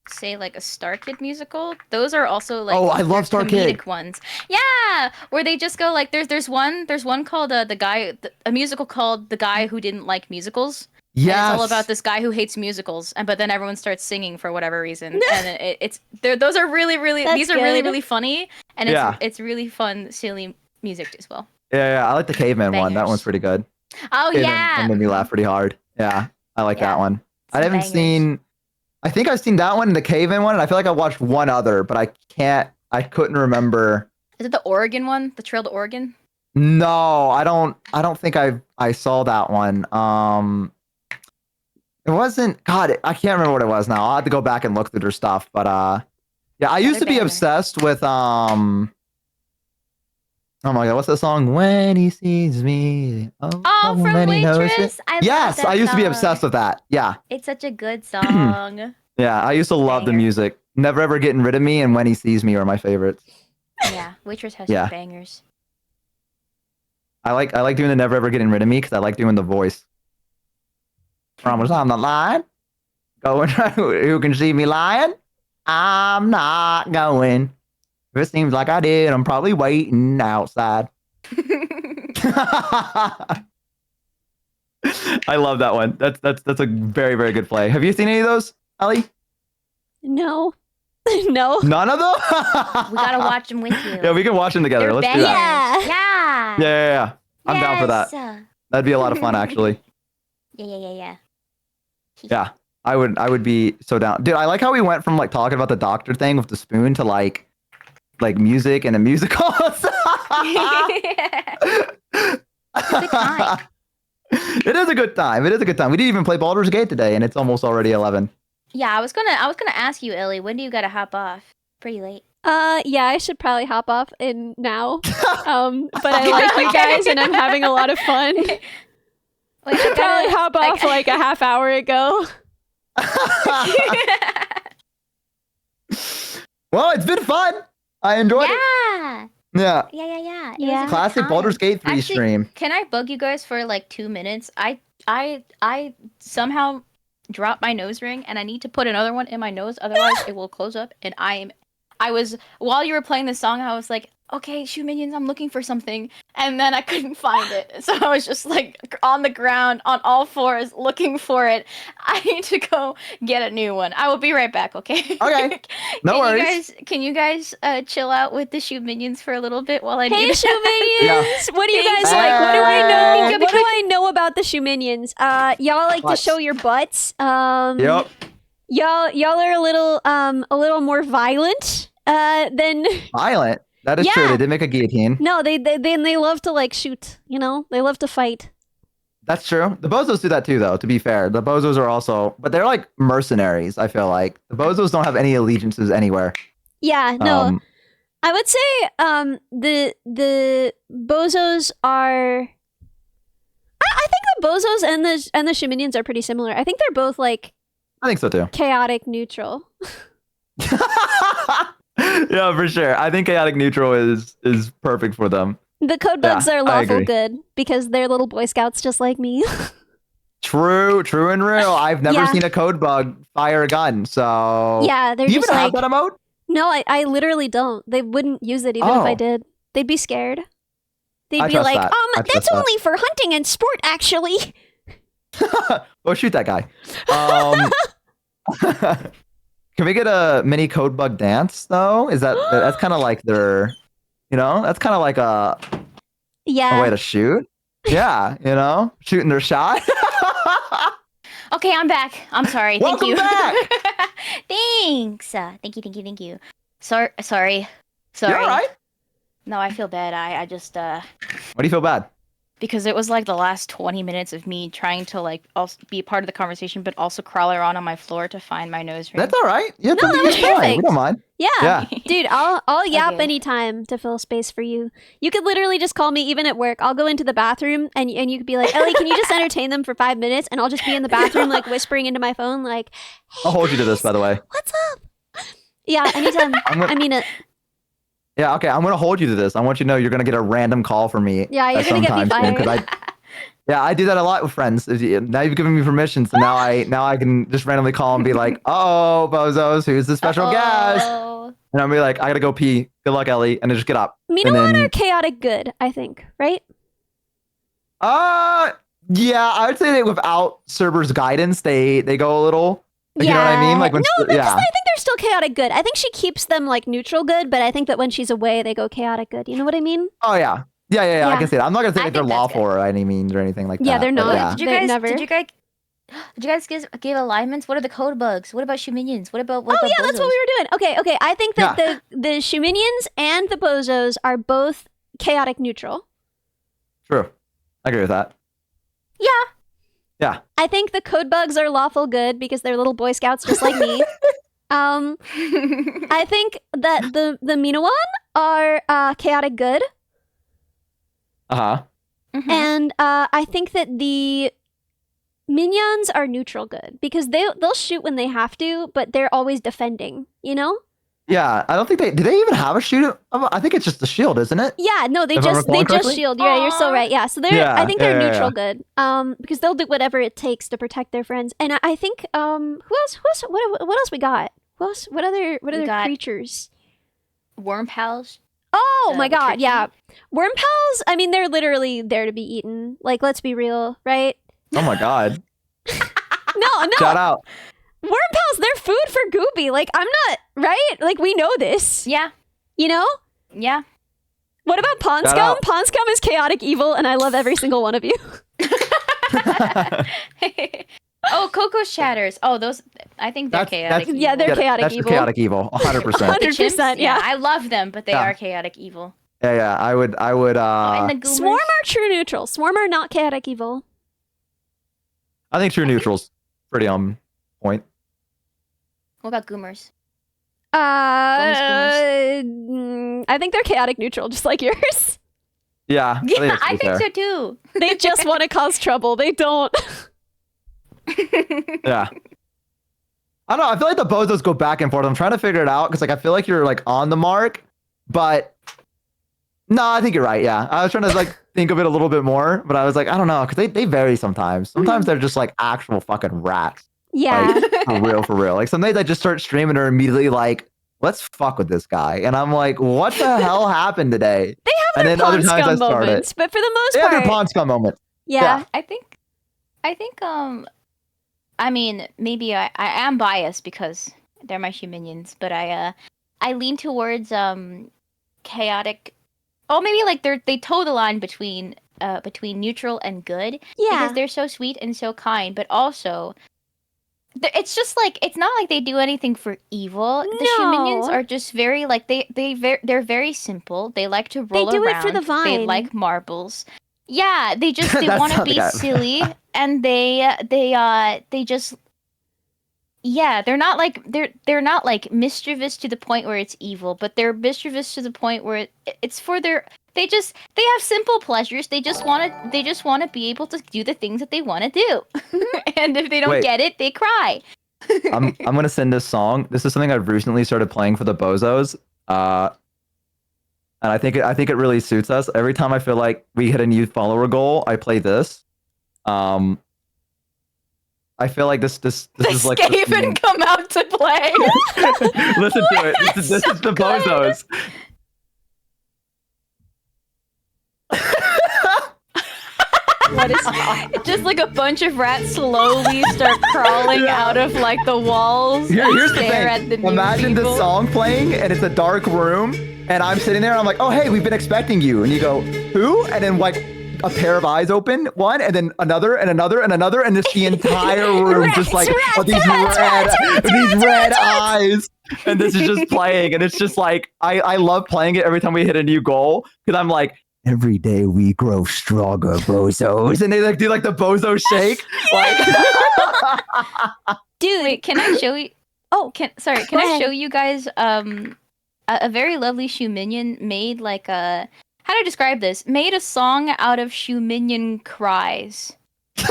say like a Star Kid musical. Those are also like Oh, I love they're Star Kid. comedic ones. Yeah, where they just go like there's one called a musical called The Guy Who Didn't Like Musicals. Yes. And it's all about this guy who hates musicals, but then everyone starts singing for whatever reason, and those are really That's these are really good. really funny, and it's really fun silly music as well. Yeah, I like the caveman one. That Bangers. one's pretty good. Oh Caveman, yeah, that made me laugh pretty hard. Yeah, I like Yeah. that one. I Some haven't bangers. seen. I think I've seen that one and the caveman one, and I feel like I watched one other, but I couldn't remember. Is it the Oregon one? The Trail to Oregon? No, I don't think I saw that one. It wasn't. God, I can't remember what it was now. I'll have to go back and look through their stuff. But yeah, I used to be banger. obsessed with Oh my God, what's that song? When he sees me. Oh, from when he knows it. Waitress. I love Yes, that I used to be song. obsessed with that. Yeah, It's such a good song. yeah, I used to love the Banger. music. Never Ever Getting Rid of Me and When He Sees Me are my favorites. Yeah, Waitress has Yeah. some bangers. I like doing the Never Ever Getting Rid of Me because I like doing the voice. Promise I'm not lying. Going who can see me lying? I'm not going. If it seems like I did, I'm probably waiting outside. I love that one. That's a very, very good play. Have you seen any of those, Ali? No. No. None of them? We gotta watch them with you. Yeah, we can watch them together. They're Let's do that. bangers. Yeah. Yeah. I'm down for that. Yes. That'd be a lot of fun, actually. Yeah. Yeah, I would be so down. Dude, I like how we went from like talking about the doctor thing with the spoon to like music and the musicals. Good time. It is a good time. It is a good time. We didn't even play Baldur's Gate today, and it's almost already 11. Yeah, I was gonna ask you, Ellie, when do you gotta hop off? Pretty late. Yeah, I should probably hop off in now. But I like you guys and I'm having a lot of fun. Wait, I Should probably hop off like a half hour ago. Well, it's been fun. I enjoyed it. Yeah. Yeah. Yeah. It was Yeah. a good Classic time. Baldur's Gate 3 Actually, stream. Can I bug you guys for like 2 minutes? I somehow dropped my nose ring and I need to put another one in my nose, otherwise it will close up. And I was while you were playing the song, I was like, okay, shoe minions, I'm looking for something, and then I couldn't find it. So I was just like on the ground on all fours looking for it. I need to go get a new one. I will be right back, okay? Okay. No worries. Can you guys chill out with the shoe minions for a little bit while I do Hey, that? shoe minions! What do you Thanks. guys like? What do I know? Hey. What do I know about the shoe minions? Y'all like to Butts. show your butts. Yep. Y'all are a little more violent. Than Violent. That is true. Yeah. They did make a guillotine. no, they love to like shoot. You know, they love to fight. That's true. The bozos do that too, though, to be fair. The bozos are also, but they're like mercenaries, I feel like. The bozos don't have any allegiances anywhere. Yeah, no. Um, I would say the bozos are. I think the bozos and the Shiminians are pretty similar. I think they're both like I think so too. chaotic neutral. Yeah, for sure. I think chaotic neutral is perfect for them. The code bugs Yeah, are I lawful agree. good because they're little Boy Scouts just like me. True and real. I've never Yeah. seen a code bug fire a gun, so Yeah, they're Do you just even like have that emote? no, I literally don't. They wouldn't use it even if I Oh. did. They'd be scared. They'd I be trust like, that. I trust that's that. only for hunting and sport, actually. Well, shoot that guy. Can we get a mini code bug dance though? That's kind of like their, that's kind of like a Yeah. way to shoot. Yeah, shooting their shot. Okay, I'm back. I'm sorry. Welcome Thank you. back. Thanks. Thank you. Sorry. You're all right. No, I feel bad. I just Why do you feel bad? because it was like the last 20 minutes of me trying to like also be a part of the conversation, but also crawl around on my floor to find my nose ring. That's all right. Yeah, No, that was fine. We perfect. don't mind. Yeah. Dude, I'll yap Okay. anytime to fill space for you. You could literally just call me even at work. I'll go into the bathroom and you could be like, Ellie, can you just entertain them for 5 minutes? And I'll just be in the bathroom like whispering into my phone like, hey, I'll hold you to this, by the way. what's up? Yeah, anytime. I mean it. Yeah, okay. I'm gonna hold you to this. I want you to know you're gonna get a random call from me. Yeah, you're gonna get me sometime soon, fired. 'cause I do that a lot with friends. Now you've given me permission, so now I can just randomly call and be like, "Oh, bozos, who's the special guest?" And I'll be like, "I gotta go pee. Good luck, Ellie," and then just get up. Minoan are chaotic good, I think, right? Yeah, I would say that without Saber's guidance, they go a little. Like, you know what I mean? Like when, no, because yeah. I think they're still chaotic good. I think she keeps them like neutral good, but I think that when she's away, they go chaotic good. You know what I mean? Oh yeah. Yeah. I can see that. I'm not gonna say I that they're think that's lawful or any means or anything like that. Yeah, they're but not. Yeah. Did you guys give alignments? What are the code bugs? What about minions? What about Oh yeah, that's what we were doing. Okay. I think that the Shuminians and the Bozos are both chaotic neutral. True. I agree with that. Yeah. Yeah. I think the code bugs are lawful good because they're little Boy Scouts just like me. I think that the Minoan are chaotic good. Uh-huh. Mhm. And I think that the minions are neutral good because they'll shoot when they have to, but they're always defending, you know? Yeah, I don't think do they even have a shoot? I think it's just the shield, isn't it? Yeah, no, they If I'm just recalling correctly? shield. Yeah, you're so right. Yeah, so I think they're neutral good. Because they'll do whatever it takes to protect their friends. And I think who else? What else we got? Who else? What other got- creatures? Worm pals. Oh my god, tricky. yeah. Worm pals, I mean, they're literally there to be eaten. Like, let's be real, right? Oh my god. No. Shout out. Worm pals, they're food for Gooby. Like, I'm not, right? Like, we know this. Yeah. You know? Yeah. What about Shout Ponscum? out. Ponscum is chaotic evil, and I love every single one of you. Oh, Coco Shatters. Oh, those. I think they're chaotic. Yeah, evil. they're chaotic that's evil. chaotic evil. 100%. The 100%, chimps? yeah. I love them, but they Yeah. are chaotic evil. Yeah. I would And the goomers. Swarm are true neutral. Swarm are not chaotic evil. I think true neutral's pretty on point. What about goomers? I think they're chaotic neutral, just like yours. Yeah. Yeah, I I think think that's so too. They just want to cause trouble. They don't. Yeah. I don't know. I feel like the bozos go back and forth. I'm trying to figure it out because like I feel like you're like on the mark, but no, I think you're right. Yeah, I was trying to like think of it a little bit more, but I was like, I don't know, because they vary sometimes. Sometimes they're just like actual fucking rats. Yeah. Like, for real. Like some days I just start streaming or immediately like, let's fuck with this guy, and I'm like, what the hell happened today? They have And their then other pawn times I scum start it. moments, but for the most They have part, their pawn scum moments. yeah. I think I mean maybe I am biased because they're my minions, but I lean towards chaotic. Oh, maybe like they toe the line between neutral and good Yeah. because they're so sweet and so kind, but also it's just like it's not like they do anything for evil. The minions No. are just very like they're very simple. They like to roll do it around. for the They vine. like marbles. Yeah, they just they That's want to not the be guy. silly and they just yeah, they're not like mischievous to the point where it's evil, but they're mischievous to the point where it's for their they have simple pleasures. They just want to be able to do the things that they want to do. And if they don't Wait. get it, they cry. I'm gonna send this song. This is something I've recently started playing for the bozos. And I think it really suits us. Every time I feel like we hit a new follower goal, I play this. I feel like this is like the Skaven theme. come out to play. Listen to it. This is the bozos. What is Just like a bunch of rats slowly start crawling out of like the walls. Here's and the stare at the thing. new Imagine people. this song playing and it's a dark room and I'm sitting there and I'm like, oh hey, we've been expecting you. And you go, who? And then like a pair of eyes open, one, and then another, and another, and another, and just the entire room just like these red eyes. And this is just playing, and it's just like I love playing it every time we hit a new goal because I'm like, every day we grow stronger, bozos, and they like do like the bozo shake. Like, dude, wait, can I show you? Oh, can I show you guys a very lovely shoe minion made like a, how do I describe this? Made a song out of shoe minion cries. What?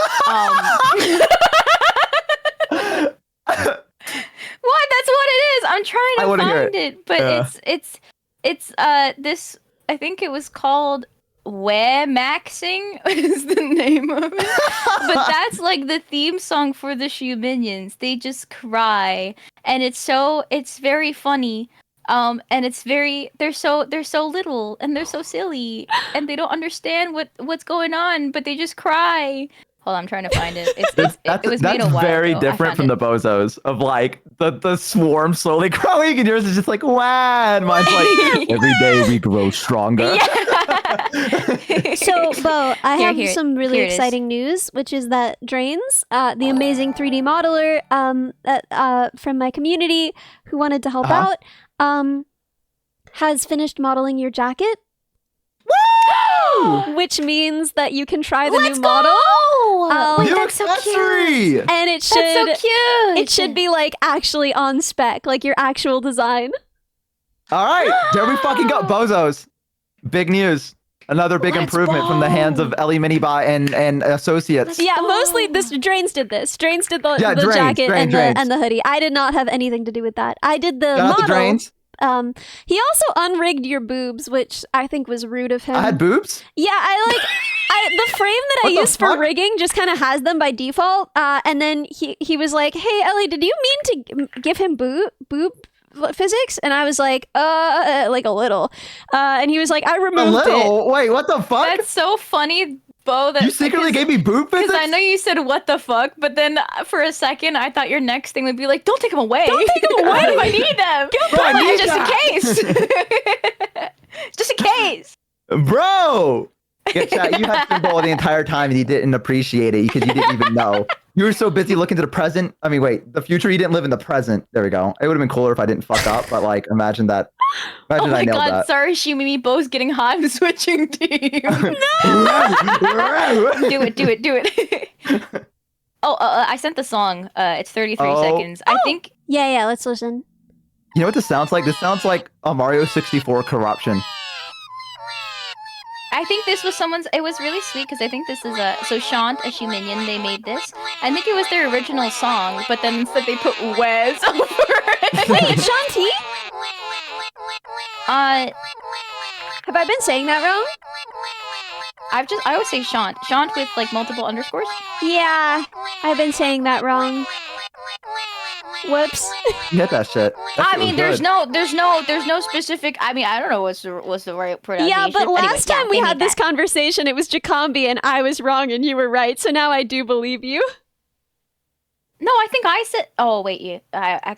That's what it is. I'm trying to find it, but it's this. I think it was called Where Maxing is the name of it. But that's like the theme song for the Shoe Minions. They just cry, and it's very funny. And they're so little and they're so silly and they don't understand what's going on, but they just cry. Hold on, I'm trying to find it. It was made a while very ago. different from the bozos of like the swarm slowly growing, and yours is just like wow. And mine's like every day we grow stronger. Yeah. So, Bo, I have some really exciting news, which is that Drains, the amazing 3D modeler from my community who wanted to help out, has finished modeling your jacket. Woo! Which means that you can try the new model. Wait, that's so cute. And it should, that's so cute. It should be like actually on spec, like your actual design. All right, there we fucking go, bozos. Big news. Another big improvement from the hands of Ellie Minibot and associates. Yeah, mostly Drains did this. Drains did the Drains, jacket Drains. and the hoodie. I did not have anything to do with that. I did the model. Drains. He also unrigged your boobs, which I think was rude of him. I had boobs? Yeah, the frame that I used for rigging just kind of has them by default. And then he was like, "Hey Ellie, did you mean to give him boob physics?" And I was like a little. And he was like, "I removed it." Wait, what the fuck? That's so funny, Bo. That you secretly gave me boob physics? Because I know you said "what the fuck," but then for a second I thought your next thing would be like, "Don't take them away. Don't take them away. I need them. Just in case. Just in case." Bro! Yeah, chat, you had symbol the entire time and you didn't appreciate it because you didn't even know. You were so busy looking to the present. I mean, wait, the future, you didn't live in the present. There we go. It would have been cooler if I didn't fuck up, but like, imagine that. Imagine oh my god, that. sorry, Shimimi, Bo's getting hot. I'm switching teams. No! Do it. I sent the song. It's 33 seconds. I think. Yeah, let's listen. You know what this sounds like? This sounds like a Mario 64 corruption. I think this was someone's. It was really sweet because I think this is so Shant, a Shoe Minion, they made this. I think it was their original song, but then instead they put Wes over it. Wait, it's Shanti? Have I been saying that wrong? I always say Shant with like multiple underscores. Yeah, I've been saying that wrong. Whoops. You hit that shit. I mean, there's no specific. I mean, I don't know what's the right pronunciation. Yeah, but last time we had this conversation, it was Jacombie, and I was wrong, and you were right. So now I do believe you. No, I think I said. Oh wait, I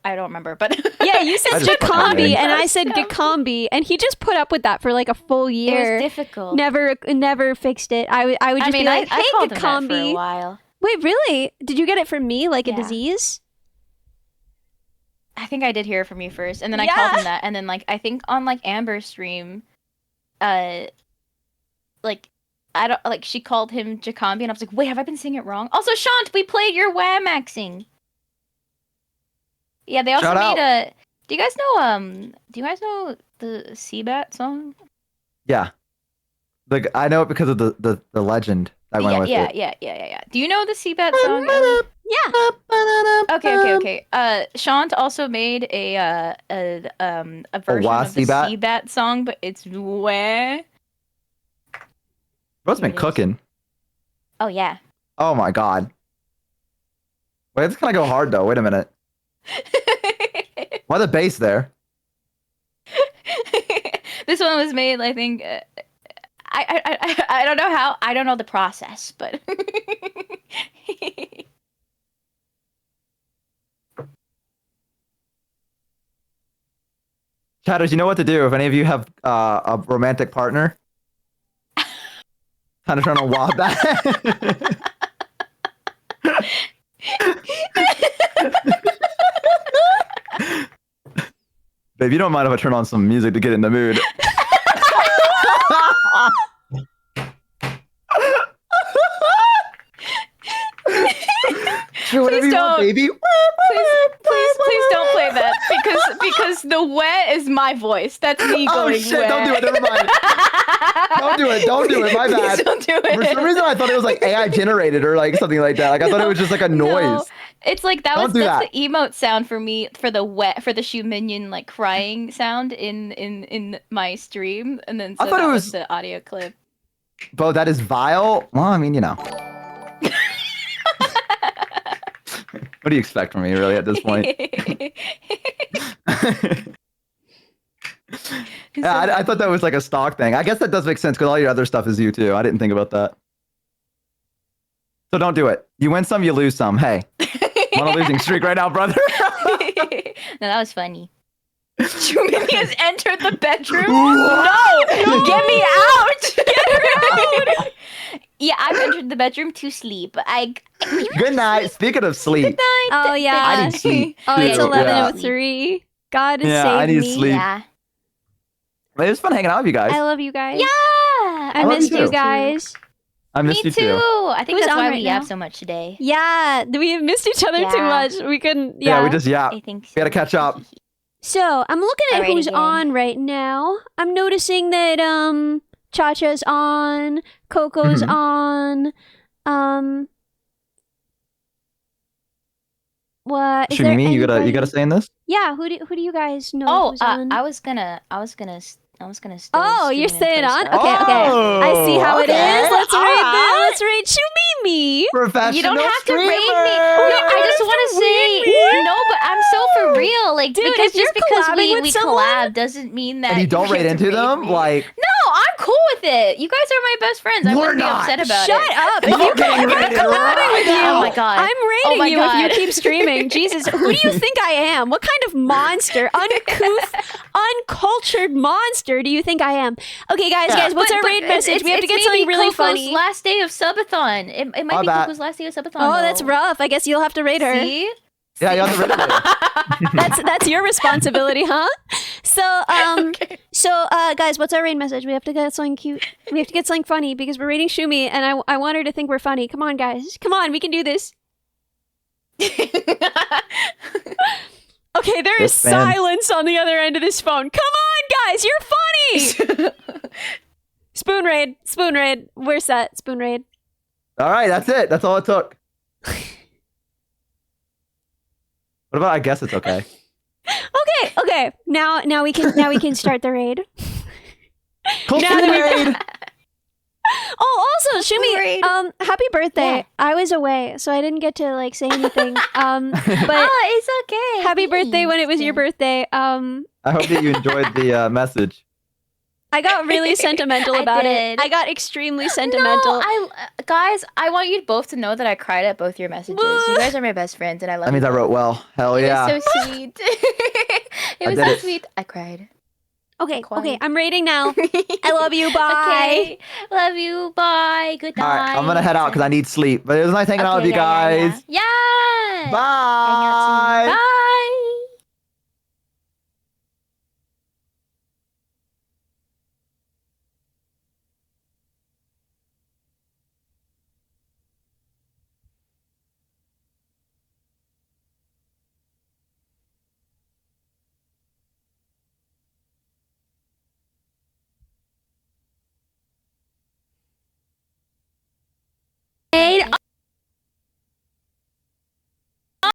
don't remember, but yeah, you said Jacombie, and I said Jacombie, and he just put up with that for like a full year. It was difficult. Never fixed it. I would just be like, "Hey, Jacombie." For a while. Wait, really? Did you get it from me, like a disease? I think I did hear it from you first, and then I called him that, and then like I think on like Amber's stream, she called him Jacombie, and I was like, wait, have I been saying it wrong? Also, Shant, we played your Wamaxing. Yeah, they also made a. Do you guys know the Seabat song? Yeah, like I know it because of the legend I went with. Yeah. Do you know the Seabat song? Yeah. Okay. Shant also made a version of the Seabat song, but it's where. Bro's been cooking. Oh yeah. Oh my god. Wait, it's gonna go hard though. Wait a minute. Why the bass there? This one was made, I think. I don't know how. I don't know the process, but. Chatters, you know what to do if any of you have a romantic partner. Time to turn on Wombat. Babe, you don't mind if I turn on some music to get in the mood? Sure, whatever Please you want, don't. baby. Please don't play that because the wet is my voice. That's me going Oh shit! wet. Don't do it. Never mind. Don't do it. Don't do it. My bad. Please don't do it. For some reason, I thought it was like AI generated or like something like that. Like I thought it was just like a noise. No. It's like that's do the emote sound for me for the shoe minion like crying sound in my stream, and then so I thought that it was was- the audio clip. Bo, that is vile. Well, I mean, you know. What do you expect from me, really, at this point? Yeah, I thought that was like a stock thing. I guess that does make sense because all your other stuff is you too. I didn't think about that. So don't do it. You win some, you lose some. Hey, I'm on a losing streak right now, brother. No, that was funny. Shumini has entered the bedroom. No! Get me out! Get her out! Yeah, I've entered the bedroom to sleep. Good night. Speaking of sleep, Oh yeah. I need sleep. Oh, it's too. 11:03. God Yeah, save I need me. sleep. Yeah. It was fun hanging out with you guys. I love you guys. Yeah. I love missed you you too. guys. I Me missed you too. too. I think Who's that's on why right we now? have so much today. Yeah, we missed each other too Yeah. much. We couldn't. Yeah, Yeah, we just I think so. We gotta catch up. So I'm looking at Alrighty who's then. on right now. I'm noticing that Cha-Cha's on, Coco's Mhm. on. What is there? Shumimi, you gotta anybody- say in this. Yeah, who do you guys know? Oh, who's on? I was gonna still Oh, you're stream in staying on? person. Okay, okay. I see how it okay. is. Let's rate Alright. Let's rate Shumimi. Professional You don't have to rate me. streamer. No, I just want to say no, but I'm so for real. Like Dude, because if you're just because collabing with we someone- collab doesn't mean that And you don't have rate to into rate them, me. like No, I'm cool with it. You guys are my best friends. I We're wouldn't be not. upset about Shut it. up. I'm If you getting if I'm rated collabing right with you, now. Oh my God. I'm rating my you if you God. keep streaming. Jesus, who do you think I am? What kind of monster, uncouth, uncultured monster do you think I am? Okay, guys, what's our raid message? We have to get something really Coco's funny. last day of subathon. It might My be bad. Coco's last day of subathon. Oh, that's though. rough. I guess you'll have to rate her. See? yeah, you have to rate it. That's your responsibility, huh? So guys, what's our raid message? We have to get something cute. We have to get something funny because we're rating Shumi, and I want her to think we're funny. Come on, guys. Come on, we can do this. Okay, there is This man- silence on the other end of this phone. Come on, guys, you're funny. Spoon raid. We're set. Spoon raid. All right, that's it. That's all it took. What about? I guess it's okay. Okay. Now we can start the raid. Cool Now stream that we- raid. Oh, also, Shumi, Raid. happy birthday. Yeah. I was away, so I didn't get to like say anything. But Oh, it's okay. happy birthday when it was your birthday. I hope that you enjoyed the message. I got really sentimental I about did. it. I got extremely sentimental. No, guys, I want you both to know that I cried at both your messages. You guys are my best friends, and I love That means you I wrote well. Hell It yeah. was so sweet. It I was did so it. sweet. I cried. Okay, quiet. I'm rating now. I love you. Bye. Okay. Love you. Bye. Good night. All right, I'm gonna head out because I need sleep. But it was nice hanging out with you guys. Yeah. Hang out Bye. soon. Bye.